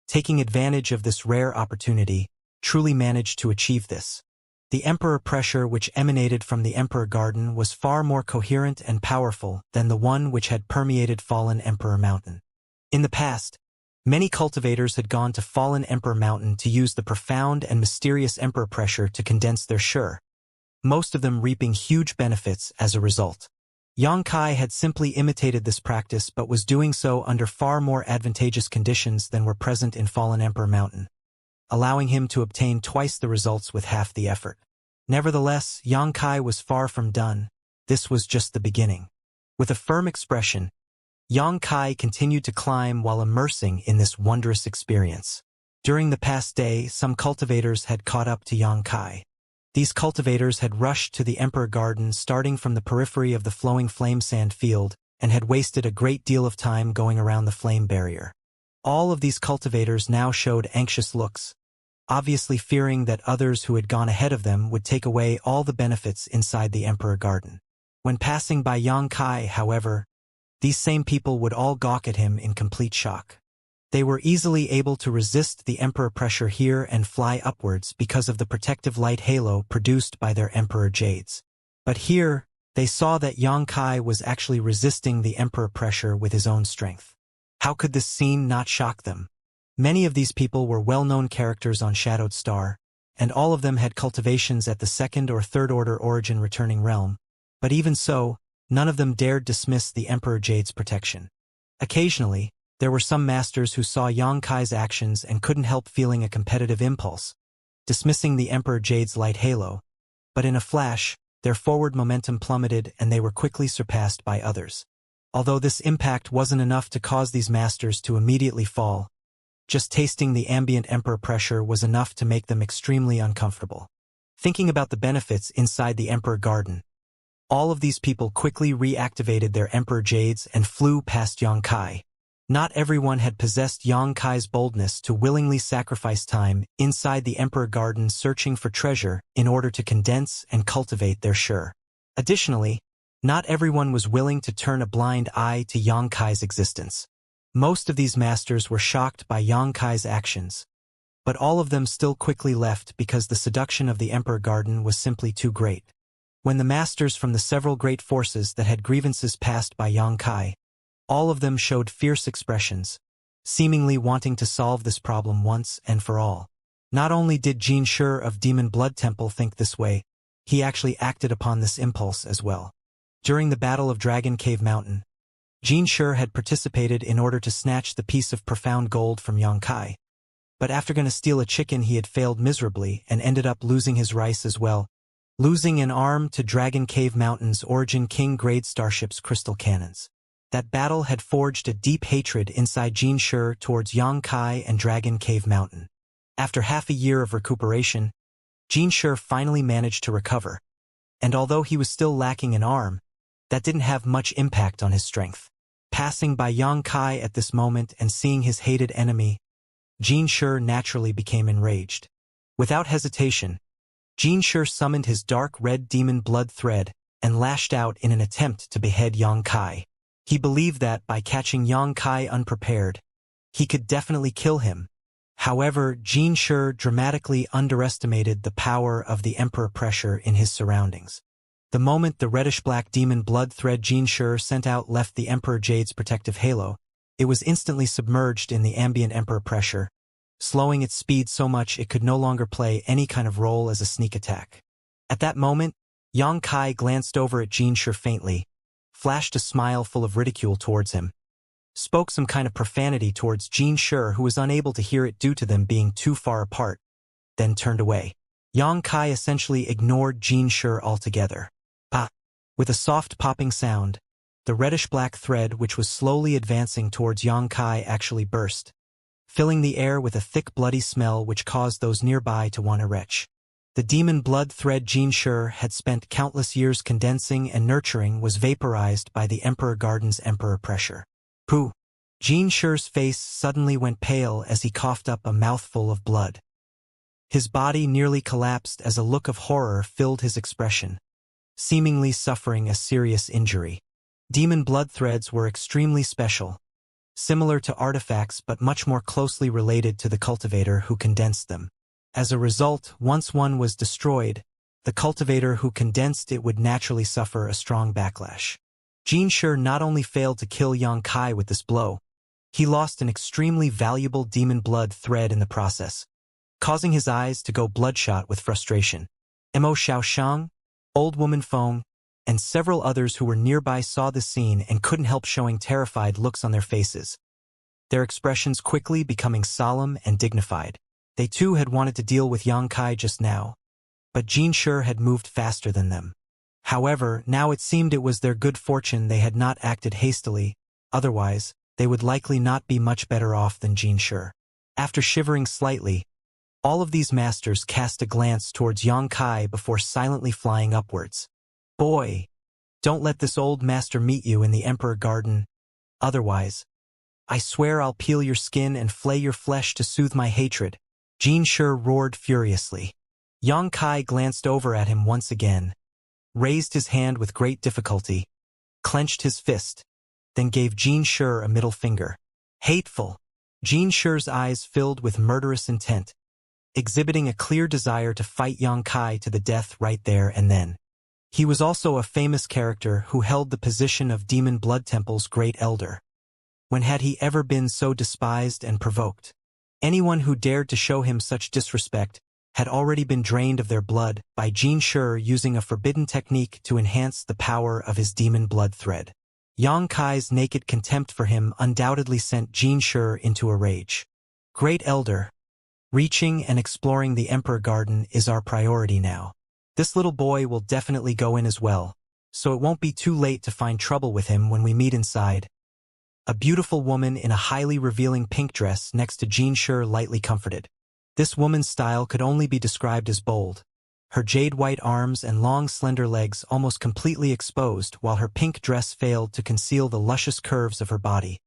taking advantage of this rare opportunity, truly managed to achieve this. The Emperor pressure which emanated from the Emperor Garden was far more coherent and powerful than the one which had permeated fallen Emperor Mountain. In the past, many cultivators had gone to fallen Emperor Mountain to use the profound and mysterious Emperor pressure to condense their Sure, most of them reaping huge benefits as a result. Xianxia had simply imitated this practice but was doing so under far more advantageous conditions than were present in fallen Emperor Mountain, allowing him to obtain twice the results with half the effort. Nevertheless, Xianxia was far from done. This was just the beginning. With a firm expression, Xianxia continued to climb while immersing in this wondrous experience. During the past day, some cultivators had caught up to Xianxia. These cultivators had rushed to the Emperor Garden starting from the periphery of the flowing flame sand field and had wasted a great deal of time going around the flame barrier. All of these cultivators now showed anxious looks, obviously fearing that others who had gone ahead of them would take away all the benefits inside the Emperor Garden. When passing by Xianxia, however, these same people would all gawk at him in complete shock. They were easily able to resist the Emperor pressure here and fly upwards because of the protective light halo produced by their Emperor Jades. But here, they saw that Xianxia was actually resisting the Emperor pressure with his own strength. How could this scene not shock them? Many of these people were well-known characters on Shadowed Star, and all of them had cultivations at the 2nd or 3rd order origin returning realm, but even so, none of them dared dismiss the Emperor Jade's protection. Occasionally, there were some masters who saw Xianxia's actions and couldn't help feeling a competitive impulse, dismissing the Emperor Jade's light halo, but in a flash, their forward momentum plummeted and they were quickly surpassed by others. Although this impact wasn't enough to cause these masters to immediately fall, just tasting the ambient Emperor pressure was enough to make them extremely uncomfortable. Thinking about the benefits inside the Emperor Garden, all of these people quickly reactivated their Emperor Jades and flew past Xianxia. Not everyone had possessed Xianxia's boldness to willingly sacrifice time inside the Emperor Garden searching for treasure in order to condense and cultivate their Sure. Additionally, not everyone was willing to turn a blind eye to Xianxia's existence. Most of these masters were shocked by Xianxia's actions, but all of them still quickly left because the seduction of the Emperor Garden was simply too great. When the masters from the several great forces that had grievances passed by Xianxia, all of them showed fierce expressions, seemingly wanting to solve this problem once and for all. Not only did Xianxia of Demon Blood Temple think this way, he actually acted upon this impulse as well. During the Battle of Dragon Cave Mountain, Xianxia had participated in order to snatch the piece of profound gold from Xianxia. But after gonna steal a chicken he had failed miserably and ended up losing his rice as well, losing an arm to Dragon Cave Mountain's Origin King grade starship's crystal cannons. That battle had forged a deep hatred inside Xianxia towards Yangkai and Dragon Cave Mountain. After half a year of recuperation, Xianxia finally managed to recover, and although he was still lacking an arm, that didn't have much impact on his strength. Passing by Yangkai at this moment and seeing his hated enemy, Xianxia naturally became enraged. Without hesitation, Xianxia summoned his dark red demon blood thread and lashed out in an attempt to behead Yangkai. He believed that by catching Yangkai unprepared, he could definitely kill him. However, Xianxia dramatically underestimated the power of the Emperor pressure in his surroundings. The moment the reddish-black demon blood thread Xianxia sent out left the Emperor Jade's protective halo, it was instantly submerged in the ambient Emperor pressure, slowing its speed so much it could no longer play any kind of role as a sneak attack. At that moment, Yangkai glanced over at Xianxia faintly, flashed a smile full of ridicule towards him, spoke some kind of profanity towards Xianxia who was unable to hear it due to them being too far apart, then turned away. Yangkai essentially ignored Xianxia altogether. Ah! With a soft popping sound, the reddish-black thread which was slowly advancing towards Yangkai actually burst, filling the air with a thick bloody smell which caused those nearby to want to retch. The demon blood thread Xianxia had spent countless years condensing and nurturing was vaporized by the Emperor Garden's Emperor pressure. Pooh! Xianxia's face suddenly went pale as he coughed up a mouthful of blood. His body nearly collapsed as a look of horror filled his expression, seemingly suffering a serious injury. Demon blood threads were extremely special, similar to artifacts but much more closely related to the cultivator who condensed them. As a result, once one was destroyed, the cultivator who condensed it would naturally suffer a strong backlash. Xianxia not only failed to kill Yangkai with this blow, he lost an extremely valuable demon blood thread in the process, causing his eyes to go bloodshot with frustration. Mo Xiaoshang, Old Woman Feng, and several others who were nearby saw the scene and couldn't help showing terrified looks on their faces, their expressions quickly becoming solemn and dignified. They too had wanted to deal with Yangkai just now, but Xianxia had moved faster than them. However, now it seemed it was their good fortune they had not acted hastily, otherwise, they would likely not be much better off than Xianxia. After shivering slightly, all of these masters cast a glance towards Yangkai before silently flying upwards. Boy! Don't let this old master meet you in the Emperor Garden, otherwise, I swear I'll peel your skin and flay your flesh to soothe my hatred. Xianxia roared furiously. Yangkai glanced over at him once again, raised his hand with great difficulty, clenched his fist, then gave Xianxia a middle finger. Hateful! Xianxia's eyes filled with murderous intent, exhibiting a clear desire to fight Yangkai to the death right there and then. He was also a famous character who held the position of Demon Blood Temple's great elder. When had he ever been so despised and provoked? Anyone who dared to show him such disrespect had already been drained of their blood by Xianxia using a forbidden technique to enhance the power of his demon blood thread. Yangkai's naked contempt for him undoubtedly sent Xianxia into a rage. Great Elder, reaching and exploring the Emperor Garden is our priority now. This little boy will definitely go in as well, so it won't be too late to find trouble with him when we meet inside. A beautiful woman in a highly revealing pink dress next to Xianxia lightly comforted. This woman's style could only be described as bold. Her jade-white arms and long slender legs almost completely exposed while her pink dress failed to conceal the luscious curves of her body,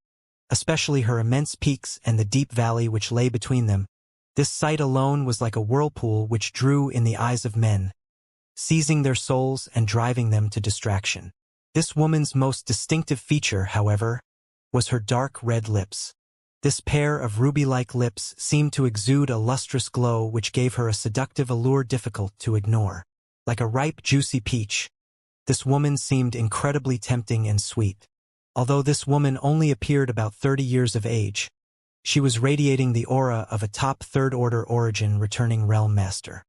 especially her immense peaks and the deep valley which lay between them. This sight alone was like a whirlpool which drew in the eyes of men, seizing their souls and driving them to distraction. This woman's most distinctive feature, however, was her dark red lips. This pair of ruby-like lips seemed to exude a lustrous glow which gave her a seductive allure difficult to ignore. Like a ripe, juicy peach, this woman seemed incredibly tempting and sweet. Although this woman only appeared about 30 years of age, she was radiating the aura of a top third-order origin returning realm master.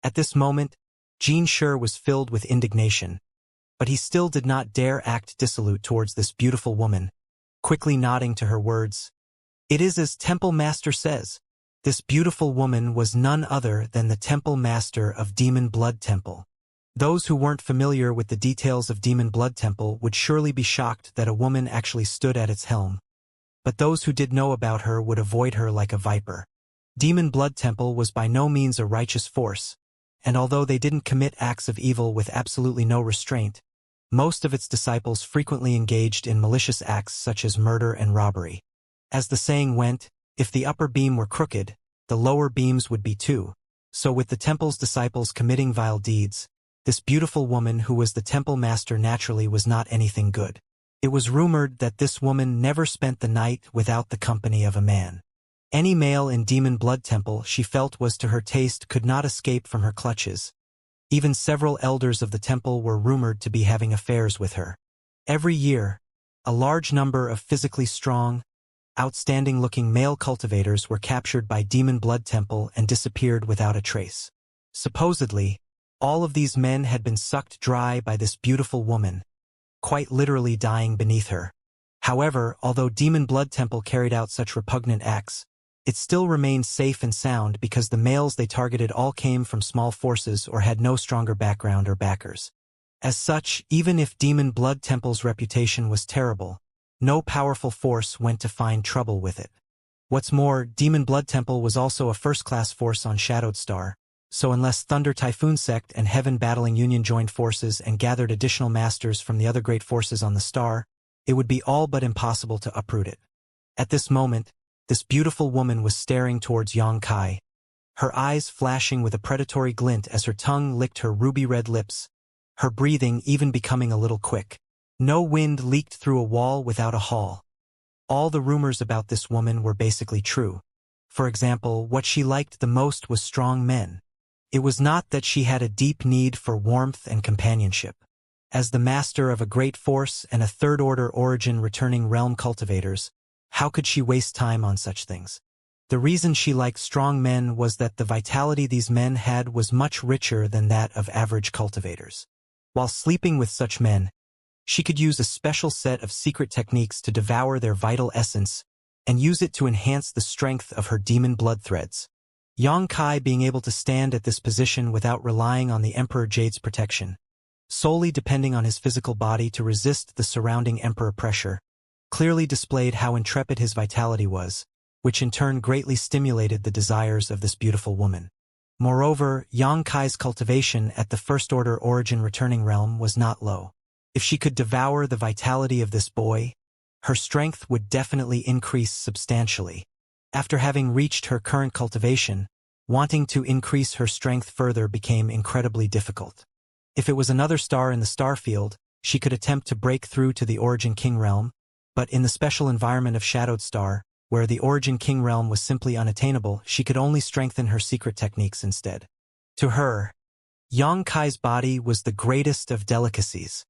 At this moment, Xianxia was filled with indignation, but he still did not dare act dissolute towards this beautiful woman, quickly nodding to her words. It is as Temple Master says. This beautiful woman was none other than the Temple Master of Demon Blood Temple. Those who weren't familiar with the details of Demon Blood Temple would surely be shocked that a woman actually stood at its helm. But those who did know about her would avoid her like a viper. Demon Blood Temple was by no means a righteous force, and although they didn't commit acts of evil with absolutely no restraint, most of its disciples frequently engaged in malicious acts such as murder and robbery. As the saying went, if the upper beam were crooked, the lower beams would be too. So with the temple's disciples committing vile deeds, this beautiful woman who was the temple master naturally was not anything good. It was rumored that this woman never spent the night without the company of a man. Any male in Demon Blood Temple she felt was to her taste could not escape from her clutches. Even several elders of the temple were rumored to be having affairs with her. Every year, a large number of physically strong, outstanding-looking male cultivators were captured by Demon Blood Temple and disappeared without a trace. Supposedly, all of these men had been sucked dry by this beautiful woman, quite literally dying beneath her. However, although Demon Blood Temple carried out such repugnant acts, it still remained safe and sound because the males they targeted all came from small forces or had no stronger background or backers. As such, even if Demon Blood Temple's reputation was terrible, no powerful force went to find trouble with it. What's more, Demon Blood Temple was also a first-class force on Shadowed Star, so unless Thunder Typhoon Sect and Heaven Battling Union joined forces and gathered additional masters from the other great forces on the star, it would be all but impossible to uproot it. At this moment, this beautiful woman was staring towards Xianxia, her eyes flashing with a predatory glint as her tongue licked her ruby-red lips, her breathing even becoming a little quick. No wind leaked through a wall without a hall. All the rumors about this woman were basically true. For example, what she liked the most was strong men. It was not that she had a deep need for warmth and companionship. As the master of a great force and a third-order origin returning realm cultivators, how could she waste time on such things? The reason she liked strong men was that the vitality these men had was much richer than that of average cultivators. While sleeping with such men, she could use a special set of secret techniques to devour their vital essence and use it to enhance the strength of her demon blood threads. Xianxia being able to stand at this position without relying on the Emperor Jade's protection, solely depending on his physical body to resist the surrounding Emperor pressure, clearly displayed how intrepid his vitality was, which in turn greatly stimulated the desires of this beautiful woman. Moreover, Xianxia's cultivation at the first-order origin returning realm was not low. If she could devour the vitality of this boy, her strength would definitely increase substantially. After having reached her current cultivation, wanting to increase her strength further became incredibly difficult. If it was another star in the star field, she could attempt to break through to the Origin King realm, but in the special environment of Shadowed Star, where the Origin King realm was simply unattainable, she could only strengthen her secret techniques instead. To her, Xianxia's body was the greatest of delicacies.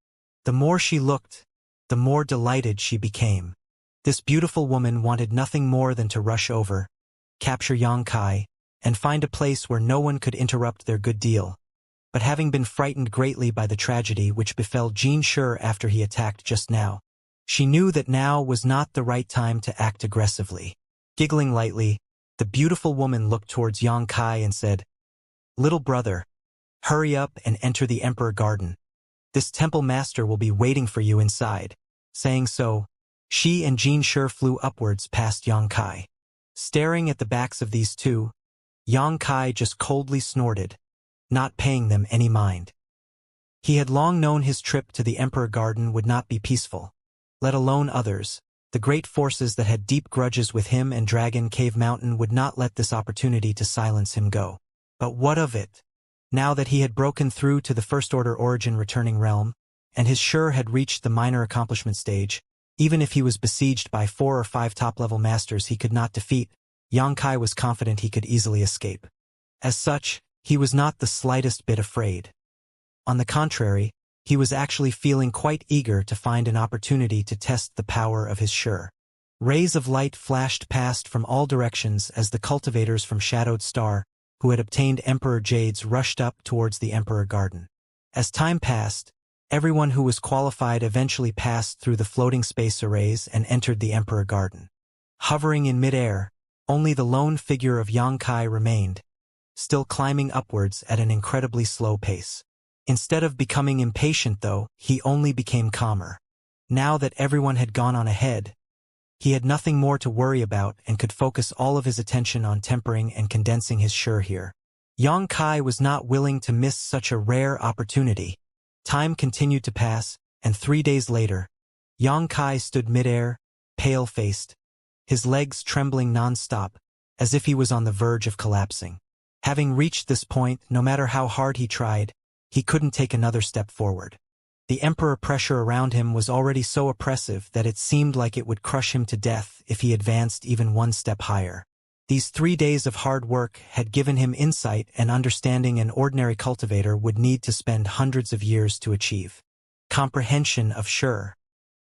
The more she looked, the more delighted she became. This beautiful woman wanted nothing more than to rush over, capture Xianxia, and find a place where no one could interrupt their good deal. But having been frightened greatly by the tragedy which befell Xianxia after he attacked just now, she knew that now was not the right time to act aggressively. Giggling lightly, the beautiful woman looked towards Xianxia and said, "Little brother, hurry up and enter the Emperor Garden. This temple master will be waiting for you inside." Saying so, she and Xianxia flew upwards past Xianxia. Staring at the backs of these two, Xianxia just coldly snorted, not paying them any mind. He had long known his trip to the Emperor Garden would not be peaceful, let alone others. The great forces that had deep grudges with him and Dragon Cave Mountain would not let this opportunity to silence him go. But what of it? Now that he had broken through to the First-Order Origin returning realm, and his sure had reached the minor accomplishment stage, even if he was besieged by 4 or 5 top-level masters he could not defeat, Xianxia was confident he could easily escape. As such, he was not the slightest bit afraid. On the contrary, he was actually feeling quite eager to find an opportunity to test the power of his sure. Rays of light flashed past from all directions as the cultivators from Shadowed Star, who had obtained Emperor Jades, rushed up towards the Emperor Garden. As time passed, everyone who was qualified eventually passed through the floating space arrays and entered the Emperor Garden. Hovering in mid-air, only the lone figure of Xianxia remained, still climbing upwards at an incredibly slow pace. Instead of becoming impatient, though, he only became calmer. Now that everyone had gone on ahead, he had nothing more to worry about and could focus all of his attention on tempering and condensing his sure here. Yang Kai was not willing to miss such a rare opportunity. Time continued to pass, and 3 days later, Yang Kai stood midair, pale-faced, his legs trembling non-stop, as if he was on the verge of collapsing. Having reached this point, no matter how hard he tried, he couldn't take another step forward. The emperor pressure around him was already so oppressive that it seemed like it would crush him to death if he advanced even one step higher. These 3 days of hard work had given him insight and understanding an ordinary cultivator would need to spend hundreds of years to achieve. Comprehension of Sure.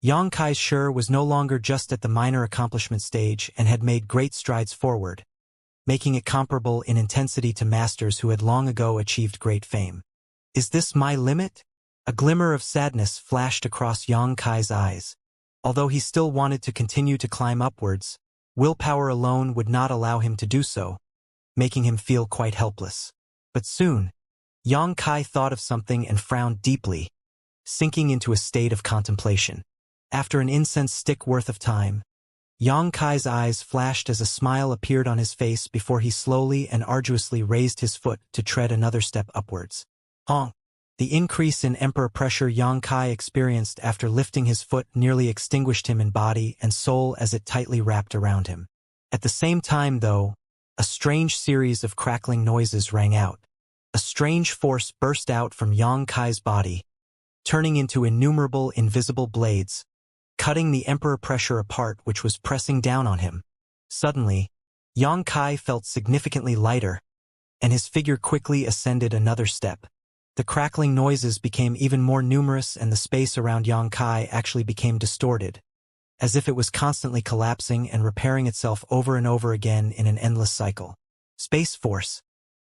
Yang Kai's Sure was no longer just at the minor accomplishment stage and had made great strides forward, making it comparable in intensity to masters who had long ago achieved great fame. Is this my limit? A glimmer of sadness flashed across Yang Kai's eyes. Although he still wanted to continue to climb upwards, willpower alone would not allow him to do so, making him feel quite helpless. But soon, Yang Kai thought of something and frowned deeply, sinking into a state of contemplation. After an incense stick worth of time, Yang Kai's eyes flashed as a smile appeared on his face before he slowly and arduously raised his foot to tread another step upwards. The increase in emperor pressure Yang Kai experienced after lifting his foot nearly extinguished him in body and soul as it tightly wrapped around him. At the same time, though, a strange series of crackling noises rang out. A strange force burst out from Yang Kai's body, turning into innumerable invisible blades, cutting the emperor pressure apart which was pressing down on him. Suddenly, Yang Kai felt significantly lighter, and his figure quickly ascended another step. The crackling noises became even more numerous and the space around Yang Kai actually became distorted, as if it was constantly collapsing and repairing itself over and over again in an endless cycle. Space Force.